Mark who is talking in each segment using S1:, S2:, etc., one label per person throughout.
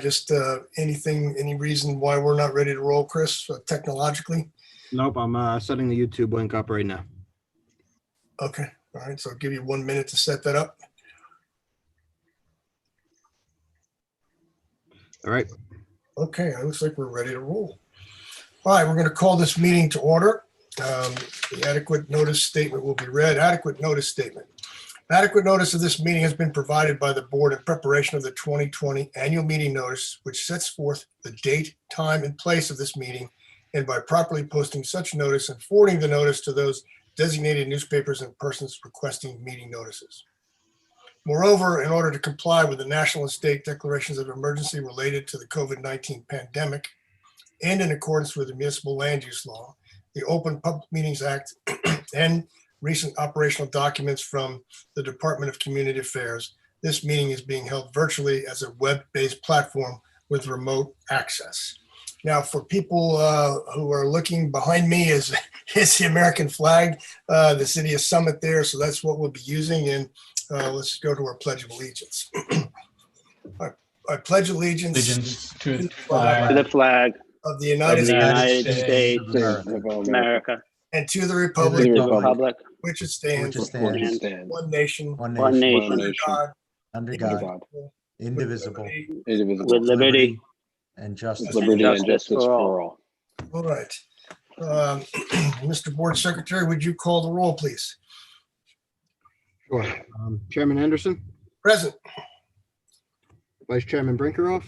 S1: Just any reason why we're not ready to roll, Chris, technologically?
S2: Nope, I'm setting the YouTube link up right now.
S1: Okay, all right, so I'll give you 1 minute to set that up.
S2: All right.
S1: Okay, it looks like we're ready to roll. All right, we're going to call this meeting to order. The adequate notice statement will be read. Adequate notice statement. Adequate notice of this meeting has been provided by the board in preparation of the 2020 annual meeting notice, which sets forth the date, time, and place of this meeting, and by properly posting such notice and forwarding the notice to those designated newspapers and persons requesting meeting notices. Moreover, in order to comply with the national and state declarations of emergency related to the COVID-19 pandemic, and in accordance with the municipal land use law, the Open Public Meetings Act, and recent operational documents from the Department of Community Affairs, this meeting is being held virtually as a web-based platform with remote access. Now, for people who are looking behind me is the American flag, the city of Summit there, so that's what we'll be using. And let's go to our Pledge of Allegiance. I pledge allegiance
S3: to the
S4: flag
S1: of the
S4: of
S1: United
S4: the United
S1: States
S4: States
S3: of
S4: of America,
S1: and to the
S4: to
S1: republic
S4: the
S1: for
S4: republic,
S1: which it stands,
S3: which stands
S1: one nation,
S3: one
S4: one
S3: nation,
S4: nation,
S1: under God,
S3: under God,
S1: indivisible.
S3: indivisible,
S4: with liberty
S3: and justice.
S4: and justice for all.
S1: All right. Mr. Board Secretary, would you call the roll, please?
S2: Sure. Chairman Anderson,
S1: Present.
S2: Vice Chairman Brinkerhoff,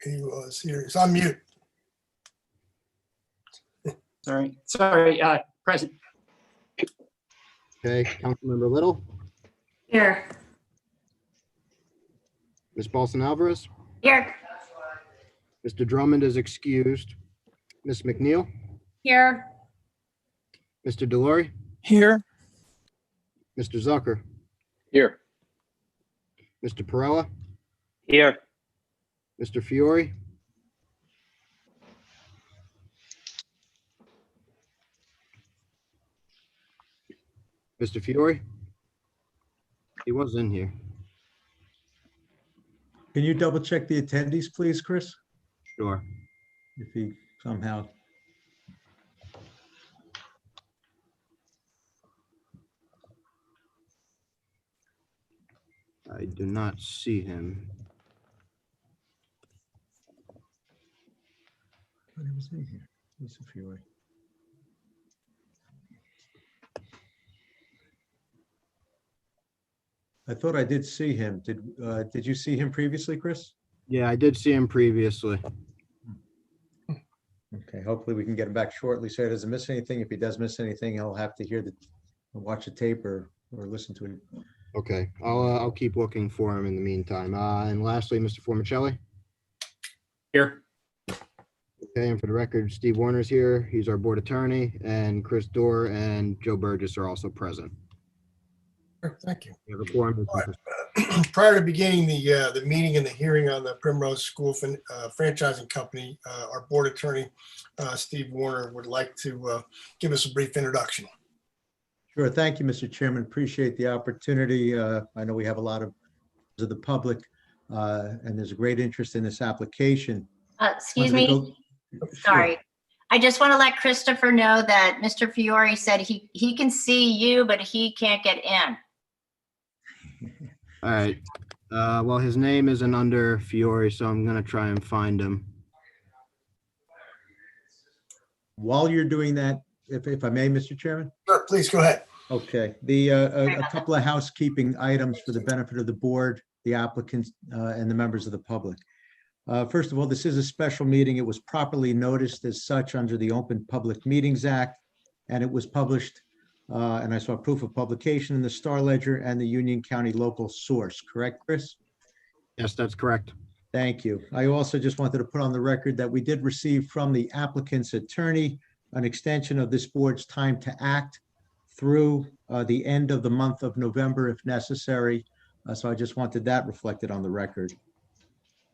S1: He was here. He's on mute.
S5: Sorry, present.
S2: okay, Councilmember Little,
S6: Here.
S2: Ms. Balsan Alvarez,
S6: Here.
S2: Mr. Drummond is excused, Ms. McNeil,
S6: Here.
S2: Mr. Delory,
S7: Here.
S2: Mr. Zucker,
S4: Here.
S2: Mr. Perella,
S4: Here.
S2: Mr. Fiore, Mr. Fiore, he was in here.
S8: Can you double check the attendees, please, Chris?
S2: Sure.
S8: If he somehow,
S2: I do not see him.
S8: but he was in here. Lisa Fiore. I thought I did see him. Did you see him previously, Chris?
S2: Yeah, I did see him previously.
S8: Okay, hopefully we can get him back shortly so he doesn't miss anything. If he does miss anything, he'll have to watch the tape or listen to it.
S2: Okay, I'll keep looking for him in the meantime. And lastly, Mr. Formicelli.
S5: Here.
S2: Okay, and for the record, Steve Warner's here. He's our board attorney, and Chris Dorr and Joe Burgess are also present.
S1: Thank you.
S2: We have a quorum.
S1: Prior to beginning the meeting and the hearing on the Primrose School Franchising Company, our board attorney, Steve Warner, would like to give us a brief introduction.
S8: Sure. Thank you, Mr. Chairman. Appreciate the opportunity. I know we have a lot of the public and there's a great interest in this application.
S6: Excuse me. Sorry. I just want to let Christopher know that Mr. Fiore said he can see you, but he can't get in.
S2: All right. Well, his name isn't under Fiore, so I'm going to try and find him.
S8: While you're doing that, if I may, Mr. Chairman.
S1: Sure, please go ahead.
S8: Okay, a couple of housekeeping items for the benefit of the board, the applicants, and the members of the public. First of all, this is a special meeting. It was properly noticed as such under the Open Public Meetings Act, and it was published, and I saw proof of publication in the Star Ledger and the Union County Local Source, correct, Chris?
S2: Yes, that's correct.
S8: Thank you. I also just wanted to put on the record that we did receive from the applicant's attorney an extension of this board's time to act through the end of the month of November if necessary. So I just wanted that reflected on the record.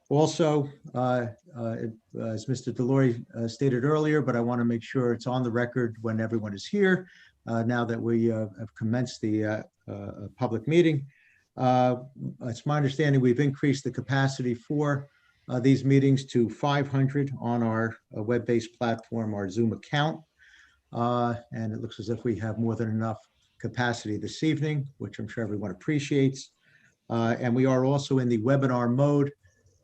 S8: Also, as Mr. Delory stated earlier, but I want to make sure it's on the record when everyone is here, now that we have commenced the public meeting. It's my understanding we've increased the capacity for these meetings to 500 on our web-based platform, our Zoom account. And it looks as if we have more than enough capacity this evening, which I'm sure everyone appreciates. And we are also in the webinar mode.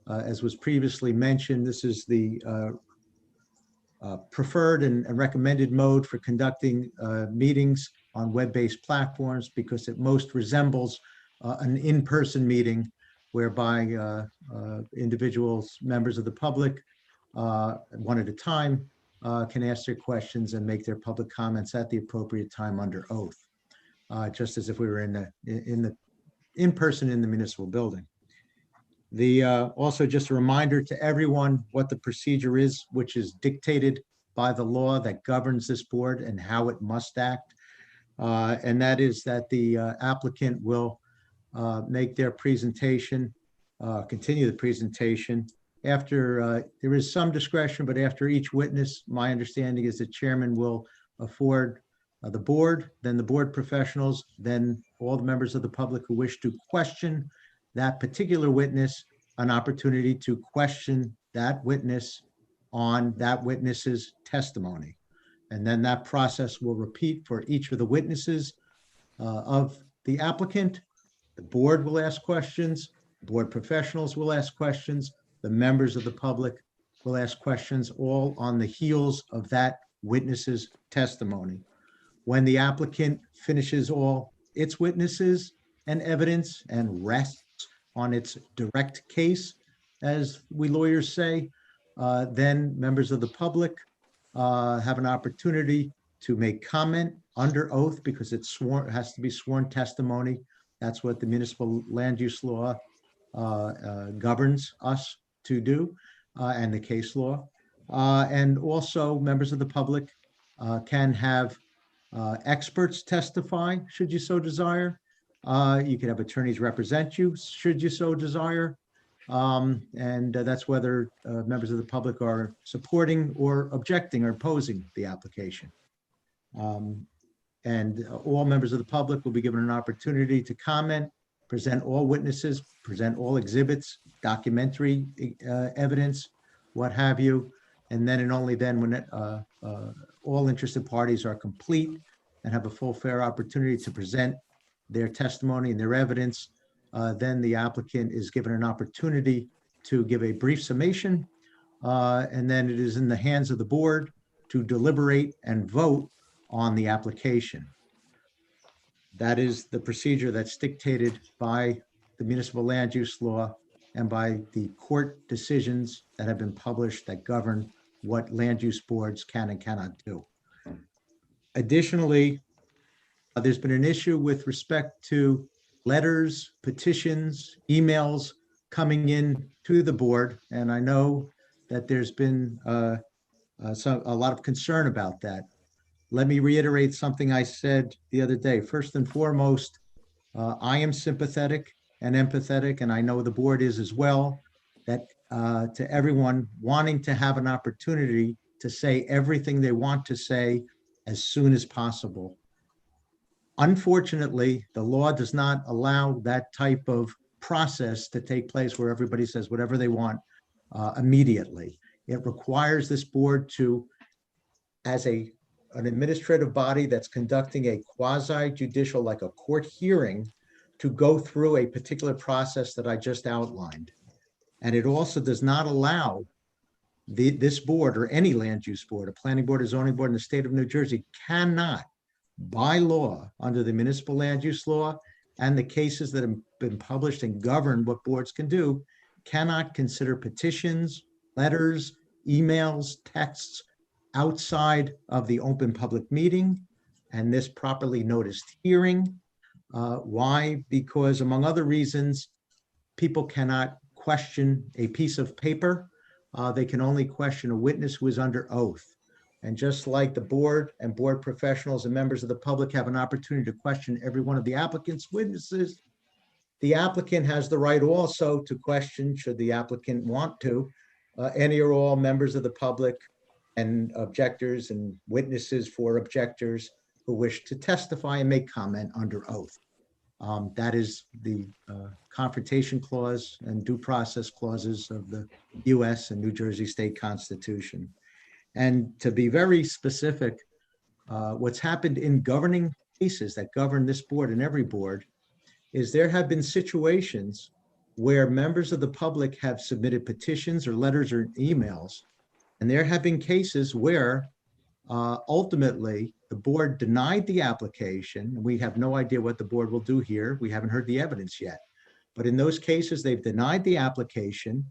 S8: As was previously mentioned, this is the preferred and recommended mode for conducting meetings on web-based platforms because it most resembles an in-person meeting whereby individuals, members of the public, one at a time, can ask their questions and make their public comments at the appropriate time under oath, just as if we were in person in the municipal building. Also just a reminder to everyone what the procedure is, which is dictated by the law that governs this board and how it must act. And that is that the applicant will make their presentation, continue the presentation. After, there is some discretion, but after each witness, my understanding is the chairman will afford the board, then the board professionals, then all the members of the public who wish to question that particular witness, an opportunity to question that witness on that witness's testimony. And then that process will repeat for each of the witnesses of the applicant. The board will ask questions, board professionals will ask questions, the members of the public will ask questions, all on the heels of that witness's testimony. When the applicant finishes all its witnesses and evidence and rests on its direct case, as we lawyers say, then members of the public have an opportunity to make comment under oath because it's sworn, it has to be sworn testimony. That's what the municipal land use law governs us to do, and the case law. And also members of the public can have experts testify, should you so desire. You can have attorneys represent you, should you so desire. And that's whether members of the public are supporting or objecting or opposing the application. And all members of the public will be given an opportunity to comment, present all witnesses, present all exhibits, documentary evidence, what have you. And then and only then when all interested parties are complete and have a full fair opportunity to present their testimony and their evidence, then the applicant is given an opportunity to give a brief summation. And then it is in the hands of the board to deliberate and vote on the application. That is the procedure that's dictated by the municipal land use law and by the court decisions that have been published that govern what land use boards can and cannot do. Additionally, there's been an issue with respect to letters, petitions, emails coming in to the board. And I know that there's been a lot of concern about that. Let me reiterate something I said the other day. First and foremost, I am sympathetic and empathetic, and I know the board is as well, that to everyone wanting to have an opportunity to say everything they want to say as soon as possible. Unfortunately, the law does not allow that type of process to take place where everybody says whatever they want immediately. It requires this board to, as an administrative body that's conducting a quasi-judicial, like a court hearing, to go through a particular process that I just outlined. And it also does not allow this board or any land use board, a planning board, a zoning board in the state of New Jersey cannot, by law, under the municipal land use law and the cases that have been published and govern what boards can do, cannot consider petitions, letters, emails, texts outside of the open public meeting and this properly noticed hearing. Why? Because among other reasons, people cannot question a piece of paper. They can only question a witness who is under oath. And just like the board and board professionals and members of the public have an opportunity to question every one of the applicant's witnesses, the applicant has the right also to question, should the applicant want to, any or all members of the public and objectors and witnesses for objectors who wish to testify and make comment under oath. That is the confrontation clause and due process clauses of the US and New Jersey State Constitution. And to be very specific, what's happened in governing cases that govern this board and every board is there have been situations where members of the public have submitted petitions or letters or emails. And there have been cases where ultimately the board denied the application. We have no idea what the board will do here. We haven't heard the evidence yet. But in those cases, they've denied the application,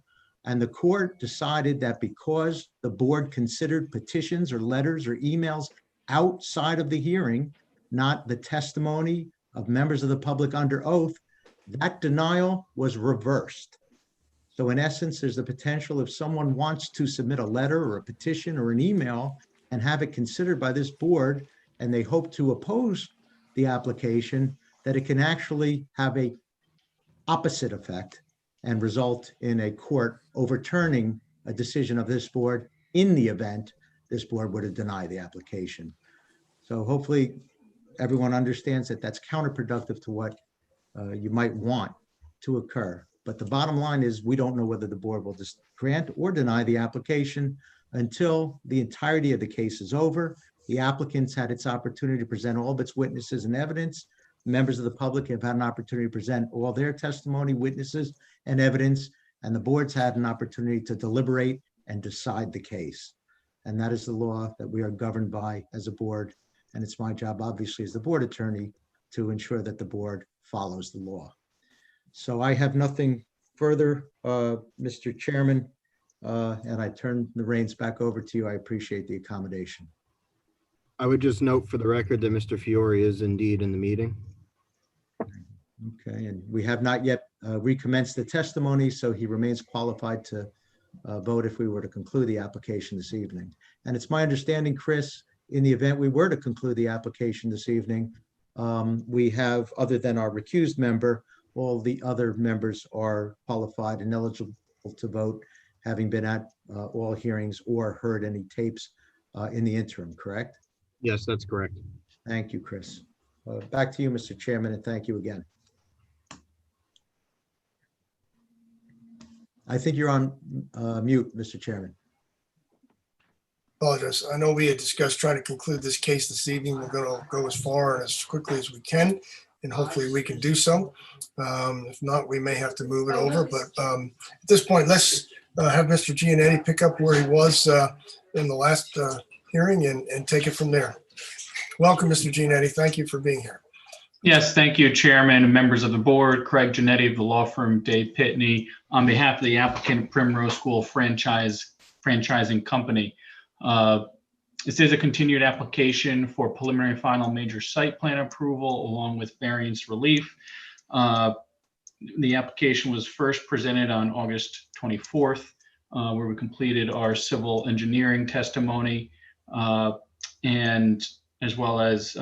S8: and the court decided that because the board considered petitions or letters or emails outside of the hearing, not the testimony of members of the public under oath, that denial was reversed. So in essence, there's the potential if someone wants to submit a letter or a petition or an email and have it considered by this board, and they hope to oppose the application, that it can actually have a opposite effect and result in a court overturning a decision of this board in the event this board were to deny the application. So hopefully everyone understands that that's counterproductive to what you might want to occur. But the bottom line is we don't know whether the board will just grant or deny the application until the entirety of the case is over. The applicant's had its opportunity to present all of its witnesses and evidence. Members of the public have had an opportunity to present all their testimony, witnesses, and evidence, and the board's had an opportunity to deliberate and decide the case. And that is the law that we are governed by as a board. And it's my job, obviously, as the board attorney, to ensure that the board follows the law. So I have nothing further, Mr. Chairman, and I turn the reins back over to you. I appreciate the accommodation.
S2: I would just note for the record that Mr. Fiore is indeed in the meeting.
S8: Okay, and we have not yet recommenced the testimony, so he remains qualified to vote if we were to conclude the application this evening. And it's my understanding, Chris, in the event we were to conclude the application this evening, we have, other than our recused member, all the other members are qualified and eligible to vote, having been at all hearings or heard any tapes in the interim, correct?
S2: Yes, that's correct.
S8: Thank you, Chris. Back to you, Mr. Chairman, and thank you again. I think you're on mute, Mr. Chairman.
S1: Apologize. I know we had discussed trying to conclude this case this evening. We're going to go as far and as quickly as we can, and hopefully we can do so. If not, we may have to move it over. But at this point, let's have Mr. Giannetti pick up where he was in the last hearing and take it from there. Welcome, Mr. Giannetti. Thank you for being here.
S5: Yes, thank you, Chairman and members of the board. Craig Giannetti of the law firm Dave Pitney on behalf of the applicant Primrose School Franchising Company. This is a continued application for preliminary final major site plan approval along with variance relief. The application was first presented on August 24th, where we completed our civil engineering testimony and as well as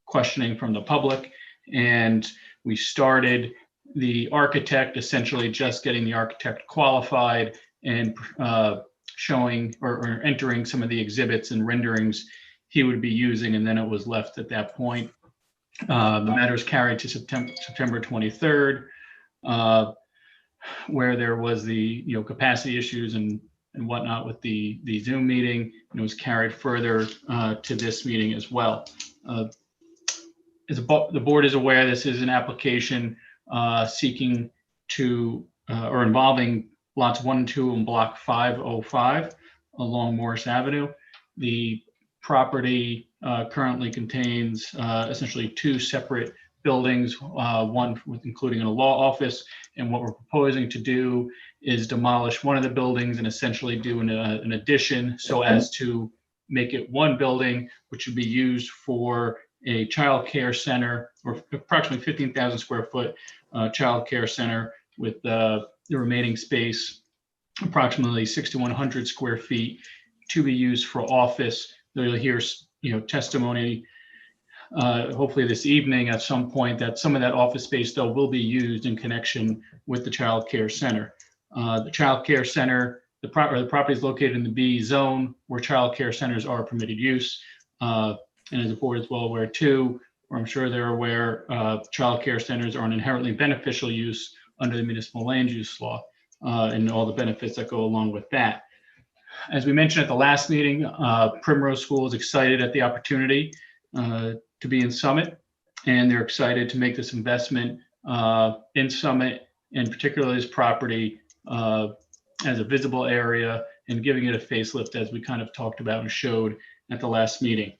S5: questioning from the public. And we started the architect, essentially just getting the architect qualified and showing or entering some of the exhibits and renderings he would be using, and then it was left at that point. The matter is carried to September 23rd, where there was the capacity issues and whatnot with the Zoom meeting, and it was carried further to this meeting as well. As the board is aware, this is an application seeking to or involving lots 1 and 2 in block 505 along Morris Avenue. The property currently contains essentially 2 separate buildings, one including a law office. And what we're proposing to do is demolish one of the buildings and essentially do an addition so as to make it one building, which would be used for a child care center, or approximately 15,000 square foot child care center, with the remaining space, approximately 6,100 square feet, to be used for office. You'll hear testimony hopefully this evening at some point that some of that office space though will be used in connection with the child care center. The child care center, the property is located in the B zone where child care centers are permitted use. And as the board is well aware too, or I'm sure they're aware, childcare centers are an inherently beneficial use under the municipal land use law, and all the benefits that go along with that. As we mentioned at the last meeting, Primrose School is excited at the opportunity to be in Summit, and they're excited to make this investment in Summit, and particularly this property as a visible area and giving it a facelift, as we kind of talked about and showed at the last meeting.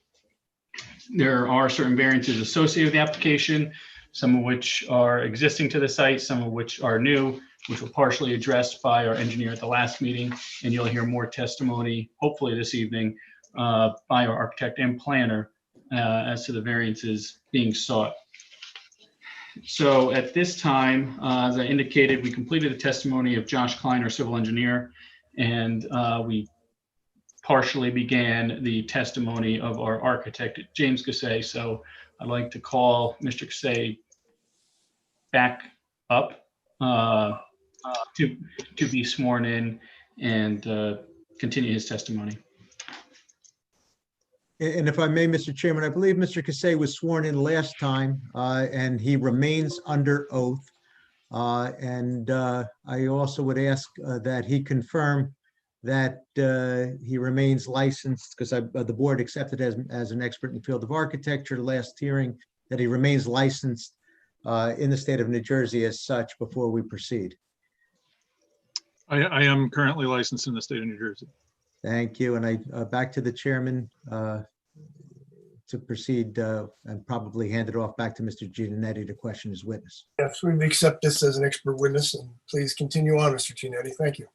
S5: There are certain variances associated with the application, some of which are existing to the site, some of which are new, which were partially addressed by our engineer at the last meeting. And you'll hear more testimony, hopefully this evening, by our architect and planner as to the variances being sought. So at this time, as I indicated, we completed the testimony of Josh Klein, our civil engineer, and we partially began the testimony of our architect, James Gassay. So I'd like to call Mr. Gassay back up to be sworn in and continue his testimony.
S8: And if I may, Mr. Chairman, I believe Mr. Gassay was sworn in last time, and he remains under oath. And I also would ask that he confirm that he remains licensed, because the board accepted as an expert in the field of architecture last hearing, that he remains licensed in the state of New Jersey as such before we proceed.
S7: I am currently licensed in the state of New Jersey.
S8: Thank you. And I back to the chairman to proceed and probably hand it off back to Mr. Giannetti to question his witness.
S1: Yes, we accept this as an expert witness, and please continue on, Mr. Giannetti. Thank you.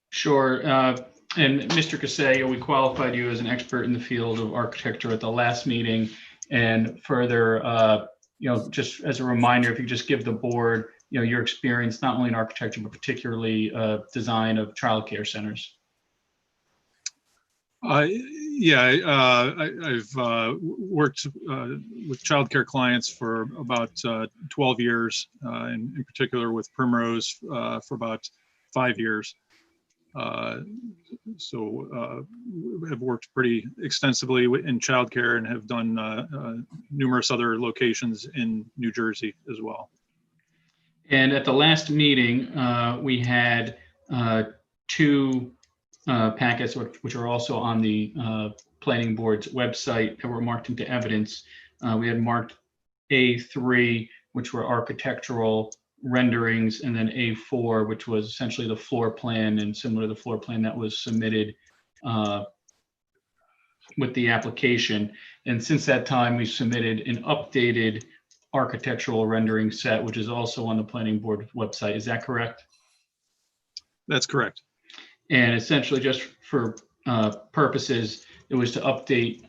S5: Sure. And Mr. Gassay, we qualified you as an expert in the field of architecture at the last meeting. And further, just as a reminder, if you just give the board, your experience, not only in architecture, but particularly design of childcare centers.
S7: I've worked with childcare clients for about 12 years, in particular with Primrose for about 5 years. So have worked pretty extensively in childcare and have done numerous other locations in New Jersey as well.
S5: And at the last meeting, we had two packets, which are also on the planning board's website, that were marked into evidence. We had marked A3, which were architectural renderings, and then A4, which was essentially the floor plan and similar to the floor plan that was submitted with the application. And since that time, we submitted an updated architectural rendering set, which is also on the planning board website. Is that correct?
S7: That's correct.
S5: And essentially, just for purposes, it was to update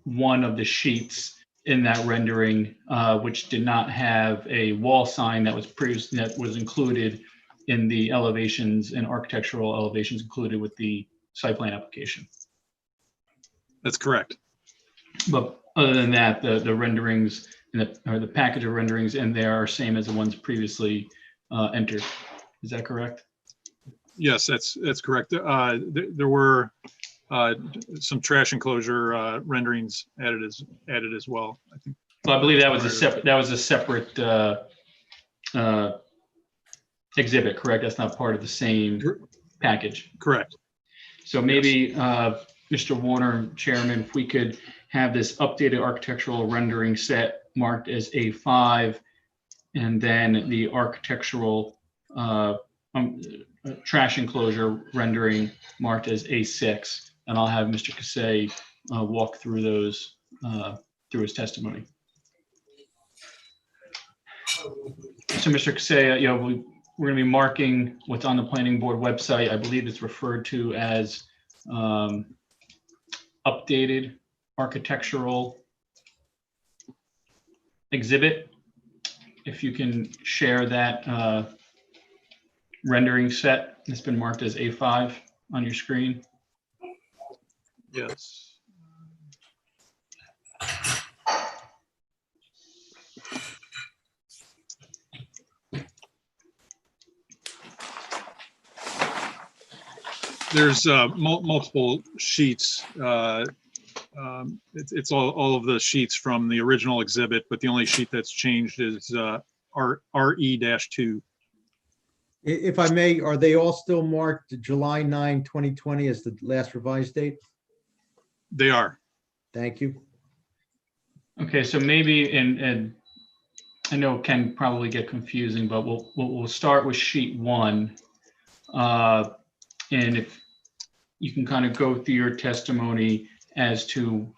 S5: one of the sheets in that rendering, which did not have a wall sign that was included in the elevations and architectural elevations included with the site plan application.
S7: That's correct.
S5: But other than that, the renderings or the package of renderings in there are same as the ones previously entered. Is that correct?
S7: Yes, that's correct. There were some trash enclosure renderings added as well, I think.
S5: Well, I believe that was a separate exhibit, correct? That's not part of the same package.
S7: Correct.
S5: So maybe, Mr. Warner, Chairman, if we could have this updated architectural rendering set marked as A5, and then the architectural trash enclosure rendering marked as A6, and I'll have Mr. Gassay walk through those through his testimony. So, Mr. Gassay, we're going to be marking what's on the planning board website. I believe it's referred to as updated architectural exhibit. If you can share that rendering set that's been marked as A5 on your screen.
S7: Yes. There's multiple sheets it's all of the sheets from the original exhibit, but the only sheet that's changed is RE-2.
S8: If I may, are they all still marked July 9, 2020 as the last revised date?
S7: They are.
S8: Thank you.
S5: Okay, so maybe, and I know it can probably get confusing, but we'll start with sheet 1. And if you can kind of go through your testimony as to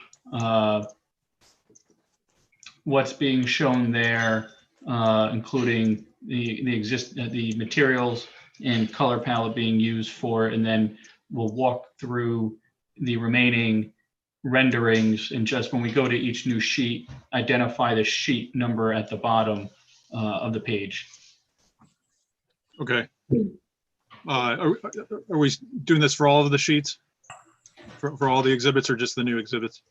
S5: what's being shown there, including the materials and color palette being used for it, and then we'll walk through the remaining renderings, and just when we go to each new sheet, identify the sheet number at the bottom of the page.
S7: Okay. Are we doing this for all of the sheets? For all the exhibits, or just the new exhibits?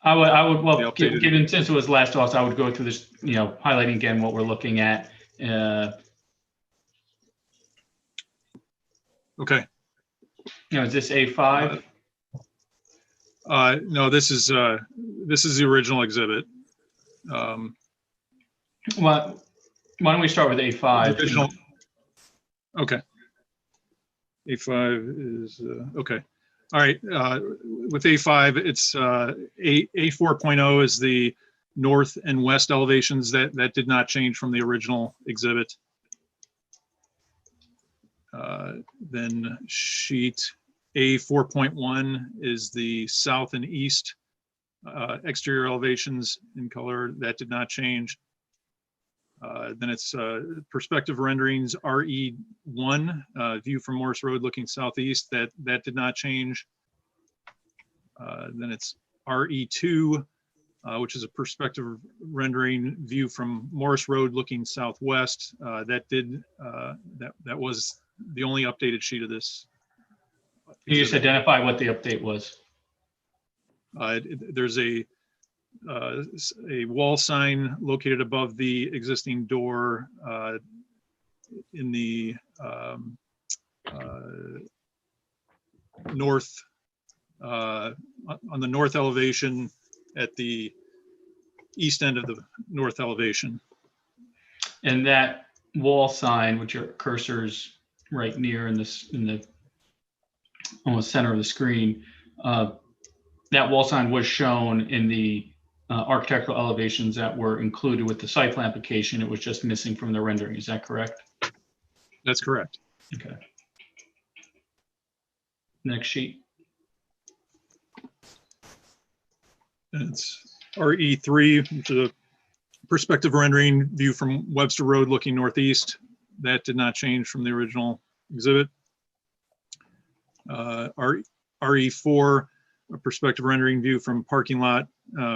S5: I would, well,
S7: The updated-
S5: given since it was last August, I would go through this, highlighting again what we're looking at.
S7: Okay.
S5: Is this A5?
S7: No, this is the original exhibit.
S5: Why don't we start with A5?
S7: Original. Okay. A5 is, okay. All right. With A5, it's A4.0 is the north and west elevations that did not change from the original exhibit. Then sheet A4.1 is the south and east exterior elevations in color. That did not change. Then it's perspective renderings RE1, view from Morris Road looking southeast. That did not change. Then it's RE2, which is a perspective rendering view from Morris Road looking southwest. That was the only updated sheet of this.
S5: Can you just identify what the update was?
S7: There's a wall sign located above the existing door in the north, on the north elevation at the east end of the north elevation.
S5: And that wall sign, which your cursor's right near in the almost center of the screen, that wall sign was shown in the architectural elevations that were included with the site plan application. It was just missing from the rendering. Is that correct?
S7: That's correct.
S5: Okay. Next sheet.
S7: And it's RE3, which is a perspective rendering view from Webster Road looking northeast. That did not change from the original exhibit. RE4, a perspective rendering view from parking lot,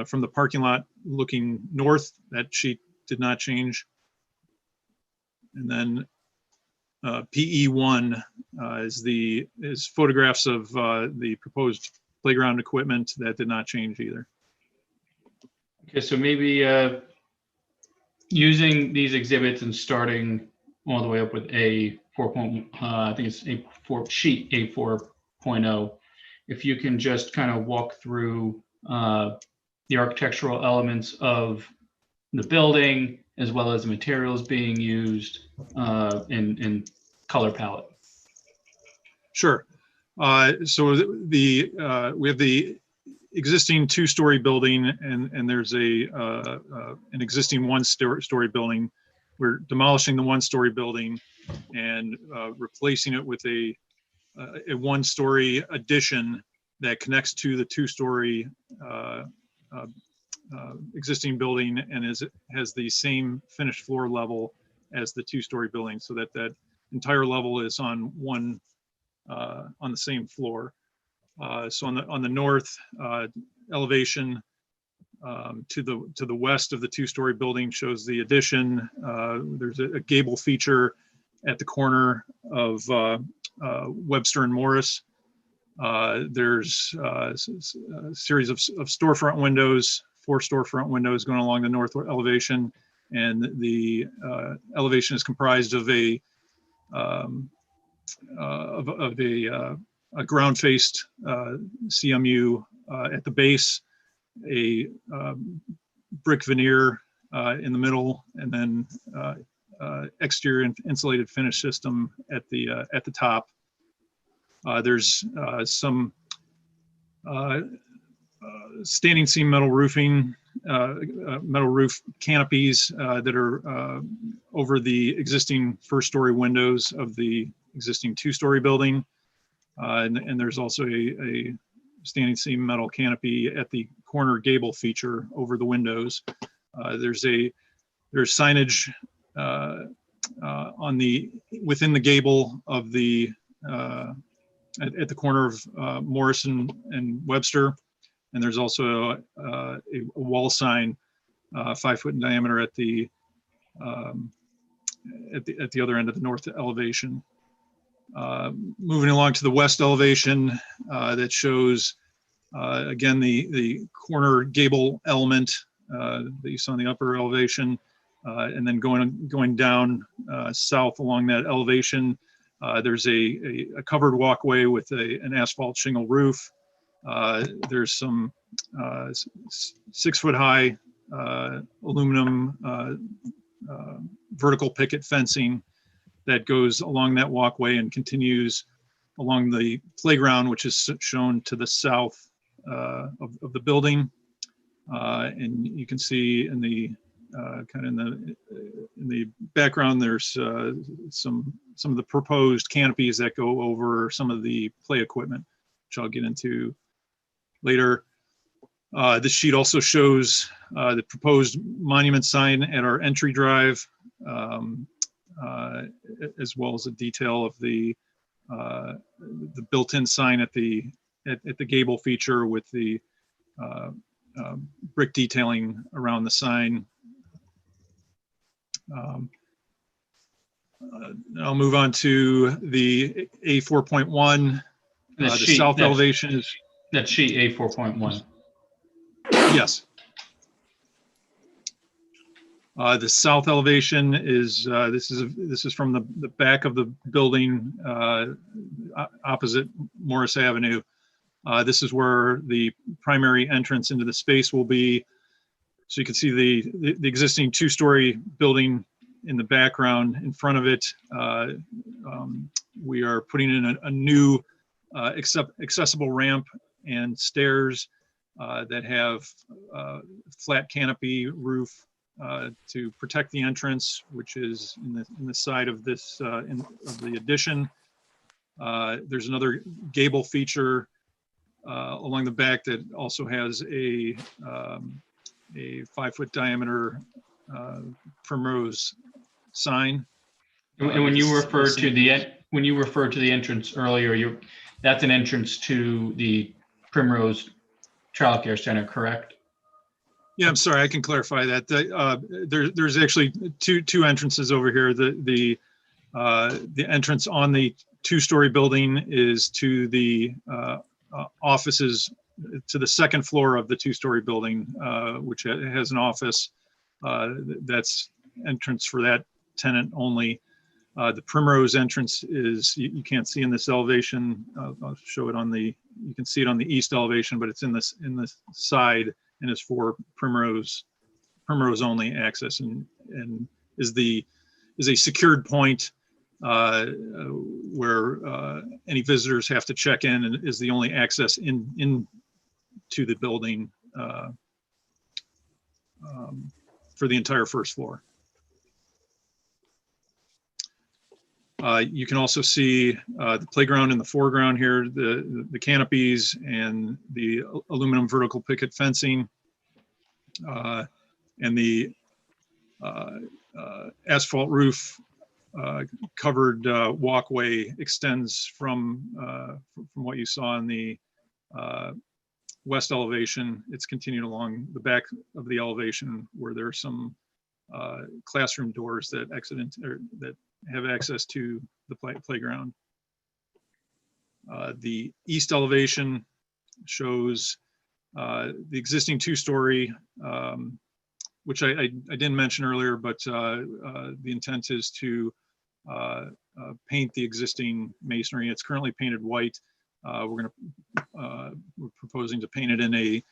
S7: from the parking lot looking north. That sheet did not change. And then PE1 is photographs of the proposed playground equipment. That did not change either.
S5: Okay, so maybe using these exhibits and starting all the way up with A4. I think it's A4 sheet A4.0. If you can just kind of walk through the architectural elements of the building, as well as the materials being used in color palette.
S7: Sure. So we have the existing two-story building, and there's an existing one-story building. We're demolishing the one-story building and replacing it with a one-story addition that connects to the two-story existing building and has the same finished floor level as the two-story building, so that entire level is on the same floor. So on the north elevation, to the west of the two-story building shows the addition. There's a gable feature at the corner of Webster and Morris. There's a series of storefront windows, 4 storefront windows going along the north elevation, and the elevation is comprised of a a ground-faced CMU at the base, a brick veneer in the middle, and then exterior insulated finish system at the top. There's some standing seam metal roofing, metal roof canopies that are over the existing first-story windows of the existing two-story building. And there's also a standing seam metal canopy at the corner gable feature over the windows. There's signage within the gable of the at the corner of Morrison and Webster, and there's also a wall sign 5 foot in diameter at the other end of the north elevation. Moving along to the west elevation, that shows again the corner gable element that you saw in the upper elevation, and then going down south along that elevation. There's a covered walkway with an asphalt shingle roof. There's some 6 foot high aluminum vertical picket fencing that goes along that walkway and continues along the playground, which is shown to the south of the building. And you can see in the kind of in the background, there's some of the proposed canopies that go over some of the play equipment, which I'll get into later. This sheet also shows the proposed monument sign at our entry drive, as well as a detail of the built-in sign at the gable feature with the brick detailing around the sign. I'll move on to the A4.1. The south elevation is.
S5: That sheet A4.1.
S7: Yes. The south elevation is, this is from the back of the building opposite Morris Avenue. This is where the primary entrance into the space will be. So you can see the existing two-story building in the background. In front of it, we are putting in a new accessible ramp and stairs that have flat canopy roof to protect the entrance, which is in the side of this of the addition. There's another gable feature along the back that also has a 5 foot diameter primrose sign.
S5: And when you refer to the entrance earlier, that's an entrance to the Primrose Child Care Center, correct?
S7: Yeah, I'm sorry, I can clarify that. There's actually two entrances over here. The entrance on the two-story building is to the offices, to the second floor of the two-story building, which has an office. That's entrance for that tenant only. The Primrose entrance is, you can't see in this elevation. I'll show it on the, you can see it on the east elevation, but it's in the side and is for Primrose only access, and is a secured point where any visitors have to check in, and is the only access in to the building for the entire first floor. You can also see the playground in the foreground here, the canopies and the aluminum vertical picket fencing, and the asphalt roof covered walkway extends from what you saw in the west elevation. It's continued along the back of the elevation where there are some classroom doors that exit into, or that have access to the playground. The east elevation shows the existing two-story, which I didn't mention earlier, but the intent is to paint the existing masonry. It's currently painted white. We're proposing to paint it in a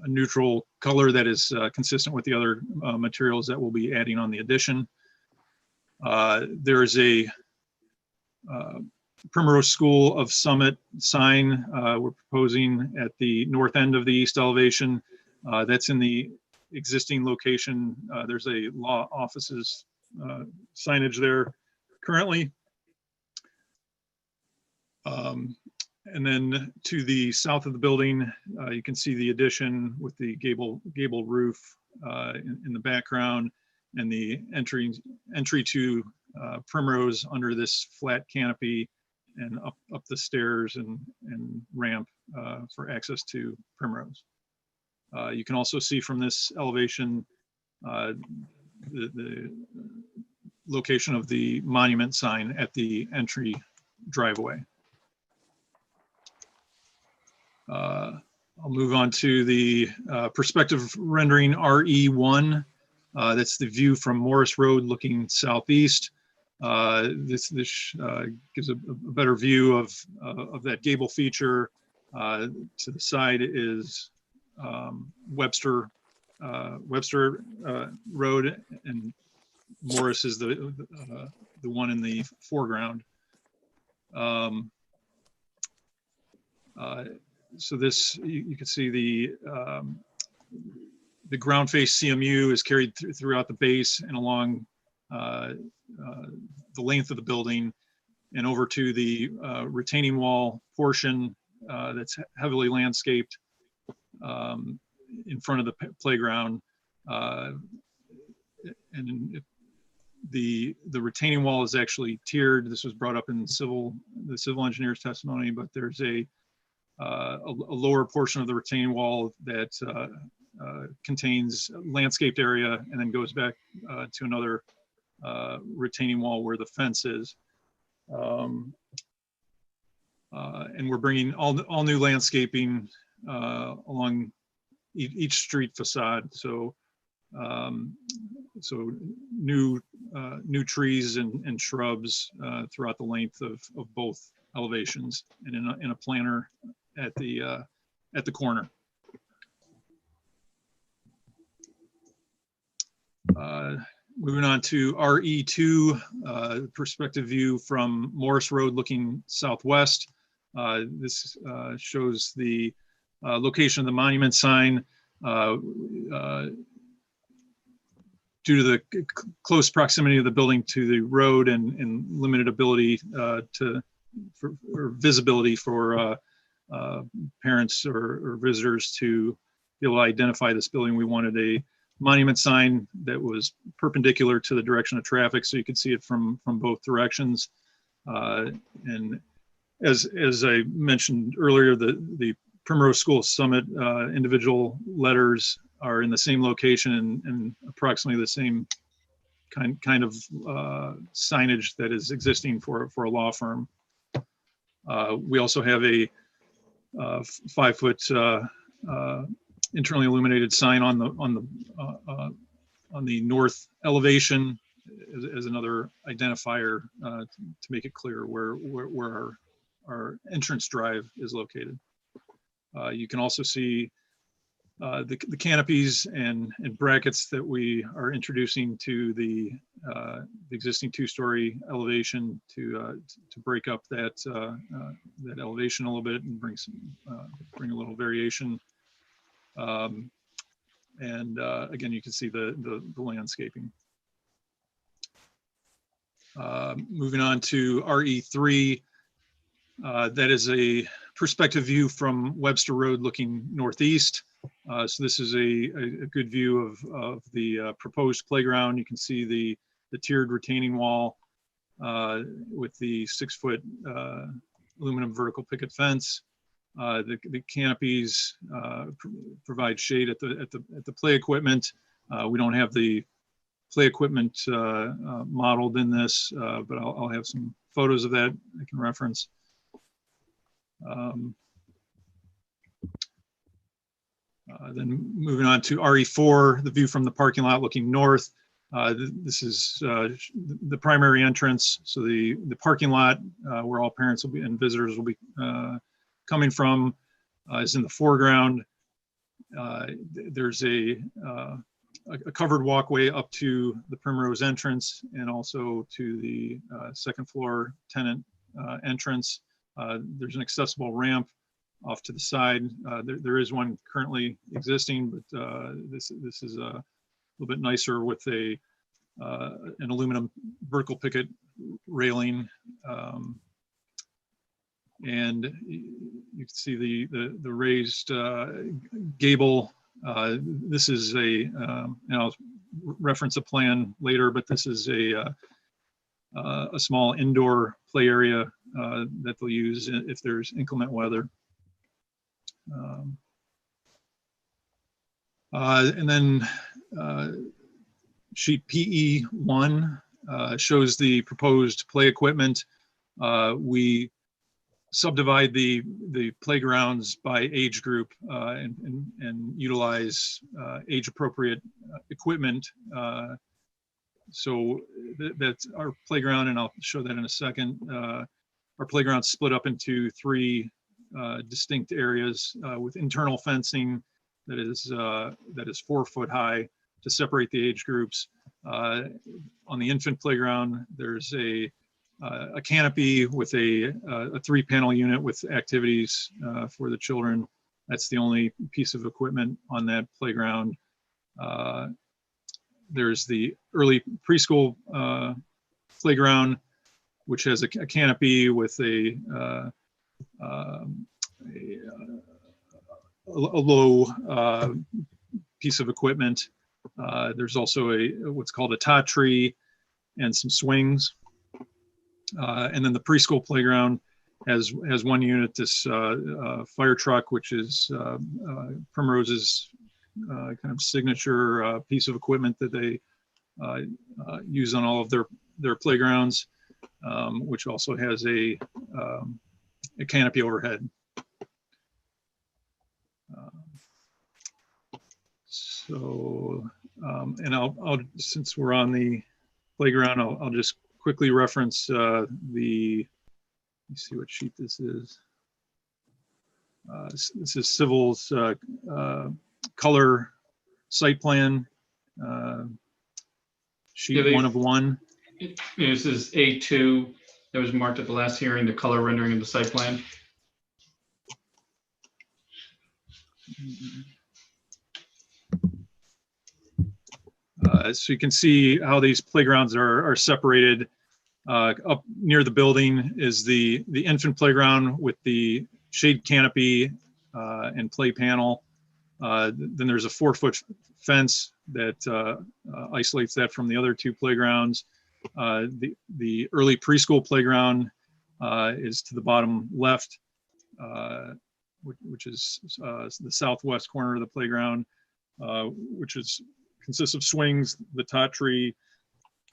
S7: neutral color that is consistent with the other materials that we'll be adding on the addition. There is a Primrose School of Summit sign we're proposing at the north end of the east elevation. That's in the existing location. There's a law offices signage there currently. And then to the south of the building, you can see the addition with the gable roof in the background, and the entry to Primrose under this flat canopy, and up the stairs and ramp for access to Primrose. You can also see from this elevation the location of the monument sign at the entry driveway. I'll move on to the perspective rendering RE1. That's the view from Morris Road looking southeast. This gives a better view of that gable feature. To the side is Webster Road, and Morris is the one in the foreground. So this, you can see the ground face CMU is carried throughout the base and along the length of the building and over to the retaining wall portion that's heavily landscaped in front of the playground. And the retaining wall is actually tiered. This was brought up in the civil engineer's testimony, but there's a lower portion of the retaining wall that contains landscaped area and then goes back to another retaining wall where the fence is. And we're bringing all new landscaping along each street facade. So new trees and shrubs throughout the length of both elevations, and in a planter at the corner. Moving on to RE2, perspective view from Morris Road looking southwest. This shows the location of the monument sign. Due to the close proximity of the building to the road and limited ability for visibility for parents or visitors to be able to identify this building, we wanted a monument sign that was perpendicular to the direction of traffic, so you could see it from both directions. And as I mentioned earlier, the Primrose School Summit individual letters are in the same location and approximately the same kind of signage that is existing for a law firm. We also have a 5-foot internally illuminated sign on the north elevation as another identifier to make it clear where our entrance drive is located. You can also see the canopies and brackets that we are introducing to the existing 2-story elevation to break up that elevation a little bit and bring a little variation. Again, you can see the landscaping. Moving on to RE3, that is a perspective view from Webster Road looking northeast. So this is a good view of the proposed playground. You can see the tiered retaining wall with the 6-foot aluminum vertical picket fence. The canopies provide shade at the play equipment. We don't have the play equipment modeled in this, but I'll have some photos of that I can reference. Then moving on to RE4, the view from the parking lot looking north. This is the primary entrance. So the parking lot where all parents will be and visitors will be coming from is in the foreground. There's a covered walkway up to the Primrose entrance and also to the second floor tenant entrance. There's an accessible ramp off to the side. There is one currently existing, but this is a little bit nicer with an aluminum vertical picket railing. And you can see the raised gable. This is and I'll reference a plan later, but this is a small indoor play area that they'll use if there's inclement weather. And then sheet PE1 shows the proposed play equipment. We subdivide the playgrounds by age group and utilize age appropriate equipment. So that's our playground, and I'll show that in a second. Our playground's split up into 3 distinct areas with internal fencing that is 4 foot high to separate the age groups. On the infant playground, there's a canopy with a 3-panel unit with activities for the children. That's the only piece of equipment on that playground. There's the early preschool playground, which has a canopy with a low piece of equipment. There's also what's called a tot tree and some swings. And then the preschool playground has one unit, this fire truck, which is Primrose's kind of signature piece of equipment that they use on all of their playgrounds, which also has a canopy overhead. And I'll since we're on the playground, I'll just quickly reference let me see what sheet this is. This is Civil's color site plan, sheet 1 of 1.
S5: This is A2 that was marked at the last hearing, the color rendering of the site plan. So you can see how these playgrounds are separated. Up near the building is the infant playground with the shade canopy and play panel. Then there's a 4-foot fence that isolates that from the other 2 playgrounds. The early preschool playground is to the bottom left, which is the southwest corner of the playground, which consists of swings, the tot tree,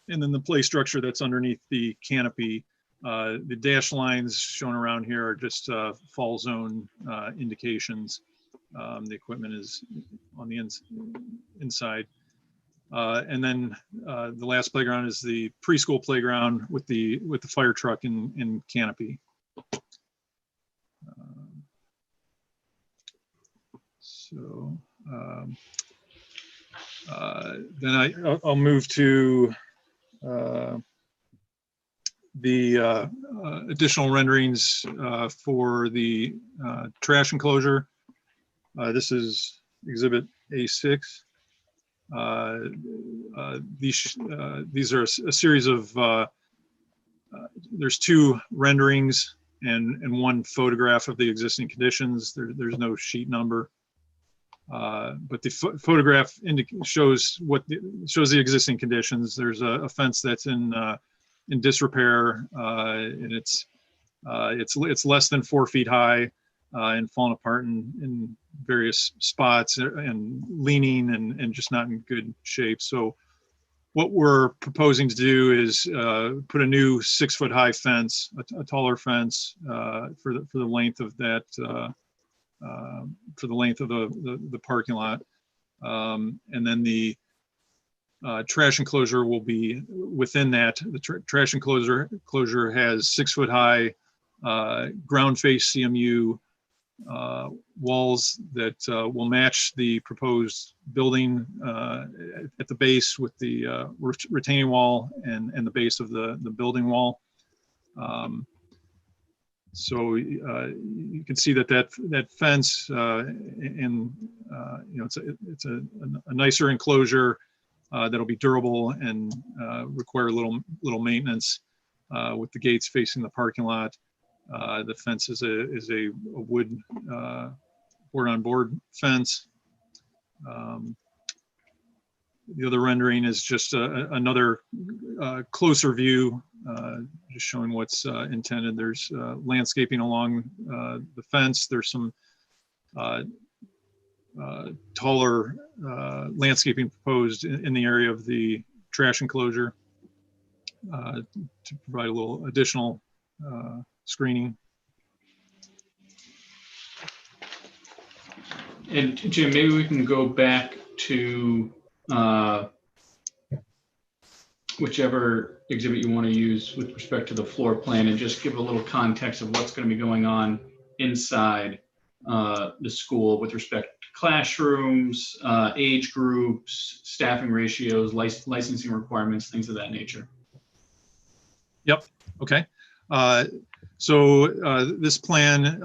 S5: and then the play structure that's underneath the canopy. The dash lines shown around here are just fall zone indications. The equipment is on the inside. And then the last playground is the preschool playground with the fire truck and canopy. Then I'll move to the additional renderings for the trash enclosure. This is Exhibit A6. These are a series of, there's 2 renderings and 1 photograph of the existing conditions. There's no sheet number. But the photograph shows the existing conditions. There's a fence that's in disrepair, and it's less than 4 feet high and fallen apart in various spots and leaning and just not in good shape. So what we're proposing to do is put a new 6-foot high fence, a taller fence for the length of that. For the length of the parking lot, and then the
S7: trash enclosure will be within that. The trash enclosure has 6-foot high ground face CMU walls that will match the proposed building at the base with the retaining wall and the base of the building wall. So you can see that fence and it's a nicer enclosure that'll be durable and require little maintenance with the gates facing the parking lot. The fence is a wood board-on-board fence. The other rendering is just another closer view, just showing what's intended. There's landscaping along the fence. There's some taller landscaping proposed in the area of the trash enclosure to provide a little additional screening.
S5: And Jim, maybe we can go back to whichever exhibit you want to use with respect to the floor plan and just give a little context of what's going to be going on inside the school with respect to classrooms, age groups, staffing ratios, licensing requirements, things of that nature.
S7: Yep. Okay. So this plan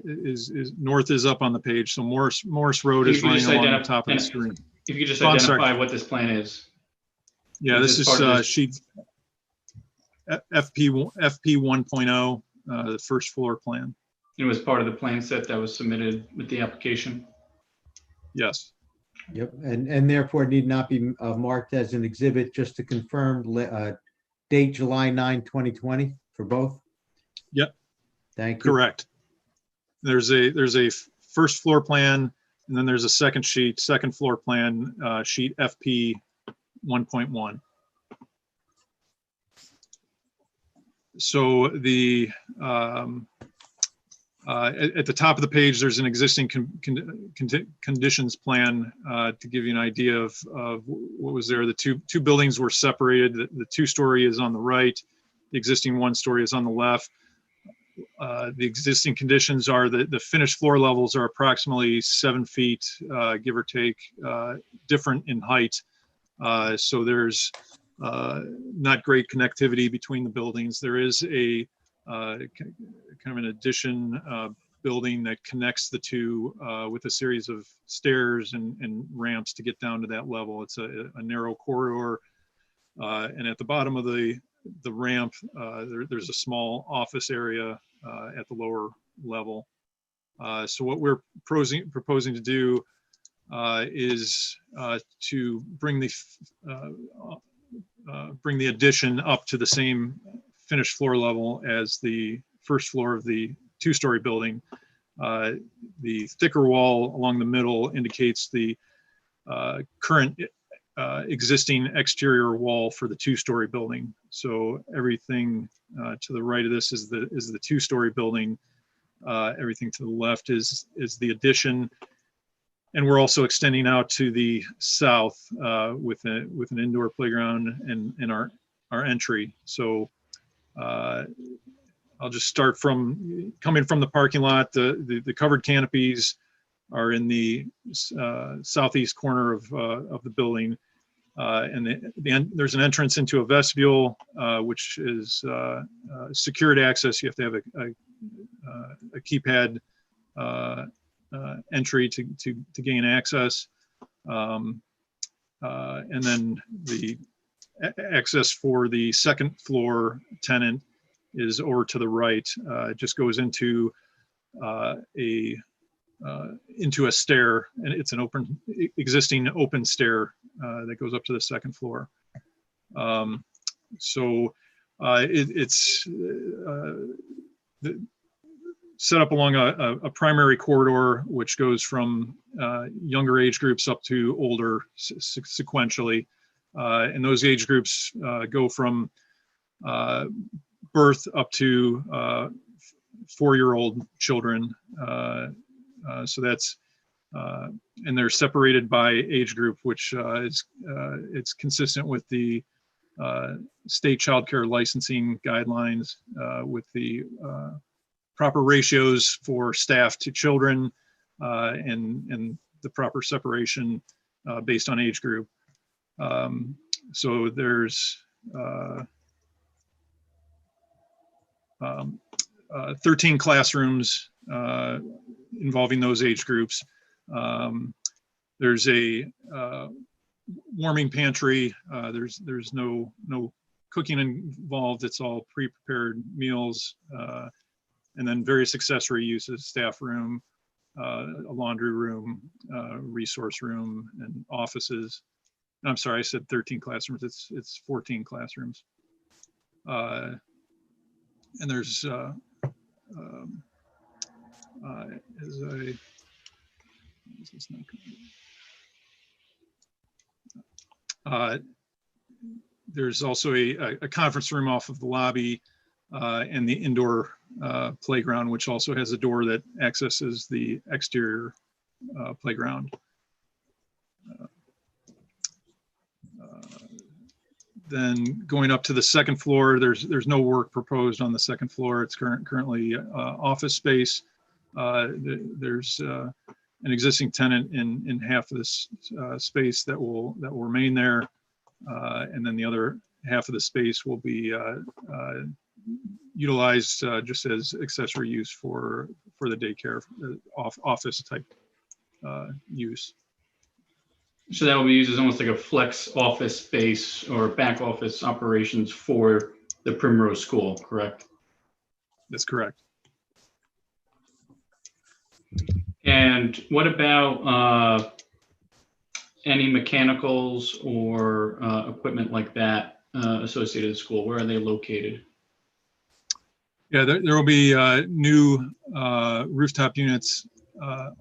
S7: is North is up on the page. So Morris Road is running along the top of the screen.
S5: If you could just
S7: Oh, I'm
S5: identify
S7: sorry.
S5: what this plan is.
S7: Yeah, this is
S5: part of this?
S7: sheet FP 1.0, the first floor plan.
S5: It was part of the plan set that was submitted with the application.
S7: Yes.
S8: Yep, and therefore need not be marked as an exhibit, just to confirm date July 9, 2020 for both?
S7: Yep.
S8: Thank you.
S7: Correct. There's a first floor plan, and then there's a second floor plan, sheet FP 1.1. So the at the top of the page, there's an existing conditions plan to give you an idea of what was there. The two buildings were separated. The 2-story is on the right. The existing 1-story is on the left. The existing conditions are that the finished floor levels are approximately 7 feet, give or take, different in height. So there's not great connectivity between the buildings. There is a kind of an addition building that connects the two with a series of stairs and ramps to get down to that level. It's a narrow corridor, and at the bottom of the ramp, there's a small office area at the lower level. So what we're proposing to do is to bring the addition up to the same finished floor level as the first floor of the 2-story building. The thicker wall along the middle indicates the current existing exterior wall for the 2-story building. So everything to the right of this is the 2-story building. Everything to the left is the addition. And we're also extending out to the south with an indoor playground and our entry. So I'll just start from coming from the parking lot. The covered canopies are in the southeast corner of the building, and there's an entrance into a vestibule, which is secured access. You have to have a keypad entry to gain access, and then the access for the second floor tenant is over to the right. It just goes into a stair, and it's an existing open stair that goes up to the second floor. So it's set up along a primary corridor, which goes from younger age groups up to older sequentially. And those age groups go from birth up to 4-year-old children. So that's And they're separated by age group, which it's consistent with the state child care licensing guidelines with the proper ratios for staff to children and the proper separation based on age group. So there's 13 classrooms involving those age groups. There's a warming pantry. There's no cooking involved. It's all pre-prepared meals, and then various accessory uses: staff room, a laundry room, resource room, and offices. I'm sorry, I said 13 classrooms. It's 14 classrooms. And there's there's also a conference room off of the lobby and the indoor playground, which also has a door that accesses the exterior playground. Then going up to the second floor, there's no work proposed on the second floor. It's currently office space. There's an existing tenant in half of this space that will remain there, and then the other half of the space will be utilized just as accessory use for the daycare office type use.
S5: So that will be used as almost like a flex office space or back office operations for the Primrose School, correct?
S7: That's correct.
S5: And what about any mechanicals or equipment like that associated with the school? Where are they located?
S7: Yeah, there will be new rooftop units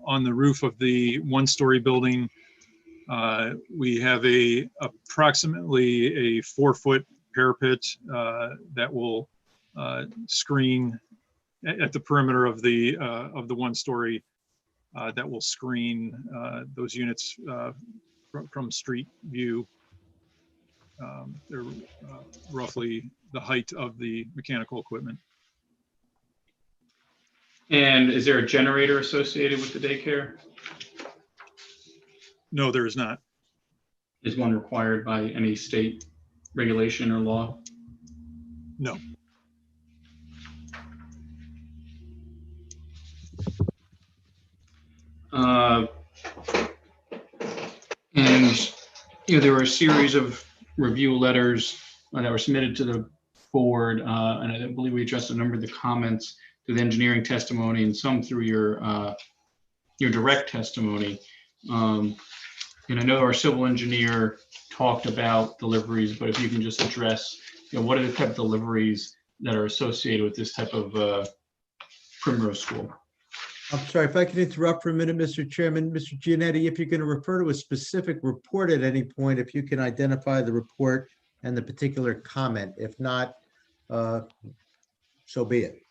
S7: on the roof of the one-story building. We have approximately a 4-foot parapet that will screen at the perimeter of the one-story that will screen those units from street view. They're roughly the height of the mechanical equipment.
S5: And is there a generator associated with the daycare?
S7: No, there is not.
S5: Is one required by any state regulation or law?
S7: No.
S5: And there were a series of review letters that were submitted to the board, and I believe we addressed a number of the comments through the engineering testimony and some through your direct testimony. And I know our civil engineer talked about deliveries, but if you can just address, what are the type of deliveries that are associated with this type of Primrose School?
S8: I'm sorry, if I can interrupt for a minute, Mr. Chairman. Mr. Giannetti, if you're going to refer to a specific report at any point, if you can identify the report and the particular comment. If not, so be it.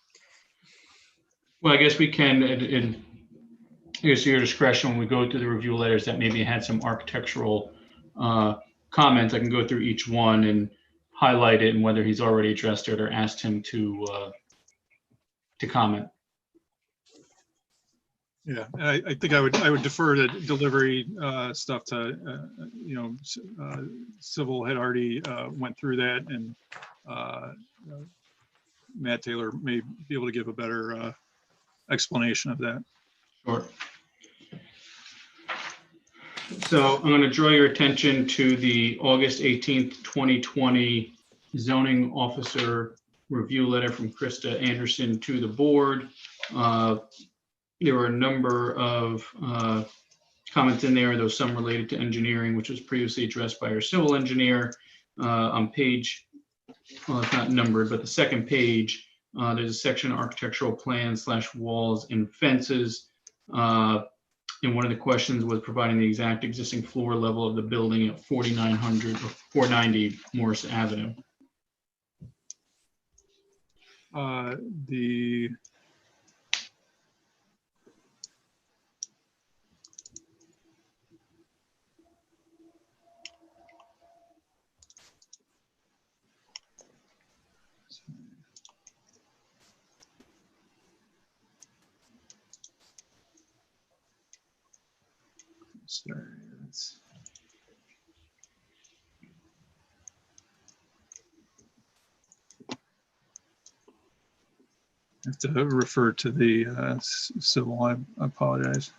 S5: Well, I guess we can, I guess your discretion when we go through the review letters that maybe had some architectural comments. I can go through each one and highlight it and whether he's already addressed it or asked him to comment.
S7: Yeah, I think I would defer the delivery stuff to Civil had already went through that, and Matt Taylor may be able to give a better explanation of that.
S5: Sure. So I'm going to draw your attention to the August 18th, 2020 zoning officer review letter from Krista Anderson to the board. There were a number of comments in there, though some related to engineering, which was previously addressed by our civil engineer. On page, well, it's not numbered, but the second page, there's a section architectural plans / walls and fences. And one of the questions was providing the exact existing floor level of the building at 4900 or 490 Morris Avenue.
S7: Sorry, that's- I have to refer to the civil. I apologize.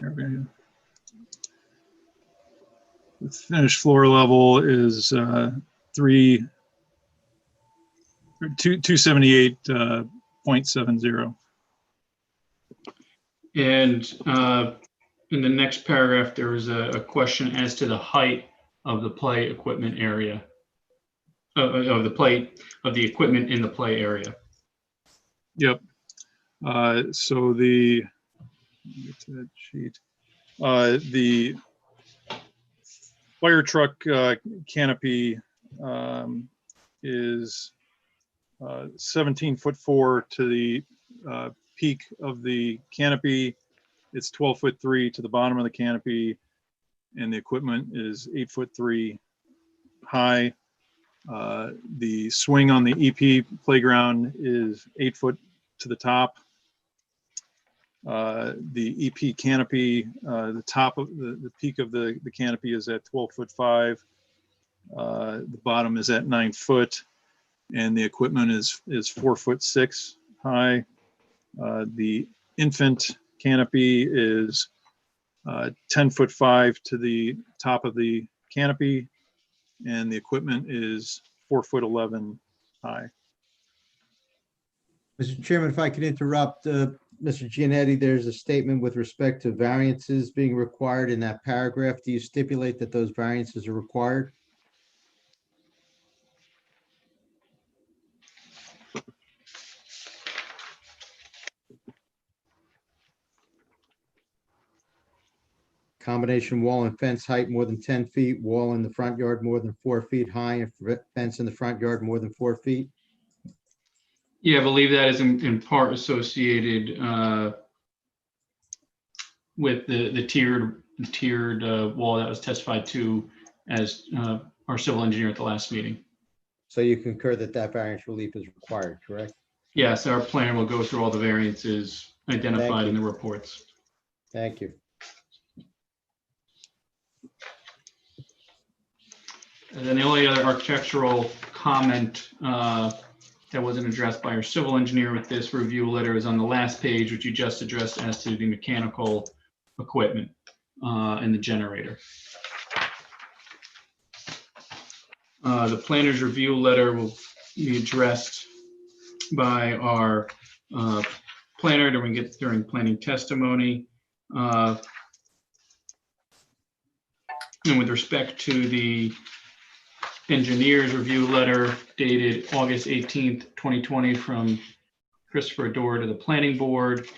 S7: There we go. The finished floor level is 278.70.
S5: And in the next paragraph, there was a question as to the height of the play equipment area, of the equipment in the play area.
S7: Yep. So the, get to that sheet. The fire truck canopy is 17'4" to the peak of the canopy. It's 12'3" to the bottom of the canopy, and the equipment is 8'3" high. The swing on the EP playground is 8 foot to the top. The EP canopy, the top of the peak of the canopy is at 12'5". The bottom is at 9 foot, and the equipment is 4'6" high. The infant canopy is 10'5" to the top of the canopy, and the equipment is 4'11" high.
S8: Mr. Chairman, if I could interrupt, Mr. Giannetti, there's a statement with respect to variances being required in that paragraph. Do you stipulate that those variances are required? Combination wall and fence height more than 10 feet, wall in the front yard more than 4 feet high, and fence in the front yard more than 4 feet.
S5: Yeah, I believe that is in part associated with the tiered wall that was testified to as our civil engineer at the last meeting.
S8: So you concur that that variance relief is required, correct?
S5: Yes, our planner will go through all the variances identified in the reports.
S8: Thank you.
S5: And then the only other architectural comment that wasn't addressed by our civil engineer with this review letter is on the last page, which you just addressed as to the mechanical equipment and the generator. The planner's review letter will be addressed by our planner during planning testimony. And with respect to the engineer's review letter dated August 18th, 2020 from Christopher Dorr to the planning board.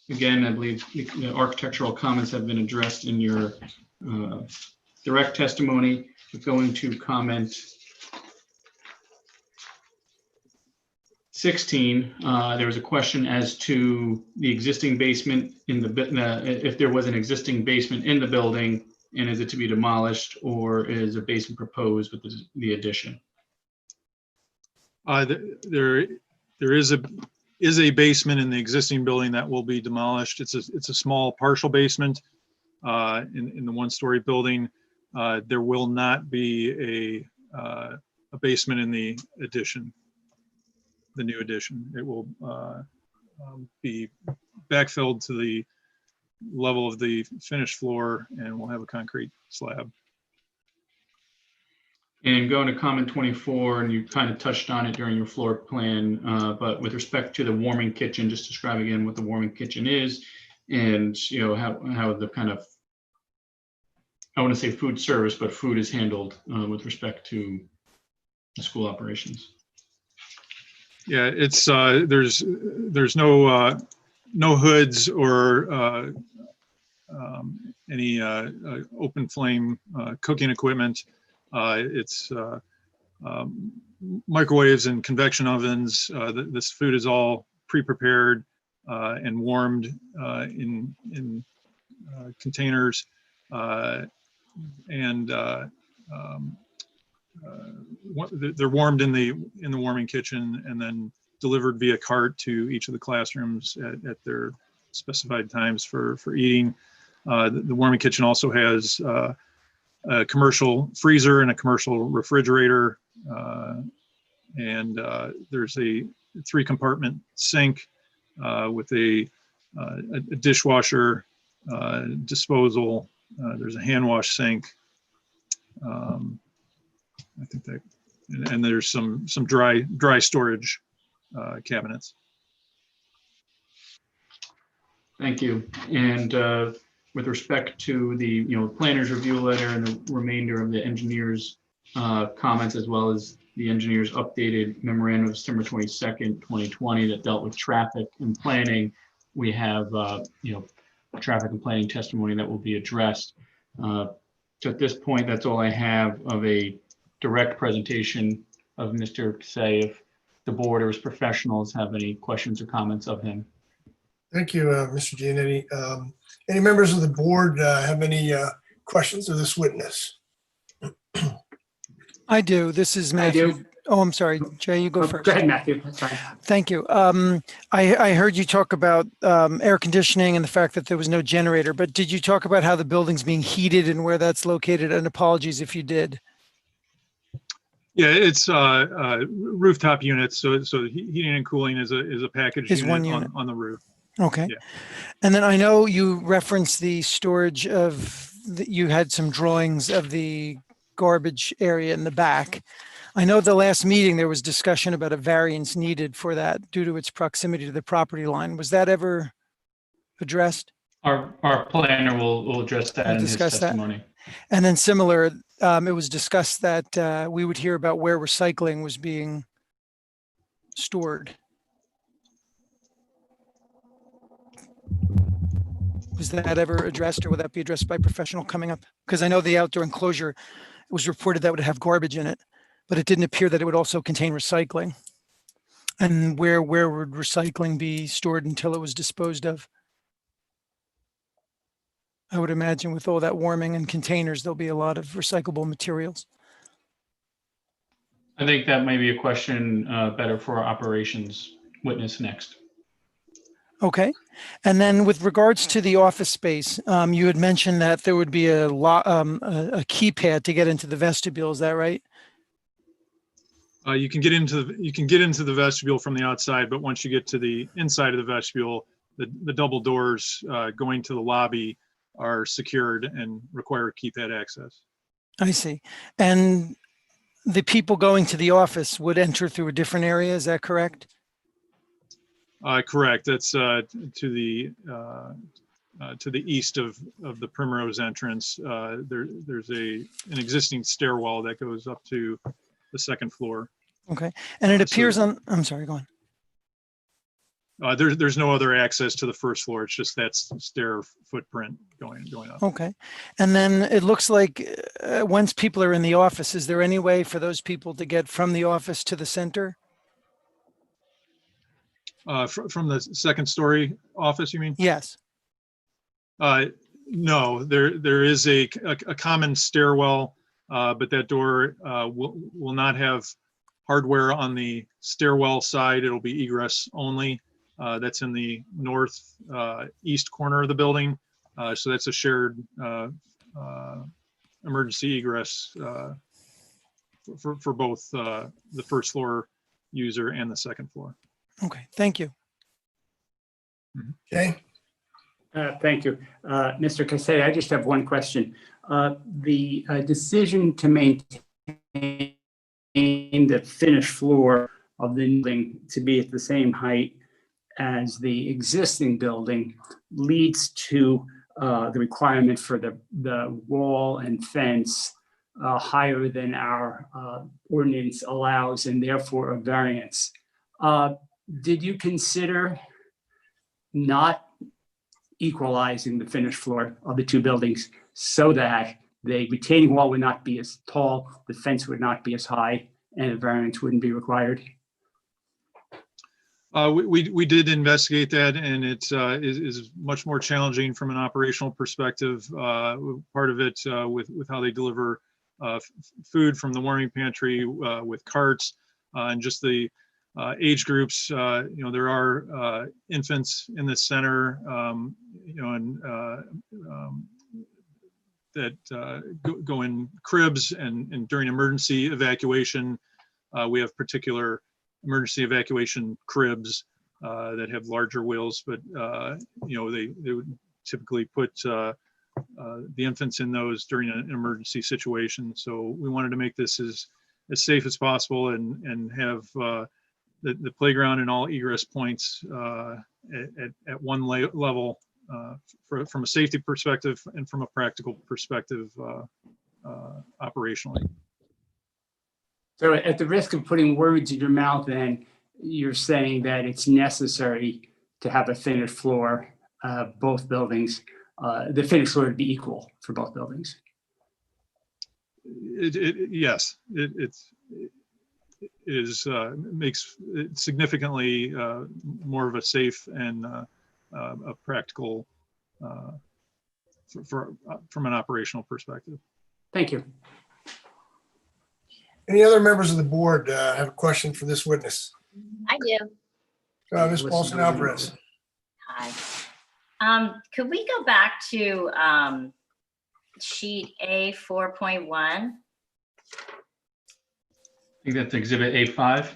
S5: Again, I believe the architectural comments have been addressed in your direct testimony. We're going to comment 16. There was a question as to the existing basement in the, if there was an existing basement in the building, and is it to be demolished, or is a basement proposed with the addition?
S7: There is a basement in the existing building that will be demolished. It's a small partial basement in the one-story building. There will not be a basement in the addition, the new addition. It will be backfilled to the level of the finished floor, and we'll have a concrete slab.
S5: And going to comment 24, and you kind of touched on it during your floor plan, but with respect to the warming kitchen, just describe again what the warming kitchen is, and how the kind of, I want to say food service, but food is handled with respect to the school operations.
S7: Yeah, it's there's no hoods or open flame cooking equipment. It's microwaves and convection ovens. This food is all pre-prepared and warmed in containers, and they're warmed in the warming kitchen and then delivered via cart to each of the classrooms at their specified times for eating. The warming kitchen also has a commercial freezer and a commercial refrigerator, and there's a 3-compartment sink with a dishwasher, disposal. There's a hand wash sink. I think that, and there's some dry storage cabinets.
S5: Thank you. And with respect to the, planner's review letter and the remainder of the engineer's comments, as well as the engineer's updated memorandum of September 22nd, 2020 that dealt with traffic and planning, we have, traffic and planning testimony that will be addressed. So at this point, that's all I have of a direct presentation of Mr. Kasay. If the board or his professionals have any questions or comments of him.
S1: Thank you, Mr. Giannetti. Any members of the board have any questions of this witness?
S9: I do. This is Matthew. Oh, I'm sorry. Jay, you go first.
S10: Go ahead, Matthew. That's fine.
S9: Thank you. I heard you talk about air conditioning and the fact that there was no generator, but did you talk about how the building's being heated and where that's located? And apologies if you did.
S7: Yeah, it's rooftop units. So heating and cooling is a package
S9: Is
S7: unit,
S9: one unit.
S7: On the roof.
S9: Okay.
S7: Yeah.
S9: And then I know you referenced the storage of, you had some drawings of the garbage area in the back. I know at the last meeting, there was discussion about a variance needed for that due to its proximity to the property line. Was that ever addressed?
S5: Our planner will address that in his
S9: Discuss that.
S5: testimony.
S9: And then similar, it was discussed that we would hear about where recycling was being stored. Was that ever addressed, or would that be addressed by professional coming up? Because I know the outdoor enclosure, it was reported that would have garbage in it, but it didn't appear that it would also contain recycling. And where would recycling be stored until it was disposed of? I would imagine with all that warming and containers, there'll be a lot of recyclable materials.
S5: I think that may be a question better for our operations witness next.
S9: Okay. And then with regards to the office space, you had mentioned that there would be a keypad to get into the vestibule. Is that right?
S7: You can get into the vestibule from the outside, but once you get to the inside of the vestibule, the double doors going to the lobby are secured and require keypad access.
S9: I see. And the people going to the office would enter through a different area. Is that correct?
S7: Correct. That's to the east of the Primrose entrance. There's an existing stairwell that goes up to the second floor.
S9: Okay. And it appears on, I'm sorry, go on.
S7: There's no other access to the first floor. It's just that stair footprint going up.
S9: Okay. And then it looks like once people are in the office, is there any way for those people to get from the office to the center?
S7: From the second story office, you mean?
S9: Yes.
S7: No, there is a common stairwell, but that door will not have hardware on the stairwell side. It'll be egress only. That's in the north east corner of the building. So that's a shared emergency egress for both the first floor user and the second floor.
S9: Okay. Thank you.
S1: Okay.
S10: Thank you. Mr. Kasay, I just have one question. The decision to maintain the finished floor of the building to be at the same height as the existing building leads to the requirement for the wall and fence higher than our ordinance allows, and therefore a variance. Did you consider not equalizing the finished floor of the two buildings so that the retaining wall would not be as tall, the fence would not be as high, and a variance wouldn't be required?
S7: We did investigate that, and it is much more challenging from an operational perspective. Part of it with how they deliver food from the warming pantry with carts, and just the age groups. There are infants in the center, that go in cribs, and during emergency evacuation, we have particular emergency evacuation cribs that have larger wheels, but they would typically put the infants in those during an emergency situation. So we wanted to make this as safe as possible, and have the playground and all egress points at one level from a safety perspective and from a practical perspective operationally.
S10: So at the risk of putting words in your mouth, then you're saying that it's necessary to have a finished floor, both buildings, the finished floor to be equal for both buildings?
S7: Yes, it makes it significantly more of a safe and a practical from an operational perspective.
S10: Thank you.
S1: Any other members of the board have a question for this witness?
S6: I do.
S1: Ms. Paulson Alvarez.
S6: Hi. Could we go back to sheet A 4.1?
S5: I think that's exhibit A5.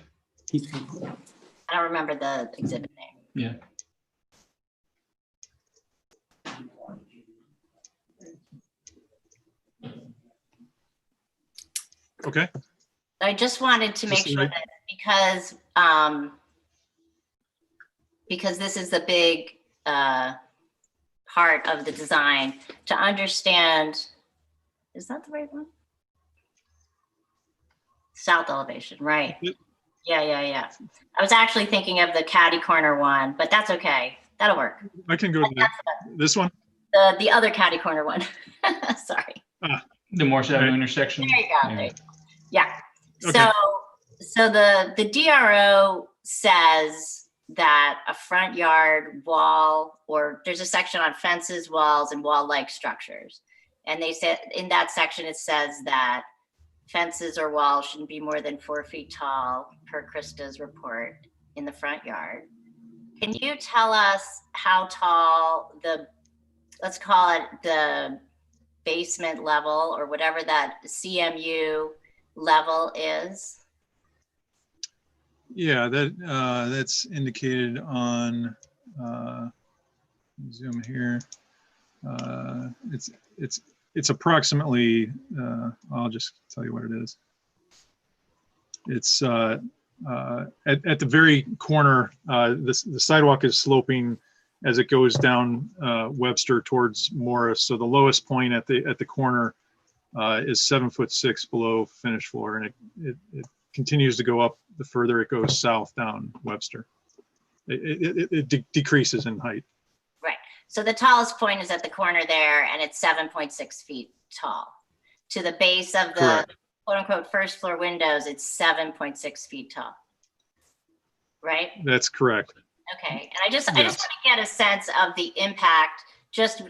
S6: I don't remember the exhibit name.
S5: Yeah.
S7: Okay.
S6: I just wanted to make
S7: Just
S6: sure
S7: like-
S6: that because this is the big part of the design, to understand, is that the right one? South elevation, right?
S7: Yep.
S6: Yeah. I was actually thinking of the catty corner one, but that's okay. That'll work.
S7: I can go to this one.
S6: The other catty corner one. Sorry.
S5: The Morse Avenue intersection.
S6: There you go.
S5: Yeah.
S6: There you go. Yeah.
S7: Okay.
S6: So the DRO says that a front yard wall, or there's a section on fences, walls, and wall-like structures. And they said in that section, it says that fences or walls shouldn't be more than 4 feet tall per Krista's report in the front yard. Can you tell us how tall let's call it the basement level, or whatever that CMU level is?
S7: Yeah, that's indicated on zoom here. It's approximately. I'll just tell you what it is. It's at the very corner. The sidewalk is sloping as it goes down Webster towards Morris. So the lowest point at the corner is 7'6" below finished floor, and it continues to go up the further it goes south down Webster. It decreases in height.
S6: Right. So the tallest point is at the corner there, and it's 7.6 feet tall. To the base of the
S7: Correct.
S6: quote unquote first floor windows, it's 7.6 feet tall. Right?
S7: That's correct.
S6: Okay. And I just
S7: Yes.
S6: want to get a sense of the impact.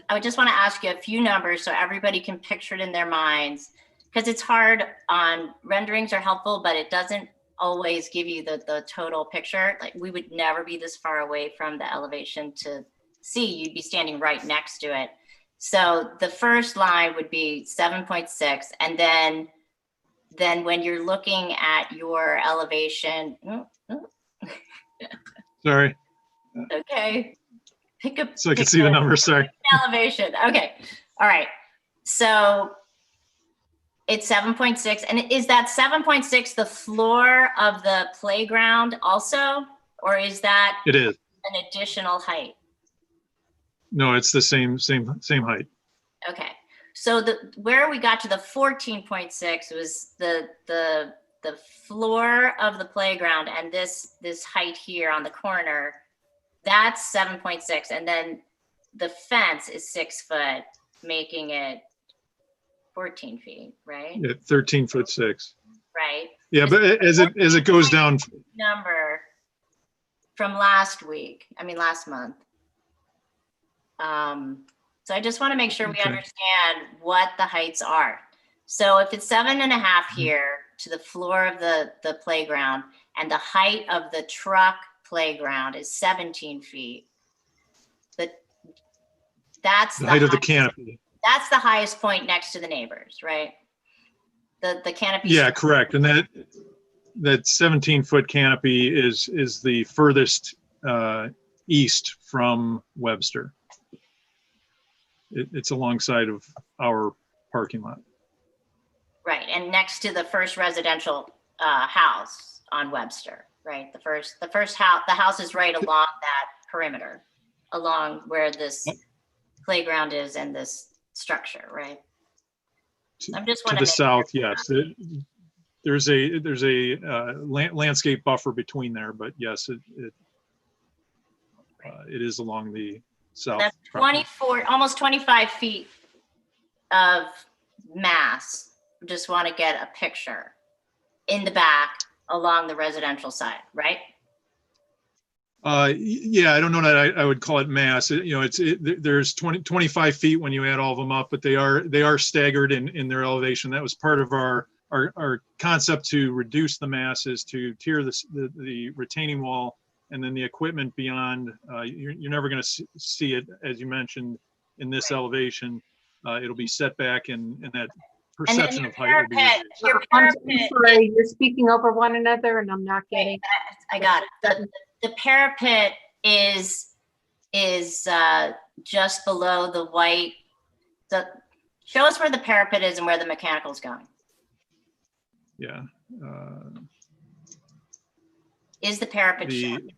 S6: I just want to ask you a few numbers so everybody can picture it in their minds, because it's hard on renderings are helpful, but it doesn't always give you the total picture. Like, we would never be this far away from the elevation to see, you'd be standing right next to it. So the first line would be 7.6. And then when you're looking at your elevation,
S7: Sorry.
S6: okay, pick up.
S7: So I can see the numbers. Sorry.
S6: Elevation. Okay. All right. So it's 7.6. And is that 7.6 the floor of the playground also? Or is that
S7: It is.
S6: an additional height?
S7: No, it's the same height.
S6: Okay. So where we got to the 14.6 was the floor of the playground, and this height here on the corner, that's 7.6. And then the fence is 6 foot, making it 14 feet, right?
S7: At 13'6".
S6: Right?
S7: Yeah, but as it goes down,
S6: Number from last month. So I just want to make sure we
S7: Okay.
S6: understand what the heights are. So if it's 7.5 here to the floor of the playground, and the height of the truck playground is 17 feet, that's
S7: the height of the
S6: highest-
S7: canopy.
S6: That's the highest point next to the neighbors, right? The canopy.
S7: Yeah, correct. And that 17-foot canopy is the furthest east from Webster. It's alongside of our parking lot.
S6: Right, and next to the first residential house on Webster, right? The first house, the house is right along that perimeter, along where this playground is and this structure, right? I'm just
S7: To
S6: want
S7: the south, yes. There's a landscape buffer between there, but yes, it is along the south.
S6: That's
S7: property.
S6: 24, almost 25 feet of mass. Just want to get a picture in the back along the residential side, right?
S7: Yeah, I don't know that I would call it mass. There's 25 feet when you add all of them up, but they are staggered in their elevation. That was part of our concept to reduce the masses, to tier the retaining wall, and then the equipment beyond. You're never going to see it, as you mentioned, in this elevation. It'll be set back, and that perception of height will be reduced.
S6: Your
S11: I'm
S6: parapet,
S11: sorry, you're speaking over one another and I'm not getting.
S6: I got it. The parapet is just below the white. Show us where the parapet is and where the mechanical's going.
S7: Yeah.
S6: Is the parapet shown?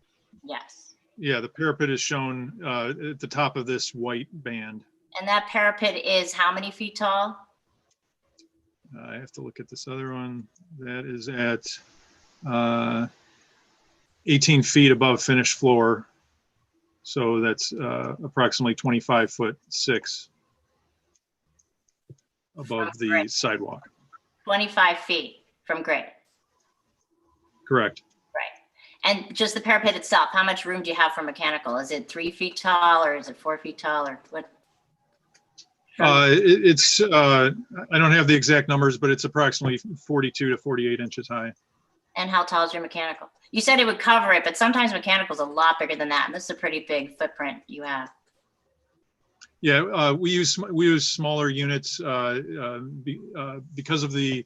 S6: Yes.
S7: Yeah, the parapet is shown at the top of this white band.
S6: And that parapet is how many feet tall?
S7: I have to look at this other one. That is at 18 feet above finished floor. So that's approximately 25'6" above the
S6: grade.
S7: sidewalk.
S6: 25 feet from grade.
S7: Correct.
S6: Right. And just the parapet itself, how much room do you have for mechanical? Is it 3 feet tall or is it 4 feet tall or what?
S7: It's I don't have the exact numbers, but it's approximately 42 to 48 inches high.
S6: And how tall is your mechanical? You said it would cover it, but sometimes mechanical is a lot bigger than that. And this is a pretty big footprint you have.
S7: Yeah, we use smaller units because of the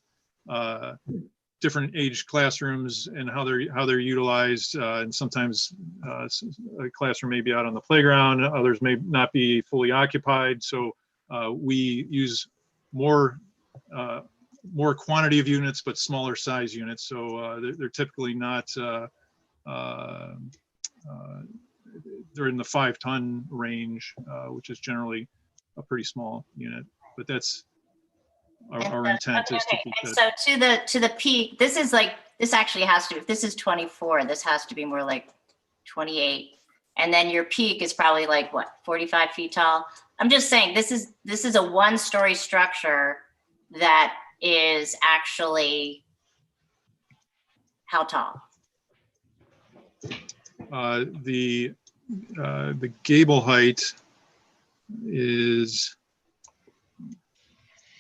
S7: different age classrooms and how they're utilized. And sometimes a classroom may be out on the playground, others may not be fully occupied. So we use more quantity of units, but smaller size units. So they're typically not, they're in the 5-ton range, which is generally a pretty small unit, but that's our intent is to keep
S6: And
S7: that.
S6: so to the peak, this actually has to, if this is 24, this has to be more like 28. And then your peak is probably like what, 45 feet tall? I'm just saying, this is a 1-story structure that is actually how tall?
S7: The gable height is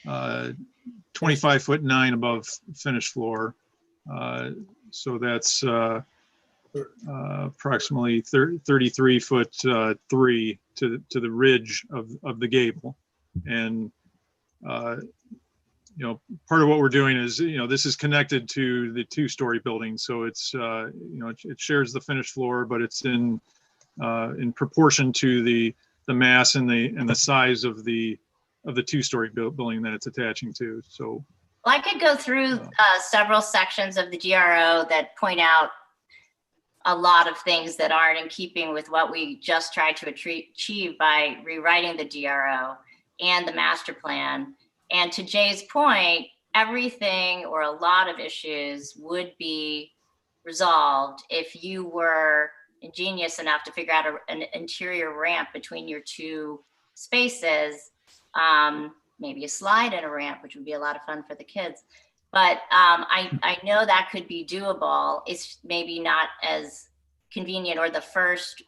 S7: 25'9" above finished floor. So that's approximately 33'3" to the ridge of the gable. And part of what we're doing is, this is connected to the 2-story building. So it's, it shares the finished floor, but it's in proportion to the mass and the size of the 2-story building that it's attaching to. So
S6: Well, I could go through several sections of the GRO that point out a lot of things that aren't in keeping with what we just tried to achieve by rewriting the GRO and the master plan. And to Jay's point, everything or a lot of issues would be resolved if you were ingenious enough to figure out an interior ramp between your two spaces. Maybe a slide and a ramp, which would be a lot of fun for the kids. But I know that could be doable. It's maybe not as convenient or the first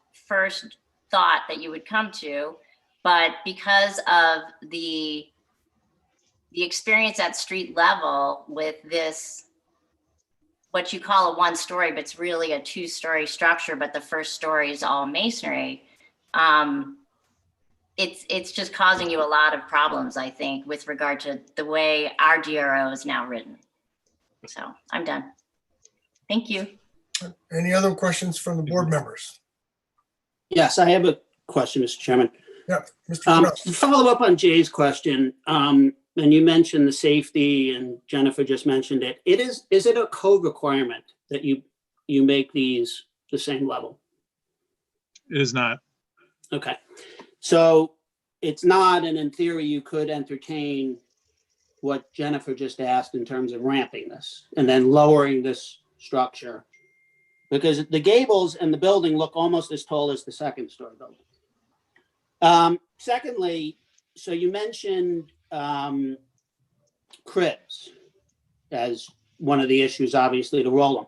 S6: thought that you would come to, but because of the experience at street level with this, what you call a 1-story, but it's really a 2-story structure, but the first story is all masonry. It's just causing you a lot of problems, I think, with regard to the way our DRO is now written. So I'm done. Thank you.
S1: Any other questions from the board members?
S12: Yes, I have a question, Mr. Chairman.
S1: Yeah, Mr. Trudeau.
S12: To follow up on Jay's question, and you mentioned the safety, and Jennifer just mentioned it. Is it a code requirement that you make these the same level?
S7: It is not.
S12: Okay, so it's not, and in theory, you could entertain what Jennifer just asked in terms of ramping this and then lowering this structure, because the gables and the building look almost as tall as the second-story building. Secondly, so you mentioned cribs as one of the issues, obviously, to roll them.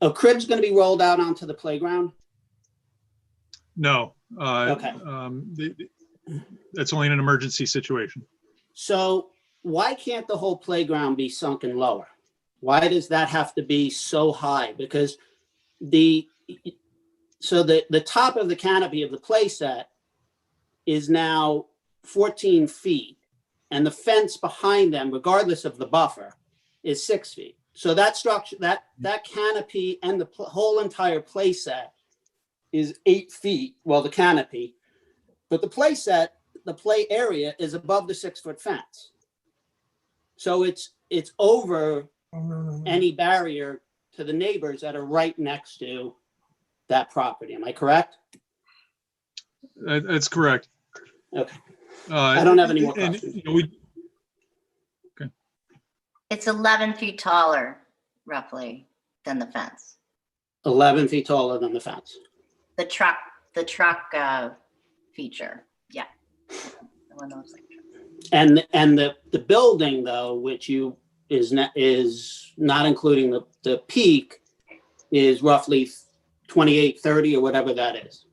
S12: Are cribs going to be rolled out onto the playground?
S7: No.
S12: Okay.
S7: That's only in an emergency situation.
S12: So why can't the whole playground be sunken lower? Why does that have to be so high? Because the top of the canopy of the play set is now 14 feet, and the fence behind them, regardless of the buffer, is 6 feet. So that structure, that canopy and the whole entire play set is 8 feet, well, the canopy, but the play set, the play area is above the 6-foot fence. So it's over any barrier to the neighbors that are right next to that property. Am I correct?
S7: That's correct.
S12: Okay. I don't have any more
S7: and,
S12: questions.
S6: It's 11 feet taller, roughly, than the fence.
S12: 11 feet taller than the fence.
S6: The truck feature, yeah. The one that looks like a truck.
S12: And the building, though, which is not including the peak, is roughly 28, 30, or whatever that is.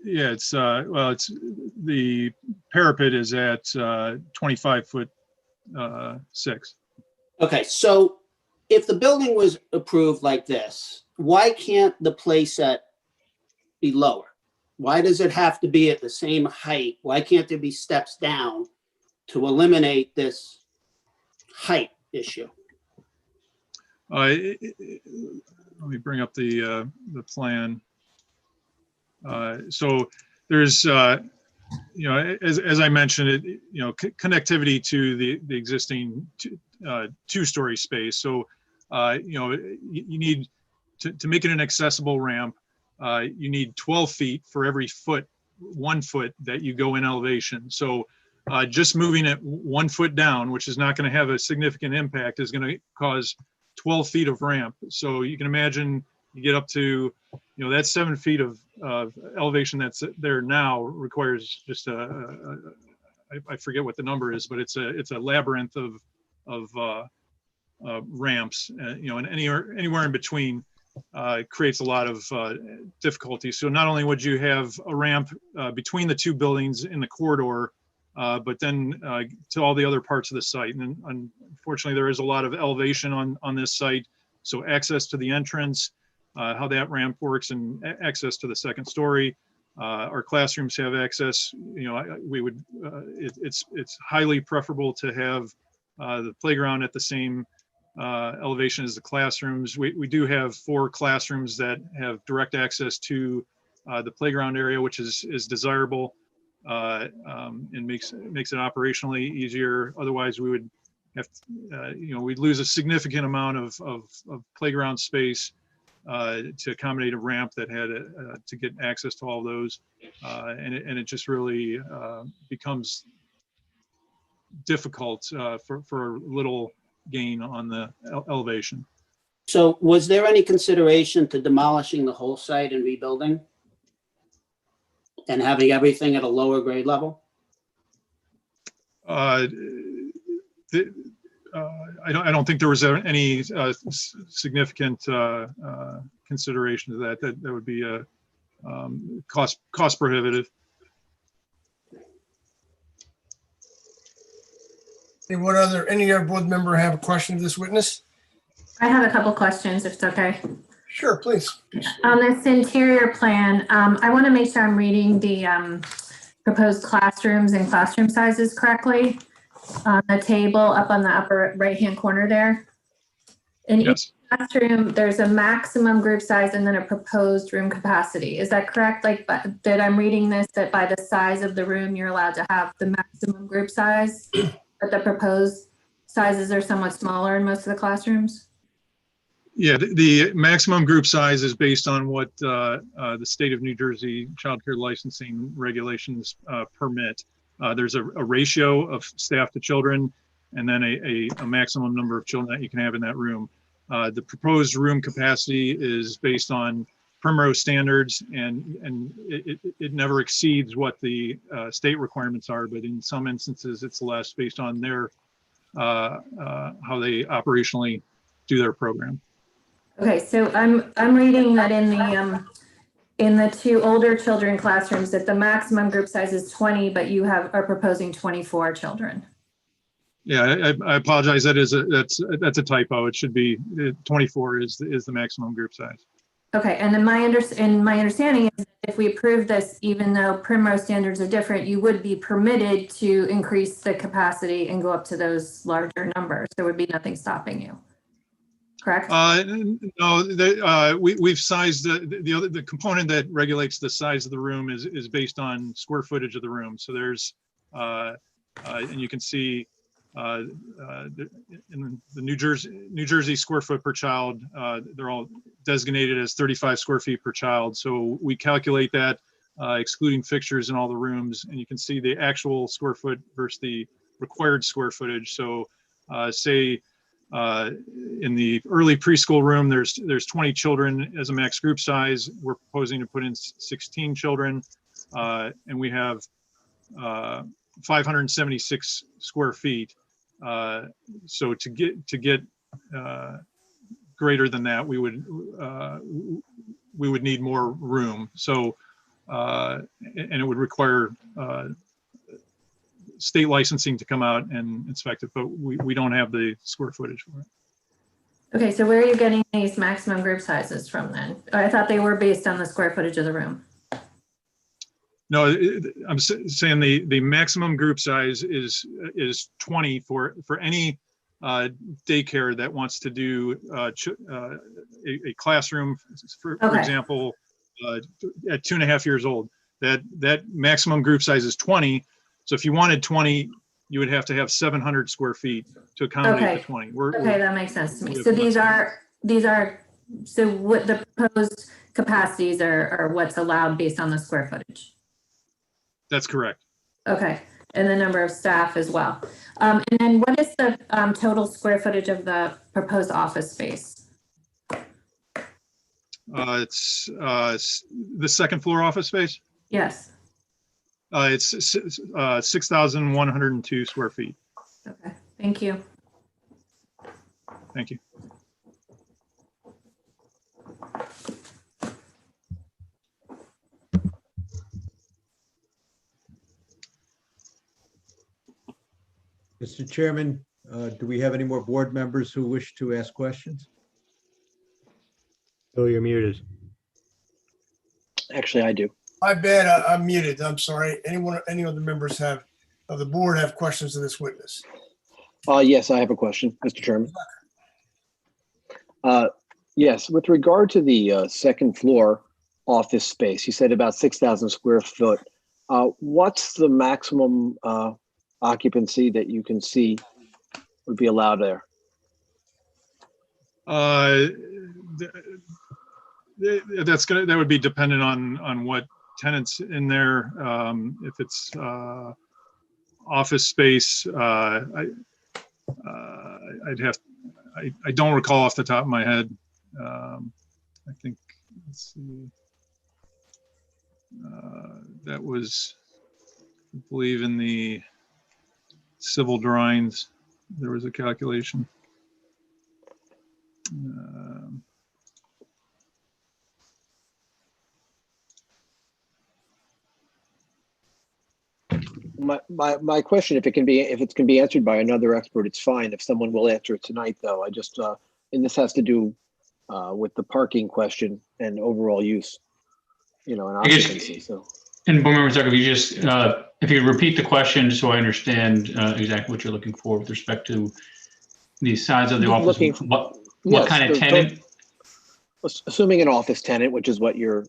S7: Yeah, it's the parapet is at 25 foot 6.
S12: Okay, so if the building was approved like this, why can't the play set be lower? Why does it have to be at the same height? Why can't there be steps down to eliminate this height issue?
S7: Let me bring up the plan. So there's, as I mentioned, connectivity to the existing 2-story space. So, you need to make it an accessible ramp. You need 12 feet for every 1 foot that you go in elevation. So just moving it 1 foot down, which is not going to have a significant impact, is going to cause 12 feet of ramp. So you can imagine you get up to, that 7 feet of elevation that's there now requires just I forget what the number is, but it's a labyrinth of ramps, and anywhere in between creates a lot of difficulty. So not only would you have a ramp between the two buildings in the corridor, but then to all the other parts of the site. And unfortunately, there is a lot of elevation on this site. So access to the entrance, how that ramp works, and access to the second story. Our classrooms have access. It's highly preferable to have the playground at the same elevation as the classrooms. We do have 4 classrooms that have direct access to the playground area, which is desirable and makes it operationally easier. Otherwise, we would have we'd lose a significant amount of playground space to accommodate a ramp that had to get access to all those, and it just really becomes difficult for little gain on the elevation.
S12: So was there any consideration to demolishing the whole site and rebuilding? And having everything at a lower grade level?
S7: I don't think there was any significant consideration to that. That would be a cost prohibitive.
S1: Any other board member have a question of this witness?
S11: I have a couple questions, if it's okay.
S1: Sure, please.
S11: On this interior plan, I want to make sure I'm reading the proposed classrooms and classroom sizes correctly. On the table up on the upper right-hand corner there. In each
S7: Yes.
S11: classroom, there's a maximum group size and then a proposed room capacity. Is that correct? Like that I'm reading this, that by the size of the room, you're allowed to have the maximum group size, but the proposed sizes are somewhat smaller in most of the classrooms?
S7: Yeah, the maximum group size is based on what the state of New Jersey child care licensing regulations permit. There's a ratio of staff to children and then a maximum number of children that you can have in that room. The proposed room capacity is based on Primrose standards and it never exceeds what the state requirements are, but in some instances it's less based on their how they operationally do their program.
S11: Okay, so I'm reading that in the two older children classrooms that the maximum group size is 20, but you are proposing 24 children.
S7: Yeah, I apologize. That's a typo. It should be 24 is the maximum group size.
S11: Okay, and then my understanding is if we approve this, even though Primrose standards are different, you would be permitted to increase the capacity and go up to those larger numbers. There would be nothing stopping you. Correct?
S7: No, we've sized the component that regulates the size of the room is based on square footage of the room. So there's and you can see in the New Jersey square foot per child, they're all designated as 35 square feet per child. So we calculate that excluding fixtures in all the rooms, and you can see the actual square foot versus the required square footage. So say in the early preschool room, there's 20 children as a max group size. We're proposing to put in 16 children, and we have 576 square feet. So to get greater than that, we would need more room. So and it would require state licensing to come out and inspect it, but we don't have the square footage for it.
S11: Okay, so where are you getting these maximum group sizes from then? I thought they were based on the square footage of the room.
S7: No, I'm saying the maximum group size is 20 for any daycare that wants to do a classroom, for example, at 2.5 years old. That maximum group size is 20. So if you wanted 20, you would have to have 700 square feet to accommodate the 20.
S11: Okay, that makes sense to me. So these are so what the proposed capacities are what's allowed based on the square footage.
S7: That's correct.
S11: Okay, and the number of staff as well. And then what is the total square footage of the proposed office space?
S7: It's the second floor office space.
S11: Yes.
S7: It's 6,102 square feet.
S11: Okay, thank you.
S7: Thank you.
S8: Mr. Chairman, do we have any more board members who wish to ask questions?
S2: Bill, you're muted.
S4: Actually, I do.
S1: My bad, I'm muted. I'm sorry. Any other members of the board have questions of this witness?
S4: Yes, I have a question, Mr. Chairman. Yes, with regard to the second floor office space, you said about 6,000 square foot. What's the maximum occupancy that you can see would be allowed there?
S7: That would be dependent on what tenants in there. If it's office space, I don't recall off the top of my head. I think, let's see. That was, I believe, in the civil drawings, there was a calculation.
S4: My question, if it can be answered by another expert, it's fine. If someone will answer it tonight, though, I just, and this has to do with the parking question and overall use, and
S5: I guess-
S4: occupancy, so.
S5: And board member Zucker, if you just, if you could repeat the question, just so I understand exactly what you're looking for with respect to the size of the office. What
S4: Yes,
S5: kind of tenant?
S4: Assuming an office tenant, which is what you're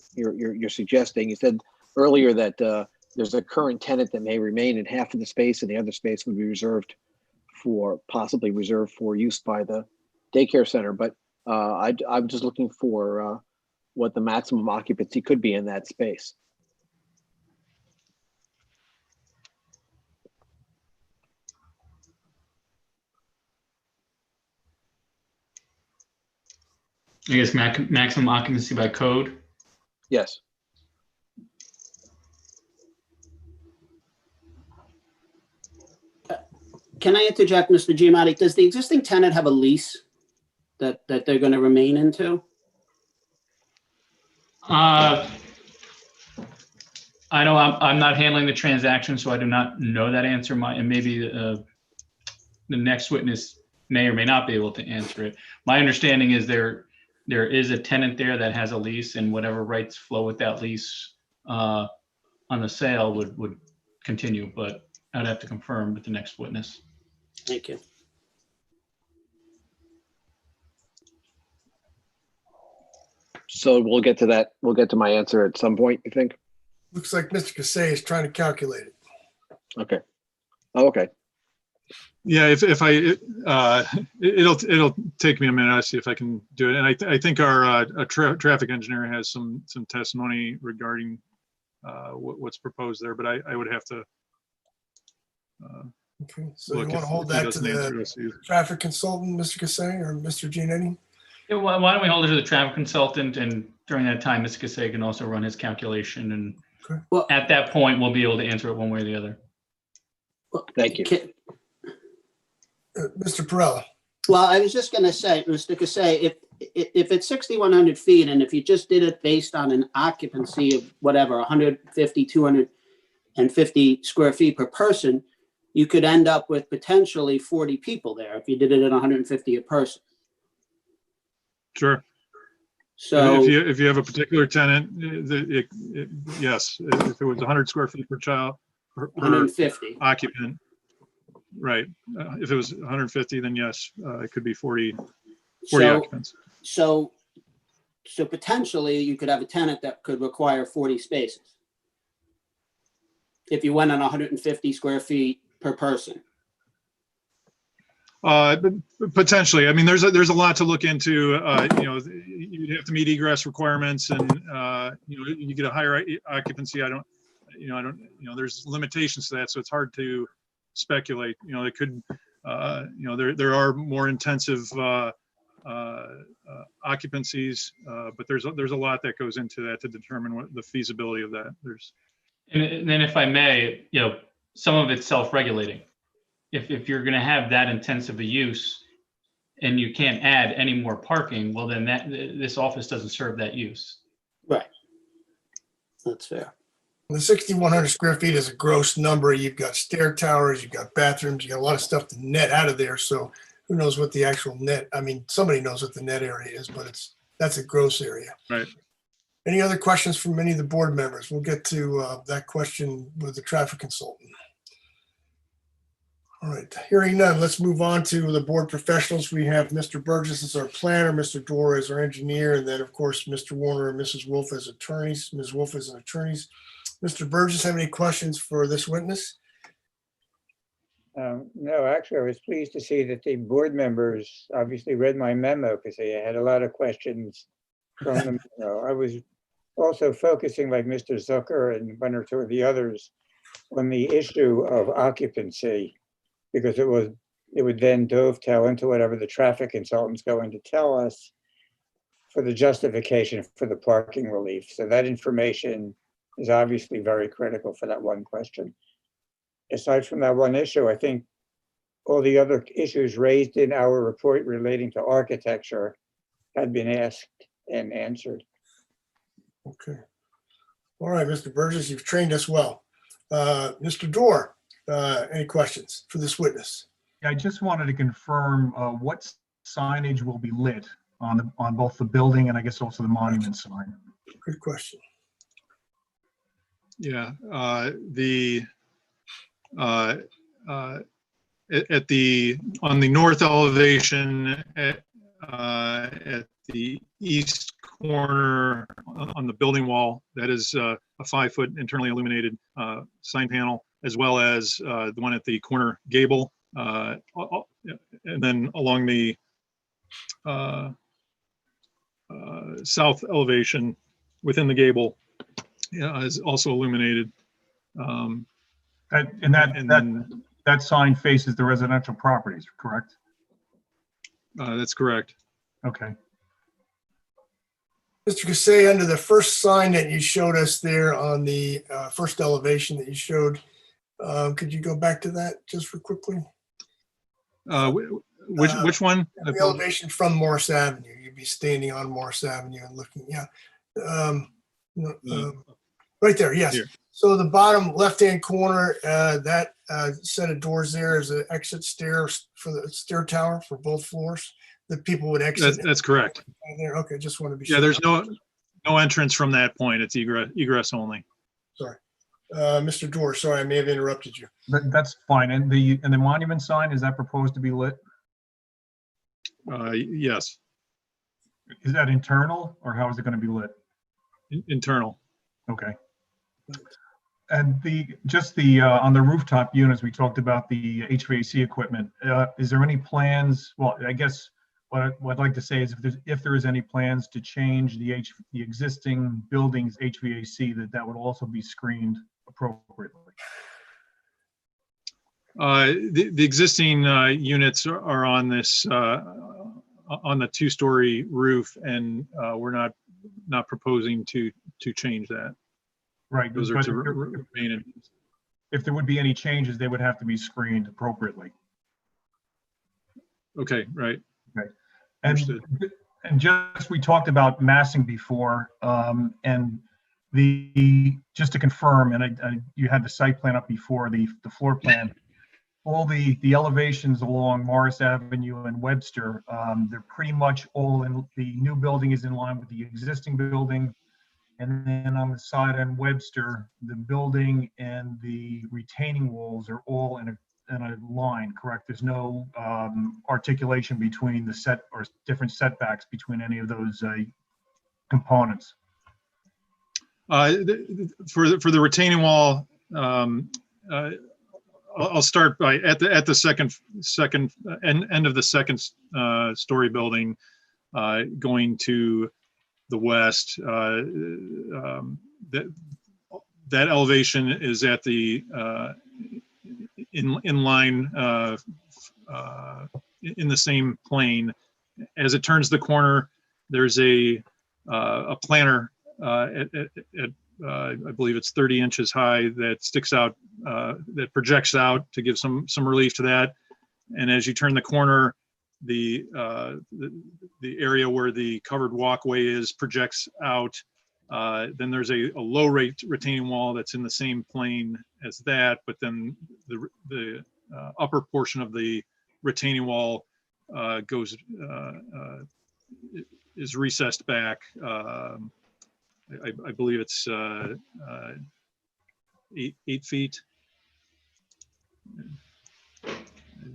S4: suggesting. You said earlier that there's a current tenant that may remain in half of the space and the other space would be possibly reserved for use by the daycare center. But I'm just looking for what the maximum occupancy could be in that space.
S5: I guess maximum occupancy by code.
S4: Yes.
S12: Can I interject, Mr. Giamatti? Does the existing tenant have a lease that they're going to remain into?
S5: I know I'm not handling the transaction, so I do not know that answer. And maybe the next witness may or may not be able to answer it. My understanding is there is a tenant there that has a lease, and whatever rights flow with that lease on the sale would continue, but I'd have to confirm with the next witness.
S12: Thank you.
S4: So we'll get to that. We'll get to my answer at some point, you think?
S1: Looks like Mr. Casey is trying to calculate it.
S4: Okay. Oh, okay.
S7: Yeah, if I, it'll take me a minute. I'll see if I can do it. And I think our traffic engineer has some testimony regarding what's proposed there, but I would have to.
S1: Okay, so you
S7: Look,
S1: want to
S7: if
S1: hold
S7: he
S1: that to
S7: doesn't answer,
S1: the
S7: I'll see.
S1: traffic consultant, Mr. Casey or Mr. Giannetti?
S5: Yeah, why don't we hold it to the traffic consultant, and during that time, Mr. Casey can also run his calculation, and
S12: Well,
S5: at that point, we'll be able to answer it one way or the other.
S4: Thank you.
S1: Mr. Perella.
S12: Well, I was just going to say, Mr. Casey, if it's 6,100 feet, and if you just did it based on an occupancy of whatever, 150, 250 square feet per person, you could end up with potentially 40 people there if you did it at 150 a person.
S7: Sure.
S12: So
S7: if you have a particular tenant, yes, if it was 100 square feet per child, per
S12: 150
S7: occupant, right. If it was 150, then yes, it could be 40 occupants.
S12: So potentially you could have a tenant that could require 40 spaces if you went on 150 square feet per person.
S7: Potentially. I mean, there's a lot to look into. You'd have to meet egress requirements, and you get a higher occupancy. There's limitations to that, so it's hard to speculate. It could, there are more intensive occupancies, but there's a lot that goes into that to determine what the feasibility of that.
S5: And then, if I may, some of it's self-regulating. If you're going to have that intensive a use and you can't add any more parking, well, then this office doesn't serve that use.
S12: Right. That's fair.
S1: The 6,100 square feet is a gross number. You've got stair towers, you've got bathrooms, you got a lot of stuff to net out of there. So who knows what the actual net, somebody knows what the net area is, but that's a gross area.
S7: Right.
S1: Any other questions from any of the board members? We'll get to that question with the traffic consultant. All right, hearing none, let's move on to the board professionals. We have Mr. Burgess as our planner, Mr. Dorr as our engineer, and then of course, Mr. Warner and Mrs. Wolf as attorneys, Ms. Wolf as an attorneys. Mr. Burgess, have any questions for this witness?
S13: No, actually, I was pleased to see that the board members obviously read my memo because they had a lot of questions from them. I was also focusing, like Mr. Zucker and one or two of the others, on the issue of occupancy, because it was it would then dovetail into whatever the traffic consultant's going to tell us for the justification for the parking relief. So that information is obviously very critical for that one question. Aside from that one issue, I think all the other issues raised in our report relating to architecture had been asked and answered.
S1: Okay. All right, Mr. Burgess, you've trained us well. Mr. Dorr, any questions for this witness?
S14: Yeah, I just wanted to confirm what signage will be lit on both the building and I guess also the monument sign.
S1: Good question.
S7: Yeah, on the north elevation at the east corner on the building wall, that is a 5-foot internally illuminated sign panel, as well as the one at the corner gable, and then along the south elevation within the gable is also illuminated.
S14: That sign faces the residential properties, correct?
S7: That's correct.
S14: Okay.
S1: Mr. Kassay, under the first sign that you showed us there on the first elevation that you showed, could you go back to that just for quickly?
S7: Which one?
S1: The elevation from Morris Avenue. You'd be standing on Morris Avenue and looking, yeah. Right there, yes.
S7: Here.
S1: So the bottom left-hand corner, that set of doors there is an exit stairs for the stair tower for both floors that people would exit.
S7: That's correct.
S1: There. Okay, just want to be sure.
S7: Yeah, there's no entrance from that point. It's egress only.
S1: Sorry. Mr. Dorr, sorry, I may have interrupted you.
S14: That's fine. And the monument sign, is that proposed to be lit?
S7: Yes.
S14: Is that internal or how is it going to be lit?
S7: Internal.
S14: Okay. And on the rooftop units, we talked about the HVAC equipment. Is there any plans? Well, I guess what I'd like to say is if there is any plans to change the existing building's HVAC, that would also be screened appropriately.
S7: The existing units are on this on the 2-story roof, and we're not proposing to change that.
S14: Right.
S7: Those are to remain in.
S14: If there would be any changes, they would have to be screened appropriately.
S7: Okay, right.
S14: Okay. And just, we talked about massing before, and just to confirm, and you had the site plan up before, the floor plan, all the elevations along Morris Avenue and Webster, they're pretty much all in, the new building is in line with the existing building. And then on the side on Webster, the building and the retaining walls are all in a line, correct? There's no articulation between the set or different setbacks between any of those components.
S7: For the retaining wall, I'll start by at the second end of the second story building, going to the west. That elevation is at the in line in the same plane. As it turns the corner, there's a planter at I believe it's 30 inches high that sticks out, that projects out to give some relief to that. And as you turn the corner, the area where the covered walkway is projects out. Then there's a low rate retaining wall that's in the same plane as that, but then the upper portion of the retaining wall is recessed back. I believe it's 8 feet.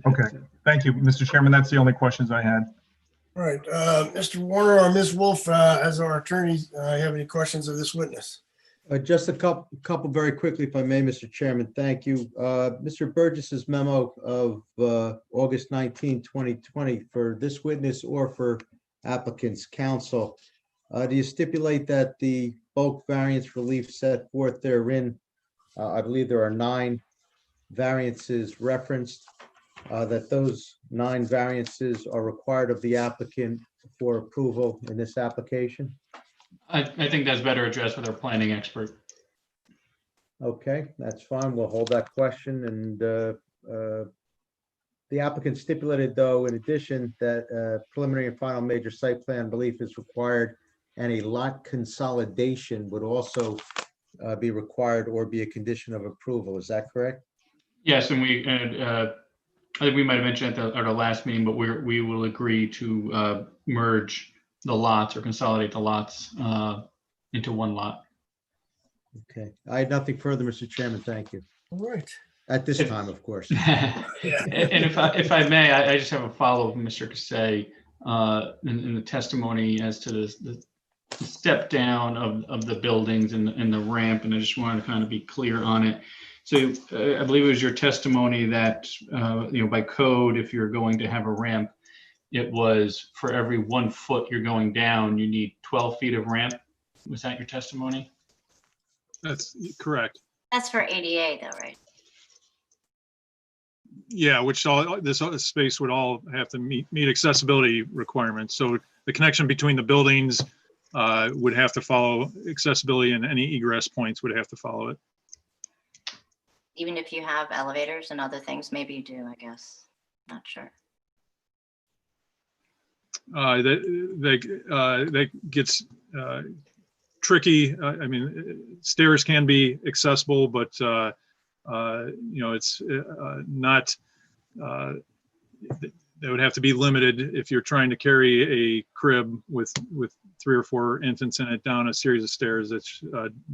S14: Okay, thank you, Mr. Chairman. That's the only questions I had.
S1: All right, Mr. Warner or Ms. Wolf, as our attorneys, have any questions of this witness?
S8: Just a couple very quickly, if I may, Mr. Chairman. Thank you. Mr. Burgess's memo of August 19, 2020 for this witness or for applicant's counsel. Do you stipulate that the bulk variance relief set forth therein, I believe there are 9 variances referenced, that those 9 variances are required of the applicant for approval in this application?
S5: I think that's better addressed with our planning expert.
S8: Okay, that's fine. We'll hold that question. And the applicant stipulated, though, in addition, that preliminary and final major site plan relief is required, and a lot consolidation would also be required or be a condition of approval. Is that correct?
S5: Yes, and I think we might have mentioned at our last meeting, but we will agree to merge the lots or consolidate the lots into one lot.
S8: Okay, I had nothing further, Mr. Chairman. Thank you.
S1: All right.
S8: At this time, of course.
S5: And if I may, I just have a follow-up, Mr. Kasay, in the testimony as to the step down of the buildings and the ramp, and I just wanted to kind of be clear on it. So I believe it was your testimony that, by code, if you're going to have a ramp, it was for every 1 foot you're going down, you need 12 feet of ramp. Was that your testimony?
S7: That's correct.
S6: That's for ADA though, right?
S7: Yeah, which this space would all have to meet accessibility requirements. So the connection between the buildings would have to follow accessibility, and any egress points would have to follow it.
S6: Even if you have elevators and other things, maybe you do, I guess. Not sure.
S7: That gets tricky. I mean, stairs can be accessible, but it's not. That would have to be limited if you're trying to carry a crib with 3 or 4 infants in it down a series of stairs. That's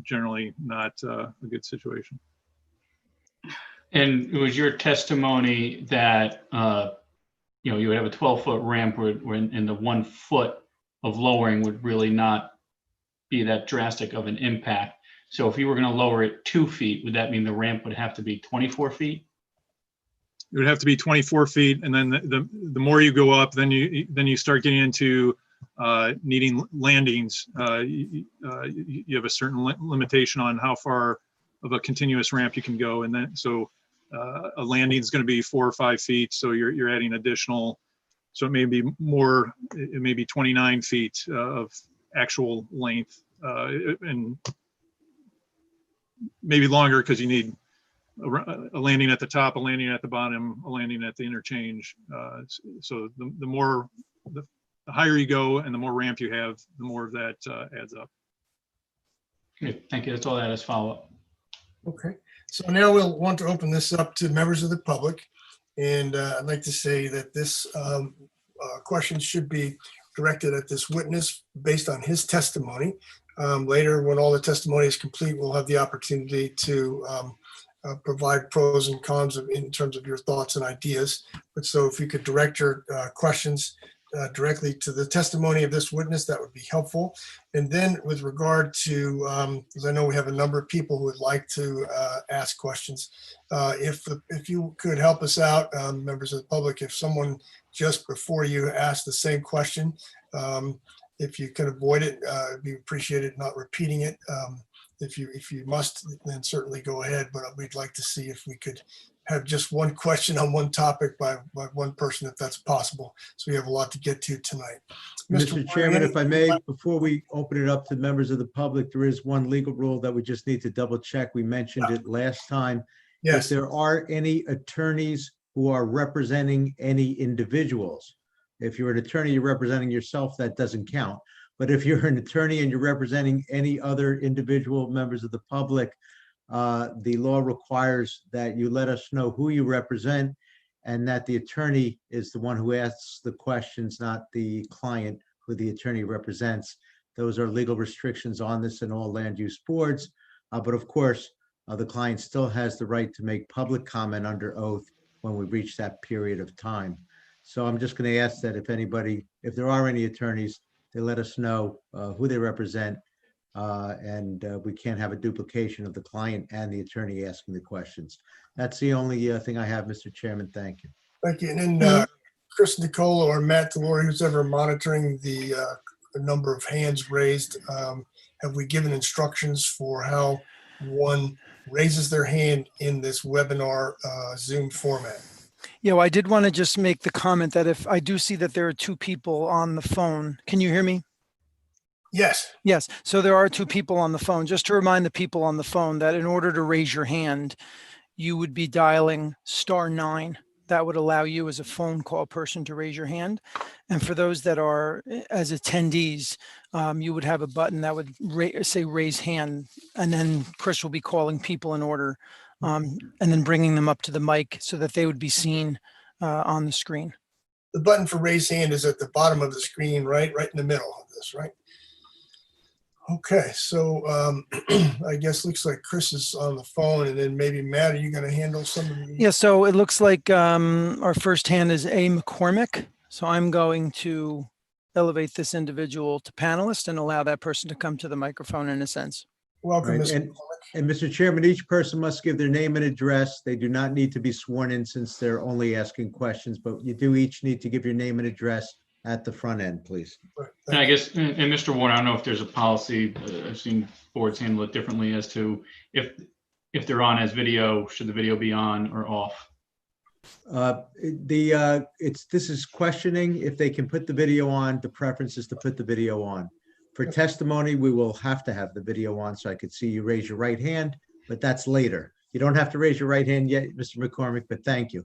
S7: generally not a good situation.
S5: And it was your testimony that, you would have a 12-foot ramp where in the 1 foot of lowering would really not be that drastic of an impact. So if you were going to lower it 2 feet, would that mean the ramp would have to be 24 feet?
S7: It would have to be 24 feet. And then the more you go up, then you start getting into needing landings. You have a certain limitation on how far of a continuous ramp you can go. And then, so a landing is going to be 4 or 5 feet. So you're adding additional, so it may be more, it may be 29 feet of actual length, and maybe longer because you need a landing at the top, a landing at the bottom, a landing at the interchange. So the higher you go and the more ramp you have, the more of that adds up.
S5: Okay, thank you. That's all that is follow-up.
S1: Okay, so now we'll want to open this up to members of the public. And I'd like to say that this question should be directed at this witness based on his testimony. Later, when all the testimony is complete, we'll have the opportunity to provide pros and cons in terms of your thoughts and ideas. But so if you could direct your questions directly to the testimony of this witness, that would be helpful. And then with regard to, because I know we have a number of people who would like to ask questions, if you could help us out, members of the public, if someone just before you ask the same question, if you can avoid it, it'd be appreciated, not repeating it. If you must, then certainly go ahead, but we'd like to see if we could have just one question on one topic by one person, if that's possible. So we have a lot to get to tonight.
S8: Mr. Chairman, if I may, before we open it up to members of the public, there is one legal rule that we just need to double check. We mentioned it last time.
S1: Yes.
S8: If there are any attorneys who are representing any individuals, if you're an attorney, you're representing yourself, that doesn't count. But if you're an attorney and you're representing any other individual members of the public, the law requires that you let us know who you represent and that the attorney is the one who asks the questions, not the client who the attorney represents. Those are legal restrictions on this in all land use boards. But of course, the client still has the right to make public comment under oath when we reach that period of time. So I'm just going to ask that if there are any attorneys, they let us know who they represent, and we can't have a duplication of the client and the attorney asking the questions. That's the only thing I have, Mr. Chairman. Thank you.
S1: Thank you. And then Chris Nicola or Matt Delore, who's ever monitoring the number of hands raised, have we given instructions for how one raises their hand in this webinar Zoom format?
S9: Yeah, well, I did want to just make the comment that if I do see that there are two people on the phone, can you hear me?
S1: Yes,
S9: Yes, so there are two people on the phone. Just to remind the people on the phone that in order to raise your hand, you would be dialing *9. That would allow you as a phone call person to raise your hand. And for those that are as attendees, you would have a button that would say raise hand. And then Chris will be calling people in order and then bringing them up to the mic so that they would be seen on the screen.
S1: the button for raise hand is at the bottom of the screen, right in the middle of this, right? Okay, so I guess looks like Chris is on the phone, and then maybe Matt, are you going to handle some of the?
S9: Yeah, so it looks like our first hand is A. McCormick. So I'm going to elevate this individual to panelist and allow that person to come to the microphone in a sense.
S1: Welcome,
S8: Right,
S1: Mr.
S8: and Mr. Chairman, each person must give their name and address. They do not need to be sworn in since they're only asking questions, but you do each need to give your name and address at the front end, please.
S5: And I guess, and Mr. Warner, I don't know if there's a policy, I've seen boards handle it differently as to if they're on as video, should the video be on or off?
S8: This is questioning if they can put the video on. The preference is to put the video on. For testimony, we will have to have the video on so I could see you raise your right hand, but that's later. You don't have to raise your right hand yet, Mr. McCormick, but thank you.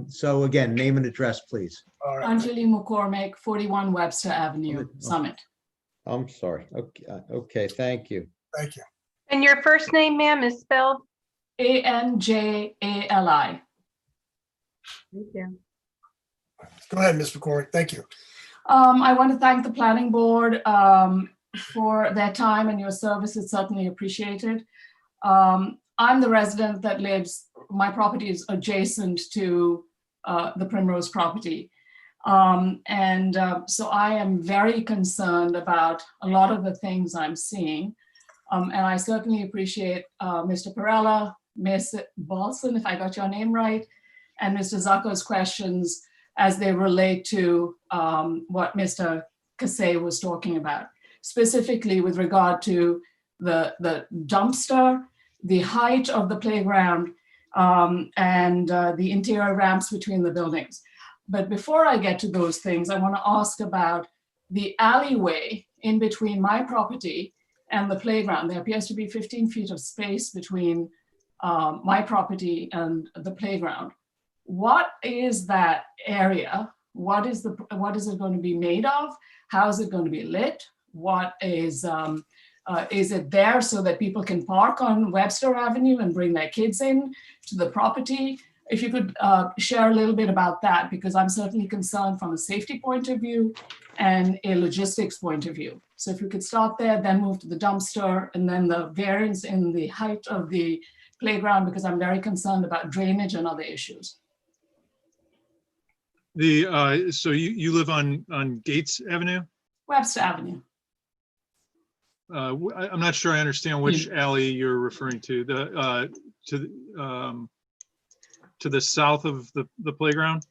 S8: So again, name and address, please.
S1: All right.
S15: Anjali McCormick, 41 Webster Avenue, Summit.
S8: I'm sorry. Okay, thank you.
S1: Thank you.
S16: And your first name, ma'am, is spelled?
S15: Anjali.
S16: Thank you.
S1: Go ahead, Ms. McCormick. Thank you.
S15: I want to thank the planning board for their time and your service. It's certainly appreciated. I'm the resident that lives, my property is adjacent to the Primrose property. So I am very concerned about a lot of the things I'm seeing. And I certainly appreciate Mr. Perella, Ms. Balson, if I got your name right, and Mr. Zucker's questions as they relate to what Mr. Kasay was talking about, specifically with regard to the dumpster, the height of the playground, and the interior ramps between the buildings. But before I get to those things, I want to ask about the alleyway in between my property and the playground. There appears to be 15 feet of space between my property and the playground. What is that area? What is it going to be made of? How is it going to be lit? What is it there so that people can park on Webster Avenue and bring their kids in to the property? If you could share a little bit about that, because I'm certainly concerned from a safety point of view and a logistics point of view. So if we could start there, then move to the dumpster, and then the variance in the height of the playground, because I'm very concerned about drainage and other issues.
S7: So you live on Gates Avenue?
S15: Webster Avenue.
S7: I'm not sure I understand which alley you're referring to. To the south of the playground?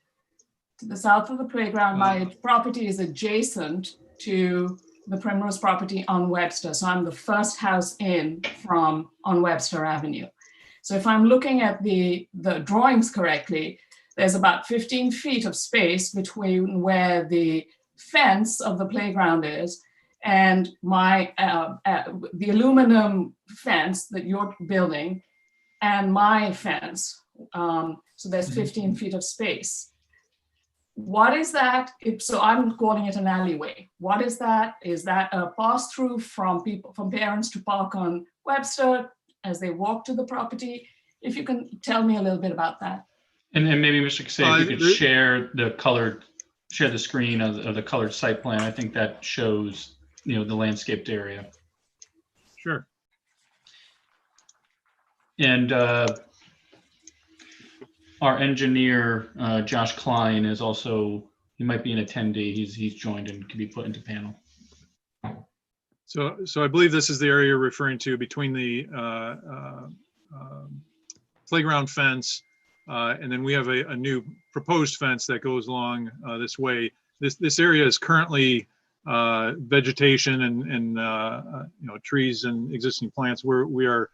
S15: To the south of the playground, my property is adjacent to the Primrose property on Webster. So I'm the first house in from on Webster Avenue. So if I'm looking at the drawings correctly, there's about 15 feet of space between where the fence of the playground is and my the aluminum fence that you're building and my fence. So there's 15 feet of space. What is that? So I'm calling it an alleyway. What is that? Is that a pass through from parents to park on Webster as they walk to the property? If you can tell me a little bit about that.
S5: And maybe Mr. Kasay, if you could share the screen of the colored site plan. I think that shows, the landscaped area.
S7: Sure.
S5: And our engineer, Josh Klein, is also, he might be an attendee. He's joined and can be put into panel.
S7: So I believe this is the area you're referring to between the playground fence, and then we have a new proposed fence that goes along this way. This area is currently vegetation and trees and existing plants. We are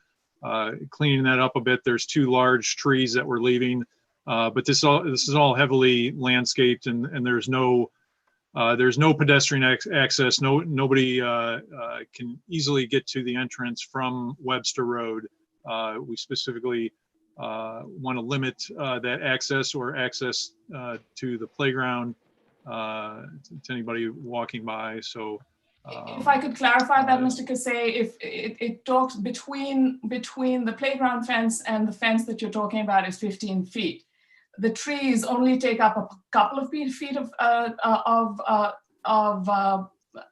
S7: cleaning that up a bit. There's two large trees that we're leaving But this is all heavily landscaped, and there's no pedestrian access. Nobody can easily get to the entrance from Webster Road. We specifically want to limit that access or access to the playground to anybody walking by. So
S15: If I could clarify that, Mr. Kasey, if it talks between the playground fence and the fence that you're talking about is 15 feet. The trees only take up a couple of feet of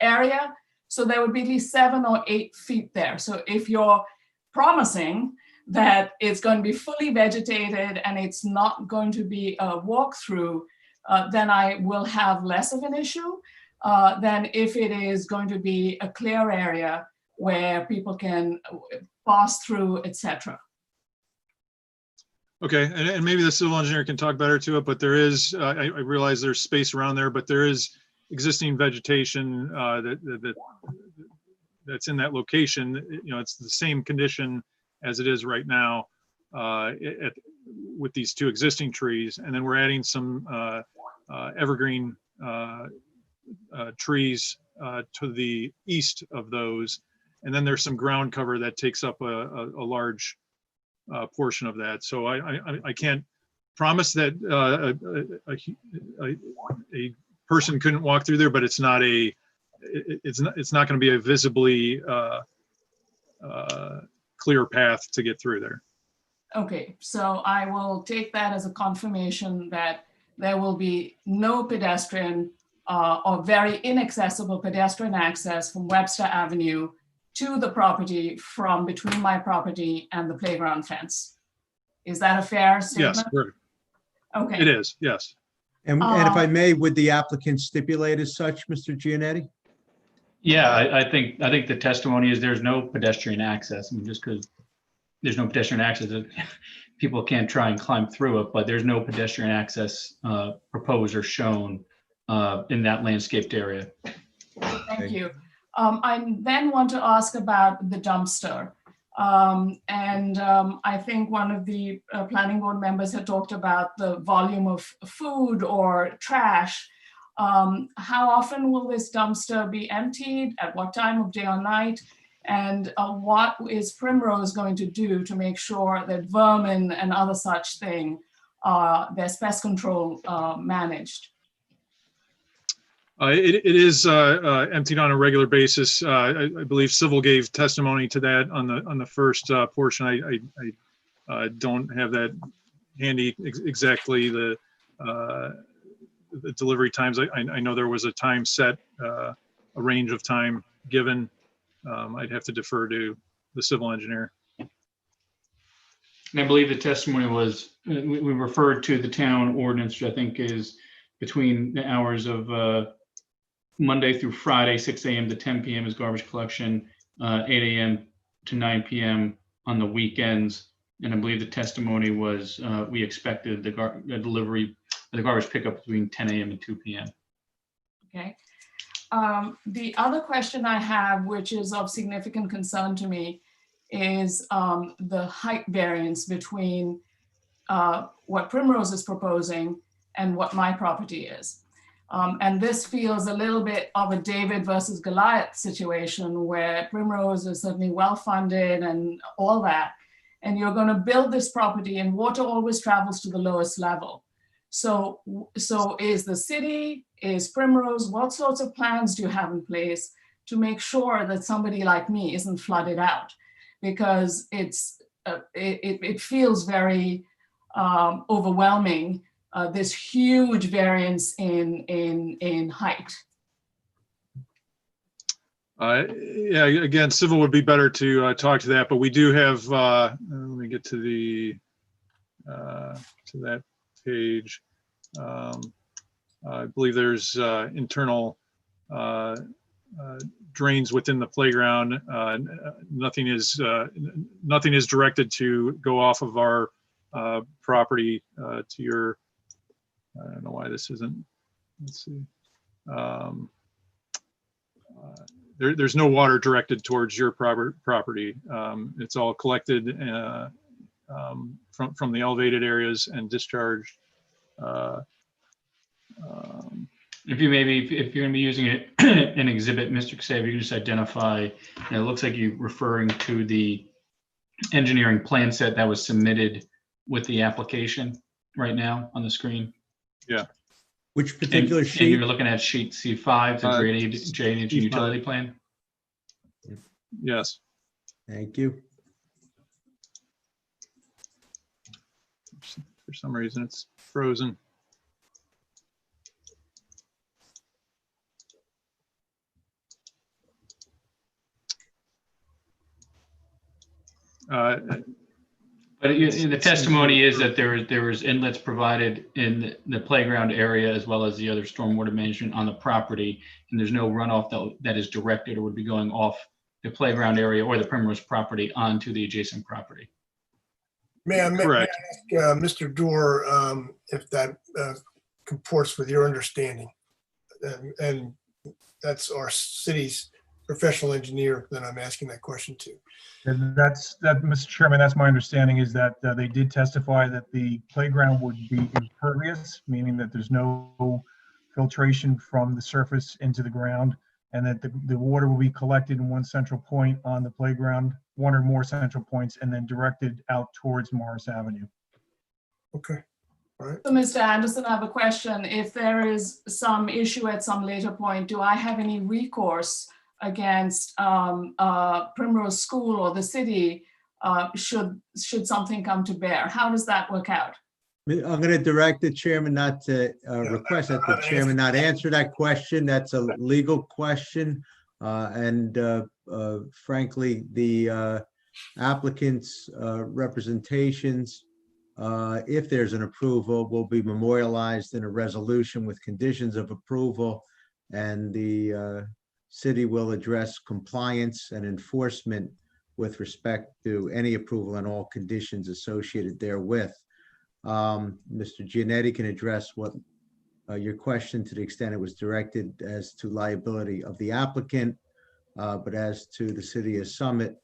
S15: area, so there would be at least 7 or 8 feet there. So if you're promising that it's going to be fully vegetated and it's not going to be a walkthrough, then I will have less of an issue than if it is going to be a clear area where people can pass through, etc.
S7: okay, and maybe the civil engineer can talk better to it, but there is, I realize there's space around there, but there is existing vegetation that's in that location. You know, it's the same condition as it is right now with these 2 existing trees, and then we're adding some evergreen trees to the east of those, and then there's some ground cover that takes up a large portion of that. So I can't promise that a person couldn't walk through there, but it's not going to be a visibly clear path to get through there.
S15: Okay, so I will take that as a confirmation that there will be no pedestrian or very inaccessible pedestrian access from Webster Avenue to the property from between my property and the playground fence. Is that a fair statement?
S7: Yes, correct.
S15: Okay.
S7: It is, yes.
S8: And if I may, would the applicant stipulate as such, Mr. Giannetti?
S5: Yeah, I think the testimony is there's no pedestrian access. I mean, just because there's no pedestrian access, people can't try and climb through it, but there's no pedestrian access proposed or shown in that landscaped area.
S15: Thank you. I then want to ask about the dumpster. I think one of the planning board members had talked about the volume of food or trash. How often will this dumpster be emptied? At what time of day or night? And what is Primrose going to do to make sure that vermin and other such thing, their pest control managed?
S7: It is emptied on a regular basis. I believe Civil gave testimony to that on the first portion. I don't have that handy exactly, the delivery times. I know there was a time set, a range of time given. I'd have to defer to the civil engineer.
S5: And I believe the testimony was, we referred to the town ordinance, which I think is between the hours of Monday through Friday, 6 a.m. to 10 p.m. is garbage collection, 8 a.m. to 9 p.m. on the weekends. And I believe the testimony was we expected the delivery, the garbage pickup between 10 a.m. and 2 p.m.
S15: Okay. The other question I have, which is of significant concern to me, is the height variance between what Primrose is proposing and what my property is. And this feels a little bit of a David versus Goliath situation where Primrose is certainly well-funded and all that. And you're going to build this property and water always travels to the lowest level. So is the city, is Primrose, what sorts of plans do you have in place to make sure that somebody like me isn't flooded out? Because it feels very overwhelming, this huge variance in height.
S7: Yeah, again, Civil would be better to talk to that, but we do have, let me get to that page. I believe there's internal drains within the playground. Nothing is directed to go off of our property to your, I don't know why this isn't, let's see. There's no water directed towards your property. It's all collected from the elevated areas and discharge.
S5: If you if you're gonna be using it in exhibit, Mr. Kasay, if you can just identify, and it looks like you're referring to the engineering plan set that was submitted with the application right now on the screen.
S7: Yeah.
S8: Which particular
S5: And
S8: sheet?
S5: you're looking at sheet C5, the drainage and
S7: C5.
S5: utility plan.
S7: Yes.
S8: Thank you.
S7: For some reason, it's frozen.
S5: But the testimony is that there was inlets provided in the playground area as well as the other stormwater management on the property, and there's no runoff that is directed or would be going off the playground area or the Primrose property onto the adjacent property.
S1: May I
S7: Correct.
S1: ask Mr. Dorr if that comports with your understanding? And that's our city's professional engineer that I'm asking that question to.
S14: And Mr. Chairman, that's my understanding, is that they did testify that the playground would be impervious, meaning that there's no filtration from the surface into the ground, and that the water will be collected in one central point on the playground, one or more central points, and then directed out towards Morris Avenue.
S1: Okay. All right.
S15: So, Mr. Anderson, I have a question. If there is some issue at some later point, do I have any recourse against Primrose School or the city should something come to bear? How does that work out?
S8: I'm going to direct the chairman not to request that the chairman not answer that question. That's a legal question. And frankly, the applicant's representations, if there's an approval, will be memorialized in a resolution with conditions of approval, and the city will address compliance and enforcement with respect to any approval and all conditions associated therewith. Mr. Giannetti can address what your question to the extent it was directed as to liability of the applicant, but as to the city of Summit,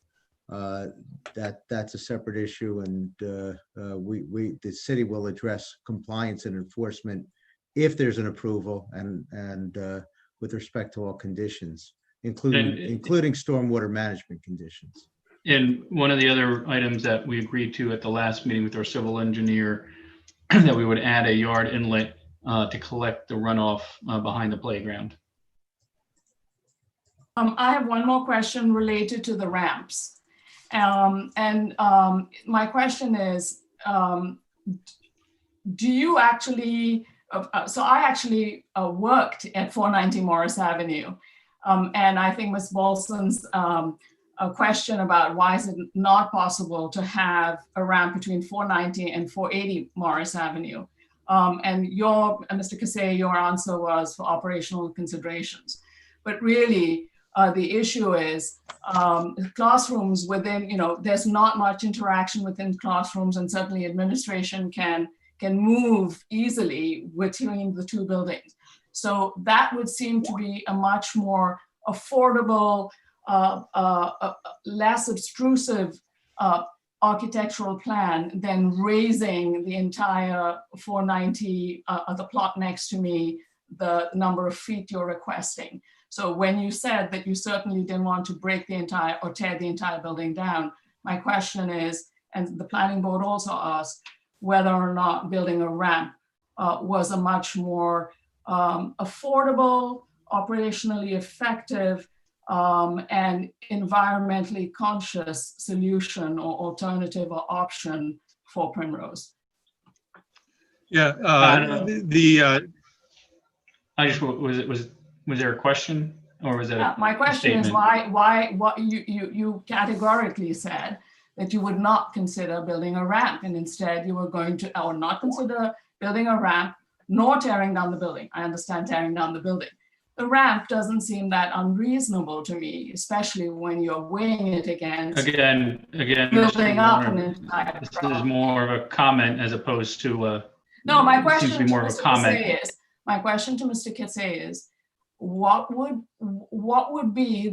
S8: that's a separate issue, and the city will address compliance and enforcement if there's an approval and with respect to all conditions, including stormwater management conditions.
S5: And one of the other items that we agreed to at the last meeting with our civil engineer, that we would add a yard inlet to collect the runoff behind the playground.
S15: I have one more question related to the ramps. My question is, do you actually, so I actually worked at 490 Morris Avenue. And I think Ms. Bolson's a question about why is it not possible to have a ramp between 490 and 480 Morris Avenue. And Mr. Kasay, your answer was for operational considerations. But really, the issue is classrooms within, there's not much interaction within classrooms, and certainly administration can move easily between the two buildings. So that would seem to be a much more affordable, less obtrusive architectural plan than raising the entire 490, the plot next to me, the number of feet you're requesting. So when you said that you certainly didn't want to break the entire or tear the entire building down, my question is, and the planning board also asked, whether or not building a ramp was a much more affordable, operationally effective, and environmentally conscious solution or alternative or option for Primrose.
S5: Yeah, I just was there a question, or was that
S15: my question is why you categorically said that you would not consider building a ramp, and instead you were going to, or not consider building a ramp nor tearing down the building. I understand tearing down the building. The ramp doesn't seem that unreasonable to me, especially when you're weighing it against
S5: again
S15: building up an entire
S5: this is more of a comment as opposed to
S15: no. My question
S5: seems to be more of a comment.
S15: My question to Mr. Kasay is, what would be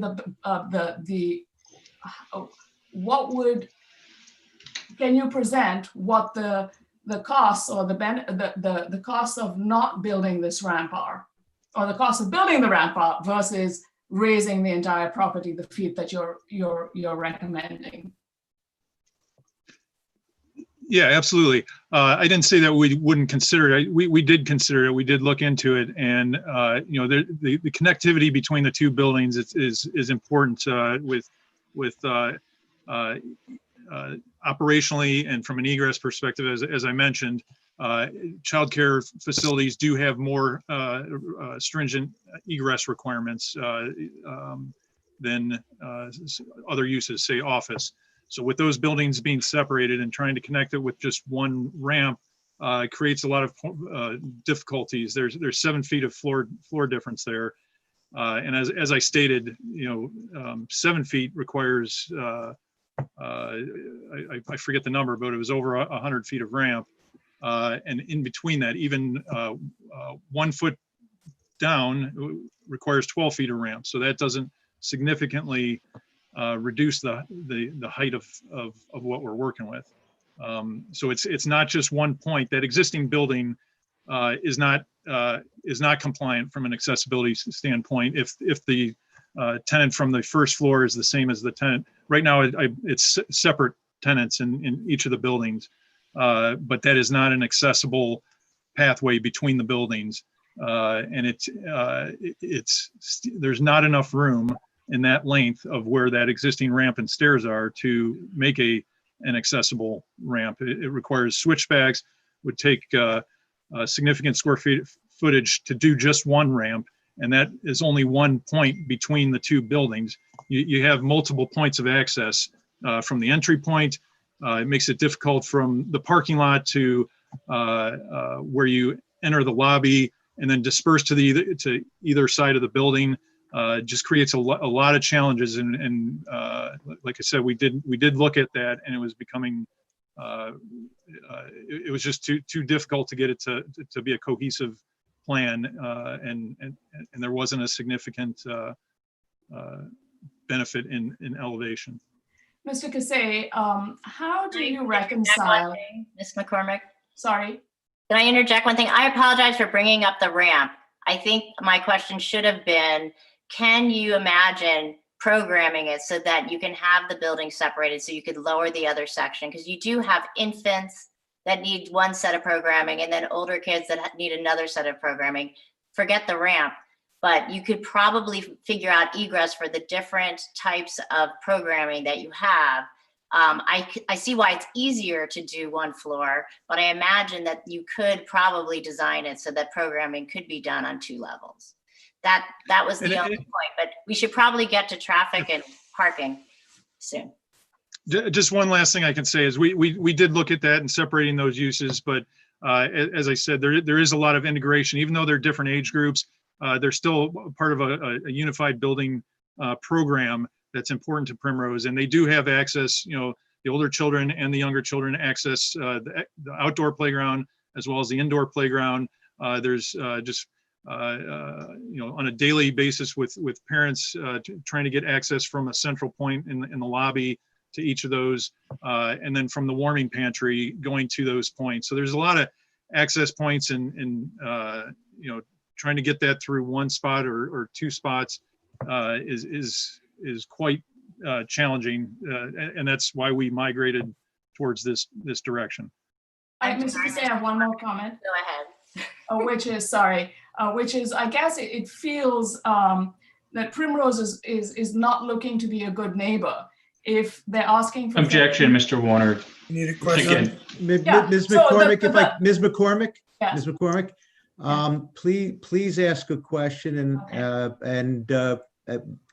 S15: what would can you present what the costs or the cost of not building this ramp are, or the cost of building the ramp are versus raising the entire property, the feet that you're recommending?
S7: Yeah, absolutely. I didn't say that we wouldn't consider it. We did consider it. We did look into it, and the connectivity between the two buildings is important with operationally and from an egress perspective. As I mentioned, childcare facilities do have more stringent egress requirements than other uses, say office. So with those buildings being separated and trying to connect it with just one ramp creates a lot of difficulties. There's 7 feet of floor difference there. And as I stated, 7 feet requires, I forget the number, but it was over 100 feet of ramp. And in between that, even 1 foot down requires 12 feet of ramp. So that doesn't significantly reduce the height of what we're working with. So it's not just one point. That existing building is not compliant from an accessibility standpoint. If the tenant from the first floor is the same as the tenant right now, it's separate tenants in each of the buildings, but that is not an accessible pathway between the buildings, and there's not enough room in that length of where that existing ramp and stairs are to make an accessible ramp. It requires switchbacks, would take significant square footage to do just one ramp, and that is only one point between the two buildings. You have multiple points of access from the entry point. It makes it difficult from the parking lot to where you enter the lobby and then disperse to either side of the building. Just creates a lot of challenges, and like I said, we did look at that, and it was becoming it was just too difficult to get it to be a cohesive plan, and there wasn't a significant benefit in elevation.
S15: Mr. Kasay, how do you reconcile?
S6: Ms. McCormick?
S15: Sorry.
S6: Can I interject one thing? I apologize for bringing up the ramp. I think my question should have been, can you imagine programming it so that you can have the building separated so you could lower the other section? Because you do have infants that need one set of programming and then older kids that need another set of programming. Forget the ramp, but you could probably figure out egress for the different types of programming that you have. I see why it's easier to do one floor, but I imagine that you could probably design it so that programming could be done on 2 levels. That was the only point, but we should probably get to traffic and parking soon.
S7: Just one last thing I can say is we did look at that and separating those uses, but as I said, there is a lot of integration. Even though they're different age groups, they're still part of a unified building program that's important to Primrose, and they do have access. The older children and the younger children access the outdoor playground as well as the indoor playground. There's on a daily basis with parents trying to get access from a central point in the lobby to each of those, and then from the warming pantry going to those points. So there's a lot of access points, and trying to get that through one spot or 2 spots is quite challenging, and that's why we migrated towards this direction.
S15: Mr. Kasay, I have one more comment.
S6: Go ahead.
S15: Which is, I guess it feels that Primrose is not looking to be a good neighbor if they're asking for.
S5: Objection, Mr. Warner.
S1: You need a question?
S8: Ms.
S15: So
S8: McCormick, Ms. McCormick,
S15: Yeah.
S8: Ms. McCormick, please ask a question and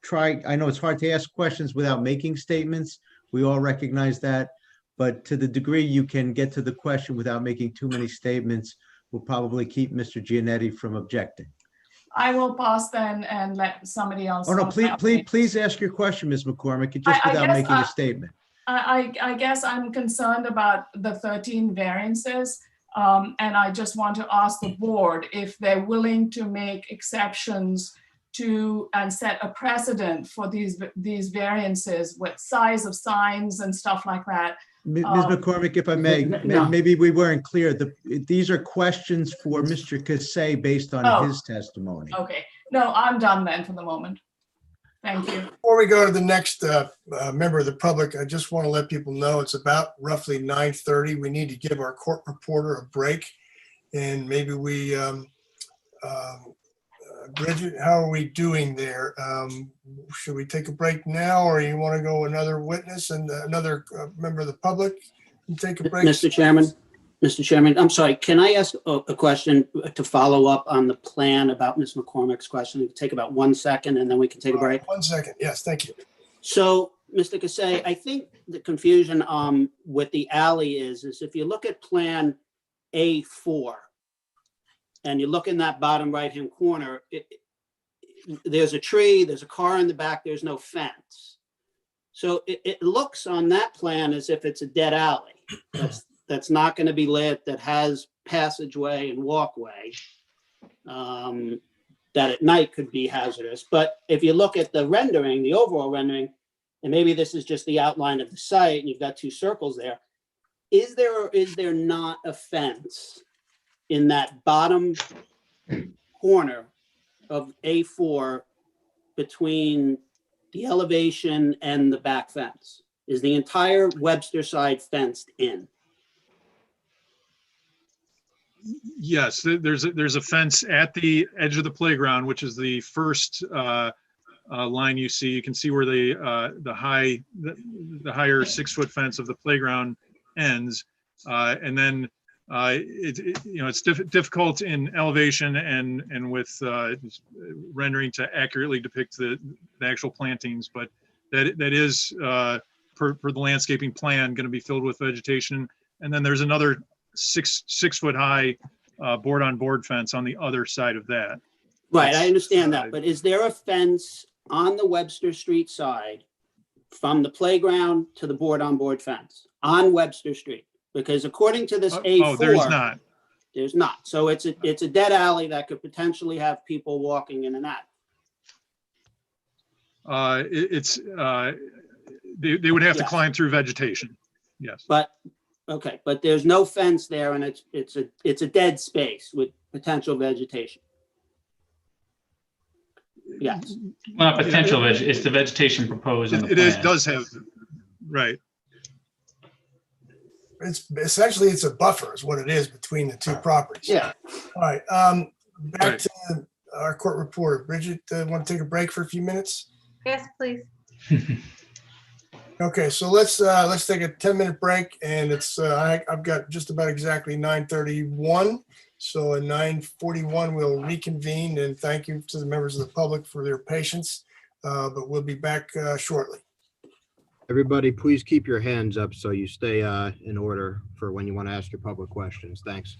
S8: try. I know it's hard to ask questions without making statements. We all recognize that, but to the degree you can get to the question without making too many statements, will probably keep Mr. Giannetti from objecting.
S15: I will pause then and let somebody else.
S8: Oh, no, please ask your question, Ms. McCormick, just without making a statement.
S15: I guess I'm concerned about the 13 variances. And I just want to ask the board if they're willing to make exceptions to and set a precedent for these variances with size of signs and stuff like that.
S8: Ms.
S15: Um,
S8: McCormick, if I may,
S15: no.
S8: maybe we weren't clear. These are questions for Mr. Casay based
S15: Oh.
S8: on his testimony.
S15: Okay, no, I'm done then for the moment. Thank you.
S1: Before we go to the next member of the public, I just want to let people know it's about roughly 9:30. We need to give our court reporter a break. And maybe we, Bridget, how are we doing there? Should we take a break now, or you want to go another witness and another member of the public and take a break?
S12: Mr. Chairman, I'm sorry, can I ask a question to follow up on the plan about Ms. McCormick's question? It'll take about 1 second and then we can take a break.
S1: 1 second. Yes, thank you.
S12: So, Mr. Casay, I think the confusion with the alley is if you look at Plan A4 and you look in that bottom right-hand corner, there's a tree, there's a car in the back, there's no fence. So it looks on that plan as if it's a dead alley that's not going to be lit, that has passageway and walkway, that at night could be hazardous. But if you look at the rendering, the overall rendering, and maybe this is just the outline of the site and you've got two circles there, is there or is there not a fence in that bottom corner of A4 between the elevation and the back fence? Is the entire Webster side fenced in?
S7: Yes, there's a fence at the edge of the playground, which is the first line you see. You can see where the higher 6-foot fence of the playground ends, and then it's difficult in elevation and with rendering to accurately depict the actual plantings, but that is per the landscaping plan going to be filled with vegetation. And then there's another six foot high board on board fence on the other side of that.
S12: Right, I understand that, but is there a fence on the Webster Street side from the playground to the board on board fence on Webster Street? Because according to this A4,
S7: there's not.
S12: There's not. So it's a dead alley that could potentially have people walking in and out.
S7: They would have to climb through vegetation. Yes.
S12: But okay, but there's no fence there, and it's a dead space with potential vegetation. Yes.
S5: Well, not potential, it's the vegetation proposed in the plan.
S7: It does have, right.
S1: It's essentially, it's a buffer is what it is between the two properties.
S12: Yeah.
S1: All right. Back to our court reporter. Bridget, want to take a break for a few minutes?
S16: Yes, please.
S1: Okay, so let's take a 10-minute break, and it's I've got just about exactly 9:31. So at 9:41 we'll reconvene, and thank you to the members of the public for their patience. But we'll be back shortly.
S2: Everybody, please keep your hands up so you stay in order for when you want to ask your public questions. Thanks.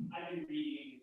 S10: I've been reading.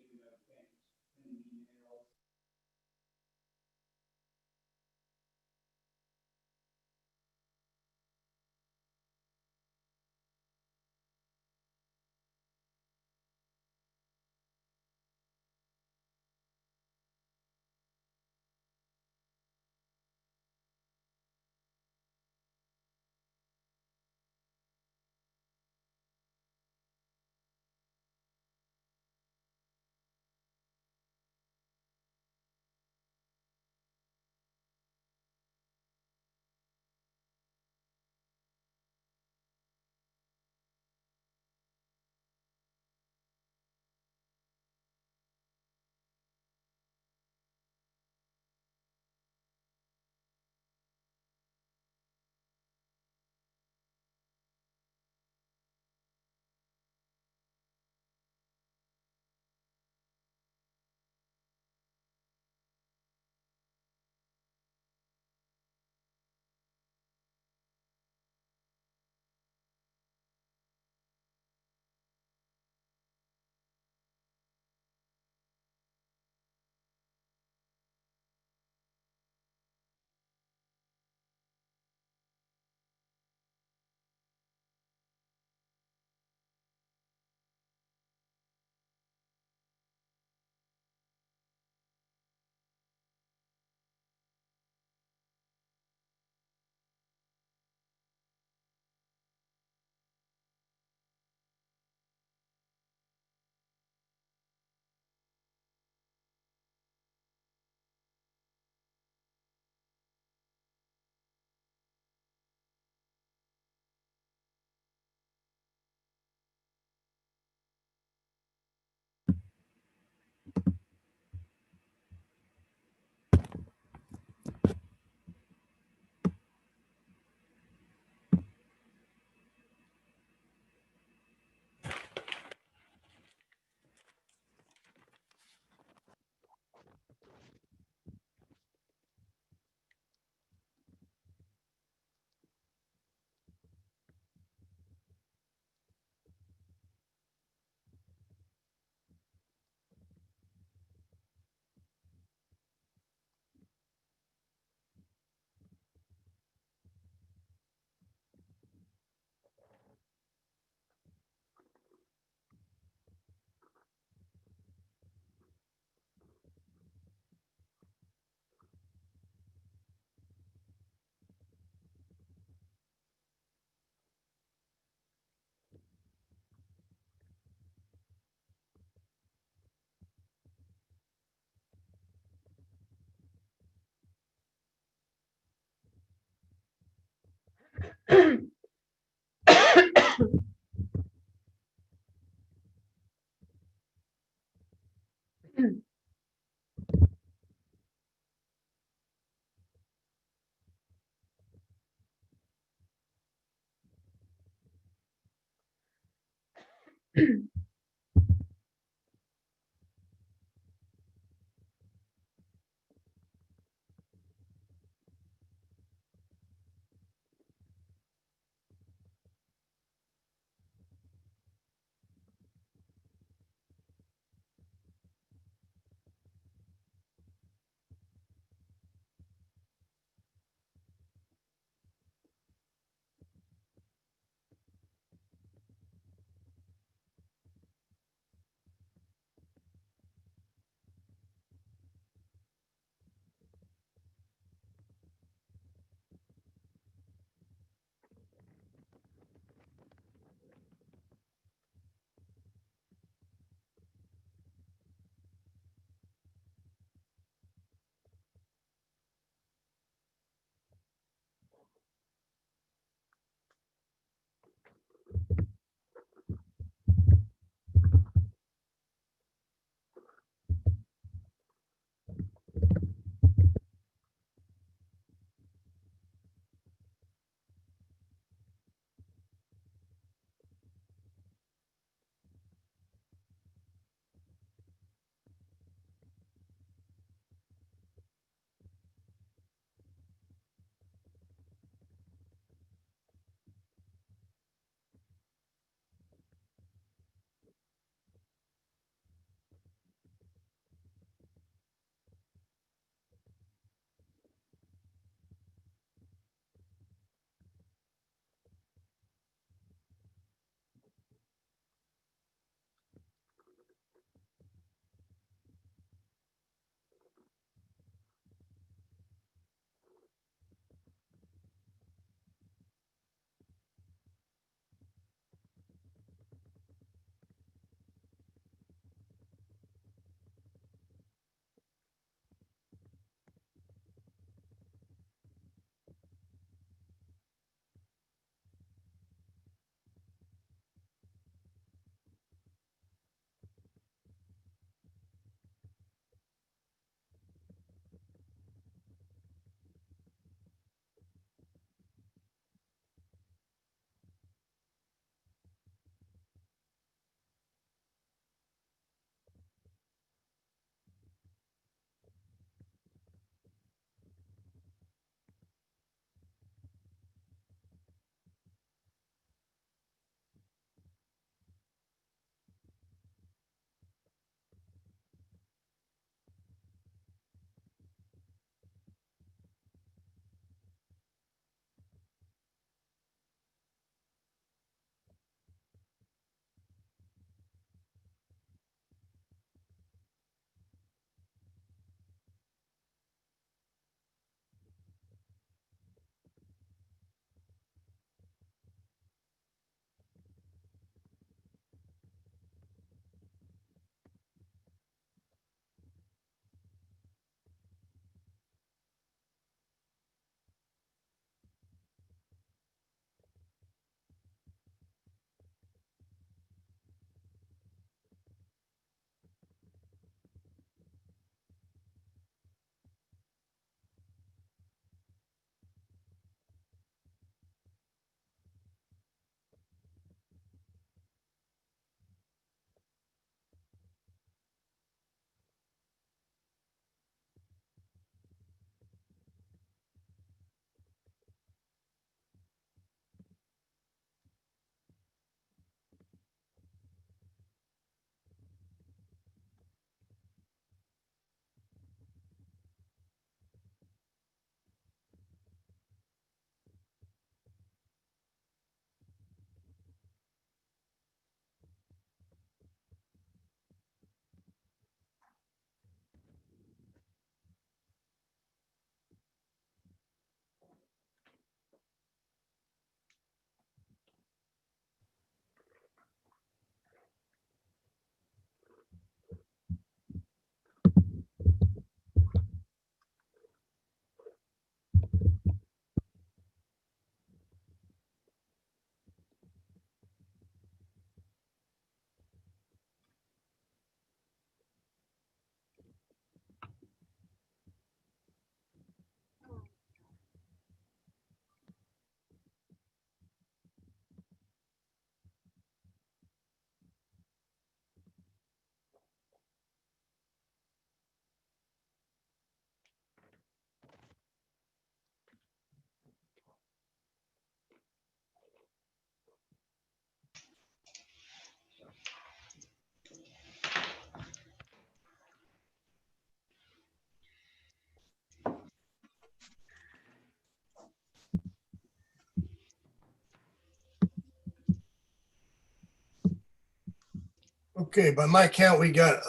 S1: Okay, by my count, we got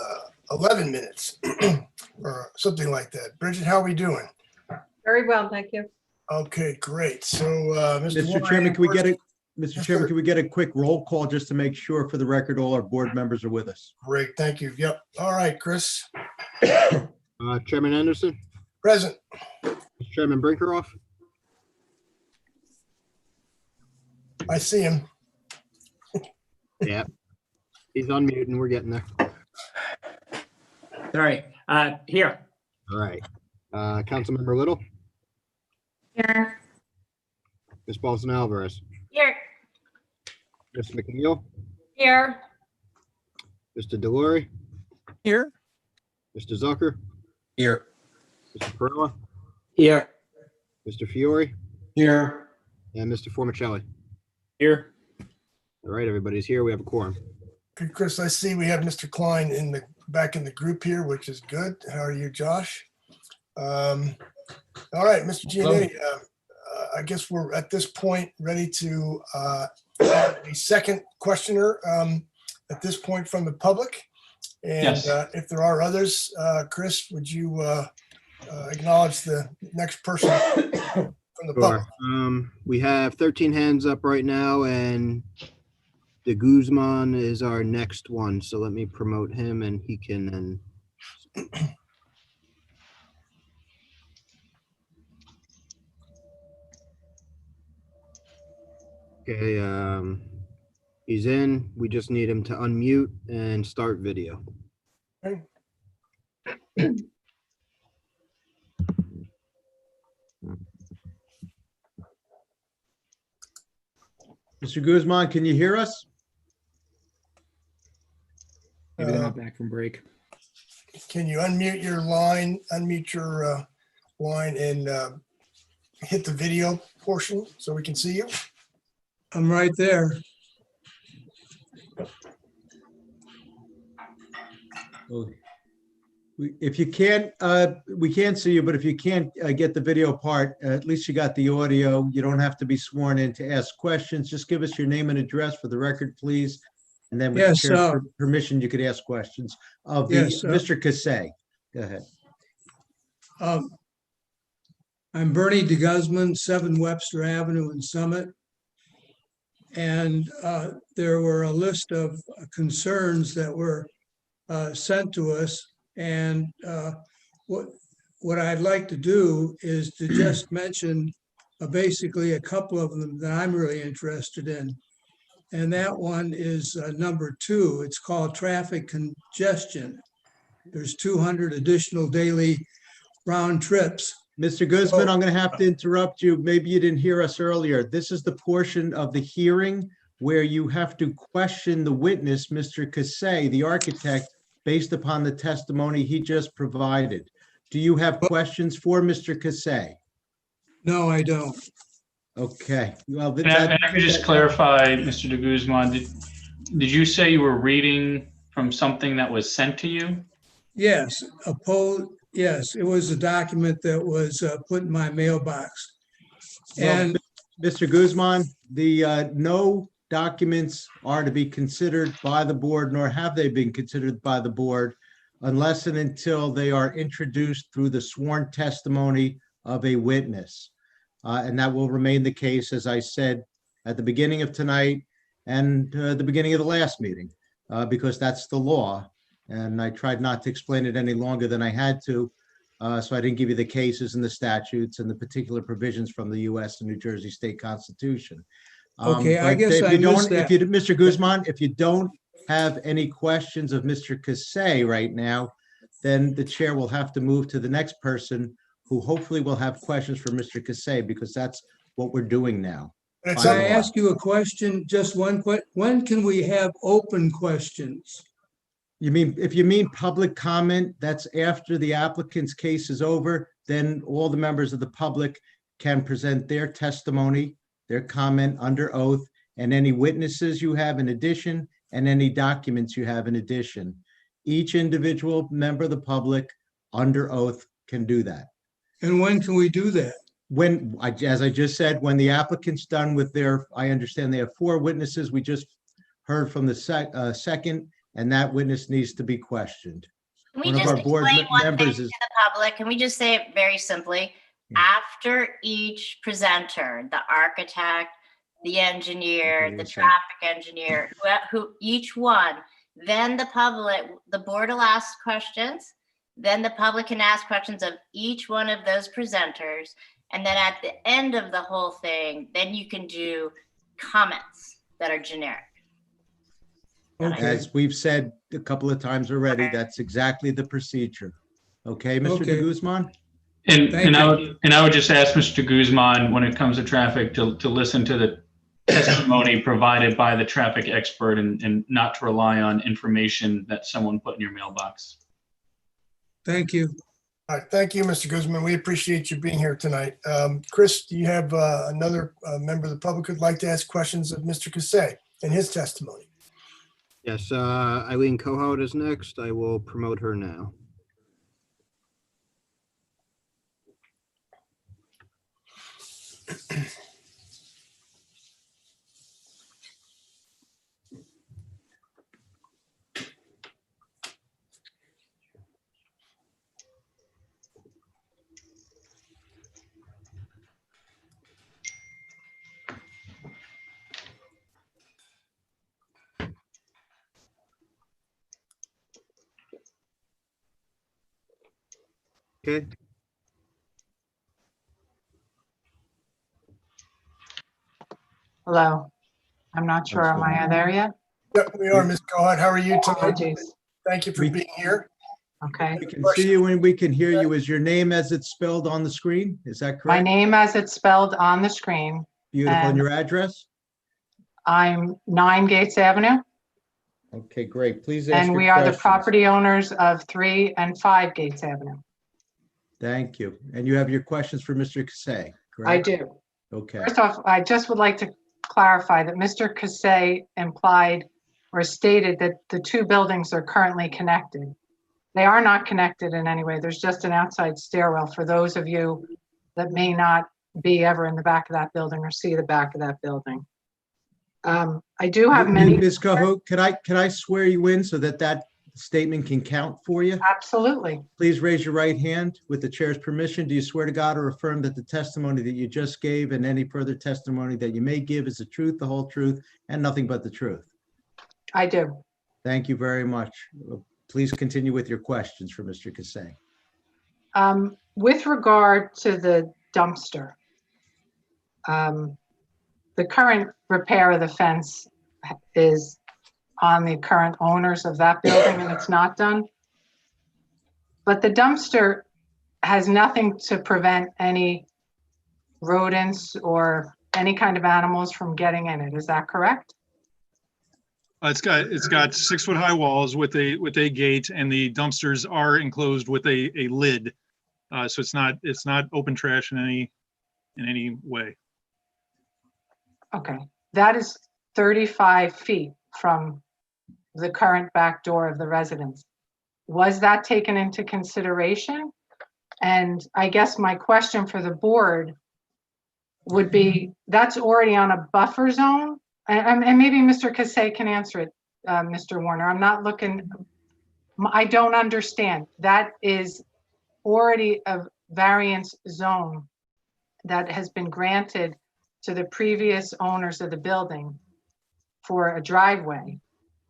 S1: 11 minutes or something like that. Bridget, how are we doing?
S16: Very well, thank you.
S1: Okay, great. So, Mr.
S8: Mr.
S1: Warren,
S8: Chairman, can we get
S1: first-
S8: a, Mr.
S1: Yes,
S8: Chairman,
S1: sir.
S8: can we get a quick roll call just to make sure for the record, all our board members are with us?
S1: Great, thank you. Yep. All right, Chris,
S2: Chairman Anderson,
S1: present.
S2: Chairman Brinkerhoff,
S1: I see him.
S2: yeah, he's unmuted and we're getting there.
S10: All right, here.
S2: All right. Councilmember Little,
S11: Here.
S2: Ms. Paulson Alvarez,
S6: Here.
S2: Mr. McNeil,
S16: Here.
S2: Mr. Delory,
S9: Here.
S2: Mr. Zucker,
S3: Here.
S2: Mr. Perrella,
S12: Here.
S2: Mr. Fiore,
S3: Here.
S2: and Mr. Formicelli.
S10: Here.
S2: All right, everybody's here. We have a quorum.
S1: Good, Chris, I see we have Mr. Klein back in the group here, which is good. How are you, Josh? All right, Mr. Giannetti, I guess we're at this point ready to add a second questioner at this point from the public. And
S5: Yes.
S1: if there are others, Chris, would you acknowledge the next person from the public?
S2: Sure. We have 13 hands up right now, and De Guzman is our next one. So let me promote him, and he can then. Okay, he's in. We just need him to unmute and start video.
S1: Okay.
S8: Mr. Guzman, can you hear us?
S17: Maybe they're not back from break.
S1: Can you unmute your line, line and hit the video portion so we can see you?
S18: I'm right there.
S8: Oh, If you can't, we can't see you, but if you can't get the video part, at least you got the audio. You don't have to be sworn in to ask questions. Just give us your name and address for the record, please. And then with the
S18: Yes,
S8: chair's permission, you could ask questions of
S18: Yes,
S8: Mr. Cassay. Go ahead.
S18: I'm Bernie DeGuzman, 7 Webster Avenue in Summit. And there were a list of concerns that were sent to us. And what I'd like to do is to just mention basically a couple of them that I'm really interested in. And that one is number 2. It's called traffic congestion. There's 200 additional daily round trips.
S8: Mr. Guzman, I'm going to have to interrupt you. Maybe you didn't hear us earlier. This is the portion of the hearing where you have to question the witness, Mr. Cassay, the architect, based upon the testimony he just provided. Do you have questions for Mr. Cassay?
S18: No, I don't.
S8: Okay. Well,
S5: Can I just clarify, Mr. De Guzman, did you say you were reading from something that was sent to you?
S18: Yes, yes, it was a document that was put in my mailbox. And
S8: Mr. Guzman, the no documents are to be considered by the board, nor have they been considered by the board unless and until they are introduced through the sworn testimony of a witness. And that will remain the case, as I said, at the beginning of tonight and the beginning of the last meeting, because that's the law. And I tried not to explain it any longer than I had to. So I didn't give you the cases and the statutes and the particular provisions from the US and New Jersey State Constitution.
S18: Okay, I
S8: But
S18: guess
S8: if
S18: I
S8: you don't-
S18: missed that.
S8: If you, Mr. Guzman, if you don't have any questions of Mr. Cassay right now, then the chair will have to move to the next person who hopefully will have questions for Mr. Cassay, because that's what we're doing now.
S18: Can I ask you a question? Just one question. When can we have open questions?
S8: You mean, if you mean public comment, that's after the applicant's case is over, then all the members of the public can present their testimony, their comment under oath, and any witnesses you have in addition, and any documents you have in addition. Each individual member of the public under oath can do that.
S18: And when can we do that?
S8: When, as I just said, when the applicant's done with their, I understand they have 4 witnesses. We just heard from the second and that witness needs to be questioned.
S6: Can we
S8: One of
S6: just
S8: our board
S6: explain one thing
S8: members
S6: to
S8: is,
S6: the public? Can we just say it very simply? After each presenter, the architect, the engineer, the traffic engineer, who each one, then the public, the board will ask questions. Then the public can ask questions of each one of those presenters. And then at the end of the whole thing, then you can do comments that are generic.
S8: as we've said a couple of times already, that's exactly the procedure. Okay, Mr. de Guzman?
S5: And I would just ask Mr. Guzman, when it comes to traffic, to listen to the testimony provided by the traffic expert and not to rely on information that someone put in your mailbox.
S18: Thank you.
S1: All right, thank you, Mr. Guzman. We appreciate you being here tonight. Chris, do you have another member of the public who'd like to ask questions of Mr. Casay and his testimony?
S2: Yes, Eileen Cohout is next. I will promote her now. Okay.
S16: Hello. I'm not sure. Am I there yet?
S1: Yep, we are, Ms. Cohat. How are you tonight?
S16: Apologies.
S1: Thank you for being here.
S16: Okay.
S8: We can see you and we can hear you. Is your name as it's spelled on the screen? Is that correct?
S16: My name as it's spelled on the screen.
S8: Beautiful. And
S16: and
S8: your address?
S16: I'm 9 Gates Avenue,
S8: Okay, great. Please ask
S16: and
S8: your
S16: we are the
S8: questions.
S16: property owners of 3 and 5 Gates Avenue.
S8: Thank you. And you have your questions for Mr. Casay, correct?
S16: I do.
S8: Okay.
S16: First off, I just would like to clarify that Mr. Casay implied or stated that the two buildings are currently connected. They are not connected in any way. There's just an outside stairwell for those of you that may not be ever in the back of that building or see the back of that building. I do have many.
S8: Ms. Cohout, can I swear you in so that that statement can count for you?
S16: Absolutely.
S8: Please raise your right hand. With the chair's permission, do you swear to God or affirm that the testimony that you just gave and any further testimony that you may give is the truth, the whole truth, and nothing but the truth?
S16: I do.
S8: Thank you very much. Please continue with your questions for Mr. Casay.
S16: With regard to the dumpster, the current repair of the fence is on the current owners of that building and it's not done. But the dumpster has nothing to prevent any rodents or any kind of animals from getting in it. Is that correct?
S7: It's got 6-foot high walls with a gate, and the dumpsters are enclosed with a lid. So it's not open trash in any way.
S16: Okay, that is 35 feet from the current back door of the residence. Was that taken into consideration? And I guess my question for the board would be, that's already on a buffer zone? And maybe Mr. Casay can answer it, Mr. Warner. I'm not looking, I don't understand. That is already a variance zone that has been granted to the previous owners of the building for a driveway.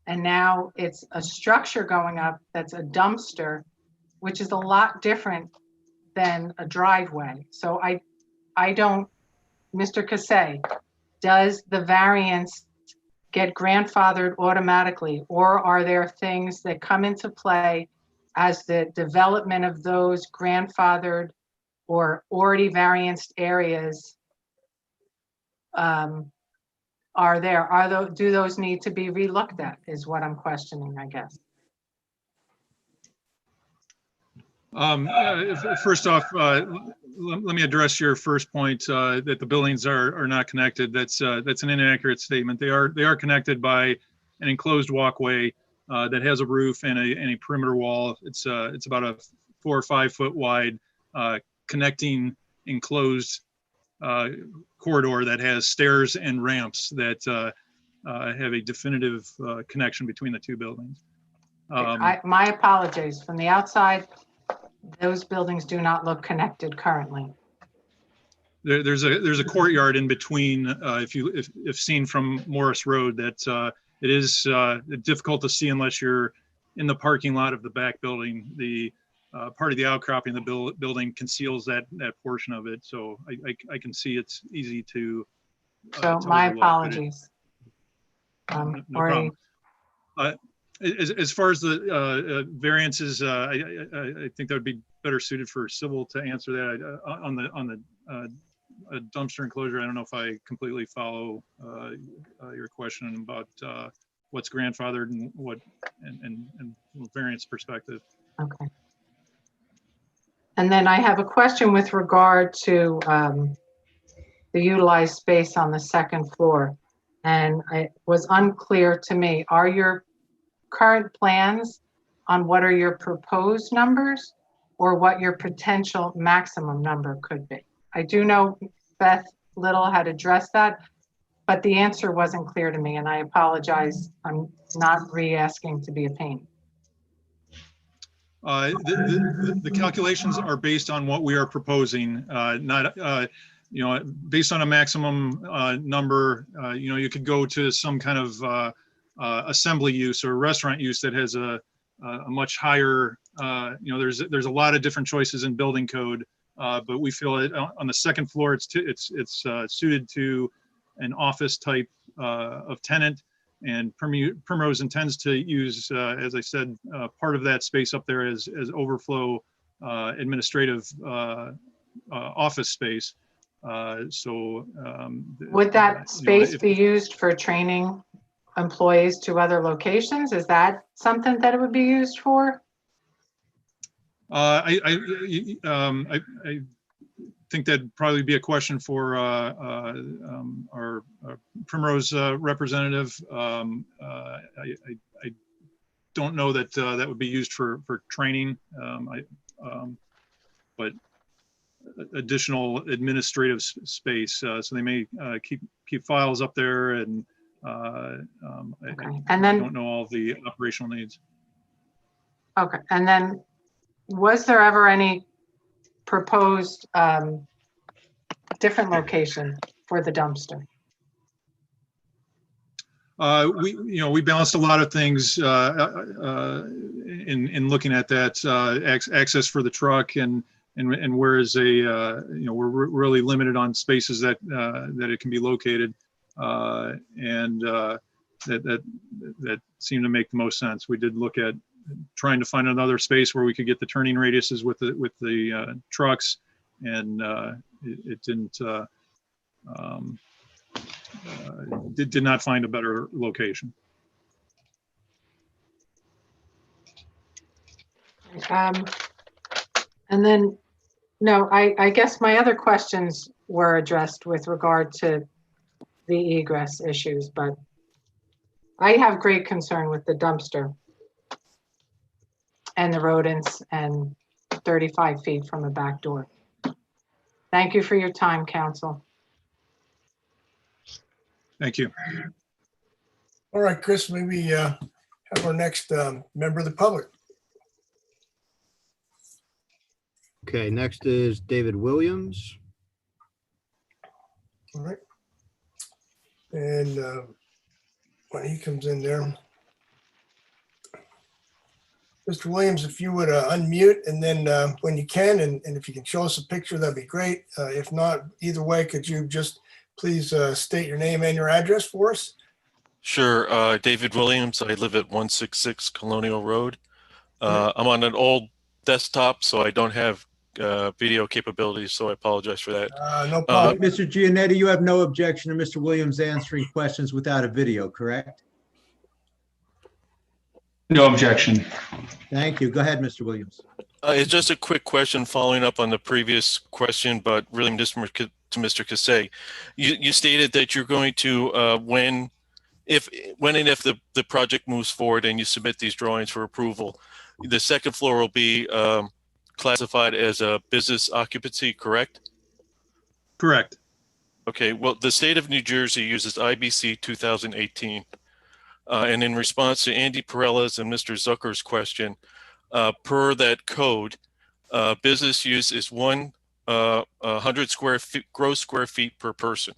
S16: And now it's a structure going up that's a dumpster, which is a lot different than a driveway. So I don't, Mr. Casay, does the variance get grandfathered automatically, or are there things that come into play as the development of those grandfathered or already varianced areas are there? Do those need to be relooked at is what I'm questioning, I guess.
S7: First off, let me address your first point that the buildings are not connected. That's an inaccurate statement. They are connected by an enclosed walkway that has a roof and a perimeter wall. It's about a 4 or 5 foot wide connecting enclosed corridor that has stairs and ramps that have a definitive connection between the two buildings.
S16: My apologies. From the outside, those buildings do not look connected currently.
S7: There's a courtyard in between, if seen from Morris Road, that it is difficult to see unless you're in the parking lot of the back building. The part of the outcropping of the building conceals that portion of it, so I can see it's easy to.
S16: So
S7: to
S16: my
S7: overlook, but
S16: apologies.
S7: no
S16: Already-
S7: problem. As far as the variances, I think that would be better suited for Civil to answer that. On the dumpster enclosure, I don't know if I completely follow your question about what's grandfathered and what and variance perspective.
S16: Okay. And then I have a question with regard to the utilized space on the second floor. And it was unclear to me, are your current plans on what are your proposed numbers or what your potential maximum number could be? I do know Beth Little had addressed that, but the answer wasn't clear to me, and I apologize. I'm not re-asking to be a pain.
S7: The calculations are based on what we are proposing, not, based on a maximum number. You could go to some kind of assembly use or restaurant use that has a much higher, there's a lot of different choices in building code, but we feel it on the second floor, it's suited to an office type of tenant. And Primrose intends to use, as I said, part of that space up there as overflow administrative office space.
S16: Would that space be used for training employees to other locations? Is that something that it would be used for?
S7: I think that'd probably be a question for our Primrose representative. I don't know that that would be used for training, but additional administrative space. So they may keep files up there, and
S16: Okay.
S7: I
S16: And then-
S7: don't know all the operational needs.
S16: Okay, and then was there ever any proposed different location for the dumpster?
S7: We balanced a lot of things in looking at that, access for the truck and where is we're really limited on spaces that it can be located, and that seemed to make the most sense. We did look at trying to find another space where we could get the turning radiuses with the trucks, and it didn't. Did not find a better location.
S16: And then, no, I guess my other questions were addressed with regard to the egress issues, but I have great concern with the dumpster and the rodents and 35 feet from the back door. Thank you for your time, council.
S7: Thank you.
S1: All right, Chris, maybe have our next member of the public.
S2: Okay, next is David Williams.
S1: All right. And when he comes in there, Mr. Williams, if you would unmute, and then when you can, and if you can show us a picture, that'd be great. If not, either way, could you just please state your name and your address for us?
S19: Sure. David Williams. I live at 166 Colonial Road. I'm on an old desktop, so I don't have video capabilities, so I apologize for that.
S1: No problem.
S8: Mr. Giannetti, you have no objection to Mr. Williams answering questions without a video, correct?
S5: No objection.
S8: Thank you. Go ahead, Mr. Williams.
S19: It's just a quick question following up on the previous question, but really just to Mr. Casay. You stated that you're going to, when and if the project moves forward and you submit these drawings for approval, the second floor will be classified as a business occupancy, correct?
S7: Correct.
S19: Okay, well, the state of New Jersey uses IBC 2018. And in response to Andy Perella's and Mr. Zucker's question, per that code, business use is 100 square feet, gross square feet per person,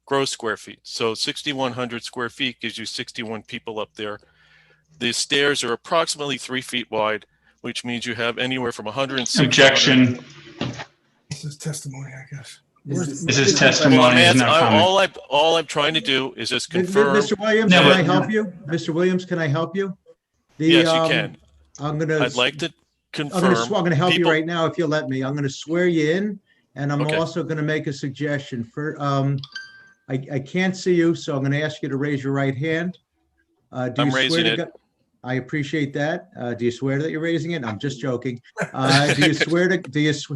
S19: gross square feet. So 6,100 square feet gives you 61 people up there. The stairs are approximately 3 feet wide, which means you have anywhere from 106.
S5: Objection.
S1: This is testimony, I guess.
S5: This is testimony. Is no comment.
S19: All I'm trying to do is just confirm.
S8: Mr. Williams,
S5: No,
S8: can
S5: but-
S8: I help you? Mr. Williams, can I help you?
S19: Yes, you can.
S8: I'm gonna.
S19: I'd like to
S8: I'm
S19: confirm.
S8: gonna help you
S19: people-
S8: right now if you'll let me. I'm gonna swear you in, and I'm
S19: Okay.
S8: also gonna make a suggestion for, I can't see you, so I'm gonna ask you to raise your right hand. Do
S19: I'm
S8: you swear
S19: raising
S8: to
S19: it.
S8: God- I appreciate that. Do you swear that you're raising it? I'm just joking. Do you swear to,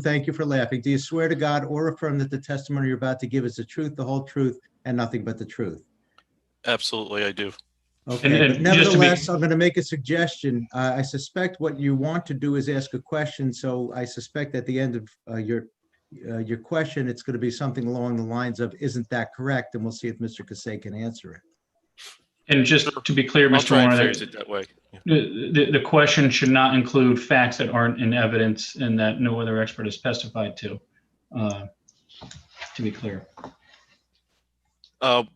S8: thank you for laughing. Do you swear to God or affirm that the testimony you're about to give is the truth, the whole truth, and nothing but the truth?
S19: Absolutely, I do.
S8: Okay,
S5: And
S8: but
S5: just to be-
S8: nevertheless, I'm going to make a suggestion. I suspect what you want to do is ask a question, so I suspect at the end of your question, it's going to be something along the lines of, isn't that correct? And we'll see if Mr. Kasay can answer it.
S5: And just to be clear,
S19: I'll
S5: Mr.
S19: try and
S5: Warner,
S19: phrase it that way.
S5: the question should not include facts that aren't in evidence and that no other expert has testified to be clear.
S19: Well,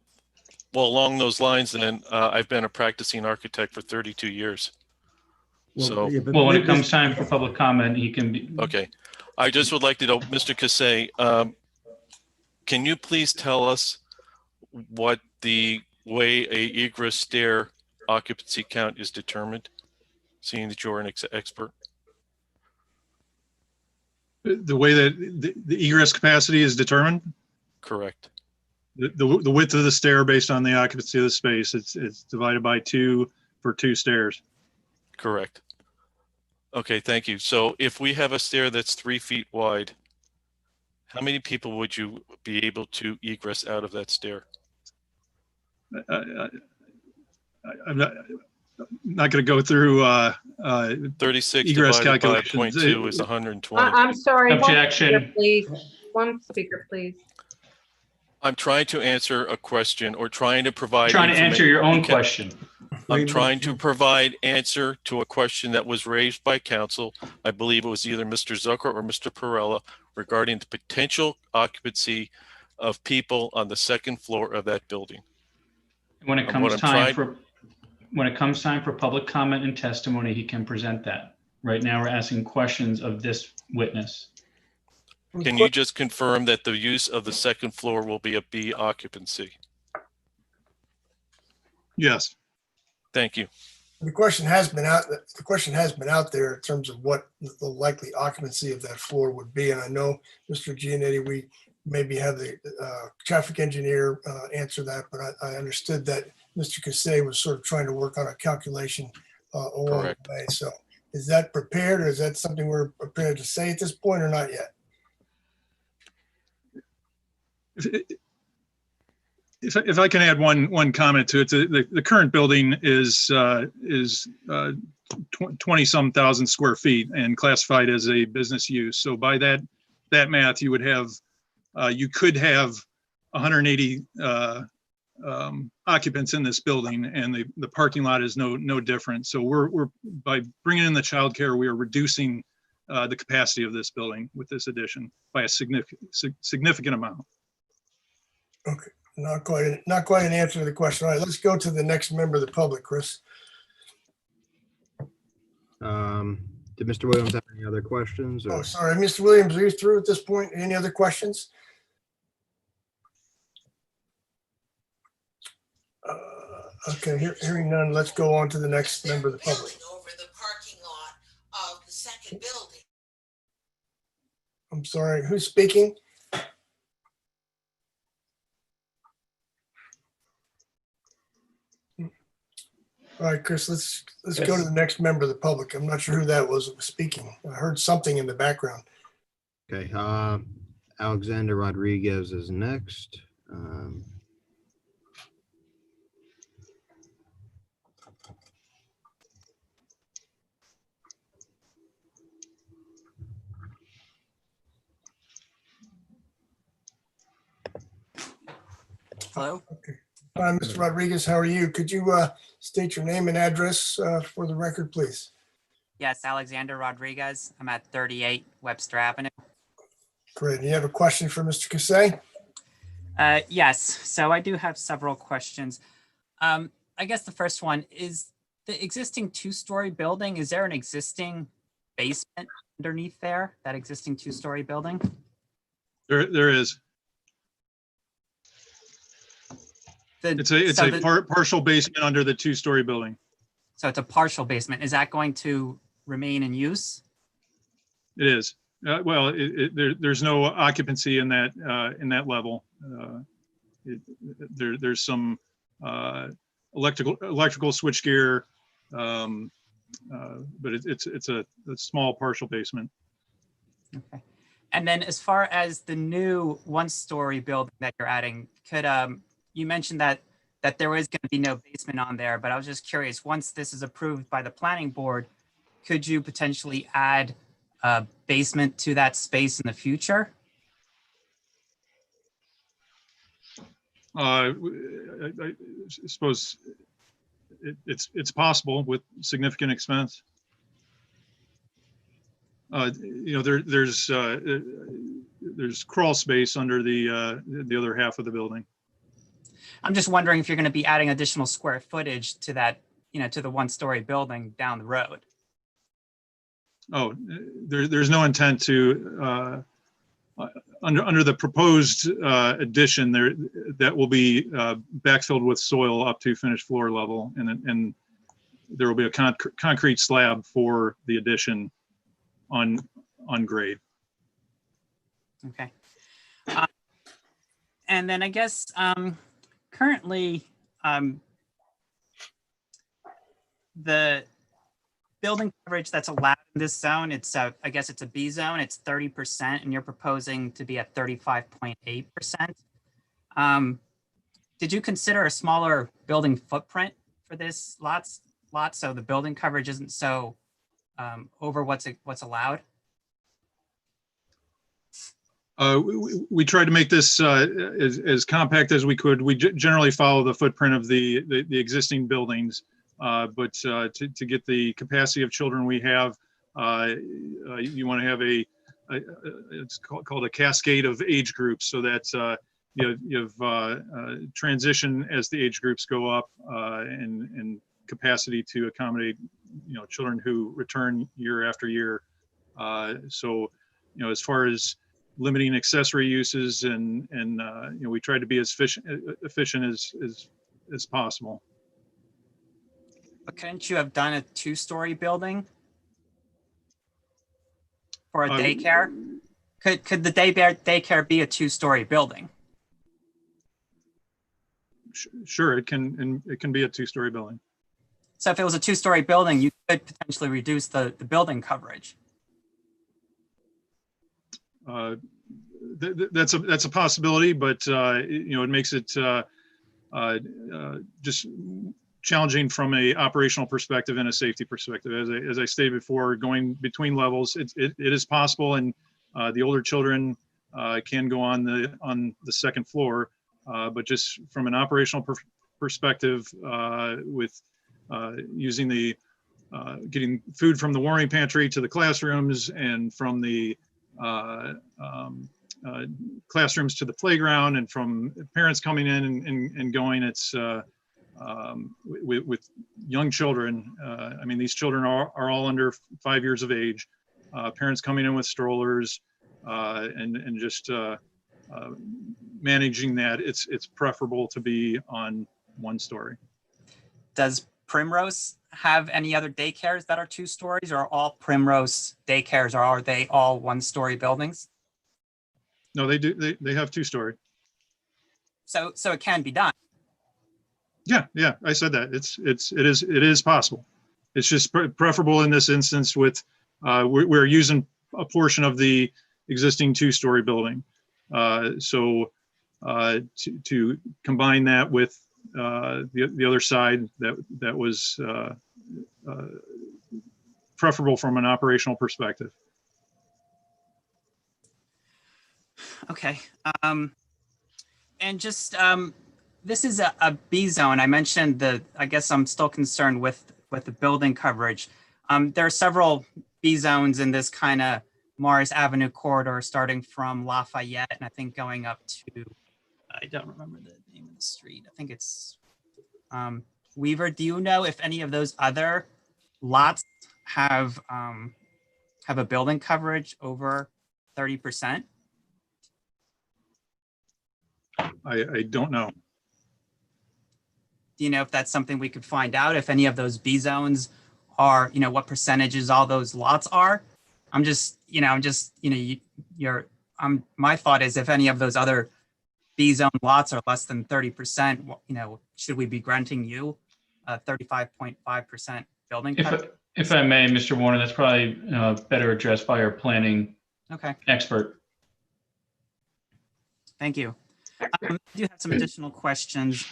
S19: along those lines, then, I've been a practicing architect for 32 years. So,
S8: yeah, but
S5: Well, when it
S8: Mr.
S5: comes time for public comment, he can be,
S19: okay. I just would like to know, Mr. Kasay, can you please tell us what the way a egress stair occupancy count is determined, seeing that you're an expert?
S7: The way that the egress capacity is determined,
S19: Correct.
S7: the width of the stair based on the occupancy of the space, it's divided by 2 for 2 stairs.
S19: Correct. Okay, thank you. So if we have a stair that's 3 feet wide, how many people would you be able to egress out of that stair?
S7: I'm not going to go through
S19: 36
S7: egress
S19: divided by
S7: calculations.
S19: 0.2 is 120.
S16: I'm sorry. one
S5: Objection.
S16: speaker, please. One speaker, please.
S19: I'm trying to answer a question or trying to provide.
S5: trying to answer your own
S19: Okay.
S5: question.
S19: I'm trying to provide answer to a question that was raised by council. I believe it was either Mr. Zucker or Mr. Perella regarding the potential occupancy of people on the second floor of that building.
S5: When it
S19: What
S5: comes
S19: I'm
S5: time
S19: trying-
S5: for public comment and testimony, he can present that. Right now, we're asking questions of this witness.
S19: Can you just confirm that the use of the second floor will be a B occupancy?
S7: Yes.
S19: Thank you.
S1: The question has been out, there in terms of what the likely occupancy of that floor would be. And I know, Mr. Giannetti, we maybe have the traffic engineer answer that, but I understood that Mr. Kasay was sort of trying to work on a calculation along
S19: Correct.
S1: the way. So is that prepared, or is that something we're prepared to say at this point, or not yet?
S7: If I can add one comment to it, the current building is 20-some thousand square feet and classified as a business use. So by that math, you would have, you could have 180 occupants in this building, and the parking lot is no different. So we're by bringing in the childcare, we are reducing the capacity of this building with this addition by a significant amount.
S1: Okay, not quite an answer to the question. All right, let's go to the next member of the public, Chris.
S2: Did Mr. Williams have any other questions?
S1: Oh,
S2: Or?
S1: sorry, Mr. Williams, are you through at this point? Any other questions? Okay, hearing none, let's go on to the next member of the public.
S20: Over the parking lot of the second building.
S1: I'm sorry, who's speaking? All right, Chris, let's go to the next member of the public. I'm not sure who that was that was speaking. I heard something in the background.
S2: Okay, Alexander Rodriguez is next.
S21: Hello?
S1: Okay. Hi, Mr. Rodriguez, how are you? Could you state your name and address for the record, please?
S21: Yes, Alexander Rodriguez. I'm at 38 Webster Avenue.
S1: Great. You have a question for Mr. Casay?
S21: Yes, so I do have several questions. I guess the first one is the existing two-story building. Is there an existing basement underneath there, that existing two-story building?
S7: There is. It's a partial basement under the two-story building.
S21: So it's a partial basement. Is that going to remain in use?
S7: It is. Well, there's no occupancy in that level. There's some electrical switchgear, but it's a small partial basement.
S21: Okay. And then as far as the new one-story building that you're adding, could you mentioned that there is going to be no basement on there, but I was just curious, once this is approved by the planning board, could you potentially add a basement to that space in the future?
S7: I suppose it's possible with significant expense. There's crawl space under the other half of the building.
S21: I'm just wondering if you're going to be adding additional square footage to that, to the one-story building down the road.
S7: Oh, there's no intent to, under the proposed addition there, that will be backfilled with soil up to finished floor level, and there will be a concrete slab for the addition on grade.
S21: Okay. And then I guess currently the building coverage that's allowed in this zone, it's I guess it's a B zone, it's 30%, and you're proposing to be at 35.8%. Did you consider a smaller building footprint for this lot so the building coverage isn't so over what's allowed?
S7: We tried to make this as compact as we could. We generally follow the footprint of the existing buildings, but to get the capacity of children we have, you want to have it's called a cascade of age groups, so that you have transition as the age groups go up, and capacity to accommodate children who return year after year. So as far as limiting accessory uses and we tried to be as efficient as possible.
S21: But couldn't you have done a two-story building for a daycare? Could the daycare be a two-story building?
S7: Sure, it can be a two-story building.
S21: So if it was a two-story building, you could potentially reduce the building coverage.
S7: That's a possibility, but it makes it just challenging from a operational perspective and a safety perspective. As I stated before, going between levels, it is possible, and the older children can go on the second floor, but just from an operational perspective, with using getting food from the warming pantry to the classrooms, and from the classrooms to the playground, and from parents coming in and going, it's with young children. I mean, these children are all under 5 years of age. Parents coming in with strollers, and just managing that, it's preferable to be on one story.
S21: Does Primrose have any other daycares that are two stories, or are all Primrose daycares, or are they all one-story buildings?
S7: No, they do. They have two-story.
S21: So it can be done.
S7: Yeah, I said that. It is possible. It's just preferable in this instance with we're using a portion of the existing two-story building. So to combine that with the other side, that was preferable from an operational perspective.
S21: Okay. And just this is a B zone. I mentioned I guess I'm still concerned with the building coverage. There are several B zones in this kind of Morris Avenue corridor, starting from Lafayette, and I think going up to, I don't remember the name of the street. I think it's Weaver. Do you know if any of those other lots have a building coverage over 30%?
S7: I don't know.
S21: Do you know if that's something we could find out, if any of those B zones are, what percentages all those lots are? My thought is, if any of those other B zone lots are less than 30%, should we be granting you a 35.5% building coverage?
S5: If I may, Mr. Warner, that's probably better addressed by our planning
S21: Okay,
S5: expert.
S21: thank you. I do have some additional questions.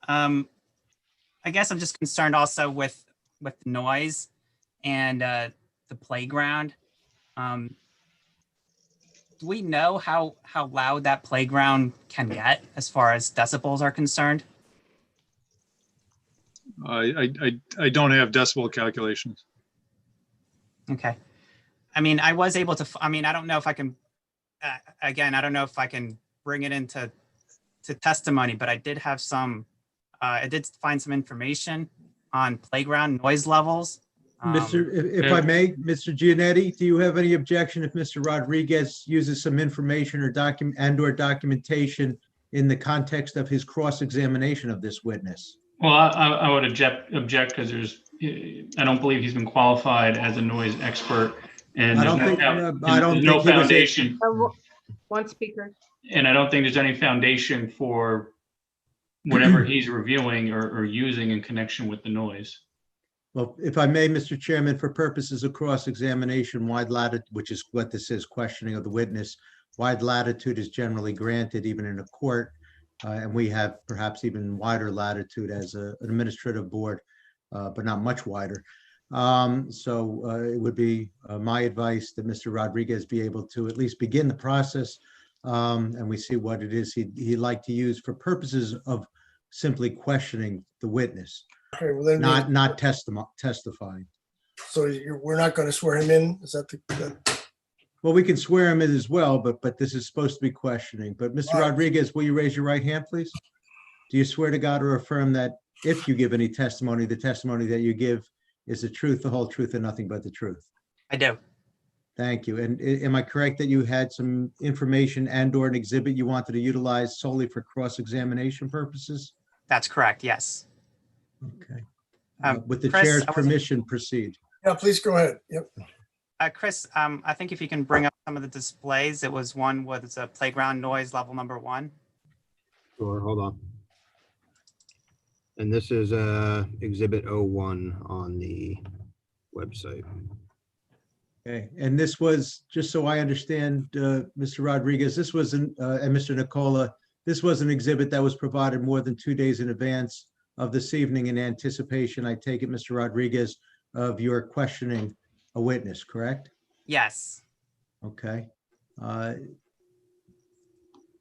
S21: I guess I'm just concerned also with noise and the playground. Do we know how loud that playground can get as far as decibels are concerned?
S7: I don't have decibel calculations.
S21: Okay. I mean, I was able to, I don't know if I can, again, I don't know if I can bring it into testimony, but I did have I did find some information on playground noise levels.
S8: If I may, Mr. Giannetti, do you have any objection if Mr. Rodriguez uses some information or documentation in the context of his cross-examination of this witness?
S5: Well, I would object because I don't believe he's been qualified as a noise expert, and
S8: I don't
S5: there's
S8: think
S5: no
S8: he was
S5: foundation.
S16: One speaker.
S5: And I don't think there's any foundation for whatever he's reviewing or using in connection with the noise.
S8: Well, if I may, Mr. Chairman, for purposes of cross-examination, wide latitude, which is what this is, questioning of the witness, wide latitude is generally granted even in a court, and we have perhaps even wider latitude as an administrative board, but not much wider. So it would be my advice that Mr. Rodriguez be able to at least begin the process, and we see what it is he'd like to use for purposes of simply questioning the witness,
S1: Okay, well then,
S8: not testifying.
S1: so we're not going to swear him in? Is that
S8: Well, we can swear him in as well, but this is supposed to be questioning. But Mr.
S1: All right.
S8: Rodriguez, will you raise your right hand, please? Do you swear to God or affirm that if you give any testimony, the testimony that you give is the truth, the whole truth, and nothing but the truth?
S21: I do.
S8: Thank you. And am I correct that you had some information and/or an exhibit you wanted to utilize solely for cross-examination purposes?
S21: That's correct, yes.
S8: Okay.
S21: Chris,
S8: With the
S21: I
S8: chair's
S21: wasn't-
S8: permission, proceed.
S1: Yeah, please go ahead. Yep.
S21: Chris, I think if you can bring up some of the displays, it was one with a playground noise level number 1.
S2: Sure, hold on. And this is Exhibit 01 on the website.
S8: Okay, and this was, just so I understand, Mr. Rodriguez, this was, and Mr. Nicola, this was an exhibit that was provided more than 2 days in advance of this evening in anticipation, I take it, Mr. Rodriguez, of your questioning a witness, correct?
S21: Yes.
S8: Okay.
S1: Do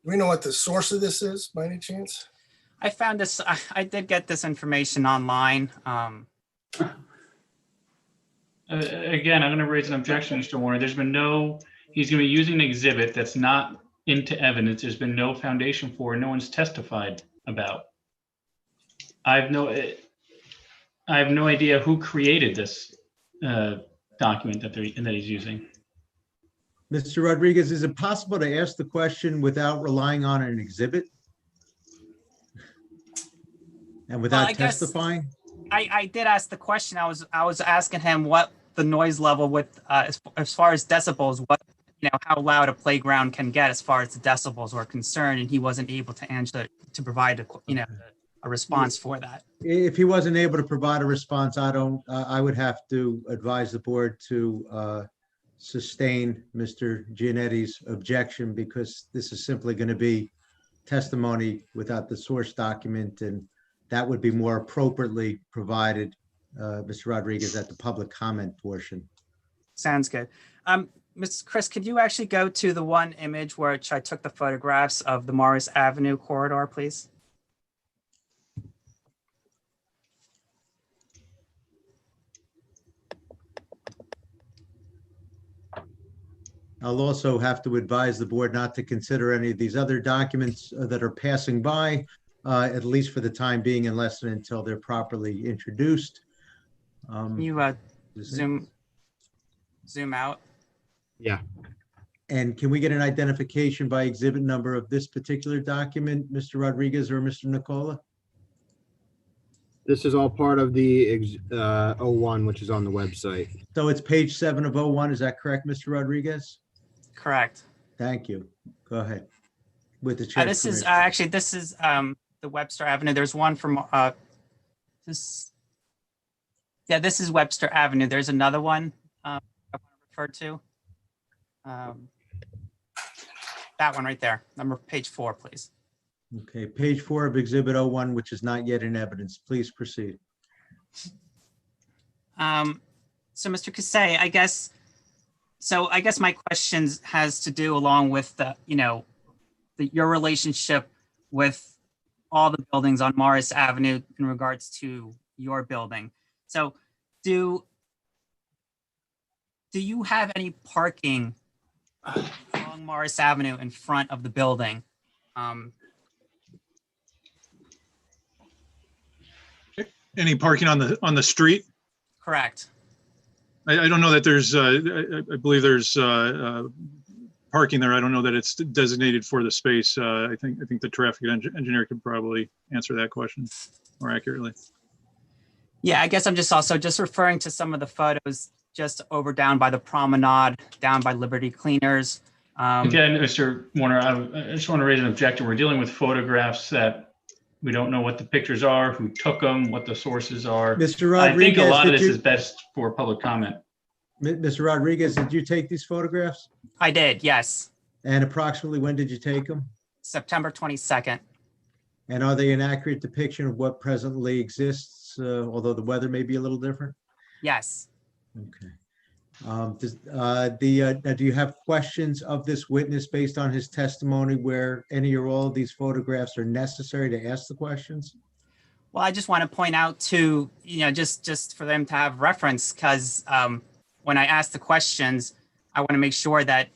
S1: we know what the source of this is by any chance?
S21: I found this, I did get this information online.
S5: Again, I'm going to raise an objection, Mr. Warner. He's going to be using an exhibit that's not into evidence. There's been no foundation for, and no one's testified about. I have no idea who created this document that he's using.
S8: Mr. Rodriguez, is it possible to ask the question without relying on an exhibit? And without
S21: I guess-
S8: testifying?
S21: I did ask the question. I was asking him what the noise level with as far as decibels, what how loud a playground can get as far as the decibels were concerned, and he wasn't able to answer to provide a response for that.
S8: If he wasn't able to provide a response, I would have to advise the board to sustain Mr. Giannetti's objection, because this is simply going to be testimony without the source document, and that would be more appropriately provided, Mr. Rodriguez, at the public comment portion.
S21: Sounds good. Ms. Chris, could you actually go to the one image which I took the photographs of the Morris Avenue corridor, please?
S8: I'll also have to advise the board not to consider any of these other documents that are passing by, at least for the time being, unless and until they're properly introduced.
S21: Can you zoom out?
S2: Yeah.
S8: And can we get an identification by exhibit number of this particular document, Mr. Rodriguez or Mr. Nicola?
S2: This is all part of the 01, which is on the website.
S8: So it's page 7 of 01, is that correct, Mr. Rodriguez?
S21: Correct.
S8: Thank you. Go ahead. With the chair.
S21: This is actually, this is the Webster Avenue. There's one from this. Yeah, this is Webster Avenue. There's another one I want to refer to. That one right there, page 4, please.
S8: Okay, page 4 of exhibit 01, which is not yet in evidence. Please proceed.
S21: So Mr. Kasay, I guess my questions has to do along with your relationship with all the buildings on Morris Avenue in regards to your building. So do you have any parking along Morris Avenue in front of the building?
S7: Any parking on the street?
S21: Correct.
S7: I don't know that there's, I believe there's parking there. I don't know that it's designated for the space. I think the traffic engineer could probably answer that question more accurately.
S21: Yeah, I guess I'm just also referring to some of the photos just over down by the promenade, down by Liberty Cleaners.
S5: Again, Mr. Warner, I just want to raise an objection. We're dealing with photographs that we don't know what the pictures are, who took them, what the sources are.
S8: Mr. Rodriguez,
S5: I think a lot of
S8: did
S5: this
S8: you-
S5: is best for public comment.
S8: Mr. Rodriguez, did you take these photographs?
S21: I did, yes.
S8: And approximately when did you take them?
S21: September 22nd.
S8: And are they an accurate depiction of what presently exists, although the weather may be a little different?
S21: Yes.
S8: Okay. Do you have questions of this witness based on his testimony where any or all of these photographs are necessary to ask the questions?
S21: Well, I just want to point out to, just for them to have reference, because when I ask the questions, I want to make sure that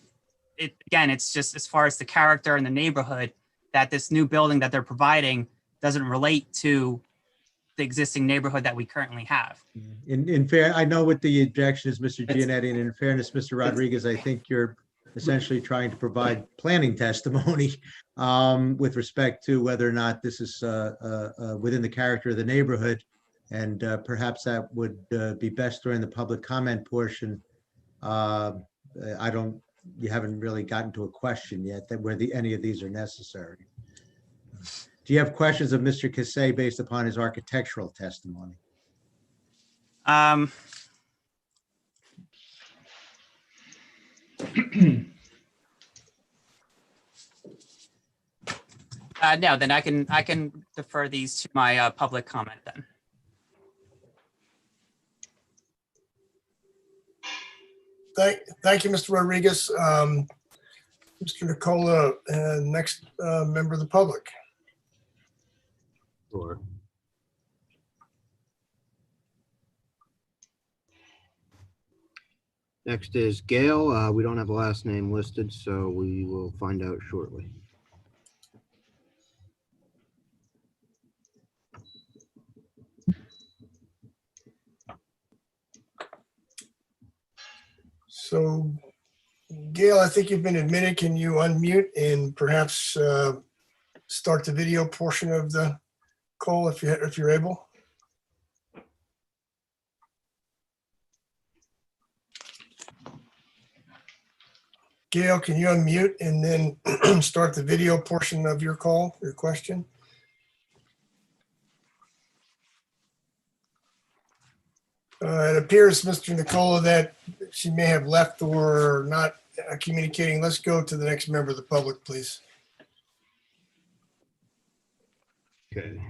S21: it's just as far as the character and the neighborhood, that this new building that they're providing doesn't relate to the existing neighborhood that we currently have.
S8: In fair, I know what the objection is, Mr. Giannetti, and in fairness, Mr. Rodriguez, I think you're essentially trying to provide planning testimony with respect to whether or not this is within the character of the neighborhood. And perhaps that would be best during the public comment portion. You haven't really gotten to a question yet that where any of these are necessary. Do you have questions of Mr. Kasay based upon his architectural testimony?
S21: No, then I can defer these to my public comment then.
S1: Thank you, Mr. Rodriguez. Mr. Nicola, next member of the public.
S2: Sure. Next is Gail. We don't have a last name listed, so we will find out shortly.
S1: So, Gail, I think you've been admitted. Can you unmute and perhaps start the video portion of the call if you're able? Gail, can you unmute and then start the video portion of your call, your question? It appears, Mr. Nicola, that she may have left or not communicating. Let's go to the next member of the public, please.
S2: Okay.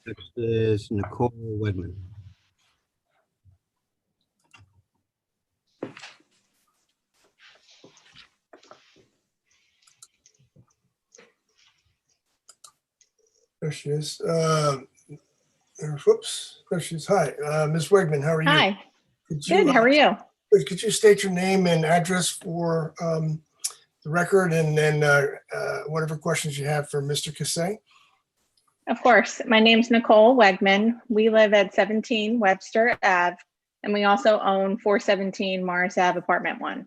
S2: Next is Nicole Wedman.
S1: There she is. Whoops, there she is. Hi, Ms. Wegman, how are you?
S4: Hi,
S1: Could
S4: good, how are you?
S1: Could you state your name and address for the record, and then whatever questions you have for Mr. Casay?
S4: Of course, my name's Nicole Wegman. We live at 17 Webster Ave, and we also own 417 Morris Ave, Apartment 1.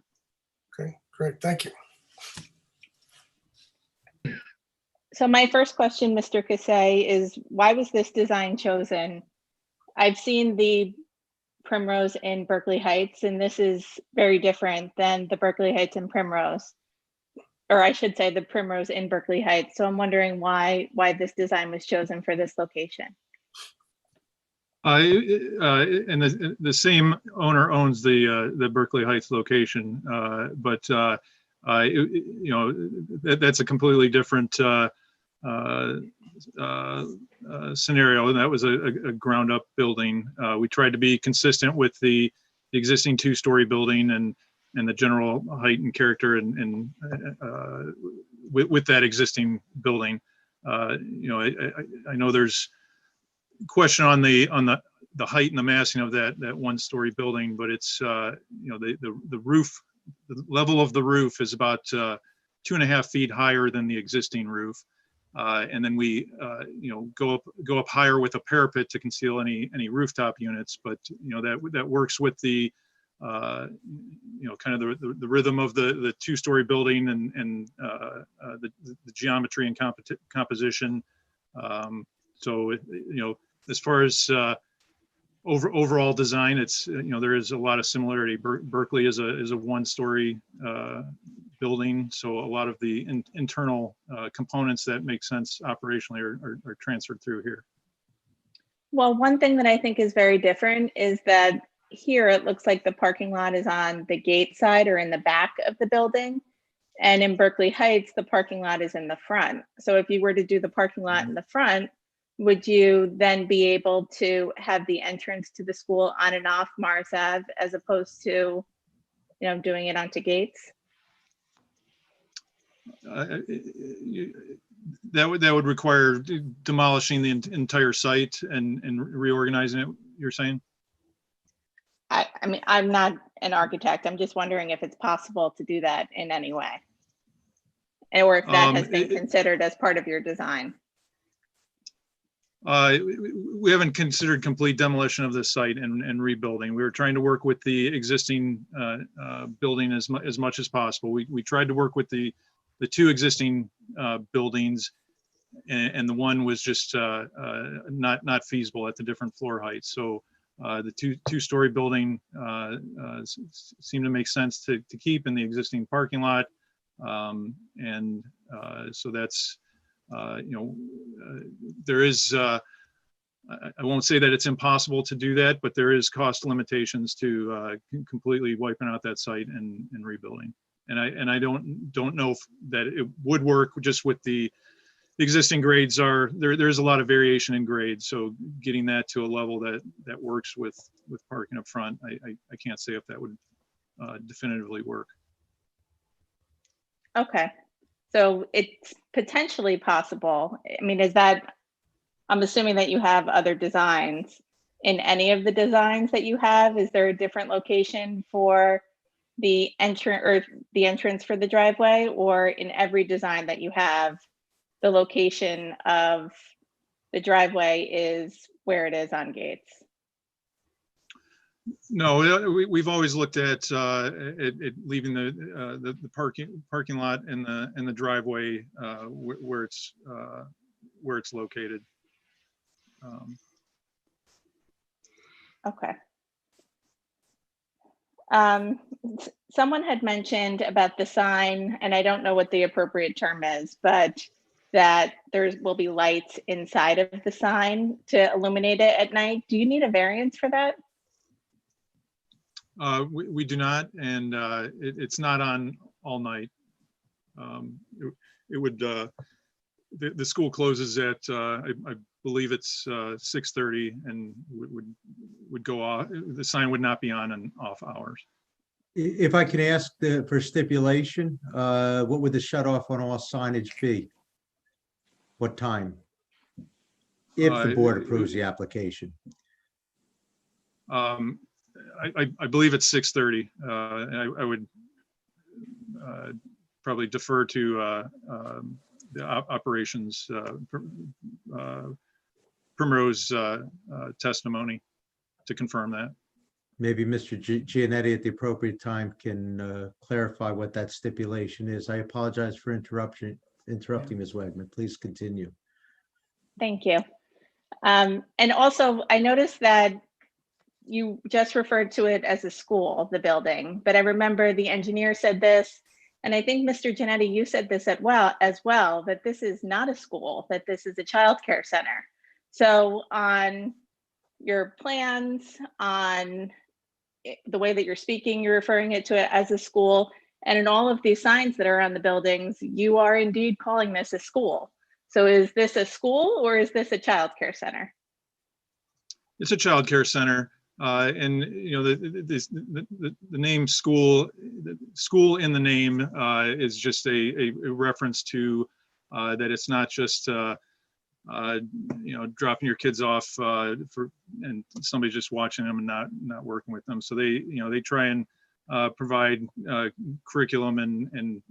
S1: Okay, great, thank you.
S4: So my first question, Mr. Casay, is why was this design chosen? I've seen the Primrose in Berkeley Heights, and this is very different than the Berkeley Heights and Primrose. Or I should say the Primrose in Berkeley Heights. So I'm wondering why this design was chosen for this location.
S7: And the same owner owns the Berkeley Heights location, but that's a completely different scenario, and that was a ground up building. We tried to be consistent with the existing two-story building and the general height and character and with that existing building. I know there's question on the height and the massing of that one-story building, but it's the roof, the level of the roof is about 2.5 feet higher than the existing roof. And then we go up higher with a parapet to conceal any rooftop units, but that works with the kind of the rhythm of the two-story building and the geometry and composition. So as far as overall design, it's there is a lot of similarity. Berkeley is a one-story building, so a lot of the internal components that make sense operationally are transferred through here.
S4: Well, one thing that I think is very different is that here it looks like the parking lot is on the gate side or in the back of the building. And in Berkeley Heights, the parking lot is in the front. So if you were to do the parking lot in the front, would you then be able to have the entrance to the school on and off Morris Ave as opposed to, doing it onto Gates?
S7: That would require demolishing the entire site and reorganizing it, you're saying?
S4: I mean, I'm not an architect. I'm just wondering if it's possible to do that in any way. Or if that has been considered as part of your design.
S7: We haven't considered complete demolition of this site and rebuilding. We were trying to work with the existing building as much as possible. We tried to work with the two existing buildings, and the one was just not feasible at the different floor heights. So the two-story building seemed to make sense to keep in the existing parking lot, and so that's. There is, I won't say that it's impossible to do that, but there is cost limitations to completely wiping out that site and rebuilding. And I don't know if that it would work just with the existing grades there's a lot of variation in grades. So getting that to a level that works with parking up front, I can't say if that would definitively work.
S4: Okay. So it's potentially possible. I mean, I'm assuming that you have other designs. In any of the designs that you have, is there a different location for the entrance for the driveway, or in every design that you have, the location of the driveway is where it is on Gates?
S7: No, we've always looked at leaving the parking lot and the driveway where it's located.
S4: Okay. Someone had mentioned about the sign, and I don't know what the appropriate term is, but that there will be lights inside of the sign to illuminate it at night. Do you need a variance for that?
S7: We do not, and it's not on all night. It would the school closes at, I believe it's 6:30 and would go off, the sign would not be on and off hours.
S8: If I can ask for stipulation, what would the shut off on all signage be? What time? If the board approves the application.
S7: I believe it's 6:30. And I would probably defer to the operations Primrose testimony to confirm that.
S8: Maybe Mr. Giannetti at the appropriate time can clarify what that stipulation is. I apologize for interrupting Ms. Wegman. Please continue.
S4: Thank you. And also, I noticed that you just referred to it as a school, the building, but I remember the engineer said this, and I think Mr. Giannetti, you said this as well, that this is not a school, that this is a childcare center. So on your plans, on the way that you're speaking, you're referring to it as a school, and in all of these signs that are on the buildings, you are indeed calling this a school. So is this a school or is this a childcare center?
S7: It's a childcare center. And you know, the name school, school in the name is just a reference to that it's not just you know, dropping your kids off and somebody just watching them and not working with them. So they, you know, they try and provide curriculum and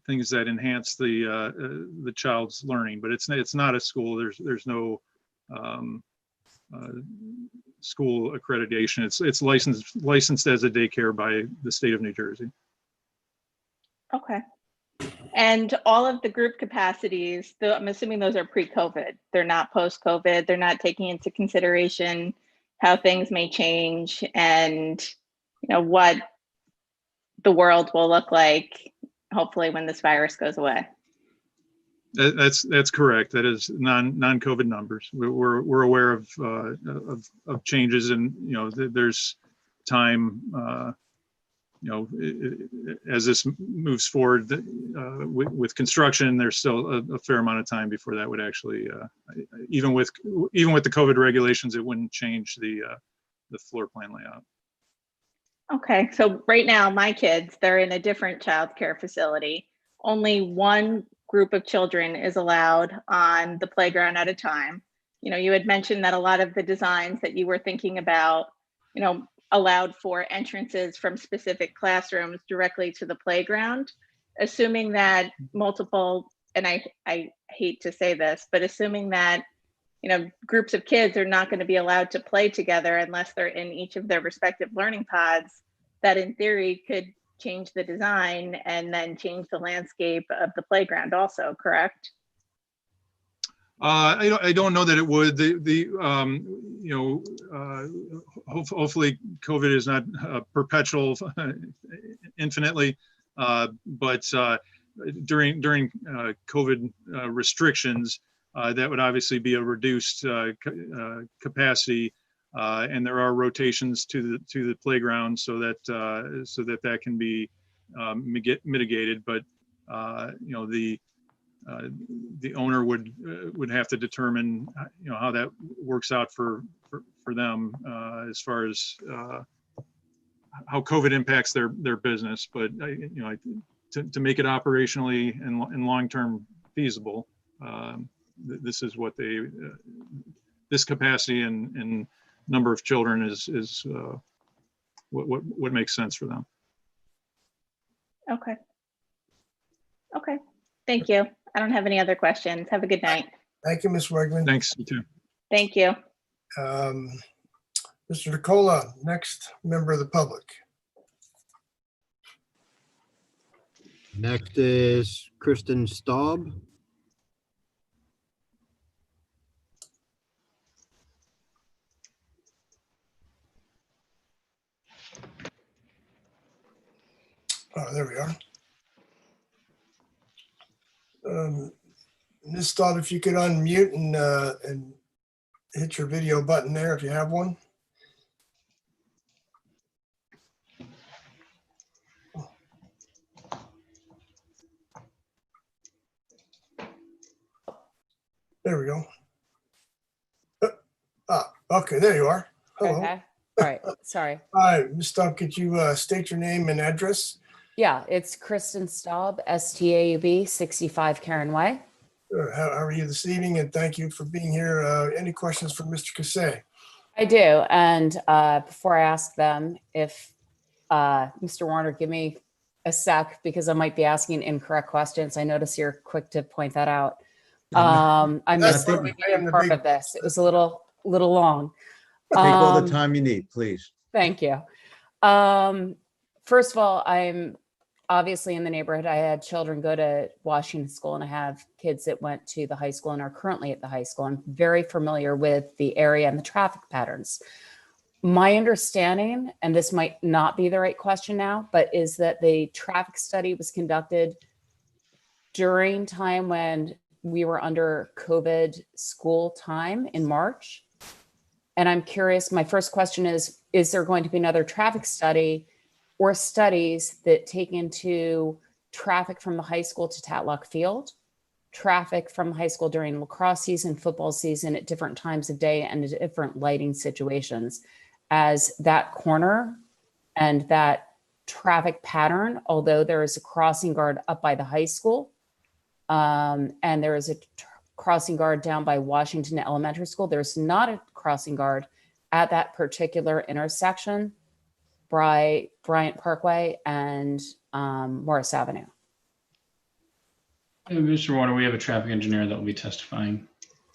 S7: things that enhance the child's learning. But it's not a school. There's no school accreditation. It's licensed as a daycare by the state of New Jersey.
S4: Okay. And all of the group capacities, I'm assuming those are pre-COVID. They're not post-COVID. They're not taking into consideration how things may change and, you know, what the world will look like, hopefully, when this virus goes away.
S7: That's correct. That is non-COVID numbers. We're aware of changes, and you know, there's time. You know, as this moves forward with construction, there's still a fair amount of time before that would actually, even with the COVID regulations, it wouldn't change the floor plan layout.
S4: Okay, so right now, my kids, they're in a different childcare facility. Only one group of children is allowed on the playground at a time. You know, you had mentioned that a lot of the designs that you were thinking about, you know, allowed for entrances from specific classrooms directly to the playground. Assuming that multiple, and I hate to say this, but assuming that, you know, groups of kids are not going to be allowed to play together unless they're in each of their respective learning pods, that in theory could change the design and then change the landscape of the playground also, correct?
S7: I don't know that it would. You know, hopefully COVID is not perpetual infinitely, but during COVID restrictions, that would obviously be a reduced capacity, and there are rotations to the playground so that can be mitigated. But you know, the owner would have to determine, you know, how that works out for them as far as how COVID impacts their business. But you know, to make it operationally and long-term feasible, this is what this capacity and number of children is what makes sense for them.
S4: Okay. Okay. Thank you. I don't have any other questions. Have a good night.
S1: Thank you, Ms. Wegman.
S7: Thanks, you too.
S4: Thank you.
S1: Mr. Nicola, next member of the public.
S2: Next is Kristen Staub.
S1: Oh, there we are. Ms. Staub, if you could unmute and hit your video button there if you have one. There we go. Okay, there you are. Hello.
S13: Okay, all right, sorry.
S1: Hi, Ms. Staub, could you state your name and address?
S13: Yeah, it's Kristen Staub, STAUB, 65 Karen Way.
S1: Sure. How are you this evening? And thank you for being here. Any questions for Mr. Casay?
S13: I do, and before I ask them, if Mr. Warner, give me a sec, because I might be asking incorrect questions. I notice you're quick to point that out. I missed the beginning part of this. It was a little long.
S8: Take all the time you need, please.
S13: Thank you. First of all, I'm obviously in the neighborhood. I had children go to Washington School, and I have kids that went to the high school and are currently at the high school. I'm very familiar with the area and the traffic patterns. My understanding, and this might not be the right question now, but is that the traffic study was conducted during time when we were under COVID school time in March. And I'm curious, my first question is there going to be another traffic study or studies that take into traffic from the high school to Tatlock Field, traffic from high school during lacrosse season, football season at different times of day and different lighting situations, as that corner and that traffic pattern, although there is a crossing guard up by the high school, and there is a crossing guard down by Washington Elementary School, there's not a crossing guard at that particular intersection by Bryant Parkway and Morris Avenue.
S5: Mr. Warner, we have a traffic engineer that will be testifying.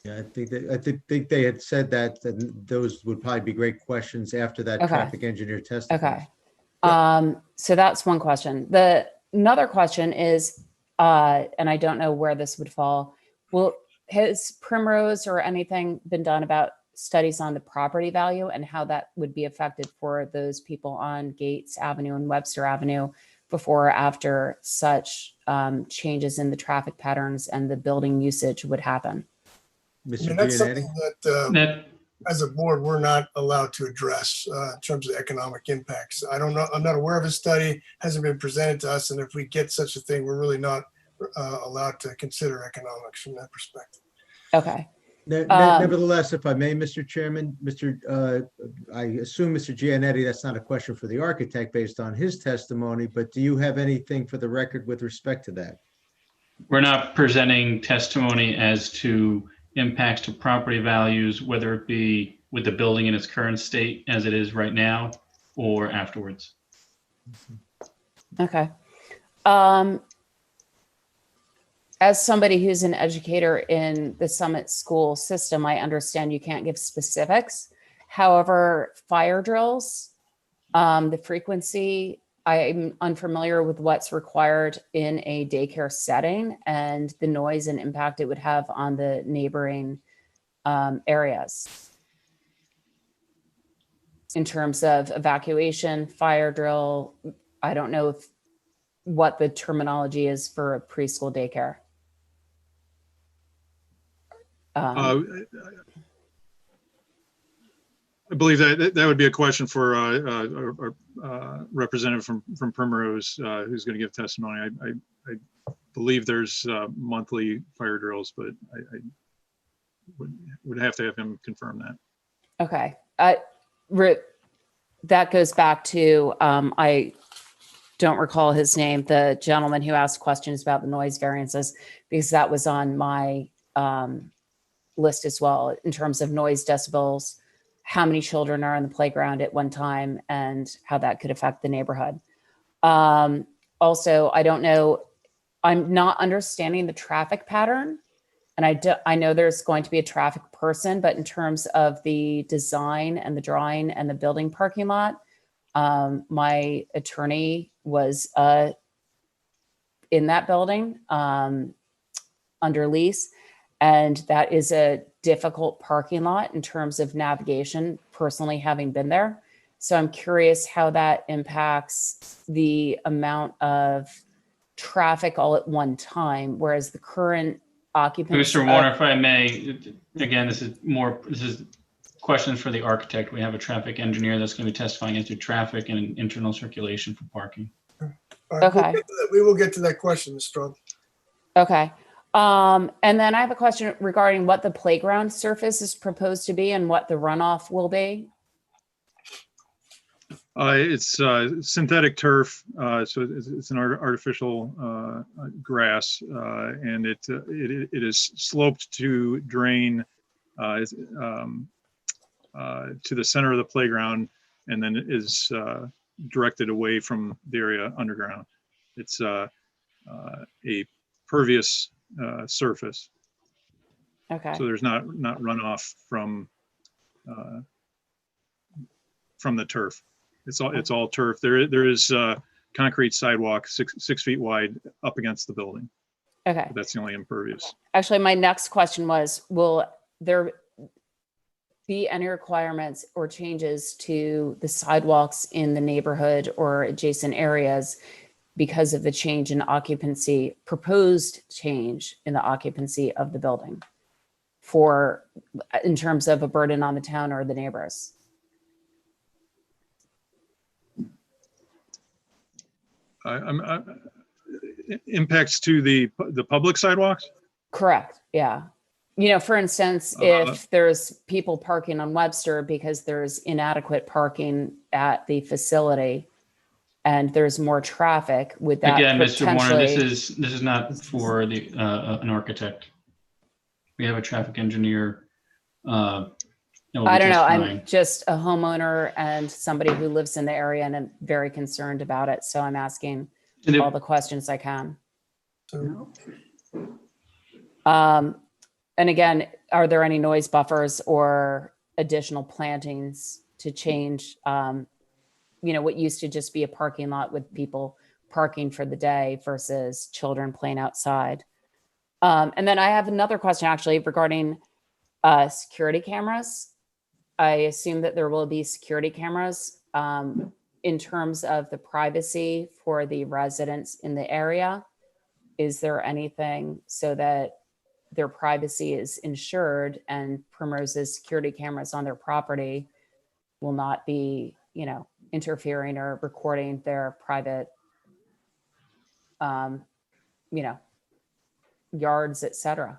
S8: Yeah, I think they had said that those would probably be great questions after that
S13: Okay.
S8: traffic engineer testifies.
S13: Okay. So that's one question. Another question is, and I don't know where this would fall. Has Primrose or anything been done about studies on the property value and how that would be affected for those people on Gates Avenue and Webster Avenue before or after such changes in the traffic patterns and the building usage would happen?
S1: I mean, that's something that as a board, we're not allowed to address in terms of economic impacts. I don't know. I'm not aware of a study, hasn't been presented to us. And if we get such a thing, we're really not allowed to consider economics from that perspective.
S13: Okay.
S8: Nevertheless, if I may, Mr. Chairman, I assume Mr. Giannetti, that's not a question for the architect based on his testimony, but do you have anything for the record with respect to that?
S5: We're not presenting testimony as to impacts to property values, whether it be with the building in its current state as it is right now or afterwards.
S13: Okay. As somebody who's an educator in the Summit School system, I understand you can't give specifics. However, fire drills, the frequency, I'm unfamiliar with what's required in a daycare setting and the noise and impact it would have on the neighboring areas. In terms of evacuation, fire drill, I don't know what the terminology is for a preschool daycare.
S7: I believe that would be a question for a representative from Primrose who's going to give testimony. I believe there's monthly fire drills, but I would have to have him confirm that.
S13: Okay. That goes back to, I don't recall his name, the gentleman who asked questions about the noise variances, because that was on my list as well in terms of noise decibels, how many children are in the playground at one time and how that could affect the neighborhood. Also, I don't know, I'm not understanding the traffic pattern. And I know there's going to be a traffic person, but in terms of the design and the drawing and the building parking lot, my attorney was in that building under lease. And that is a difficult parking lot in terms of navigation, personally having been there. So I'm curious how that impacts the amount of traffic all at one time, whereas the current occupants.
S5: Mr. Warner, if I may, again, this is questions for the architect. We have a traffic engineer that's going to be testifying as to traffic and internal circulation for parking.
S1: All right,
S13: Okay.
S1: we will get to that question, Ms. Strong.
S13: Okay. And then I have a question regarding what the playground surface is proposed to be and what the runoff will be.
S7: It's synthetic turf, so it's an artificial grass, and it is sloped to drain to the center of the playground, and then is directed away from the area underground. It's a pervious surface,
S13: Okay.
S7: so there's not runoff from the turf. It's all turf. There is concrete sidewalk 6 feet wide up against the building.
S13: Okay.
S7: But that's the only impervious.
S13: Actually, my next question was, will there be any requirements or changes to the sidewalks in the neighborhood or adjacent areas because of the change in occupancy, proposed change in the occupancy of the building in terms of a burden on the town or the neighbors?
S7: Impacts to the public sidewalks?
S13: Correct. Yeah. For instance, if there's people parking on Webster because there's inadequate parking at the facility and there's more traffic, would that
S5: Again, Mr. Warner,
S13: potentially?
S5: this is not for the an architect. We have a traffic engineer.
S13: I don't know. I'm just a homeowner and somebody who lives in the area, and I'm very concerned about it. So I'm asking all the questions I can. And again, are there any noise buffers or additional plantings to change, what used to just be a parking lot with people parking for the day versus children playing outside? And then I have another question actually regarding security cameras. I assume that there will be security cameras in terms of the privacy for the residents in the area. Is there anything so that their privacy is ensured and Primose's security cameras on their property will not be, interfering or recording their private, yards, et cetera?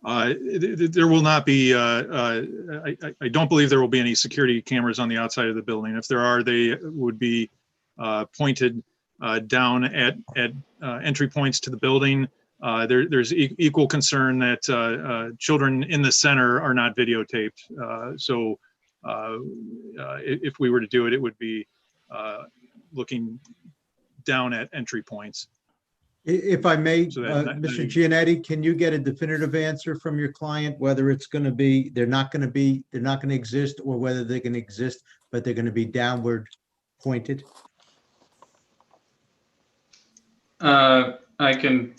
S7: There will not be, I don't believe there will be any security cameras on the outside of the building. If there are, they would be pointed down at entry points to the building. There's equal concern that children in the center are not videotaped. So if we were to do it, it would be looking down at entry points.
S8: If I may,
S7: So
S8: Mr. Giannetti, can you get a definitive answer from your client, whether it's going to be, they're not going to exist, or whether they're going to exist, but they're going to be downward pointed?
S5: I can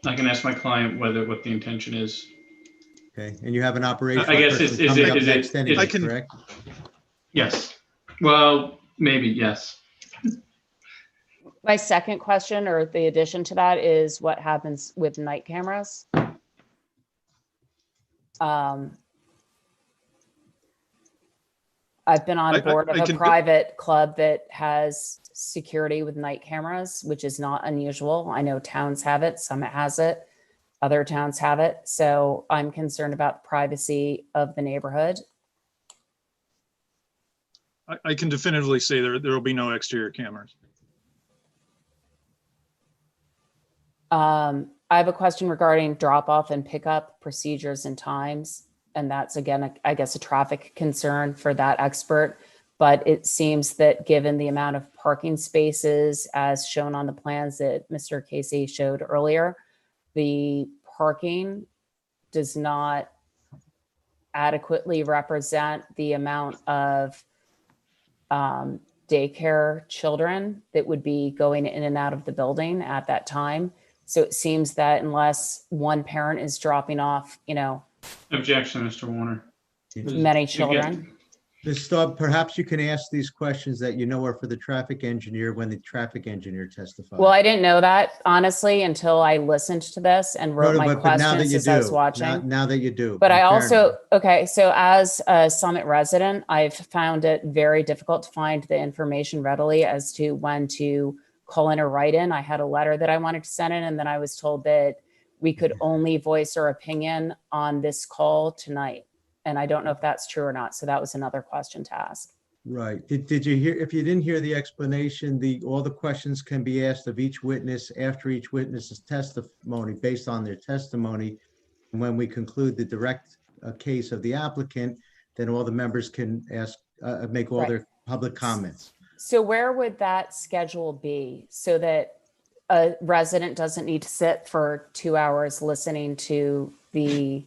S5: ask my client what the intention is.
S8: Okay, and you have an operation.
S5: I guess is it
S8: anyway, correct?
S5: Yes. Well, maybe yes.
S13: My second question, or the addition to that, is what happens with night cameras? I've been on a board of a private club that has security with night cameras, which is not unusual. I know towns have it, Summit has it, other towns have it. So I'm concerned about the privacy of the neighborhood.
S7: I can definitively say there will be no exterior cameras.
S13: I have a question regarding drop off and pickup procedures and times. And that's again, I guess, a traffic concern for that expert. But it seems that given the amount of parking spaces as shown on the plans that Mr. Casey showed earlier, the parking does not adequately represent the amount of daycare children that would be going in and out of the building at that time. So it seems that unless one parent is dropping off,
S5: Objection, Mr. Warner.
S13: many children.
S8: Ms. Staub, perhaps you can ask these questions that are for the traffic engineer when the traffic engineer testifies.
S13: Well, I didn't know that honestly until I listened to this and wrote
S8: No,
S13: my
S8: but now that
S13: questions
S8: you
S13: as I was
S8: do,
S13: watching.
S8: now that you do.
S13: But I
S8: in
S13: also, okay, so as a Summit resident, I've found it very difficult to find the information readily as to when to call in or write in. I had a letter that I wanted to send in, and then I was told that we could only voice our opinion on this call tonight. And I don't know if that's true or not. So that was another question to ask.
S8: Right. Did you hear, if you didn't hear the explanation, all the questions can be asked of each witness after each witness's testimony based on their testimony. And when we conclude the direct case of the applicant, then all the members can ask, make all their public comments.
S13: So where would that schedule be so that a resident doesn't need to sit for 2 hours listening to the,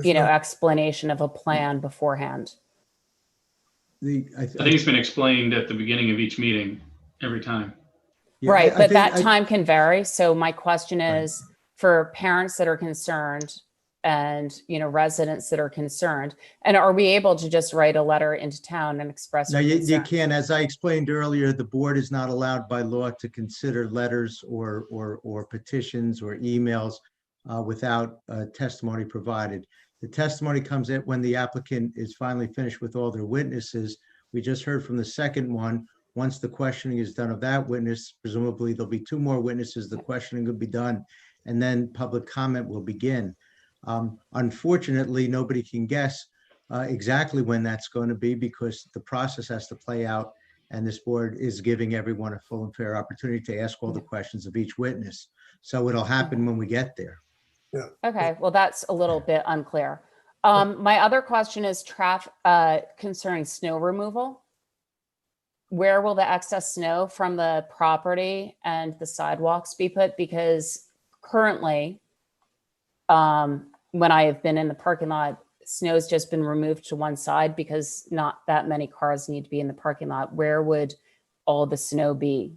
S13: explanation of a plan beforehand?
S5: I think it's been explained at the beginning of each meeting, every time.
S8: Yeah,
S13: Right,
S8: I
S13: but
S8: think
S13: that time can vary. So my question is, for parents that are concerned and, residents that are concerned, and are we able to just write a letter into town and express?
S8: No,
S13: our
S8: you
S13: concern?
S8: can. As I explained earlier, the board is not allowed by law to consider letters or petitions or emails without testimony provided. The testimony comes in when the applicant is finally finished with all their witnesses. We just heard from the second one. Once the questioning is done of that witness, presumably there'll be 2 more witnesses, the questioning will be done, and then public comment will begin. Unfortunately, nobody can guess exactly when that's going to be because the process has to play out, and this board is giving everyone a full and fair opportunity to ask all the questions of each witness. So it'll happen when we get there.
S1: Yeah.
S13: Okay, well, that's a little bit unclear. My other question is concerning snow removal. Where will the excess snow from the property and the sidewalks be put? Because currently, when I have been in the parking lot, snow's just been removed to one side because not that many cars need to be in the parking lot. Where would all the snow be?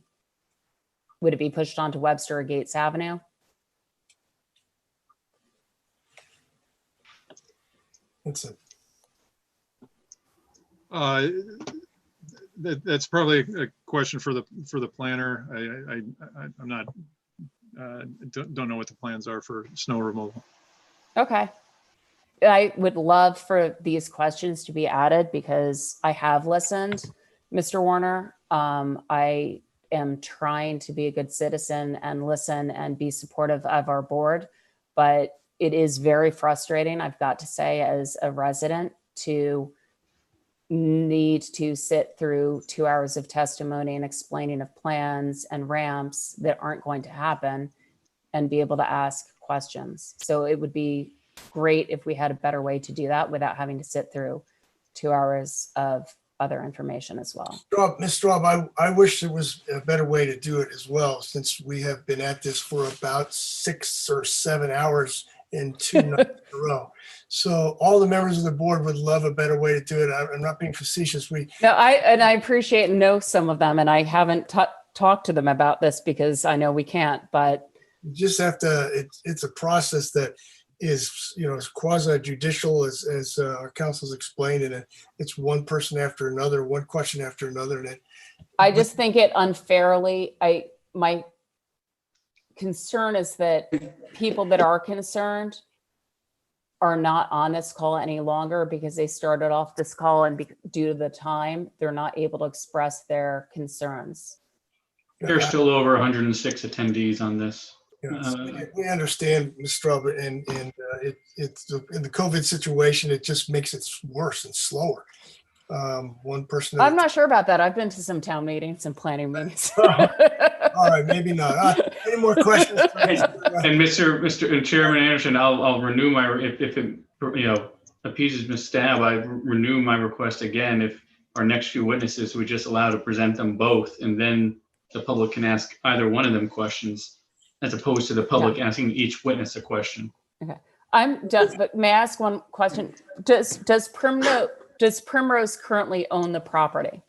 S13: Would it be pushed onto Webster or Gates Avenue?
S7: That's probably a question for the planner. I'm not, don't know what the plans are for snow removal.
S13: Okay. I would love for these questions to be added because I have listened, Mr. Warner. I am trying to be a good citizen and listen and be supportive of our board, but it is very frustrating, I've got to say, as a resident, to need to sit through 2 hours of testimony and explaining of plans and ramps that aren't going to happen and be able to ask questions. So it would be great if we had a better way to do that without having to sit through 2 hours of other information as well.
S1: Ms. Straub, I wish there was a better way to do it as well, since we have been at this for about 6 or 7 hours in 2 nights in a row. So all the members of the board would love a better way to do it. I'm not being facetious.
S13: No, I appreciate and know some of them, and I haven't talked to them about this because I know we can't, but
S1: you just have to, it's a process that is, as quasi judicial as our council's explained, and it's one person after another, one question after another. And
S13: I just think it unfairly, my concern is that people that are concerned are not on this call any longer because they started off this call and due to the time, they're not able to express their concerns.
S5: There's still over 106 attendees on this.
S1: We understand, Ms. Straub, and it's in the COVID situation, it just makes it worse and slower. One person.
S13: I'm not sure about that. I've been to some town meetings and planning meetings.
S1: All right, maybe not. Any more questions?
S5: And Mr. Chairman Anderson, I'll renew my, if it, appeases Ms. Stab, I renew my request again. If our next few witnesses, we just allow to present them both, and then the public can ask either one of them questions, as opposed to the public asking each witness a question.
S13: Okay, I'm done, but may I ask one question? Does Primrose currently own the property?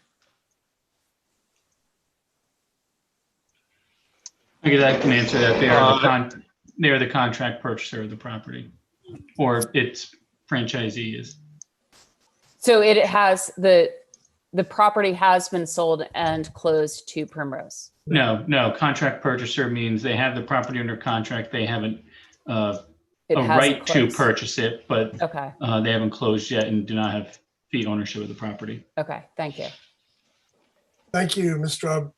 S5: I guess I can answer that. They are the contract purchaser of the property, or its franchisee is.
S13: So it has the property has been sold and closed to Primrose.
S5: No, contract purchaser means they have the property under contract. They haven't a right to purchase it, but they haven't closed yet and do not have fee ownership of the property.
S13: Okay, thank you.
S1: Thank you, Ms. Straub.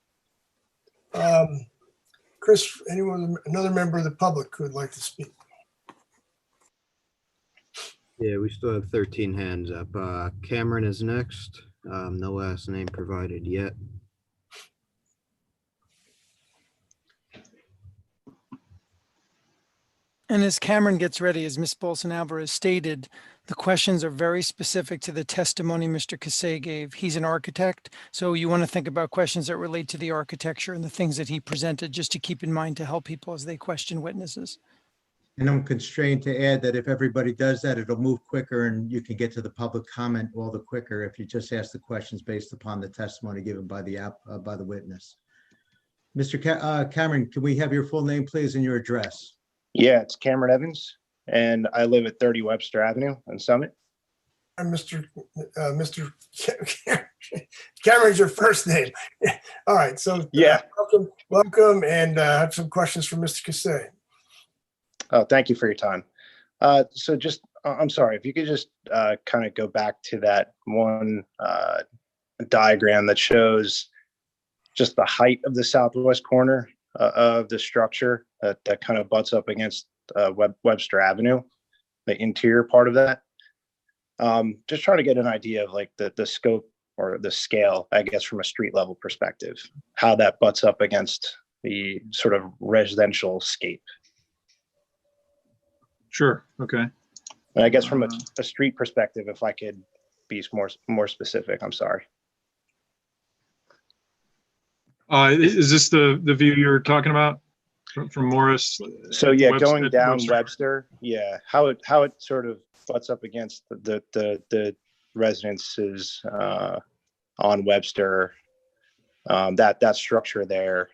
S1: Chris, anyone, another member of the public who would like to speak?
S2: Yeah, we still have 13 hands up. Cameron is next. No last name provided yet.
S9: And as Cameron gets ready, as Ms. Bolson Alvarez stated, the questions are very specific to the testimony Mr. Casay gave. He's an architect, so you want to think about questions that relate to the architecture and the things that he presented, just to keep in mind to help people as they question witnesses.
S8: And I'm constrained to add that if everybody does that, it'll move quicker and you can get to the public comment all the quicker if you just ask the questions based upon the testimony given by the witness. Mr. Cameron, can we have your full name, please, and your address?
S14: Yeah, it's Cameron Evans, and I live at 30 Webster Avenue in Summit.
S1: And Mr. Cameron's your first name. All right, so
S14: Yeah.
S1: welcome, and I have some questions for Mr. Casay.
S14: Oh, thank you for your time. So just, I'm sorry, if you could just kind of go back to that one diagram that shows just the height of the southwest corner of the structure that kind of butts up against Webster Avenue, the interior part of that. Just trying to get an idea of like the scope or the scale, I guess, from a street level perspective, how that butts up against the sort of residential scape.
S7: Sure. Okay.
S14: And I guess from a street perspective, if I could be more specific, I'm sorry.
S7: Is this the view you're talking about from Morris?
S14: So yeah,
S7: Webster-
S14: going down
S7: Webster?
S14: Webster, yeah, how it sort of butts up against the residences on Webster, that structure there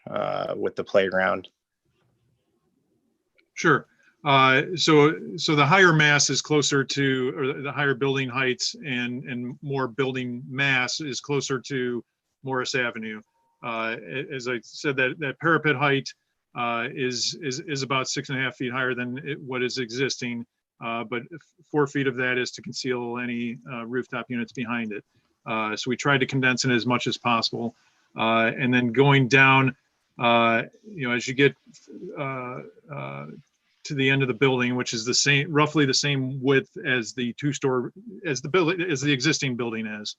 S14: with the playground.
S7: Sure. So the higher mass is closer to, or the higher building heights and more building mass is closer to Morris Avenue. As I said, that parapet height is about 6.5 feet higher than what is existing, but 4 feet of that is to conceal any rooftop units behind it. So we tried to condense it as much as possible. And then going down, as you get to the end of the building, which is roughly the same width as the the existing building is,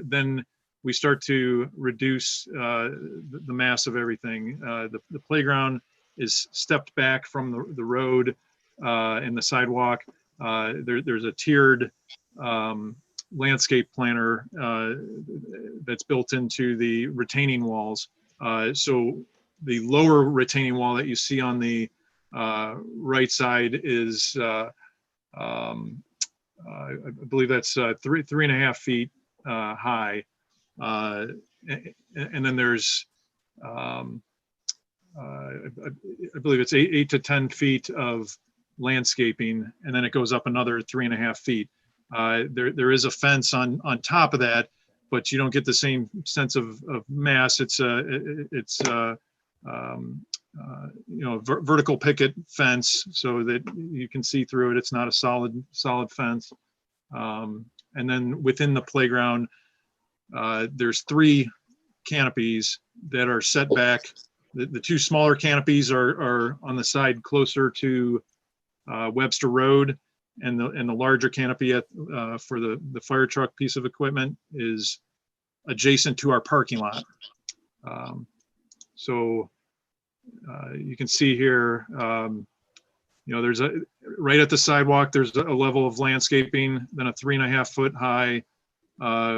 S7: then we start to reduce the mass of everything. The playground is stepped back from the road and the sidewalk. There's a tiered landscape planter that's built into the retaining walls. So the lower retaining wall that you see on the right side is, I believe that's 3.5 feet high. And then there's, I believe it's 8 to 10 feet of landscaping, and then it goes up another 3.5 feet. There is a fence on top of that, but you don't get the same sense of mass. It's vertical picket fence so that you can see through it. It's not a solid fence. And then within the playground, there's 3 canopies that are set back. The 2 smaller canopies are on the side closer to Webster Road, and the larger canopy for the fire truck piece of equipment is adjacent to our parking lot. So you can see here, there's right at the sidewalk, there's a level of landscaping, then a 3.5 foot high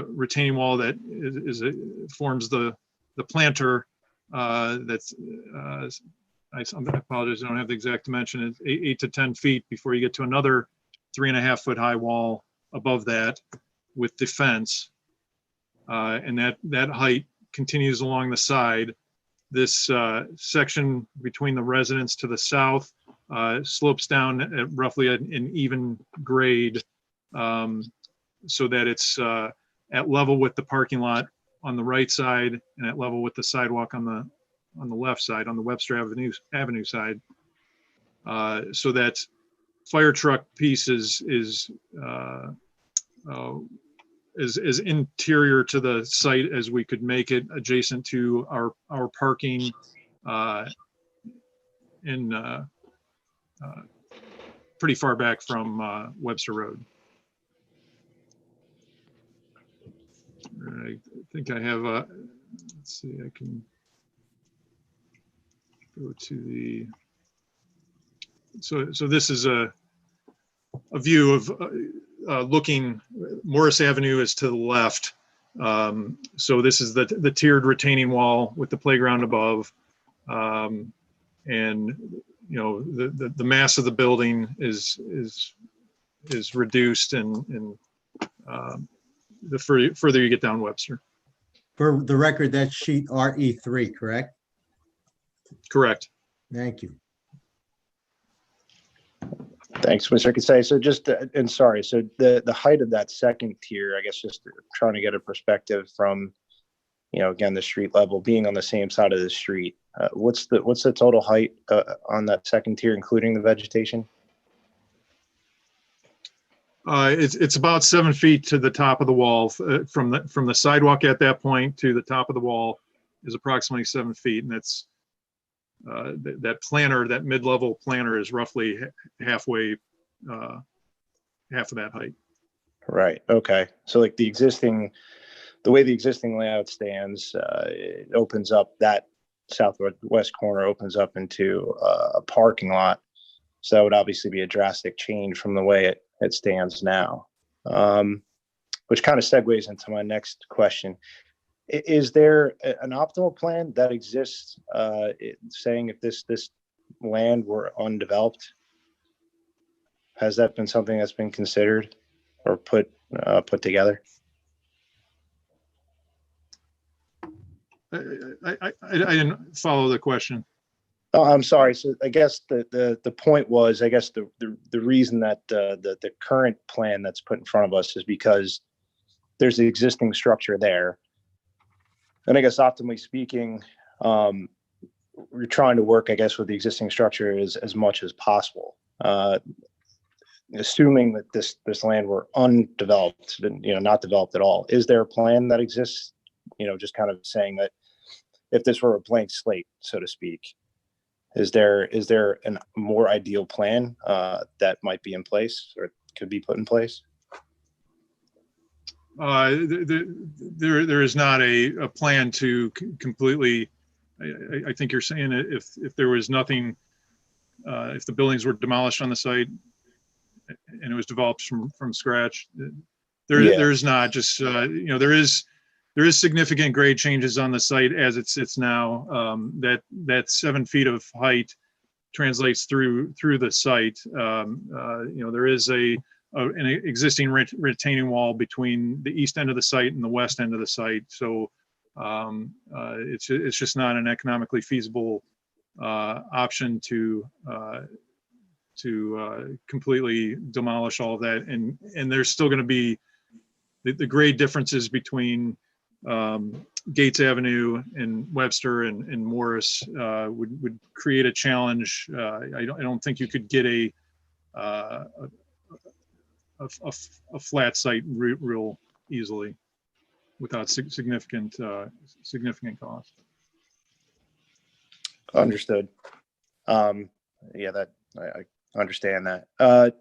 S7: retaining wall that forms the planter. That's I apologize, I don't have the exact dimension. It's 8 to 10 feet before you get to another 3.5 foot high wall above that with the fence, and that height continues along the side. This section between the residents to the south slopes down at roughly an even grade, so that it's at level with the parking lot on the right side and at level with the sidewalk on the left side, on the Webster Avenue side. So that fire truck piece is as interior to the site as we could make it, adjacent to our parking in pretty far back from Webster Road. I think I have a, let's see, I can go to the, so this is a view of looking, Morris Avenue is to the left. So this is the tiered retaining wall with the playground above. And you know, the mass of the building is reduced, and the further you get down Webster.
S8: For the record, that's sheet RE3, correct?
S7: Correct.
S8: Thank you.
S14: Thanks, Mr. Kasay. So just, and sorry, so the height of that second tier, I guess just trying to get a perspective from, you know, again, the street level being on the same side of the street. What's the total height on that second tier, including the vegetation?
S7: It's about 7 feet to the top of the wall. From the sidewalk at that point to the top of the wall is approximately 7 feet, and that's that planter, that mid-level planter, is roughly halfway, half of that height.
S14: Right. Okay. So like the way the existing layout stands, it opens up, that southwest corner opens up into a parking lot. So that would obviously be a drastic change from the way it stands now, which kind of segues into my next question. Is there an optimal plan that exists, saying if this land were undeveloped? Has that been something that's been considered or put together?
S7: I didn't follow the question.
S14: Oh, I'm sorry. So I guess the point was, I guess the reason that the current plan that's put in front of us is because there's the existing structure there. And I guess optimally speaking, we're trying to work, I guess, with the existing structure as much as possible. Assuming that this land were undeveloped, you know, not developed at all, is there a plan that exists? You know, just kind of saying that if this were a blank slate, so to speak, is there a more ideal plan that might be in place or could be put in place?
S7: There is not a plan to completely. I think you're saying if there was nothing, if the buildings were demolished on the site and it was developed from scratch, there's not just you know, there is significant grade changes on the site as it sits now. That 7 feet of height translates through the site. You know, there is an existing retaining wall between the east end of the site and the west end of the site. So it's just not an economically feasible option to completely demolish all of that. And there's still going to be the grade differences between Gates Avenue and Webster and Morris would create a challenge. I don't think you could get a flat site real easily without significant cost.
S14: Understood. Yeah, that I understand that.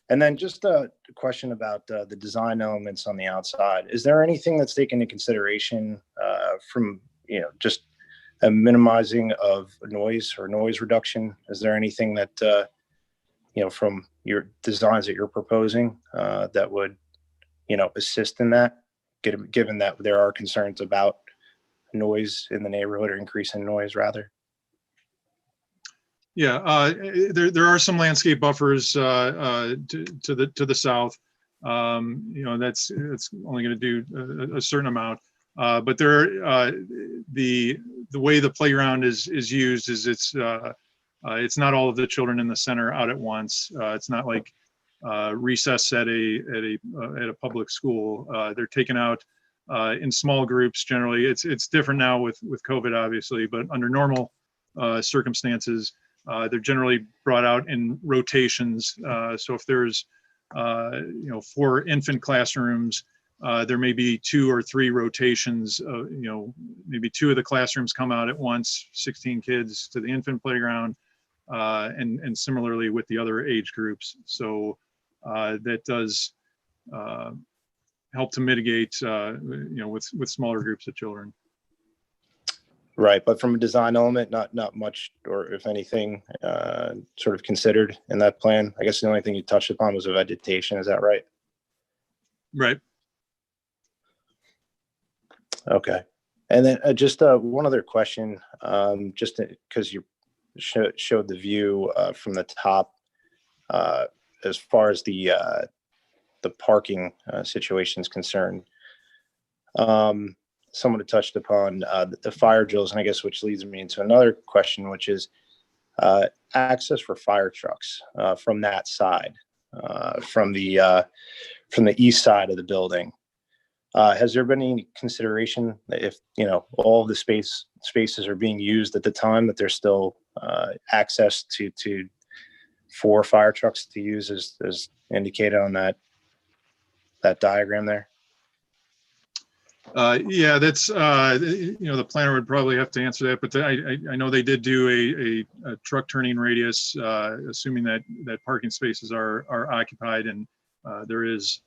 S14: And then just a question about the design elements on the outside. Is there anything that's taken into consideration from, you know, just a minimizing of noise or noise reduction? Is there anything that, you know, from your designs that you're proposing that would, you know, assist in that, given that there are concerns about noise in the neighborhood, or increase in noise rather?
S7: Yeah, there are some landscape buffers to the south. You know, that's only going to do a certain amount. But the way the playground is used is it's not all of the children in the center out at once. It's not like recess at a public school. They're taken out in small groups generally. It's different now with COVID, obviously, but under normal circumstances, they're generally brought out in rotations. So if there's, you know, 4 infant classrooms, there may be 2 or 3 rotations, maybe 2 of the classrooms come out at once, 16 kids to the infant playground, and similarly with the other age groups. So that does help to mitigate, with smaller groups of children.
S14: Right, but from a design element, not much, or if anything, sort of considered in that plan. I guess the only thing you touched upon was the vegetation. Is that right?
S7: Right.
S14: Okay. And then just one other question, just because you showed the view from the top, as far as the parking situation is concerned. Someone had touched upon the fire drills, and I guess which leads me into another question, which is access for fire trucks from that side, from the east side of the building. Has there been any consideration that if all of the spaces are being used at the time, that there's still access for fire trucks to use as indicated on that diagram there?
S7: Yeah, that's the planner would probably have to answer that, but I know they did do a truck turning radius, assuming that parking spaces are occupied, and there is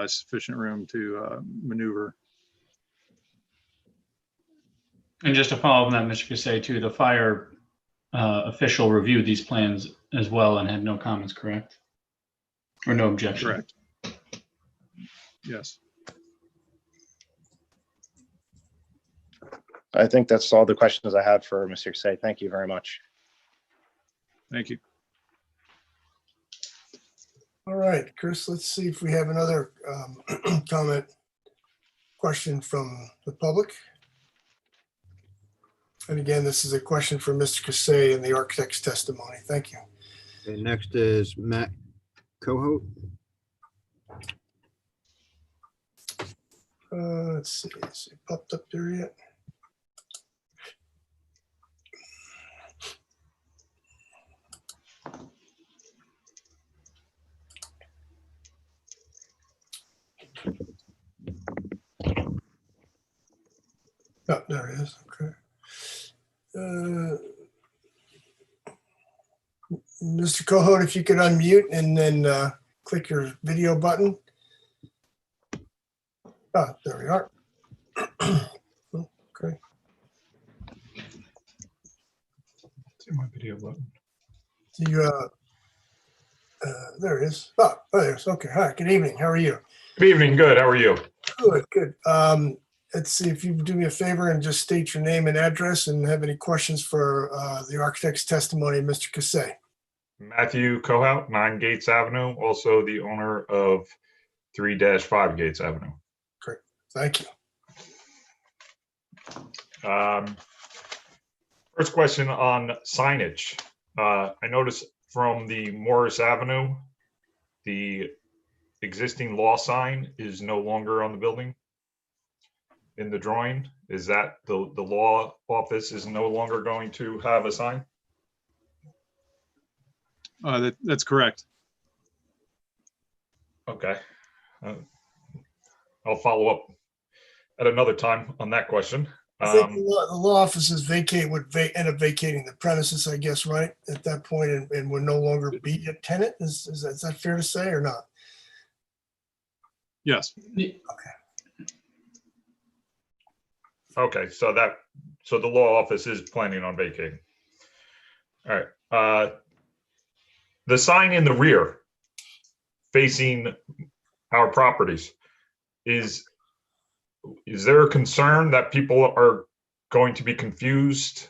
S7: sufficient room to maneuver.
S5: And just to follow up on that, Mr. Kasay, too, the fire official reviewed these plans as well and had no comments, correct? Or no objection?
S7: Correct. Yes.
S14: I think that's all the questions I had for Mr. Kasay. Thank you very much.
S7: Thank you.
S1: All right, Chris, let's see if we have another question from the public. And again, this is a question for Mr. Kasay in the architect's testimony. Thank you.
S2: Okay, next is Matt Cohout.
S1: Let's see, is it popped up there yet? Oh, there it is. Okay. Mr. Cohout, if you could unmute and then click your video button. Ah, there we are. Okay.
S15: See my video button.
S1: There it is. Oh, there it is. Okay. Hi, good evening. How are you?
S15: Good evening. Good. How are you?
S1: Good, good. Let's see if you do me a favor and just state your name and address and have any questions for the architect's testimony, Mr. Kasay.
S15: Matthew Cohout, 9 Gates Avenue, also the owner of 3-5 Gates Avenue.
S1: Great. Thank you.
S15: First question on signage. I noticed from the Morris Avenue, the existing law sign is no longer on the building. In the drawing, is that the law office is no longer going to have a sign?
S7: That's correct.
S15: Okay. I'll follow up at another time on that question.
S1: I think the law offices would end up vacating the premises, I guess, right? At that point, and would no longer be a tenant. Is that fair to say or not?
S7: Yes.
S15: Okay, so the law office is planning on vacating. All right. The sign in the rear facing our properties, is there a concern that people are going to be confused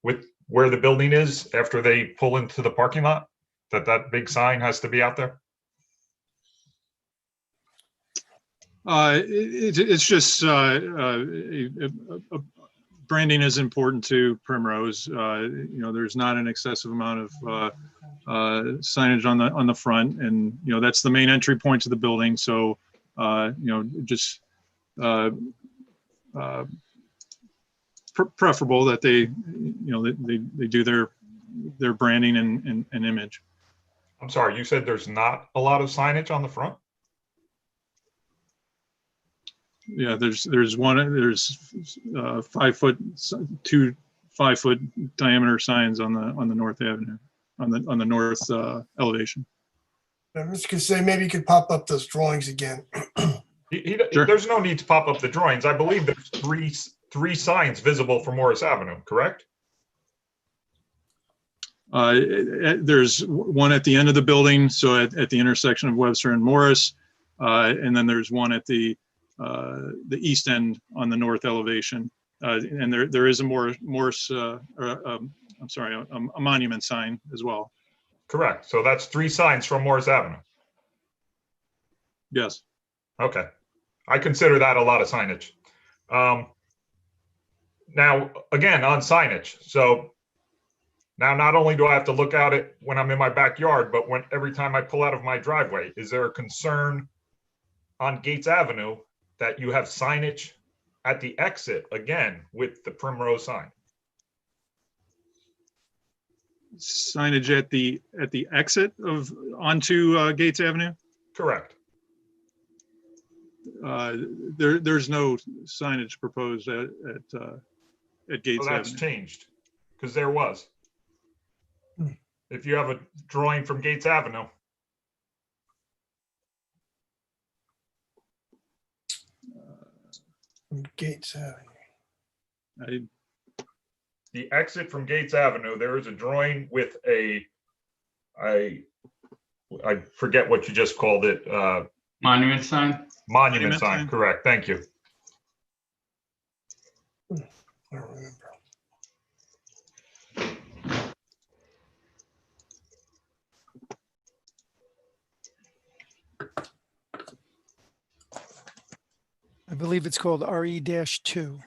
S15: with where the building is after they pull into the parking lot? That big sign has to be out there?
S7: It's just branding is important to Primrose. There's not an excessive amount of signage on the front, and that's the main entry point to the building. So just preferable that they they do their branding and image.
S15: I'm sorry, you said there's not a lot of signage on the front?
S7: Yeah, there's 5 foot, 2 5-foot diameter signs on the North Avenue, on the north elevation.
S1: Mr. Casay, maybe you could pop up those drawings again.
S7: Sure.
S15: There's no need to pop up the drawings. I believe there's three signs visible from Morris Avenue, correct?
S7: There's one at the end of the building, so at the intersection of Webster and Morris, and then there's one at the east end on the north elevation, and there is a Morris, I'm sorry, a monument sign as well.
S15: Correct. So that's 3 signs from Morris Avenue.
S7: Yes.
S15: Okay. I consider that a lot of signage. Now, again, on signage. So now not only do I have to look at it when I'm in my backyard, but every time I pull out of my driveway, is there a concern on Gates Avenue that you have signage at the exit again with the Primrose sign?
S7: Signage at the exit of onto Gates Avenue?
S15: Correct.
S7: There's no signage proposed at Gates
S15: Well, that's
S7: Avenue.
S15: changed because there was. If you have a drawing from Gates Avenue,
S1: Gates Avenue.
S15: the exit from Gates Avenue, there is a drawing with I forget what you just called it.
S5: Monument sign?
S15: Monument sign, correct. Thank you.
S1: I don't remember.
S9: I believe it's called RE-2.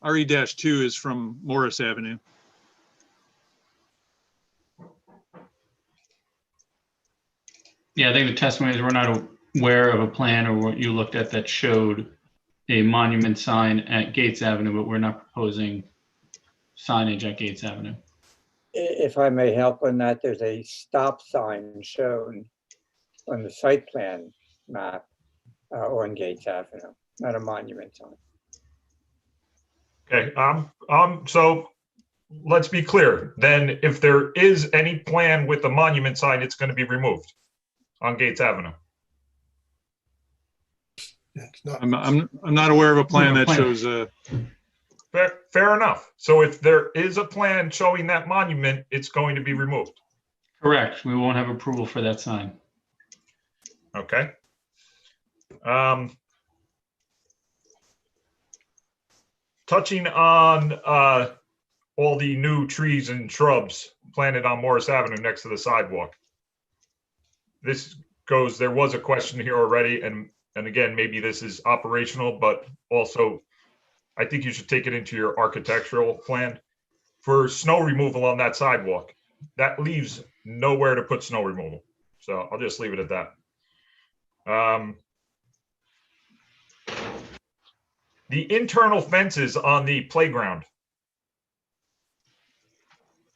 S7: RE-2 is from Morris Avenue.
S5: Yeah, I think the testimony is we're not aware of a plan or what you looked at that showed a monument sign at Gates Avenue, but we're not proposing signage at Gates Avenue.
S11: If I may help on that, there's a stop sign shown on the site plan map on Gates Avenue, not a monument sign.
S15: Okay, so let's be clear. Then if there is any plan with the monument sign, it's going to be removed on Gates Avenue.
S7: I'm not aware of a plan that shows
S15: Fair enough. So if there is a plan showing that monument, it's going to be removed.
S5: Correct. We won't have approval for that sign.
S15: Okay. Touching on all the new trees and shrubs planted on Morris Avenue next to the sidewalk. There was a question here already, and again, maybe this is operational, but also I think you should take it into your architectural plan for snow removal on that sidewalk. That leaves nowhere to put snow removal. So I'll just leave it at that. The internal fences on the playground.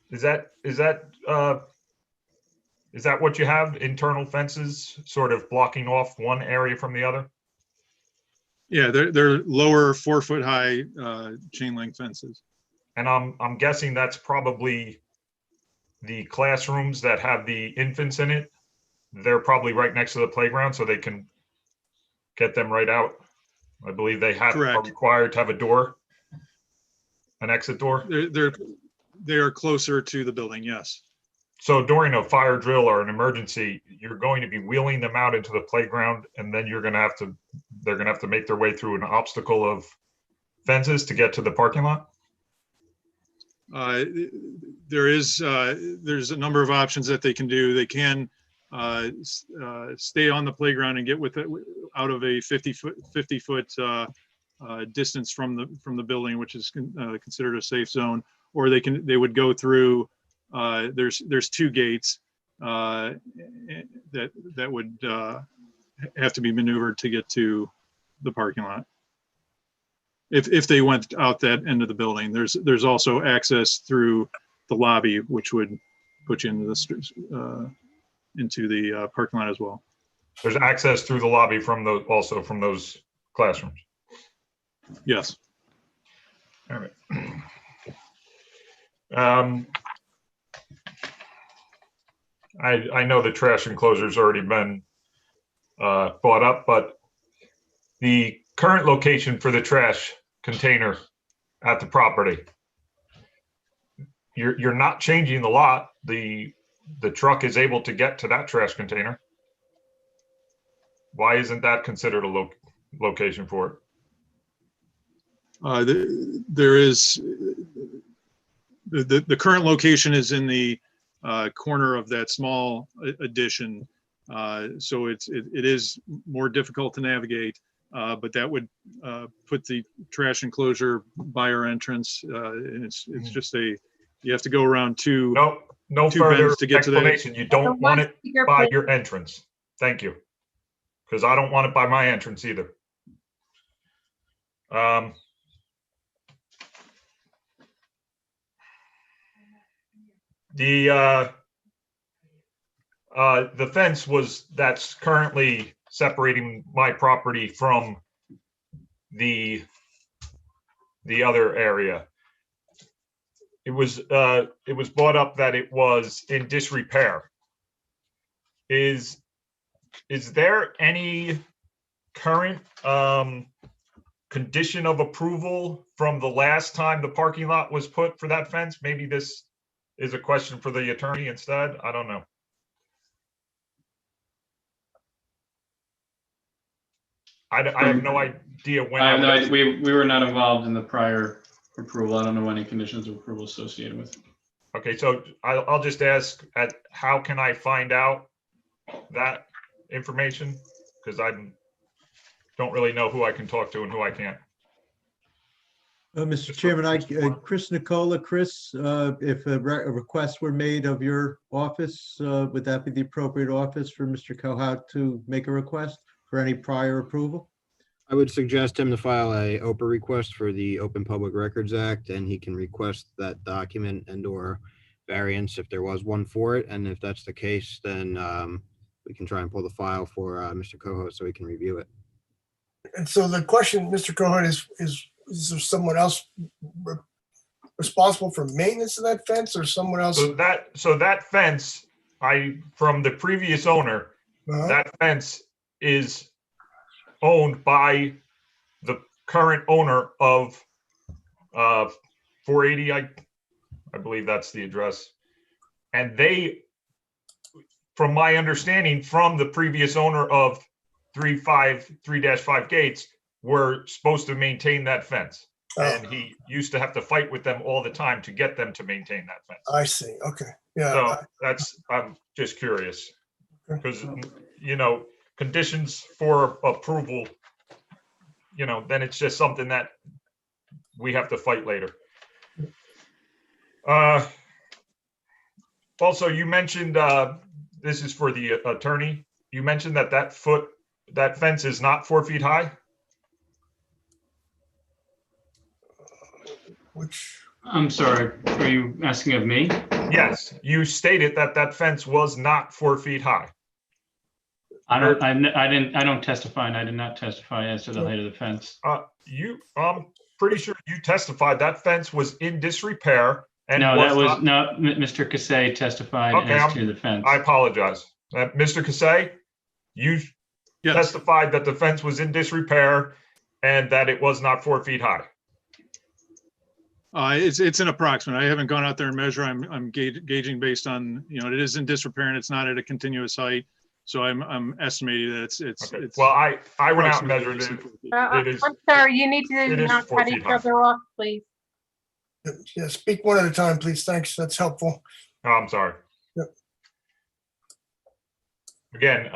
S15: Is that what you have? Internal fences sort of blocking off one area from the other?
S7: Yeah, they're lower 4-foot high chain link fences.
S15: And I'm guessing that's probably the classrooms that have the infants in it. They're probably right next to the playground, so they can get them right out. I believe they are required to have a door, an exit door.
S7: They are closer to the building, yes.
S15: So during a fire drill or an emergency, you're going to be wheeling them out into the playground, and then they're going to have to make their way through an obstacle of fences to get to the parking lot?
S7: There's a number of options that they can do. They can stay on the playground and get out of a 50-foot distance from the building, which is considered a safe zone, or they would go through. There's 2 gates that would have to be maneuvered to get to the parking lot. If they went out that end of the building, there's also access through the lobby, which would put you into the parking lot as well.
S15: There's access through the lobby from also from those classrooms.
S7: Yes.
S15: All right. I know the trash enclosure's already been bought up, but the current location for the trash container at the property, you're not changing the lot. The truck is able to get to that trash container. Why isn't that considered a location for it?
S7: There is the current location is in the corner of that small addition, so it is more difficult to navigate. But that would put the trash enclosure by our entrance, and it's just you have to go around two
S15: further
S7: bends to get to
S15: explanation. You don't want it by your entrance. Thank you, because I don't want it by my entrance either. The fence that's currently separating my property from the other area. It was brought up that it was in disrepair. Is there any current condition of approval from the last time the parking lot was put for that fence? Maybe this is a question for the attorney instead. I don't know. I have no idea when.
S5: We were not involved in the prior approval. I don't know any conditions of approval associated with it.
S15: Okay, so I'll just ask, how can I find out that information? Because I don't really know who I can talk to and who I can't.
S8: Mr. Chairman, Chris Nicola, if a request were made of your office, would that be the appropriate office for Mr. Kohout to make a request for any prior approval?
S2: I would suggest him to file a OPA request for the Open Public Records Act, and he can request that document and/or variance if there was one for it. And if that's the case, then we can try and pull the file for Mr. Kohout so he can review it.
S1: And so the question, Mr. Cohen, is there someone else responsible for maintenance of that fence, or someone else?
S15: So that fence, from the previous owner, that fence is owned by the current owner of 480. I believe that's the address. And they, from my understanding, from the previous owner of 3-5 Gates, were supposed to maintain that fence. And he used to have to fight with them all the time to get them to maintain that fence.
S1: I see. Okay. Yeah.
S15: So I'm just curious, because, conditions for approval, then it's just something that we have to fight later. Also, you mentioned, this is for the attorney, you mentioned that fence is not 4 feet high?
S5: I'm sorry, are you asking of me?
S15: Yes, you stated that fence was not 4 feet high.
S5: I don't testify, and I did not testify as to the height of the fence.
S15: I'm pretty sure you testified that fence was in disrepair. And
S5: Mr. Kasay testified as to the fence.
S15: I apologize. Mr. Kasay, you testified that the fence was in disrepair and that it was not 4 feet high.
S7: It's an approximate. I haven't gone out there and measure. I'm gauging based on, it is in disrepair and it's not at a continuous height. So I'm estimating that it's.
S15: Okay. Well, I went out and measured it.
S16: I'm sorry, you need to not cut each other off, please.
S1: Yeah, speak one at a time, please. Thanks. That's helpful.
S15: Oh, I'm sorry.
S1: Yep.
S15: Again,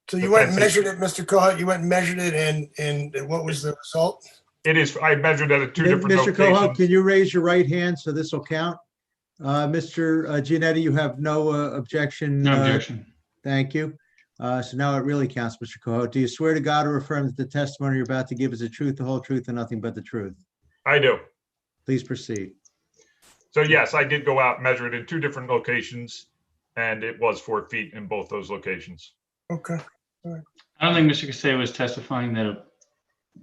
S1: so you went and measured it, Mr. Kohout. You went and measured it, and what was the result?
S15: It is. I measured it at two different
S8: Mr.
S15: locations.
S8: Kohout, can you raise your right hand so this will count? Mr. Giannetti, you have no objection.
S5: No objection.
S8: Thank you. So now it really counts, Mr. Kohout. Do you swear to God or affirm that the testimony you're about to give is the truth, the whole truth, and nothing but the truth?
S15: I do.
S8: Please proceed.
S15: So yes, I did go out, measure it in 2 different locations, and it was 4 feet in both those locations.
S1: Okay.
S5: I don't think Mr. Casey was testifying that it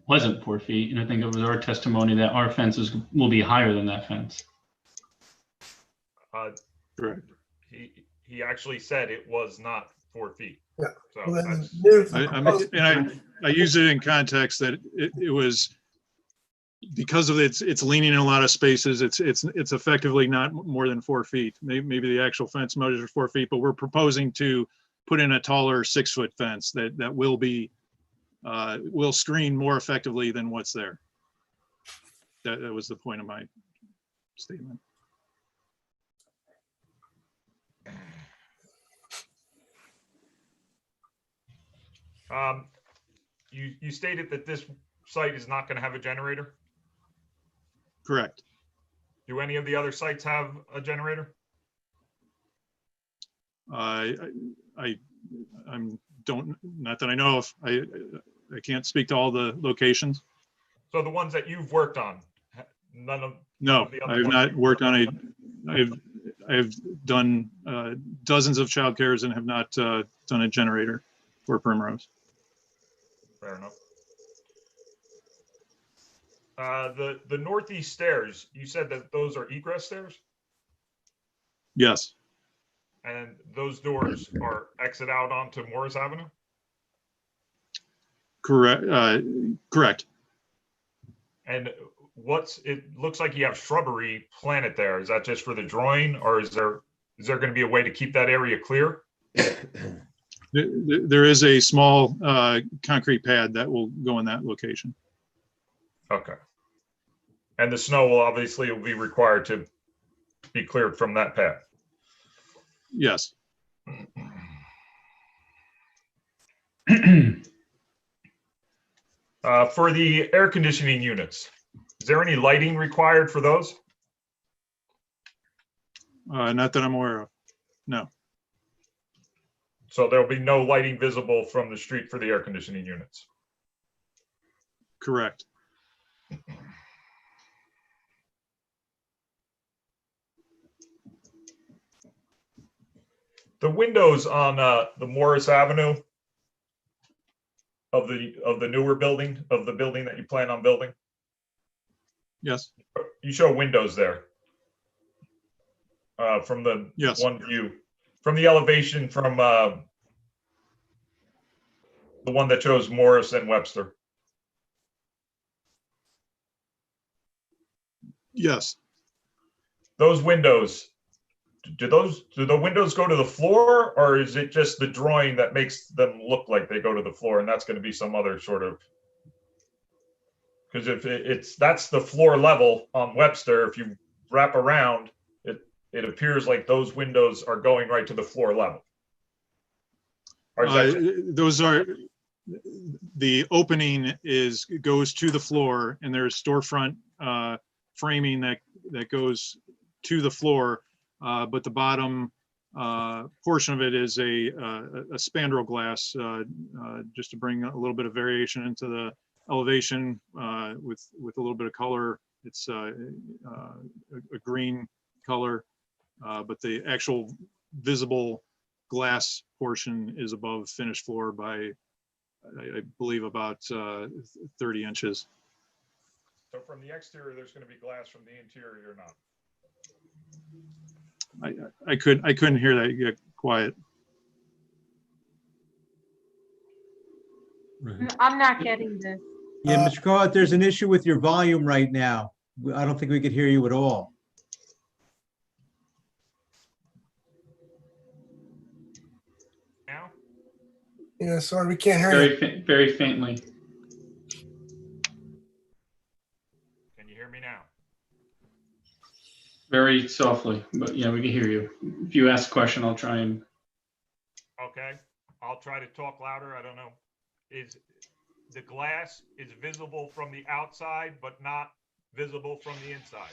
S5: wasn't 4 feet, and I think it was our testimony that our fences will be higher than that fence.
S7: Correct.
S15: He actually said it was not 4 feet.
S1: Yeah.
S15: So
S1: Well, then
S15: that's-
S7: I use it in context that it was because of it's leaning in a lot of spaces. It's effectively not more than 4 feet. Maybe the actual fence measures 4 feet, but we're proposing to put in a taller 6-foot fence that will be will screen more effectively than what's there. That was the point of my statement.
S15: You stated that this site is not going to have a generator.
S7: Correct.
S15: Do any of the other sites have a generator?
S7: Not that I know of. I can't speak to all the locations.
S15: So the ones that you've worked on, none of.
S7: No,
S15: the other
S7: I have
S15: ones
S7: not
S15: you've
S7: worked on
S15: on?
S7: I have done dozens of childcares and have not done a generator for Primrose.
S15: Fair enough. The northeast stairs, you said that those are egress stairs,
S7: Yes,
S15: and those doors are exit out onto Morris Avenue?
S7: correct. Correct.
S15: And it looks like you have shrubbery planted there. Is that just for the drawing, or is there going to be a way to keep that area clear?
S7: There is a small concrete pad that will go in that location.
S15: Okay. And the snow will be required to be cleared from that path.
S7: Yes.
S15: For the air conditioning units, is there any lighting required for those?
S7: Not that I'm aware of. No.
S15: So there'll be no lighting visible from the street for the air conditioning units?
S7: Correct.
S15: The windows on the Morris Avenue of the newer building, of the building that you plan on building,
S7: Yes.
S15: you show windows there from the
S7: Yes.
S15: one view, from the elevation from the one that shows Morris and Webster.
S7: Yes.
S15: Those windows, do the windows go to the floor, or is it just the drawing that makes them look like they go to the floor, and that's going to be some other sort of, because if that's the floor level on Webster, if you wrap around, it appears like those windows are going right to the floor level. Or is that
S7: Those are, the opening goes to the floor, and there's storefront framing that goes to the floor, but the bottom portion of it is a spandrel glass, just to bring a little bit of variation into the elevation with a little bit of color. It's a green color, but the actual visible glass portion is above finished floor by, I believe, about 30 inches.
S15: So from the exterior, there's going to be glass, from the interior or not?
S7: I couldn't hear that. Get quiet.
S16: I'm not getting this.
S8: Yeah, Mr. Carlett, there's an issue with your volume right now. I don't think we could hear you at all.
S15: Now?
S1: Yeah, sorry, we can't hear you.
S5: Very faintly.
S15: Can you hear me now?
S5: Very softly, but yeah, we can hear you. If you ask a question, I'll try and.
S15: Okay, I'll try to talk louder. I don't know. Is the glass is visible from the outside, but not visible from the inside?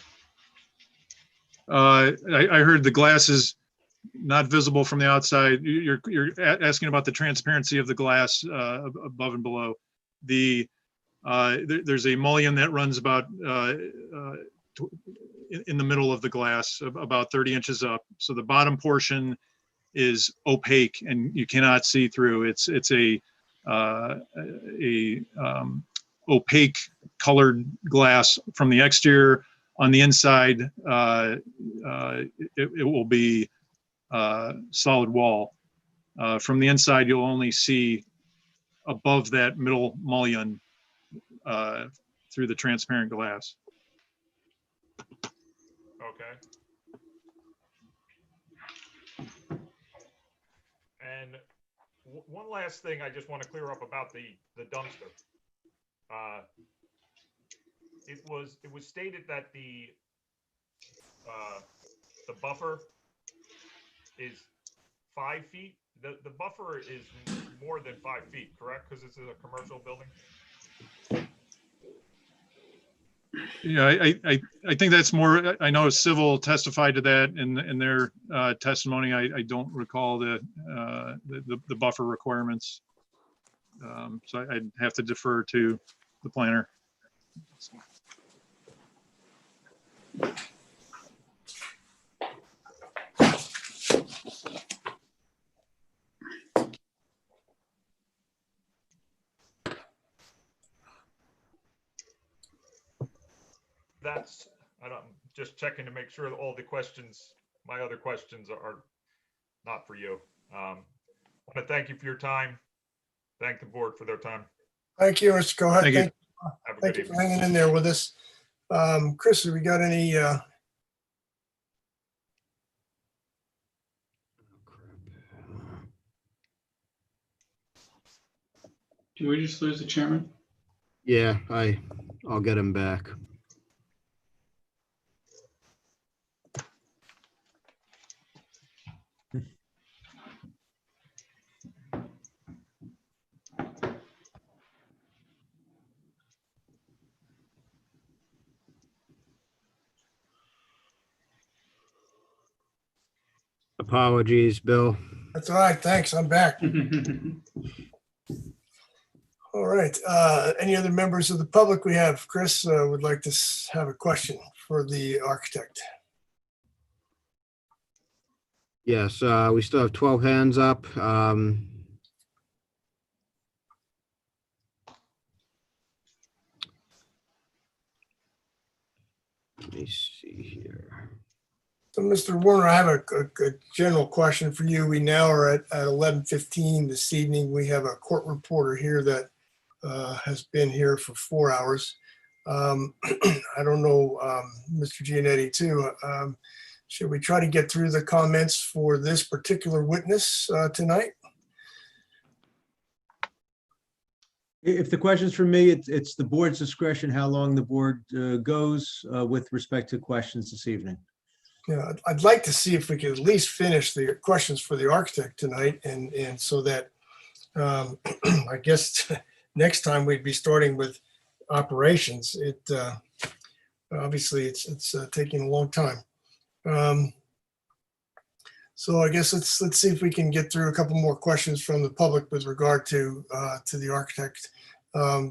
S7: I heard the glass is not visible from the outside. You're asking about the transparency of the glass above and below. There's a mullion that runs about in the middle of the glass, about 30 inches up. So the bottom portion is opaque and you cannot see through. It's a opaque colored glass from the exterior. On the inside, it will be solid wall. From the inside, you'll only see above that middle mullion through the transparent glass.
S15: Okay. And one last thing I just want to clear up about the dumpster. It was stated that the buffer is 5 feet. The buffer is more than 5 feet, correct? Because this is a commercial building.
S7: Yeah, I think that's more, I know Civil testified to that in their testimony. I don't recall the buffer requirements. So I'd have to defer to the planner.
S15: I'm just checking to make sure that all the questions, my other questions are not for you. I want to thank you for your time. Thank the board for their time.
S1: Thank you. Let's go ahead.
S7: Thank you.
S15: Have a
S1: Thank
S15: good
S1: you for
S15: evening.
S1: hanging in there with us. Chris, have we got any,
S5: Do we just lose the chairman?
S2: Yeah, I'll get him back. Apologies, Bill.
S1: that's all right. Thanks. I'm back. All right. Any other members of the public we have? Chris would like to have a question for the architect.
S2: Yes, we still have 12 hands up. Let me see here.
S1: So, Mr. Warner, I have a general question for you. We now are at 11:15 this evening. We have a court reporter here that has been here for 4 hours. I don't know, Mr. Giannetti too. Should we try to get through the comments for this particular witness tonight?
S8: If the question's for me, it's the board's discretion how long the board goes with respect to questions this evening.
S1: Yeah, I'd like to see if we could at least finish the questions for the architect tonight, and so that I guess next time we'd be starting with operations. Obviously it's taking a long time. So I guess let's see if we can get through a couple more questions from the public with regard to the architect.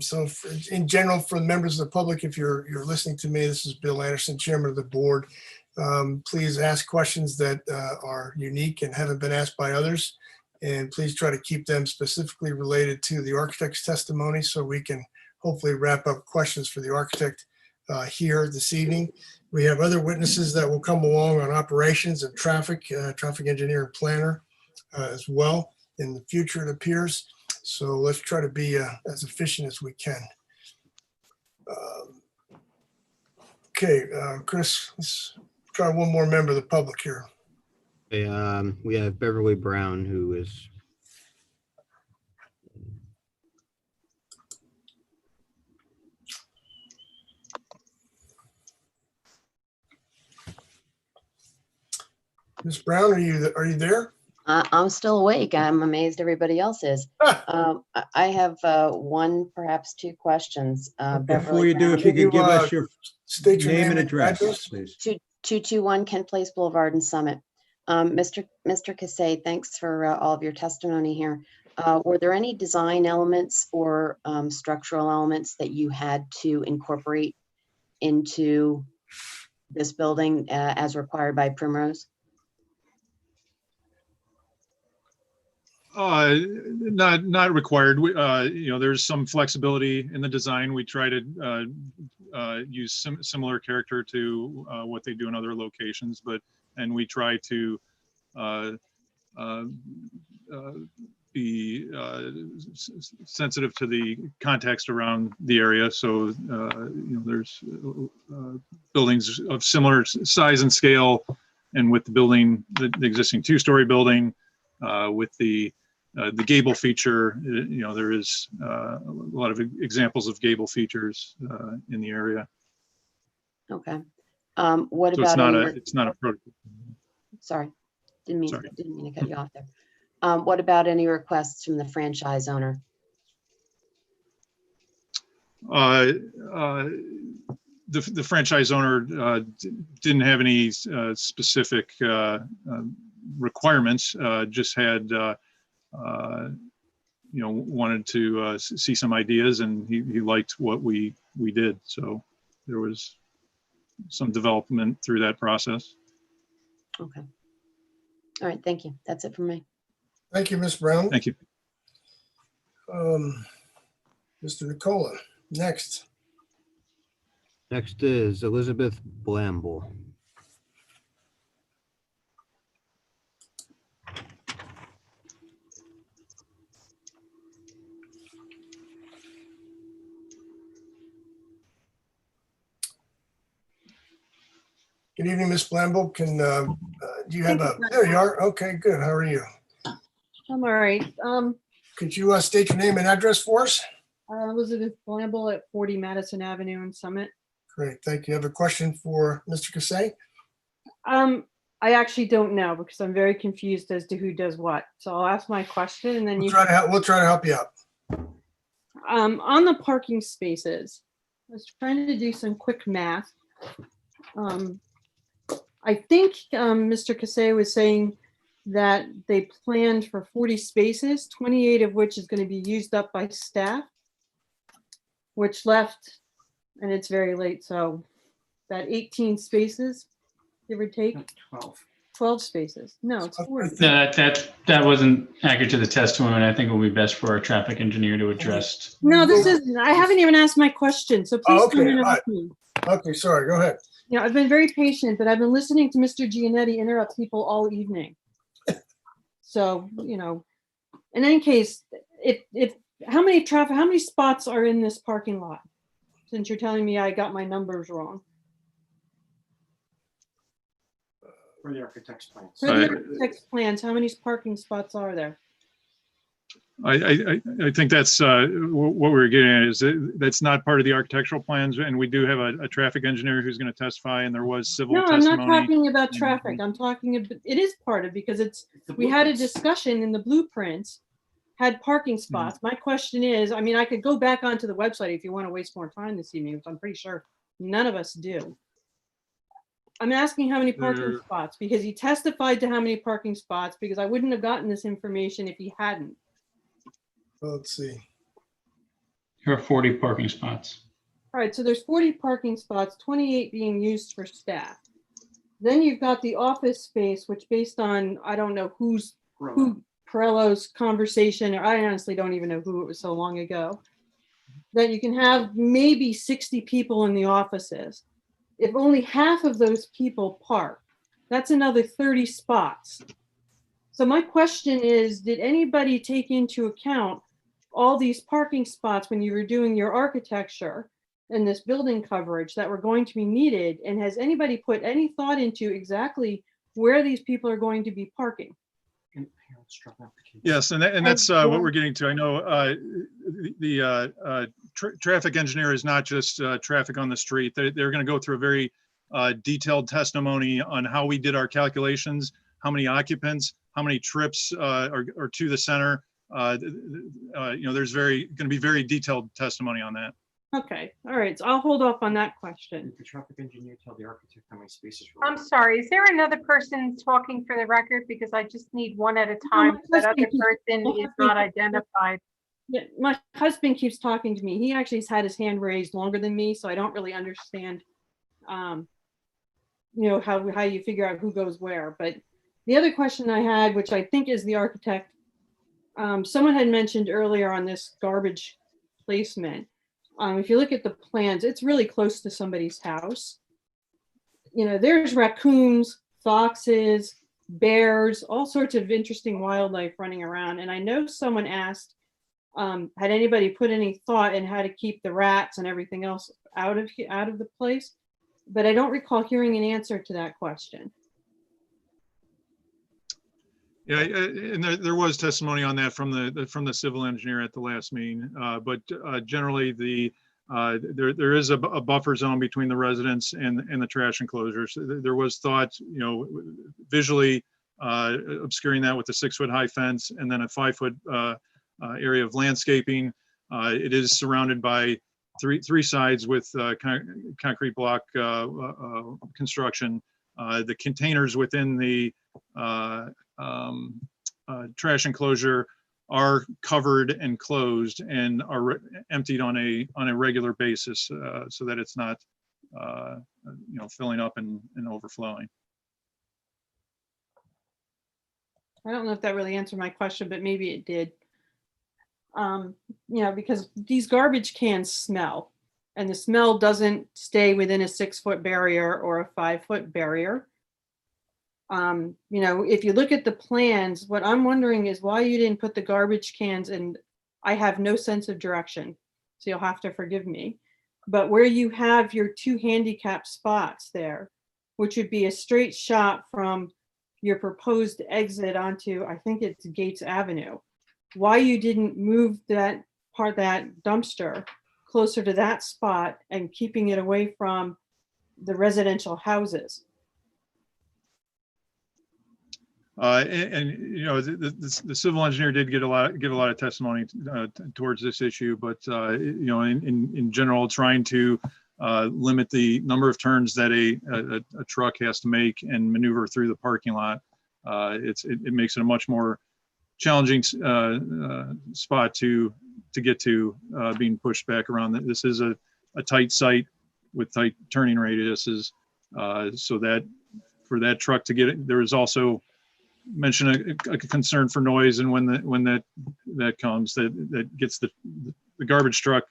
S1: So in general, for the members of the public, if you're listening to me, this is Bill Anderson, Chairman of the Board. Please ask questions that are unique and haven't been asked by others. And please try to keep them specifically related to the architect's testimony so we can hopefully wrap up questions for the architect here this evening. We have other witnesses that will come along on operations and traffic engineer and planner as well in the future, it appears. So let's try to be as efficient as we can. Okay, Chris, let's try one more member of the public here.
S2: Okay, we have Beverly Brown, who is
S1: Ms. Brown, are you there?
S12: I'm still awake. I'm amazed everybody else is. I have one, perhaps two questions.
S8: Before you do, if you could give us your
S1: state your
S8: name and address, please.
S12: 221 Kent Place Boulevard in Summit. Mr. Casay, thanks for all of your testimony here. Were there any design elements or structural elements that you had to incorporate into this building as required by Primrose?
S7: Not required. There's some flexibility in the design. We try to use similar character to what they do in other locations, and we try to be sensitive to the context around the area. So, there's buildings of similar size and scale, and with the building, the existing two-story building, with the gable feature, there is a lot of examples of gable features in the area.
S12: Okay. What
S7: So
S12: about?
S7: it's not a prototype.
S12: Sorry, didn't mean to cut you off there. What about any requests from the franchise owner?
S7: The franchise owner didn't have any specific requirements, just had wanted to see some ideas, and he liked what we did. So there was some development through that process.
S12: Okay. All right, thank you. That's it from me.
S1: Thank you, Ms. Brown.
S7: Thank you.
S1: Mr. Nicola, next.
S2: Next is Elizabeth Blamble.
S1: Good evening, Ms. Blamble. Do you have there you are. Okay, good. How are you?
S3: I'm all right.
S1: Could you state your name and address for us?
S3: Elizabeth Blamble at 40 Madison Avenue in Summit.
S1: Great, thank you. Have a question for Mr. Kasay?
S3: I actually don't know because I'm very confused as to who does what. So I'll ask my question and then
S1: we'll try to help you out.
S3: On the parking spaces, I was trying to do some quick math. I think Mr. Kasay was saying that they planned for 40 spaces, 28 of which is going to be used up by staff, which left, and it's very late, so that 18 spaces, give or take. 12 spaces. No, it's 40.
S5: That wasn't accurate to the testimony. I think it would be best for our traffic engineer to address.
S3: No, this isn't. I haven't even asked my question, so please
S1: okay,
S3: don't interrupt me.
S1: Okay, sorry, go ahead.
S3: I've been very patient, but I've been listening to Mr. Giannetti interrupt people all evening. So, in any case, how many spots are in this parking lot? Since you're telling me I got my numbers wrong.
S10: For the architect's plans.
S3: For the architect's plans, how many parking spots are there?
S7: I think that's what we're getting at is that's not part of the architectural plans, and we do have a traffic engineer who's going to testify, and there was civil testimony.
S3: No, I'm not talking about traffic. I'm talking about, it is part of, because we had a discussion in the blueprints, had parking spots. My question is, I could go back onto the website if you want to waste more time this evening, which I'm pretty sure none of us do. I'm asking how many parking spots, because he testified to how many parking spots, because I wouldn't have gotten this information if he hadn't.
S1: Let's see.
S5: There are 40 parking spots.
S3: All right, so there's 40 parking spots, 28 being used for staff. Then you've got the office space, which based on, I don't know who Perello's conversation, or I honestly don't even know who, it was so long ago, that you can have maybe 60 people in the offices. If only half of those people park, that's another 30 spots. So my question is, did anybody take into account all these parking spots when you were doing your architecture and this building coverage that were going to be needed? And has anybody put any thought into exactly where these people are going to be parking?
S7: Yes, and that's what we're getting to. I know the traffic engineer is not just traffic on the street. They're going to go through a very detailed testimony on how we did our calculations, how many occupants, how many trips are to the center. There's going to be very detailed testimony on that.
S3: Okay, all right, so I'll hold off on that question.
S10: The traffic engineer tell the architect how many spaces.
S16: I'm sorry, is there another person talking for the record? Because I just need one at a time. That other person is not identified.
S3: Yeah, my husband keeps talking to me. He actually has had his hand raised longer than me, so I don't really understand you know, how you figure out who goes where. But the other question I had, which I think is the architect, someone had mentioned earlier on this garbage placement. If you look at the plans, it's really close to somebody's house. You know, there's raccoons, foxes, bears, all sorts of interesting wildlife running around. And I know someone asked, had anybody put any thought in how to keep the rats and everything else out of the place? But I don't recall hearing an answer to that question.
S7: Yeah, and there was testimony on that from the civil engineer at the last meeting. But generally, there is a buffer zone between the residents and the trash enclosures. There was thought, you know, visually obscuring that with a 6-foot high fence and then a 5-foot area of landscaping. It is surrounded by three sides with concrete block construction. The containers within the trash enclosure are covered and closed and are emptied on a regular basis, so that it's not you know, filling up and overflowing.
S3: I don't know if that really answered my question, but maybe it did. You know, because these garbage cans smell, and the smell doesn't stay within a 6-foot barrier or a 5-foot barrier. You know, if you look at the plans, what I'm wondering is why you didn't put the garbage cans in. I have no sense of direction, so you'll have to forgive me. But where you have your 2 handicap spots there, which would be a straight shot from your proposed exit onto, I think it's Gates Avenue, why you didn't move that part, that dumpster closer to that spot and keeping it away from the residential houses.
S7: And you know, the civil engineer did give a lot of testimony towards this issue, but you know, in general, trying to limit the number of turns that a truck has to make and maneuver through the parking lot, it makes it a much more challenging spot to get to, being pushed back around. This is a tight site with tight turning radiuses, so that for that truck to get it, there is also mention a concern for noise, and when that comes, that gets the garbage truck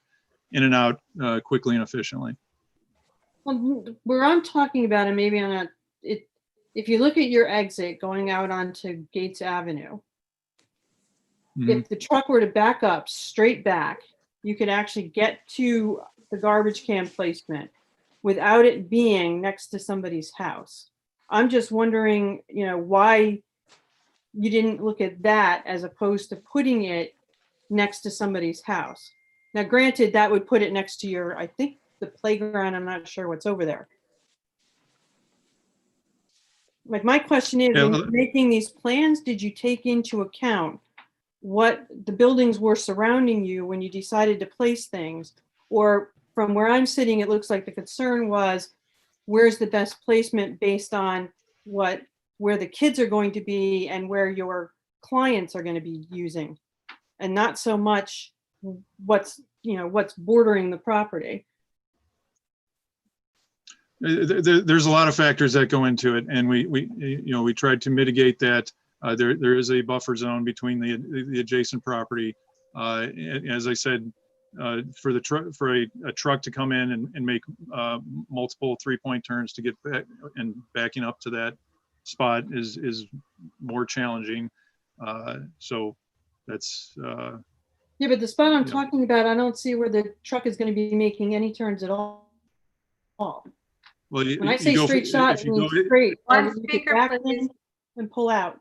S7: in and out quickly and efficiently.
S3: Well, where I'm talking about, and maybe I'm not, if you look at your exit going out onto Gates Avenue, if the truck were to back up straight back, you could actually get to the garbage can placement without it being next to somebody's house. I'm just wondering, you know, why you didn't look at that as opposed to putting it next to somebody's house. Now, granted, that would put it next to your, I think, the playground. I'm not sure what's over there. Like, my question is, when you're making these plans, did you take into account what the buildings were surrounding you when you decided to place things? Or from where I'm sitting, it looks like the concern was, where's the best placement based on where the kids are going to be and where your clients are going to be using, and not so much what's bordering the property.
S7: There's a lot of factors that go into it, and we tried to mitigate that. There is a buffer zone between the adjacent property. As I said, for a truck to come in and make multiple 3-point turns to get back and backing up to that spot is more challenging. So that's
S3: yeah, but the spot I'm talking about, I don't see where the truck is going to be making any turns at all.
S7: Well,
S3: when I say straight shot, it means straight. You could back in and pull out.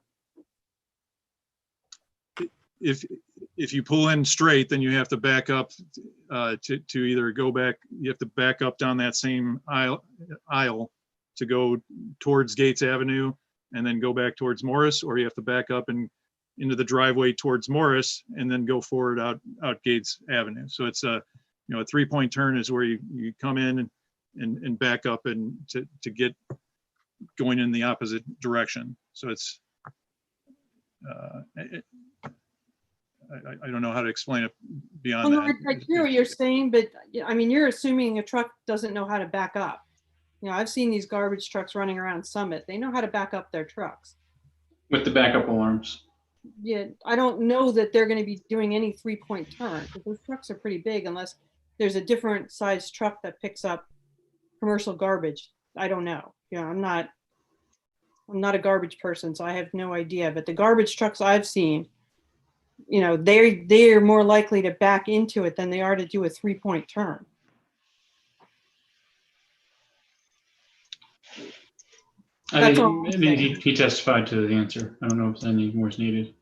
S7: If you pull in straight, then you have to back up to either go back. You have to back up down that same aisle to go towards Gates Avenue and then go back towards Morris, or you have to back up and into the driveway towards Morris and then go forward out Gates Avenue. So it's a 3-point turn is where you come in and back up and to get going in the opposite direction. So it's I don't know how to explain it beyond that.
S3: I hear what you're saying, but I mean, you're assuming a truck doesn't know how to back up. You know, I've seen these garbage trucks running around Summit. They know how to back up their trucks.
S5: With the backup alarms.
S3: Yeah, I don't know that they're going to be doing any 3-point turn, because those trucks are pretty big unless there's a different size truck that picks up commercial garbage. I don't know. You know, I'm not a garbage person, so I have no idea. But the garbage trucks I've seen, you know, they're more likely to back into it than they are to do a 3-point turn.
S5: I
S3: That's all
S5: think
S3: I'm
S5: maybe
S3: saying.
S5: he testified to the answer. I don't know if any more is needed.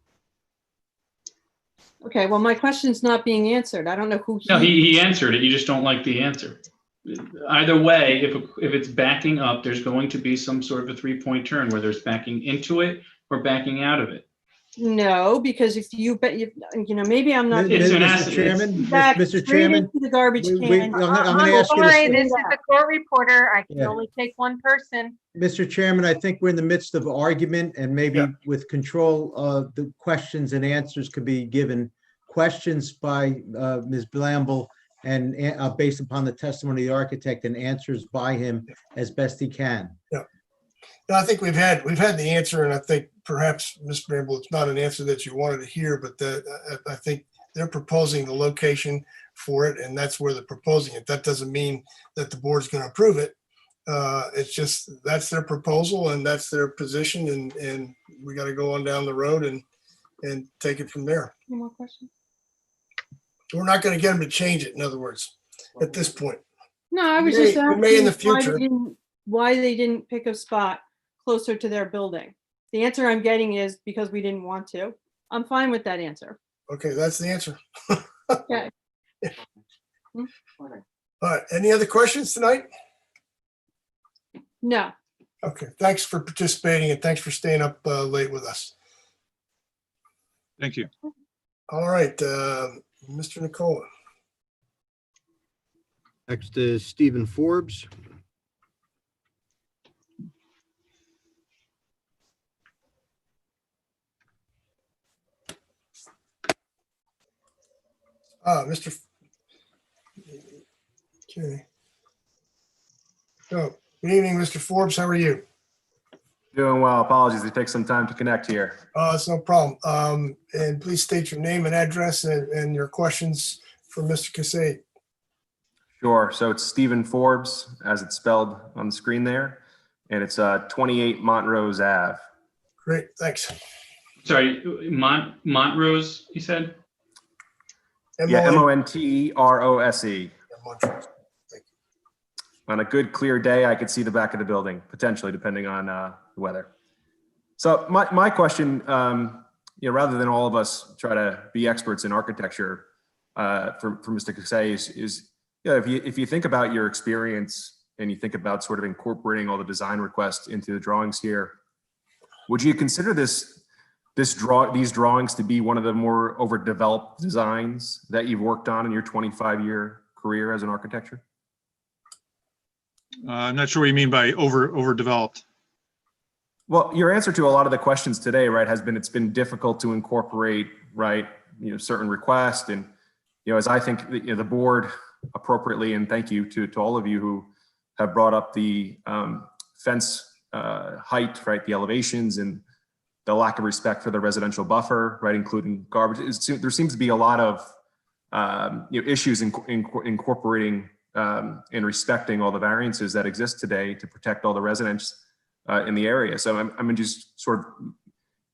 S3: Okay, well, my question's not being answered. I don't know who
S5: No, he answered it. You just don't like the answer. Either way, if it's backing up, there's going to be some sort of a 3-point turn, whether it's backing into it or backing out of it.
S3: No, because if you bet, you know, maybe I'm not.
S5: It's an
S8: Mr.
S5: asset.
S8: Chairman,
S3: Back
S8: Mr.
S3: straight
S8: Chairman,
S3: into the garbage
S8: I'm
S3: can.
S8: going to ask you
S17: Sorry,
S8: to.
S17: this is the court reporter. I can
S8: Yeah.
S17: only take one person.
S8: Mr. Chairman, I think we're in the midst of argument and maybe
S1: Yeah.
S8: with control, the questions and answers could be given. Questions by Ms. Blamble and based upon the testimony of the architect, and answers by him as best he can.
S1: Yeah. No, I think we've had the answer, and I think perhaps, Ms. Bramble, it's not an answer that you wanted to hear, but I think they're proposing the location for it, and that's where they're proposing it. That doesn't mean that the board's going to approve it. It's just, that's their proposal and that's their position, and we got to go on down the road and take it from there.
S3: Any more questions?
S1: We're not going to get them to change it, in other words, at this point.
S3: No, I was
S1: We
S3: just
S1: may- we may in
S3: asking
S1: the future.
S3: why they didn't pick a spot closer to their building. The answer I'm getting is because we didn't want to. I'm fine with that answer.
S1: Okay, that's the answer.
S3: Okay.
S1: All right, any other questions tonight?
S3: No.
S1: Okay, thanks for participating and thanks for staying up late with us.
S7: Thank you.
S1: All right, Mr. Nicola.
S2: Next is Stephen Forbes.
S1: Mr. Okay. So, good evening, Mr. Forbes. How are you?
S22: Doing well. Apologies, it takes some time to connect here.
S1: It's no problem. And please state your name and address and your questions for Mr. Casay.
S22: Sure. So it's Stephen Forbes, as it's spelled on the screen there, and it's 28 Montrose Ave.
S1: Great, thanks.
S5: Sorry, Montrose, you said?
S22: Yeah, Montrose.
S1: Montrose.
S22: On a good clear day, I could see the back of the building, potentially, depending on the weather. So my question, rather than all of us try to be experts in architecture, for Mr. Casay is if you think about your experience and you think about sort of incorporating all the design requests into the drawings here, would you consider these drawings to be one of the more overdeveloped designs that you've worked on in your 25-year career as an architecture?
S7: I'm not sure what you mean by overdeveloped.
S22: Well, your answer to a lot of the questions today, right, has been it's been difficult to incorporate, right, certain requests, and as I think the board appropriately, and thank you to all of you who have brought up the fence height, right, the elevations, and the lack of respect for the residential buffer, right, including garbage. There seems to be a lot of issues in incorporating and respecting all the variances that exist today to protect all the residents in the area. So I'm just sort of,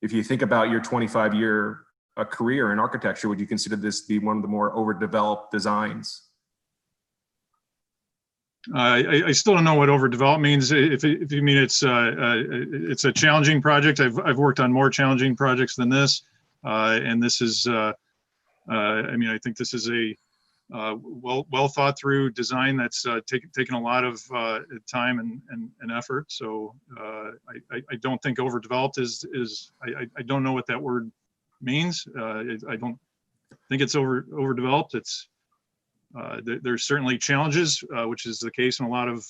S22: if you think about your 25-year career in architecture, would you consider this to be one of the more overdeveloped designs?
S7: I still don't know what overdeveloped means. If you mean it's a challenging project, I've worked on more challenging projects than this, and this is, I think this is a well thought through design that's taken a lot of time and effort. So I don't think overdeveloped is I don't know what that word means. I don't think it's overdeveloped. It's there's certainly challenges, which is the case in a lot of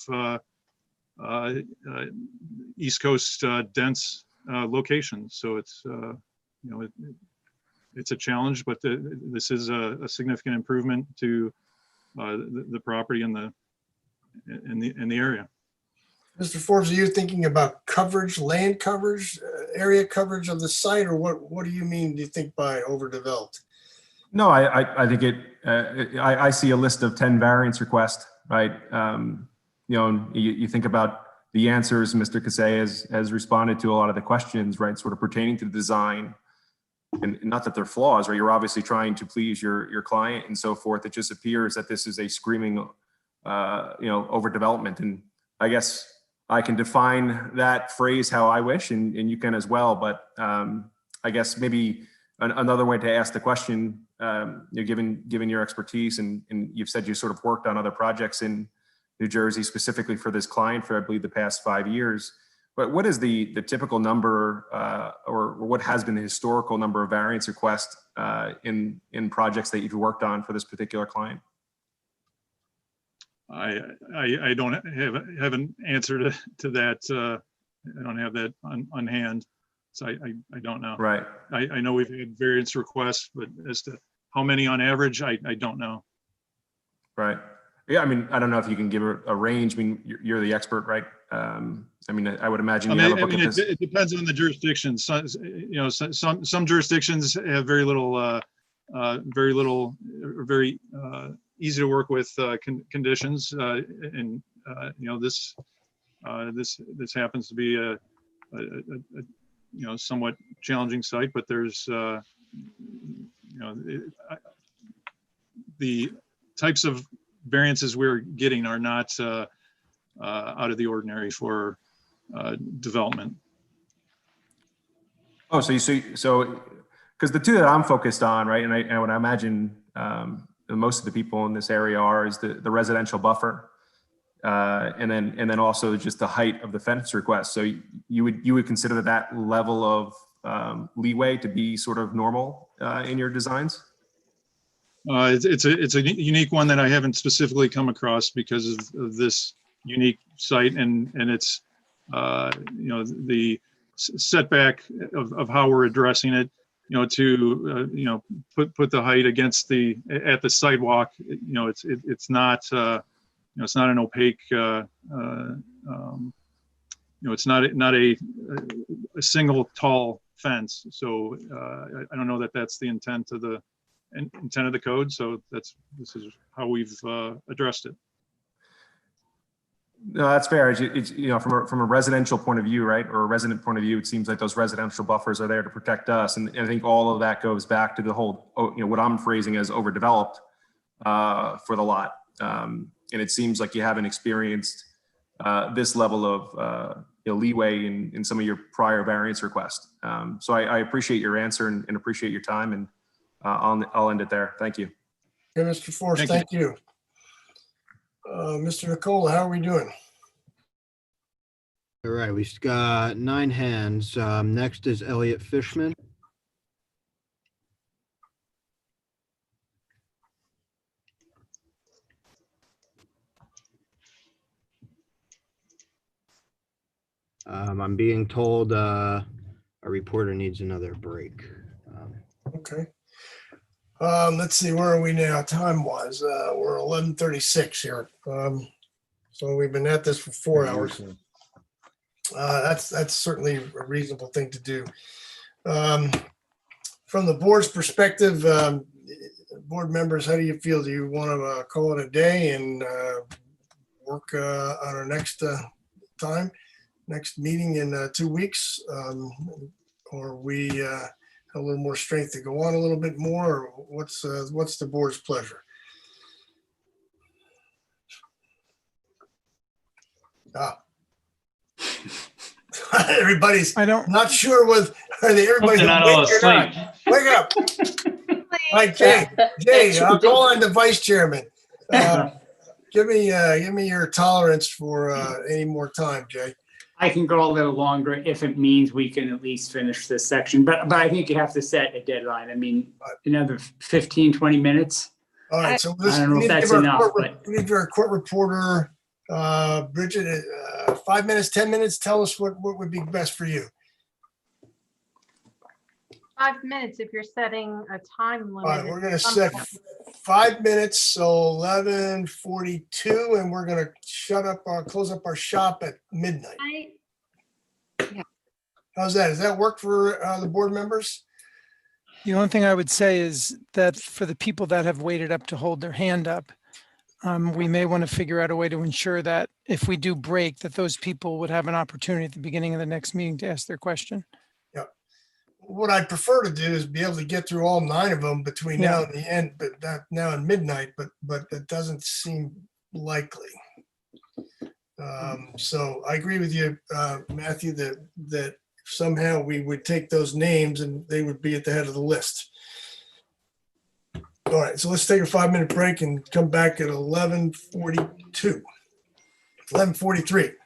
S7: East Coast dense locations. So it's it's a challenge, but this is a significant improvement to the property and the area.
S1: Mr. Forbes, are you thinking about coverage, land coverage, area coverage of the site, or what do you mean, do you think by overdeveloped?
S22: No, I think I see a list of 10 variance requests, right? You think about the answers, Mr. Kasey has responded to a lot of the questions, right? Sort of pertaining to the design, and not that they're flaws, right? You're obviously trying to please your client and so forth. It just appears that this is a screaming, overdevelopment. And I guess I can define that phrase how I wish, and you can as well. But I guess maybe another way to ask the question, given your expertise, and you've said you sort of worked on other projects in New Jersey specifically for this client for, I believe, the past 5 years. But what is the typical number, or what has been the historical number of variance requests in projects that you've worked on for this particular client?
S7: I don't have an answer to that. I don't have that on hand, so I don't know.
S22: Right.
S7: I know we've had variance requests, but as to how many on average, I don't know.
S22: Right. Yeah, I mean, I don't know if you can give a range. I mean, you're the expert, right? I mean, I would imagine you have a book of this.
S7: It depends on the jurisdiction. Some jurisdictions have very easy to work with conditions, and this happens to be a somewhat challenging site, but there's the types of variances we're getting are not out of the ordinary for development.
S22: Oh, so because the two that I'm focused on, right, and what I imagine most of the people in this area is the residential buffer, and then also just the height of the fence request. So you would consider that level of leeway to be sort of normal in your designs?
S7: It's a unique one that I haven't specifically come across because of this unique site, and it's the setback of how we're addressing it, to put the height against at the sidewalk. It's not it's not an opaque, it's not a single tall fence. So I don't know that that's the intent of the code. So this is how we've addressed it.
S22: No, that's fair. It's from a residential point of view, right, or a resident point of view, it seems like those residential buffers are there to protect us, and I think all of that goes back to the whole, what I'm phrasing as overdeveloped for the lot, and it seems like you haven't experienced this level of leeway in some of your prior variance requests. So I appreciate your answer and appreciate your time, and I'll end it there. Thank you.
S1: Okay, Mr. Forrest, thank you. Mr. Nicola, how are we doing?
S2: All right, we've got 9 hands. Next is Elliot Fishman. I'm being told a reporter needs another break.
S1: Okay. Let's see, where are we now? Time-wise, we're 11:36 here. So we've been at this for 4 hours. That's certainly a reasonable thing to do. From the board's perspective, board members, how do you feel? Do you want to call it a day and work on our next next meeting in 2 weeks? Or we have a little more strength to go on a little bit more? Or what's the board's pleasure? Everybody's not sure with everybody's awake or not. Wake up. All right, Jay, I'll call on the vice chairman. Give me your tolerance for any more time, Jay.
S10: I can go a little longer if it means we can at least finish this section, but I think you have to set a deadline. I mean, another 15, 20 minutes.
S1: All right, so
S10: I don't know if that's enough, but
S1: we need our court reporter, Bridget, 5 minutes, 10 minutes. Tell us what would be best for you.
S17: 5 minutes if you're setting a time
S1: All
S17: limit.
S1: right, we're gonna set 5 minutes, so 11:42, and we're gonna close up our shop at midnight. How's that? Does that work for the board members?
S9: The only thing I would say is that for the people that have waited up to hold their hand up, we may want to figure out a way to ensure that if we do break, that those people would have an opportunity at the beginning of the next meeting to ask their question.
S1: What I'd prefer to do is be able to get through all 9 of them between now and the end, but that now and midnight, but that doesn't seem likely. So I agree with you, Matthew, that somehow we would take those names and they would be at the head of the list. All right, so let's take a 5-minute break and come back at 11:42, 11:43.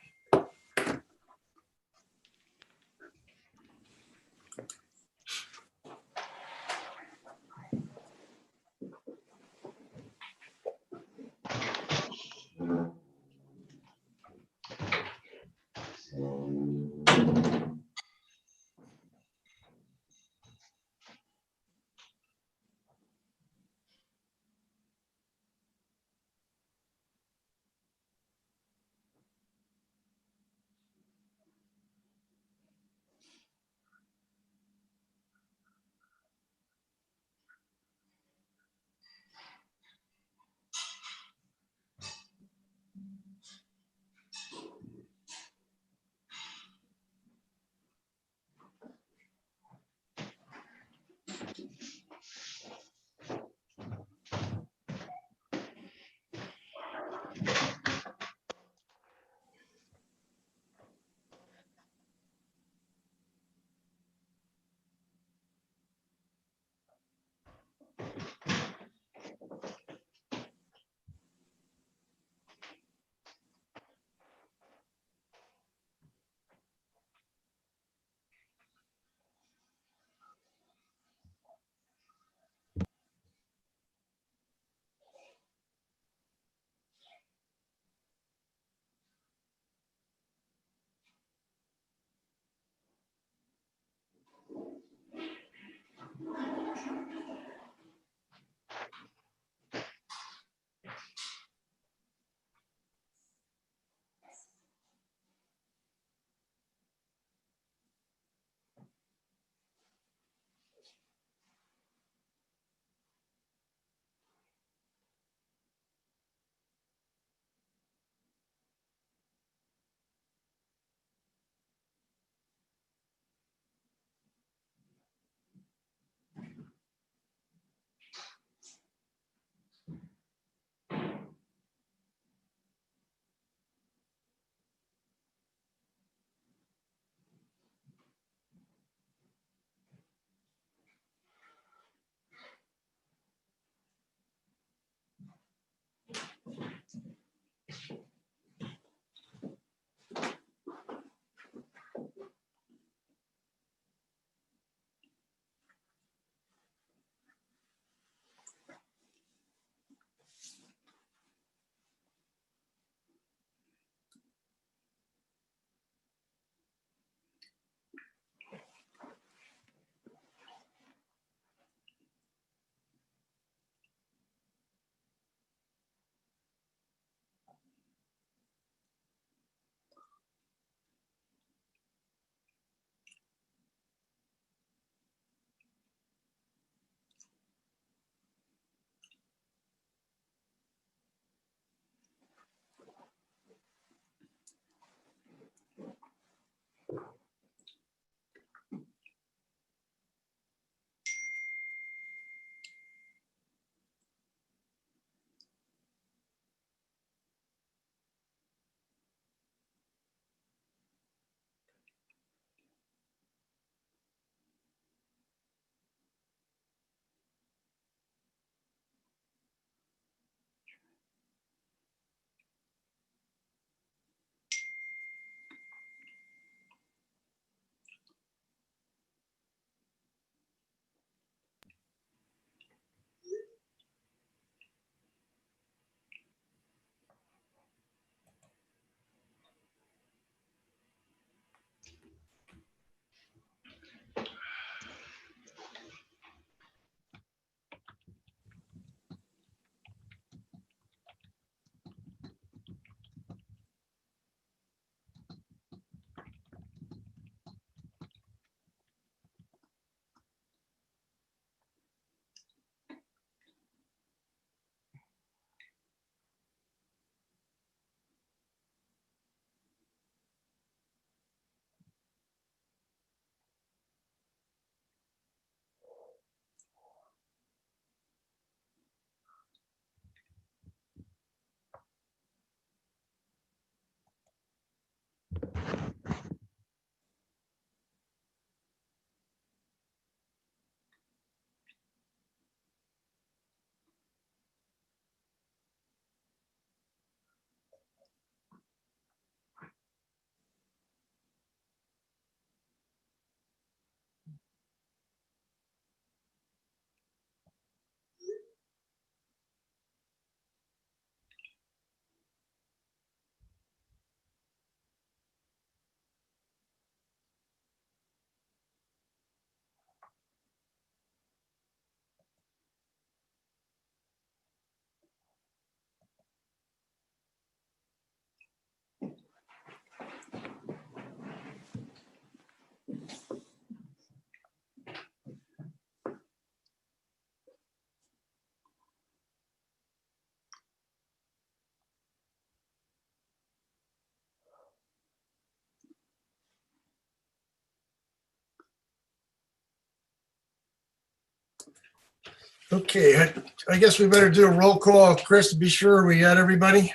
S1: Okay, I guess we better do a roll call, Chris, to be sure we got everybody.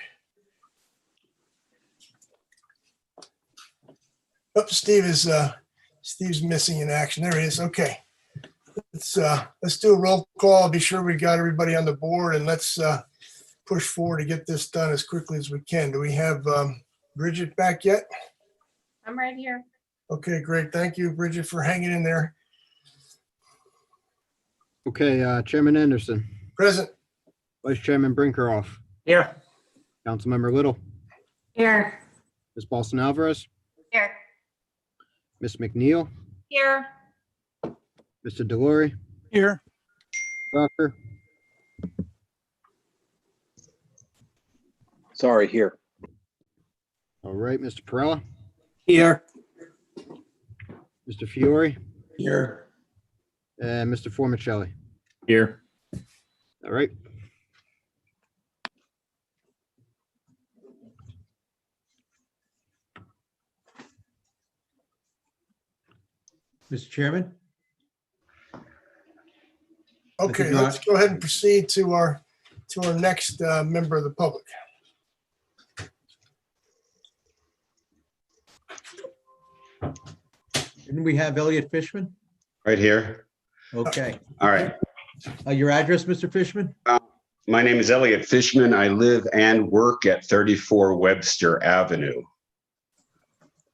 S1: Oh, Steve's missing in action. There he is. Okay. Let's do a roll call. Be sure we got everybody on the board, and let's push forward to get this done as quickly as we can. Do we have Bridget back yet?
S17: I'm right here.
S1: Okay, great. Thank you, Bridget, for hanging in there.
S2: Okay, Chairman Anderson,
S1: Present.
S2: Vice Chairman Brinkerhoff,
S10: Here.
S2: Councilmember Little,
S17: Here.
S2: Ms. Paulson Alvarez,
S17: Here.
S2: Ms. McNeil,
S17: Here.
S2: Mr. Delory,
S9: Here.
S2: Doctor,
S6: Sorry, here.
S2: all right, Mr. Perella,
S10: Here.
S2: Mr. Fiore,
S10: Here.
S2: and Mr. Formicelli.
S22: Here.
S2: All right.
S8: Mr. Chairman?
S1: Okay,
S8: you're
S1: let's go ahead and proceed to our next member of the public.
S8: Didn't we have Elliot Fishman?
S18: Right here.
S8: Okay.
S18: All right.
S8: Your address, Mr. Fishman?
S18: My name is Elliot Fishman. I live and work at 34 Webster Avenue.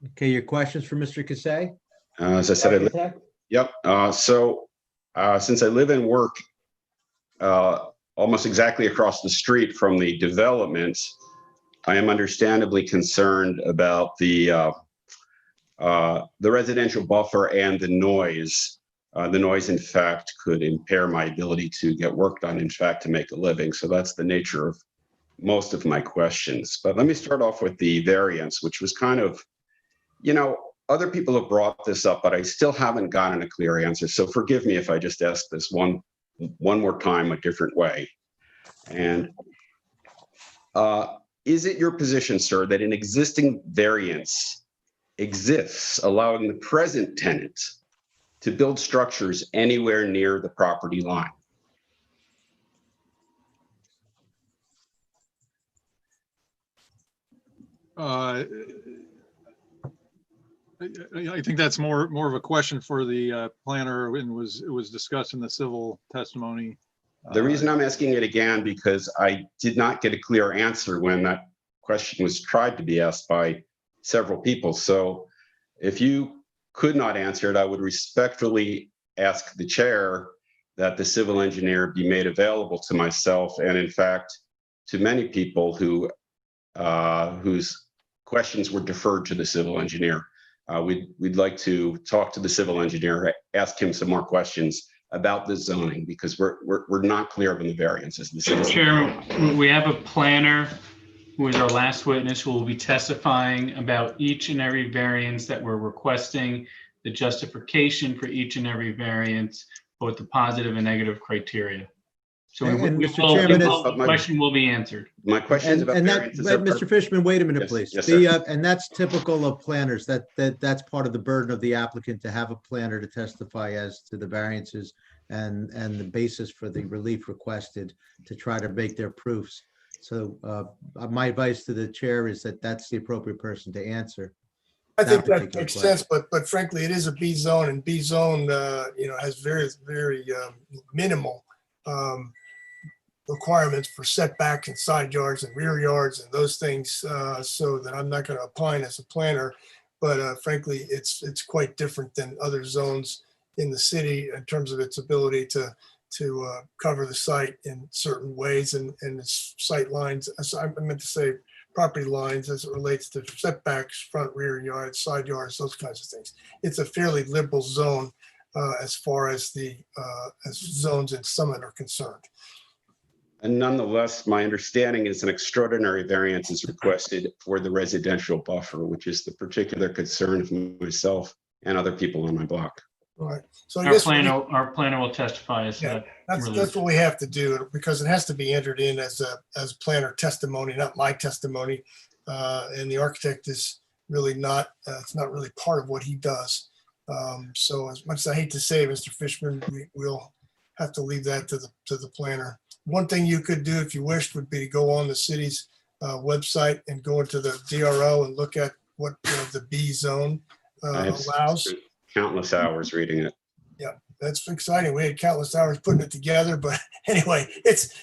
S8: Okay, your questions for Mr. Casay?
S18: As I said, I live, yep. Since I live and work almost exactly across the street from the development, I am understandably concerned about the residential buffer and the noise. The noise, in fact, could impair my ability to get work done, in fact, to make a living. So that's the nature of most of my questions. But let me start off with the variance, which was kind of, other people have brought this up, but I still haven't gotten a clear answer. So forgive me if I just ask this one more time a different way. And is it your position, sir, that an existing variance exists allowing the present tenant to build structures anywhere near the property line?
S7: I think that's more of a question for the planner, and it was discussed in the civil testimony.
S18: The reason I'm asking it again, because I did not get a clear answer when that question was tried to be asked by several people. So if you could not answer it, I would respectfully ask the chair that the civil engineer be made available to myself and, in fact, to many people whose questions were deferred to the civil engineer. We'd like to talk to the civil engineer, ask him some more questions about the zoning, because we're not clear on the variances.
S5: Mr. Chairman, we have a planner who is our last witness, who will be testifying about each and every variance that we're requesting, the justification for each and every variance, both the positive and negative criteria. So the question will be answered.
S18: My question is about variances.
S8: Mr. Fishman, wait a minute,
S18: Yes,
S8: please.
S18: yes, sir.
S8: And that's typical of planners. That's part of the burden of the applicant to have a planner to testify as to the variances and the basis for the relief requested to try to make their proofs. So my advice to the chair is that that's the appropriate person to answer.
S1: I think that makes sense, but frankly, it is a B zone, and B zone, has very, very minimal requirements for setbacks and side yards and rear yards and those things. So that I'm not going to opine as a planner, but frankly, it's quite different than other zones in the city in terms of its ability to cover the site in certain ways and its sight lines. I meant to say property lines as it relates to setbacks, front, rear yards, side yards, those kinds of things. It's a fairly liberal zone as far as as zones in Summit are concerned.
S18: And nonetheless, my understanding is an extraordinary variance is requested for the residential buffer, which is the particular concern of myself and other people on my block.
S1: All right. So I
S5: Our
S1: guess
S5: planner will testify as that.
S1: that's what we have to do, because it has to be entered in as planner testimony, not my testimony. And the architect is really not, it's not really part of what he does. So as much as I hate to say, Mr. Fishman, we'll have to leave that to the planner. One thing you could do if you wished would be to go on the city's website and go into the DRO and look at what the B zone
S18: I have
S1: allows.
S18: spent countless hours reading it.
S1: Yeah, that's exciting. We had countless hours putting it together, but anyway, it's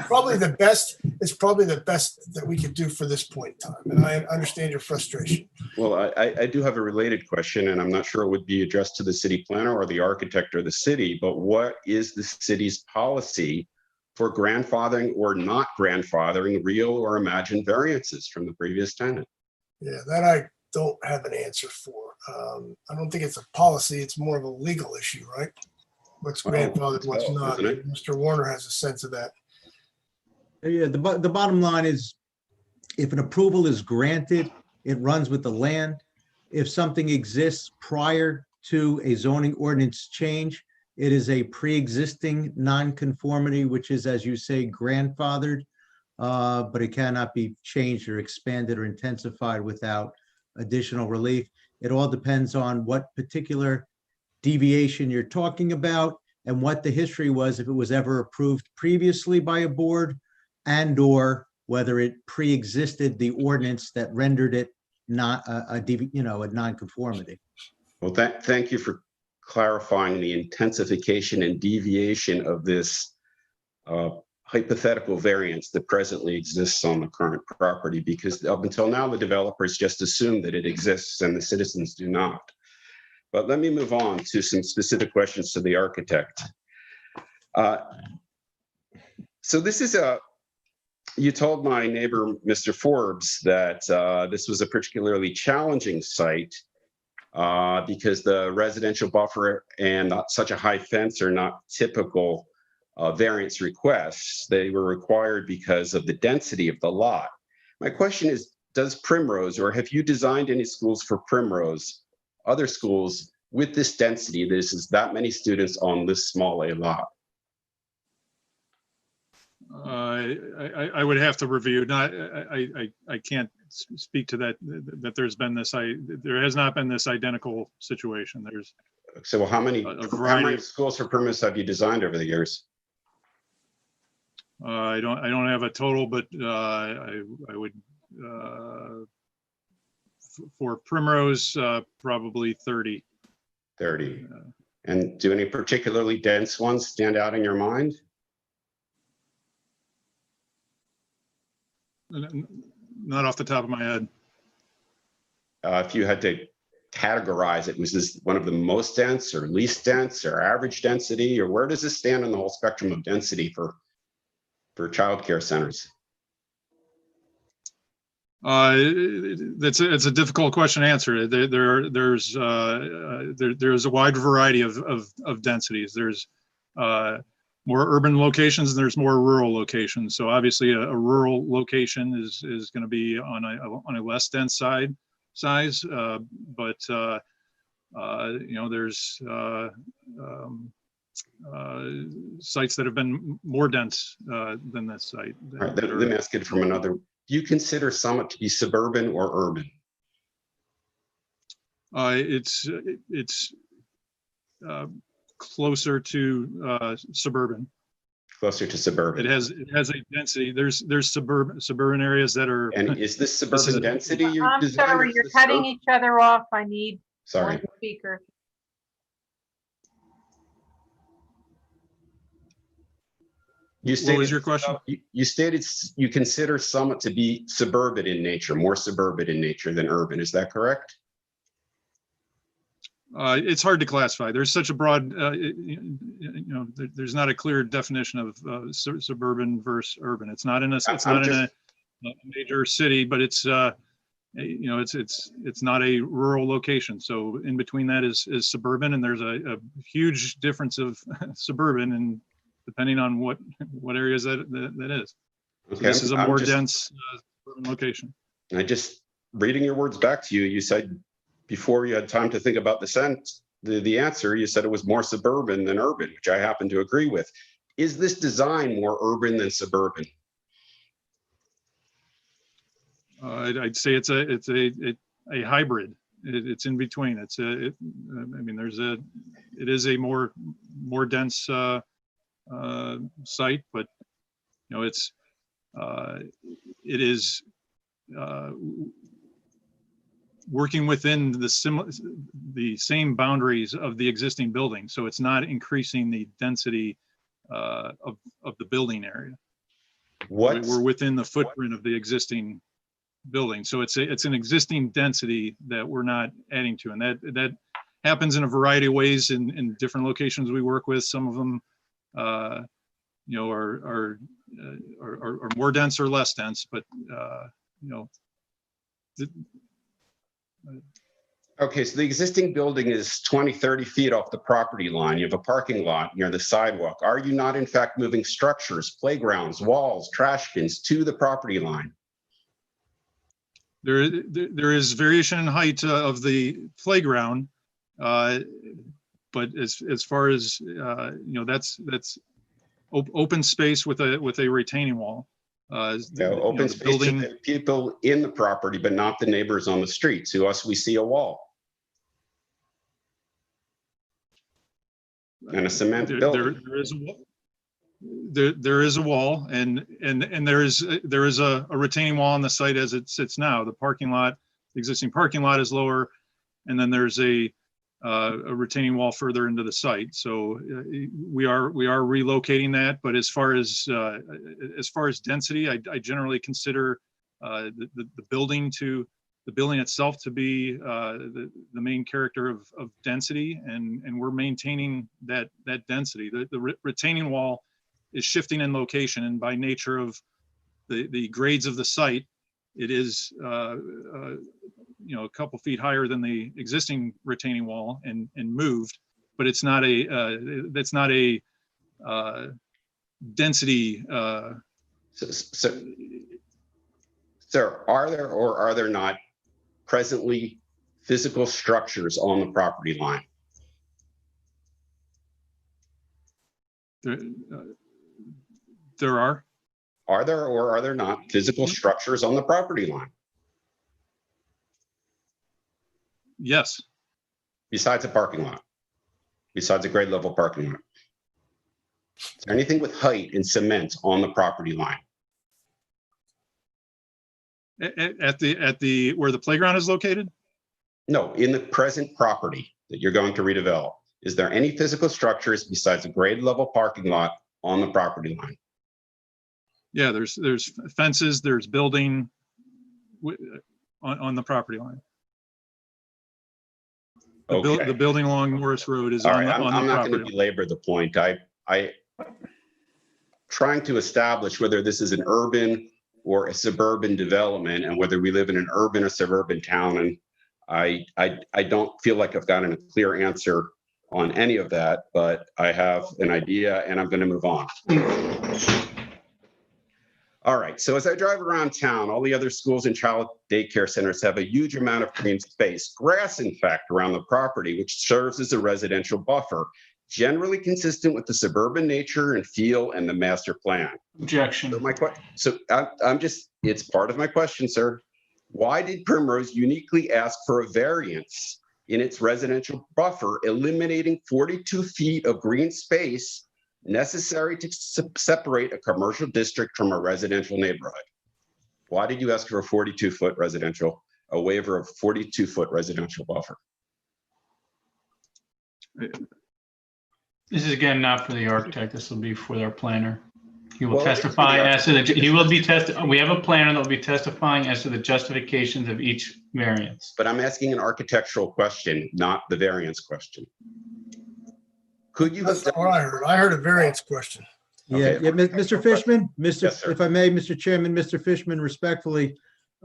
S1: probably the best. It's probably the best that we could do for this point in time. And I understand your frustration.
S18: Well, I do have a related question, and I'm not sure it would be addressed to the city planner or the architect or the city, but what is the city's policy for grandfathering or not grandfathering real or imagined variances from the previous tenant?
S1: Yeah, that I don't have an answer for. I don't think it's a policy. It's more of a legal issue, right? What's grandfathered, what's
S18: well,
S1: not.
S18: isn't it?
S1: Mr. Warner has a sense of that.
S8: Yeah, the bottom line is, if an approval is granted, it runs with the land. If something exists prior to a zoning ordinance change, it is a pre-existing nonconformity, which is, as you say, grandfathered, but it cannot be changed or expanded or intensified without additional relief. It all depends on what particular deviation you're talking about and what the history was, if it was ever approved previously by a board, and/or whether it pre-existed the ordinance that rendered it not a nonconformity.
S18: Well, thank you for clarifying the intensification and deviation of this hypothetical variance that presently exists on the current property, because up until now, the developers just assume that it exists and the citizens do not. But let me move on to some specific questions to the architect. So this is you told my neighbor, Mr. Forbes, that this was a particularly challenging site because the residential buffer and not such a high fence are not typical variance requests. They were required because of the density of the lot. My question is, does Primrose, or have you designed any schools for Primrose, other schools with this density? This is that many students on this small a lot.
S7: I would have to review. Not, I can't speak to that. That there's been this. There has not been this identical situation. There's.
S18: So how many schools for Primrose have you designed over the years?
S7: I don't have a total, but I would for Primrose probably 30.
S18: 30. And do any particularly dense ones stand out in your mind?
S7: Not off the top of my head.
S18: If you had to categorize it, was this one of the most dense or least dense or average density, or where does this stand on the whole spectrum of density for childcare centers?
S7: It's a difficult question to answer. There's a wide variety of densities. There's more urban locations and there's more rural locations. So obviously a rural location is going to be on a less dense size, but there's sites that have been more dense than this site.
S18: All right, let me ask it from another. Do you consider Summit to be suburban or urban?
S7: It's closer to suburban.
S18: Closer to suburban.
S7: It has a density. There's suburban areas that are.
S18: And is this suburban density?
S16: I'm sorry, you're cutting each other off. I need
S18: Sorry.
S16: one speaker.
S7: What was your question?
S18: You stated you consider Summit to be suburban in nature, more suburban in nature than urban. Is that correct?
S7: It's hard to classify. There's such a broad, there's not a clear definition of suburban versus urban. It's not in a major city, but it's it's not a rural location. So in between that is suburban, and there's a huge difference of suburban, and depending on what areas that is. So
S18: Okay,
S7: this is a more dense suburban location.
S18: Reading your words back to you, you said before you had time to think about the answer, you said it was more suburban than urban, which I happen to agree with. Is this design more urban than suburban?
S7: I'd say it's a hybrid. It's in between. It is a more dense site, but, you know, it is working within the same boundaries of the existing building. So it's not increasing the density of the building area. We're within the footprint of the existing building. So it's an existing density that we're not adding to. And that happens in a variety of ways in different locations we work with. Some of them, you know, are more dense or less dense, but, you know,
S18: Okay, so the existing building is 20, 30 feet off the property line. You have a parking lot near the sidewalk. Are you not in fact moving structures, playgrounds, walls, trash cans to the property line?
S7: There is variation in height of the playground, but as far as you know, that's open space with a retaining wall.
S18: Open space to the people in the property, but not the neighbors on the street. To us, we see a wall and a cement building.
S7: There is a wall. There is a wall, and there is a retaining wall on the site as it sits now. The parking lot, the existing parking lot is lower, and then there's a retaining wall further into the site. So we are relocating that. But as far as density, I generally consider the building itself to be the main character of density, and we're maintaining that density. The retaining wall is shifting in location, and by nature of the grades of the site, it is you know, a couple feet higher than the existing retaining wall and moved, but it's not a that's not a density.
S18: Sir, are there or are there not presently physical structures on the property line?
S7: There are.
S18: Are there or are there not physical structures on the property line?
S7: Yes.
S18: Besides a parking lot, besides a grade level parking lot. Is there anything with height and cement on the property line?
S7: At the where the playground is located?
S18: No, in the present property that you're going to redevelop. Is there any physical structures besides a grade level parking lot on the property line?
S7: Yeah, there's fences, there's building on the property line. The building along Morris Road is on the property.
S18: I'm not going to belabor the point. I trying to establish whether this is an urban or a suburban development and whether we live in an urban or suburban town. And I don't feel like I've gotten a clear answer on any of that, but I have an idea and I'm going to move on. All right, so as I drive around town, all the other schools and child daycare centers have a huge amount of green space, grass in fact, around the property, which serves as a residential buffer, generally consistent with the suburban nature and feel and the master plan.
S5: Objection.
S18: So it's part of my question, sir. Why did Primrose uniquely ask for a variance in its residential buffer, eliminating 42 feet of green space necessary to separate a commercial district from a residential neighborhood? Why did you ask for a 42-foot residential, a waiver of 42-foot residential buffer?
S5: This is again not for the architect. This will be for our planner. He will testify as to the, we have a planner that will be testifying as to the justifications of each variance.
S18: But I'm asking an architectural question, not the variance question. Could you
S1: That's not what I heard. I heard a variance question.
S8: Yeah, Mr. Fishman,
S18: Yes, sir.
S8: if I may, Mr. Chairman, Mr. Fishman, respectfully,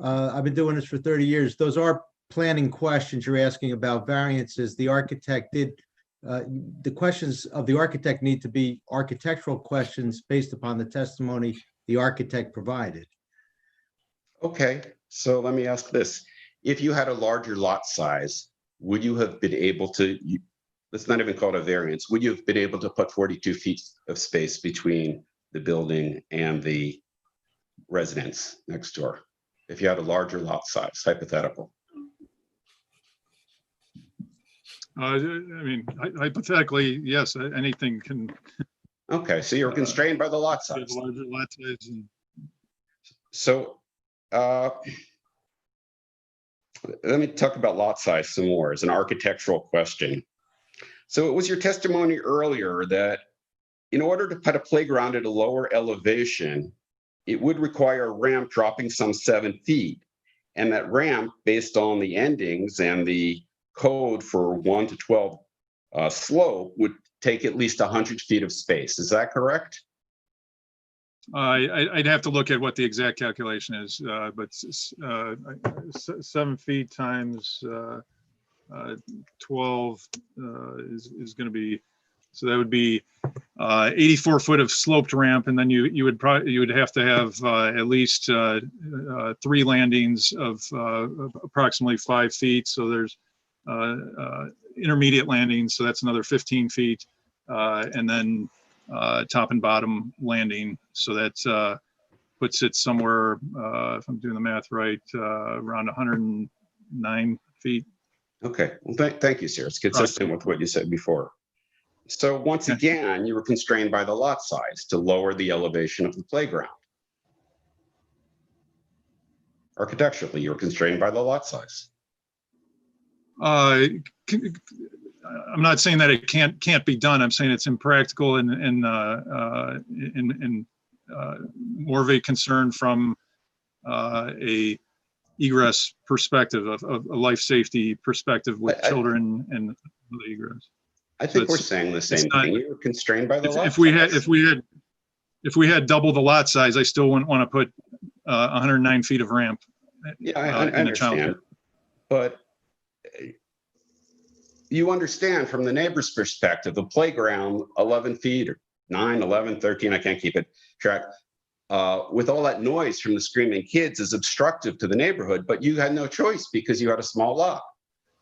S8: I've been doing this for 30 years. Those are planning questions you're asking about variances. The architect did, the questions of the architect need to be architectural questions based upon the testimony the architect provided.
S18: Okay, so let me ask this. If you had a larger lot size, would you have been able to, let's not even call it a variance, would you have been able to put 42 feet of space between the building and the residence next door? If you had a larger lot size, hypothetical.
S7: I mean, hypothetically, yes, anything can
S18: Okay, so you're constrained by the lot
S7: You have
S18: size.
S7: larger lot size and
S18: So let me talk about lot size some more as an architectural question. So it was your testimony earlier that in order to put a playground at a lower elevation, it would require a ramp dropping some 7 feet. And that ramp, based on the endings and the code for 1 to 12 slope, would take at least 100 feet of space. Is that correct?
S7: I'd have to look at what the exact calculation is, but 7 feet times 12 is going to be, so that would be 84 foot of sloped ramp, and then you would have to have at least 3 landings of approximately 5 feet. So there's intermediate landings, so that's another 15 feet, and then top and bottom landing. So that puts it somewhere, if I'm doing the math right, around 109 feet.
S18: Okay, well, thank you, sir. It's consistent with what you said before. So once again, you were constrained by the lot size to lower the elevation of the playground. Architecturally, you were constrained by the lot size.
S7: I'm not saying that it can't be done. I'm saying it's impractical and more of a concern from a egress perspective, of a life safety perspective with children and the egress.
S18: I think we're saying the same thing. You were constrained by the lot
S7: If we
S18: size.
S7: had double the lot size, I still wouldn't want to put 109 feet of ramp.
S18: Yeah, I
S7: in a child
S18: understand. But you understand from the neighbor's perspective, the playground, 11 feet or 9, 11, 13, I can't keep it track. With all that noise from the screaming kids is obstructive to the neighborhood, but you had no choice because you had a small lot.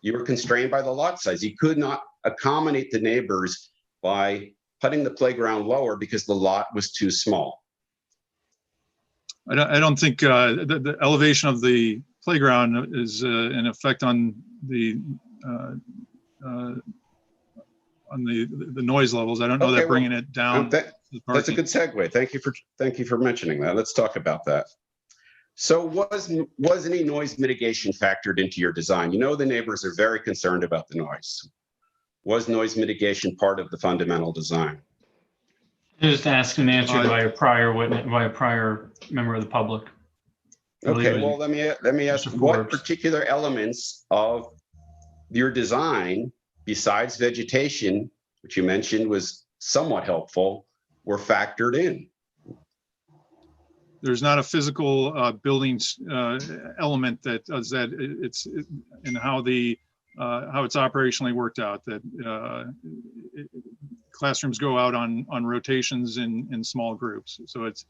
S18: You were constrained by the lot size. You could not accommodate the neighbors by putting the playground lower because the lot was too small.
S7: I don't think the elevation of the playground is an effect on the noise levels. I don't know
S18: Okay,
S7: that bringing it down.
S18: That's a good segue. Thank you for mentioning that. Let's talk about that. So was any noise mitigation factored into your design? You know the neighbors are very concerned about the noise. Was noise mitigation part of the fundamental design?
S5: Just asked and answered by a prior witness, by a prior member of the public.
S18: Okay, well, let me ask, what particular elements of your design, besides vegetation, which you mentioned was somewhat helpful, were factored in?
S7: There's not a physical building element that does that. It's in how it's operationally worked out, that classrooms go out on rotations in small groups. So it's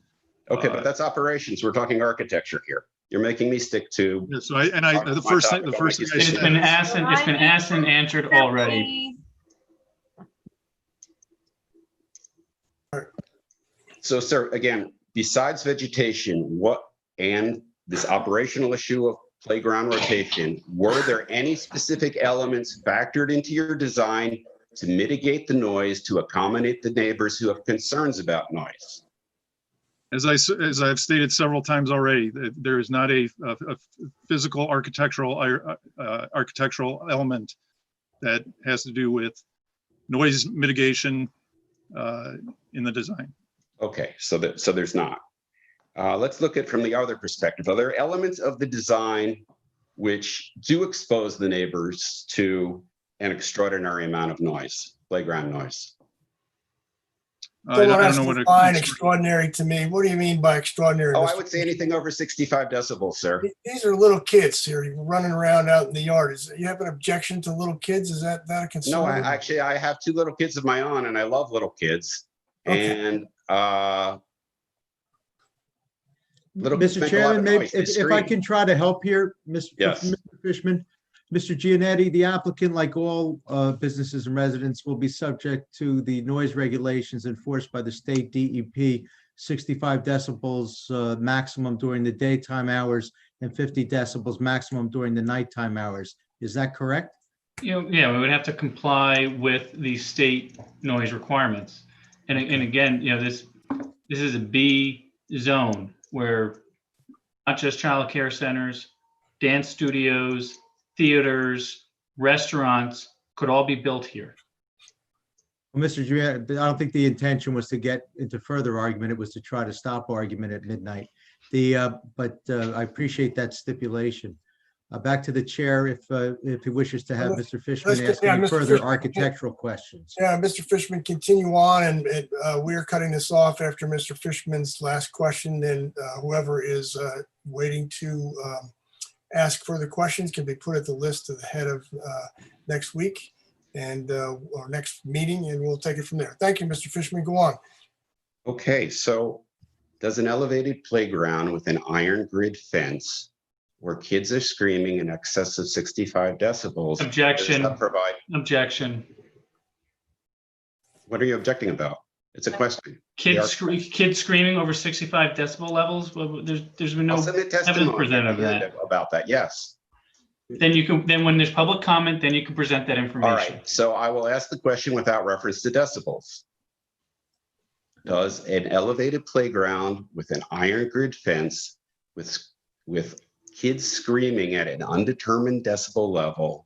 S18: okay, but that's operations. We're talking architecture here. You're making me stick to.
S7: Yeah, so the first thing I
S5: It's been asked and answered already.
S18: So, sir, again, besides vegetation, and this operational issue of playground rotation, were there any specific elements factored into your design to mitigate the noise, to accommodate the neighbors who have concerns about noise?
S7: As I've stated several times already, there is not a physical architectural element that has to do with noise mitigation in the design.
S18: Okay, so there's not. Let's look at it from the other perspective. Are there elements of the design which do expose the neighbors to an extraordinary amount of noise, playground noise?
S1: I don't know what extraordinary to me. What do you mean by extraordinary?
S18: Oh, I would say anything over 65 decibels, sir.
S1: These are little kids here running around out in the yard. You have an objection to little kids? Is that a concern?
S18: No, I have 2 little kids of my own, and I love little kids. Okay. And
S8: Mr. Chairman, maybe if I can try to help here, Mr. Fishman, Mr. Giannetti, the applicant, like all businesses and residents, will be subject to the noise regulations enforced by the state DEP, 65 decibels maximum during the daytime hours and 50 decibels maximum during the nighttime hours. Is that correct?
S5: Yeah, we would have to comply with the state noise requirements. And again, this is a B zone where not just childcare centers, dance studios, theaters, restaurants could all be built here.
S8: Well, Mr. Giuliani, I don't think the intention was to get into further argument. It was to try to stop argument at midnight. But I appreciate that stipulation. Back to the chair if he wishes to have Mr. Fishman ask any
S1: Mr.
S8: further
S1: Fishman.
S8: architectural questions.
S1: Yeah, Mr. Fishman, continue on, and we're cutting this off after Mr. Fishman's last question. Then whoever is waiting to ask further questions can be put at the list of the head of next week and our next meeting, and we'll take it from there. Thank you, Mr. Fishman. Go on.
S18: Okay, so does an elevated playground with an iron grid fence where kids are screaming in excess of 65 decibels.
S5: Objection.
S18: Does that provide,
S5: Objection.
S18: what are you objecting about? It's a question.
S5: Kids screaming over 65 decibel levels. Well, there's been no
S18: I'll submit
S5: evidence
S18: testimony
S5: presented of that.
S18: about that, yes.
S5: Then when there's public comment, then you can present that information.
S18: All right, so I will ask the question without reference to decibels. Does an elevated playground with an iron grid fence with kids screaming at an undetermined decibel level,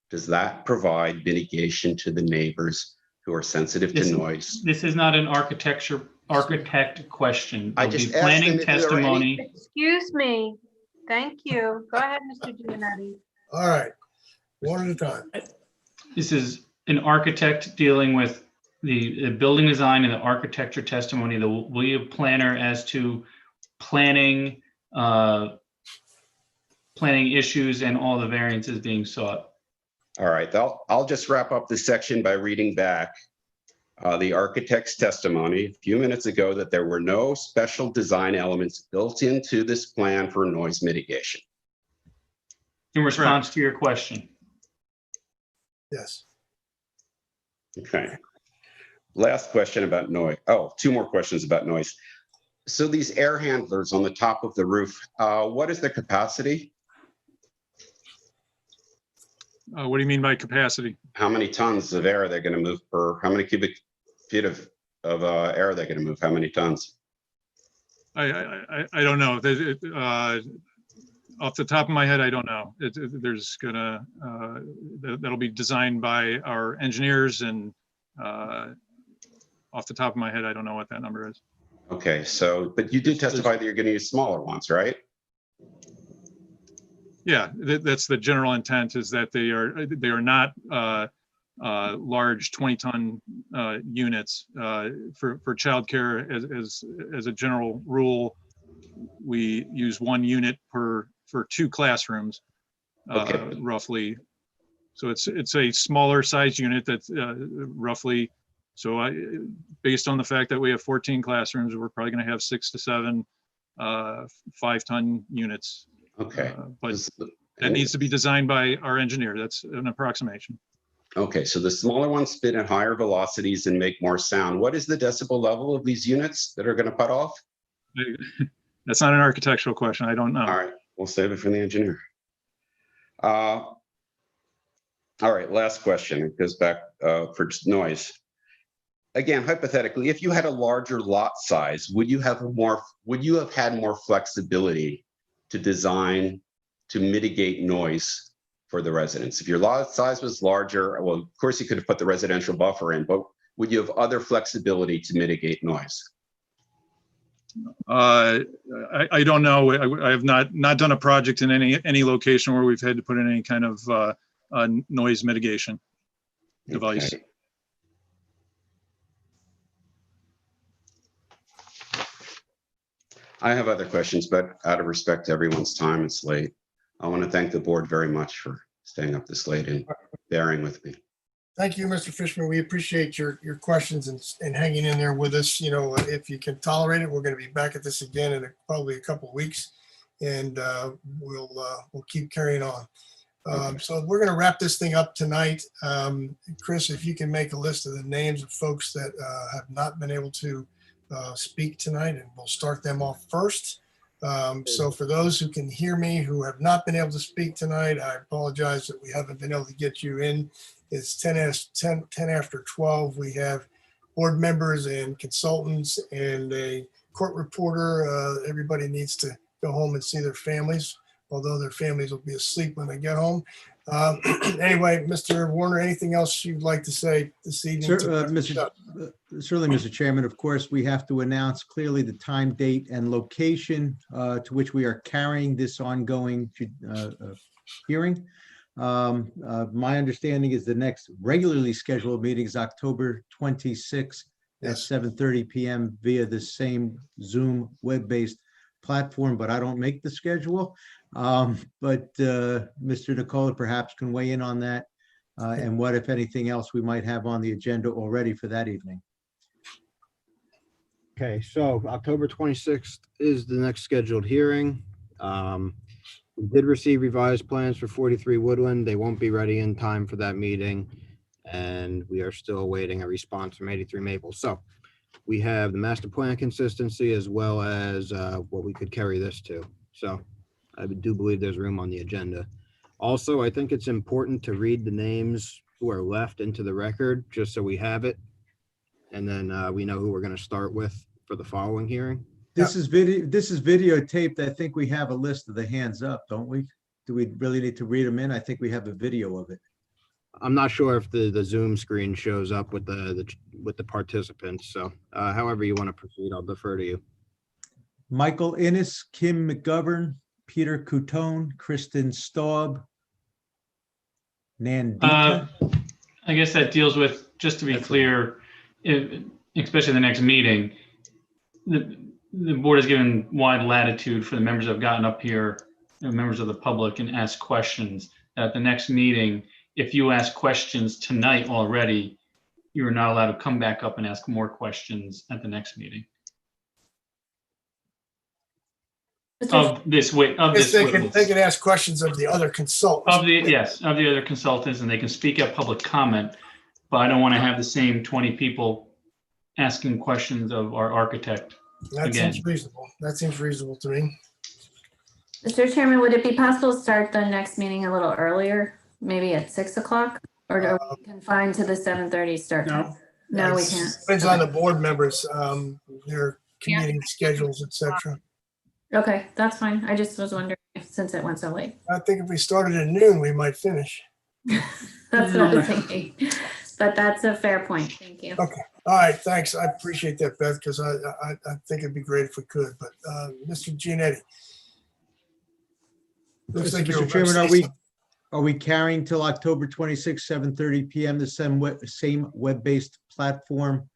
S18: does that provide mitigation to the neighbors who are sensitive to noise?
S5: This is not an architect question.
S18: I
S5: There'll
S18: just
S5: be
S18: asked
S5: planning
S18: them if there are
S5: testimony.
S17: Excuse me. Thank you. Go ahead, Mr. Giannetti.
S1: All right, one at a time.
S5: This is an architect dealing with the building design and the architecture testimony. Will be a planner as to planning issues and all the variances being sought.
S18: All right, I'll just wrap up this section by reading back the architect's testimony a few minutes ago that there were no special design elements built into this plan for noise mitigation.
S5: In response to your question.
S1: Yes.
S18: Okay. Last question about noise. Oh, two more questions about noise. So these air handlers on the top of the roof, what is their capacity?
S7: What do you mean by capacity?
S18: How many tons of air are they going to move per, how many cubic feet of air are they going to move? How many tons?
S7: I don't know. Off the top of my head, I don't know. There's gonna, that'll be designed by our engineers, and off the top of my head, I don't know what that number is.
S18: Okay, so, but you did testify that you're going to use smaller ones, right?
S7: Yeah, that's the general intent, is that they are not large 20-ton units. For childcare, as a general rule, we use one unit for 2 classrooms,
S18: Okay.
S7: roughly. So it's a smaller size unit that's roughly. So based on the fact that we have 14 classrooms, we're probably going to have 6 to 7 5-ton units.
S18: Okay.
S7: But that needs to be designed by our engineer. That's an approximation.
S18: Okay, so the smaller ones spin at higher velocities and make more sound. What is the decibel level of these units that are going to put off?
S7: That's not an architectural question. I don't know.
S18: All right, we'll save it from the engineer. All right, last question. It goes back for just noise. Again, hypothetically, if you had a larger lot size, would you have had more flexibility to design to mitigate noise for the residents? If your lot size was larger, well, of course you could have put the residential buffer in, but would you have other flexibility to mitigate noise?
S7: I don't know. I have not done a project in any location where we've had to put in any kind of noise mitigation device.
S18: Okay. I have other questions, but out of respect to everyone's time, it's late. I want to thank the board very much for staying up this late and bearing with me.
S1: Thank you, Mr. Fishman. We appreciate your questions and hanging in there with us. You know, if you can tolerate it, we're going to be back at this again in probably a couple of weeks, and we'll keep carrying on. So we're going to wrap this thing up tonight. Chris, if you can make a list of the names of folks that have not been able to speak tonight, and we'll start them off first. So for those who can hear me who have not been able to speak tonight, I apologize that we haven't been able to get you in. It's 10 after 12. We have board members and consultants and a court reporter. Everybody needs to go home and see their families, although their families will be asleep when they get home. Anyway, Mr. Warner, anything else you'd like to say this evening?
S8: Certainly, Mr. Chairman, of course, we have to announce clearly the time, date, and location to which we are carrying this ongoing hearing. My understanding is the next regularly scheduled meeting is October 26th at 7:30 p.m. via the same Zoom web-based platform, but I don't make the schedule. But Mr. Nicola perhaps can weigh in on that and what, if anything else, we might have on the agenda already for that evening.
S2: Okay, so October 26th is the next scheduled hearing. We did receive revised plans for 43 Woodland. They won't be ready in time for that meeting. And we are still awaiting a response from 83 Maple. So we have the master plan consistency as well as what we could carry this to. So I do believe there's room on the agenda. Also, I think it's important to read the names who are left into the record, just so we have it. And then we know who we're going to start with for the following hearing.
S8: This is videotaped. I think we have a list of the hands up, don't we? Do we really need to read them in? I think we have a video of it.
S2: I'm not sure if the Zoom screen shows up with the participants. So however you want to proceed, I'll defer to you.
S8: Michael Innes, Kim McGovern, Peter Coutone, Kristen Staub, Nandita.
S5: I guess that deals with, just to be clear, especially the next meeting, the board has given wide latitude for the members that have gotten up here, members of the public, and asked questions. At the next meeting, if you ask questions tonight already, you are not allowed to come back up and ask more questions at the next meeting. Of this way, of this
S1: They
S5: witness.
S1: can ask questions of the other consultants.
S5: Of the other consultants, and they can speak at public comment, but I don't want to have the same 20 people asking questions of our architect.
S1: That
S5: again.
S1: seems reasonable. That seems reasonable to me.
S6: Mr. Chairman, would it be possible to start the next meeting a little earlier, maybe at 6 o'clock? Or are we confined to the 7:30 start time? No, we can't.
S1: Depends on the board members, their commuting schedules, etc.
S6: Okay, that's fine. I just was wondering since it went so late.
S1: I think if we started at noon, we might finish.
S6: That's what I was thinking. But that's a fair point. Thank you.
S1: Okay. All right. Thanks. I appreciate that, Beth, because I think it'd be great if we could. But Mr. Giannetti. Looks like you're
S8: Mr. Chairman, are we carrying till October 26th, 7:30 p.m. the same web-based platform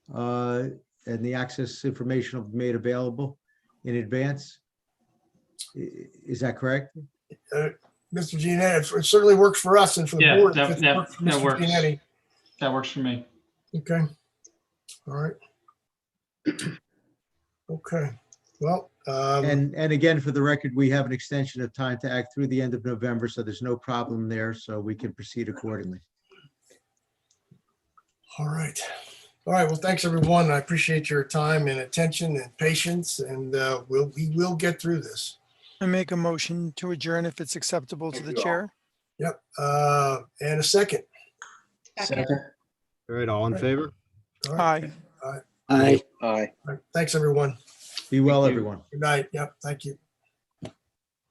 S8: and the access information will be made available in advance? Is that correct?
S1: Mr. Giannetti, it certainly works for us and for the
S5: Yeah,
S1: board.
S5: that
S1: Mr.
S5: works.
S1: Giannetti.
S5: That works for me.
S1: Okay. All right. Okay. Well.
S8: And again, for the record, we have an extension of time to act through the end of November, so there's no problem there, so we can proceed accordingly.
S1: All right. All right. Well, thanks, everyone. I appreciate your time and attention and patience, and we will get through this.
S9: I make a motion to adjourn if it's acceptable to the chair.
S1: Yep. And a second.
S2: Second. All right, all in favor?
S1: All right.
S9: Aye.
S1: All right.
S14: Aye.
S1: All right. Thanks, everyone.
S8: Be well, everyone.
S1: Good night. Yep. Thank you.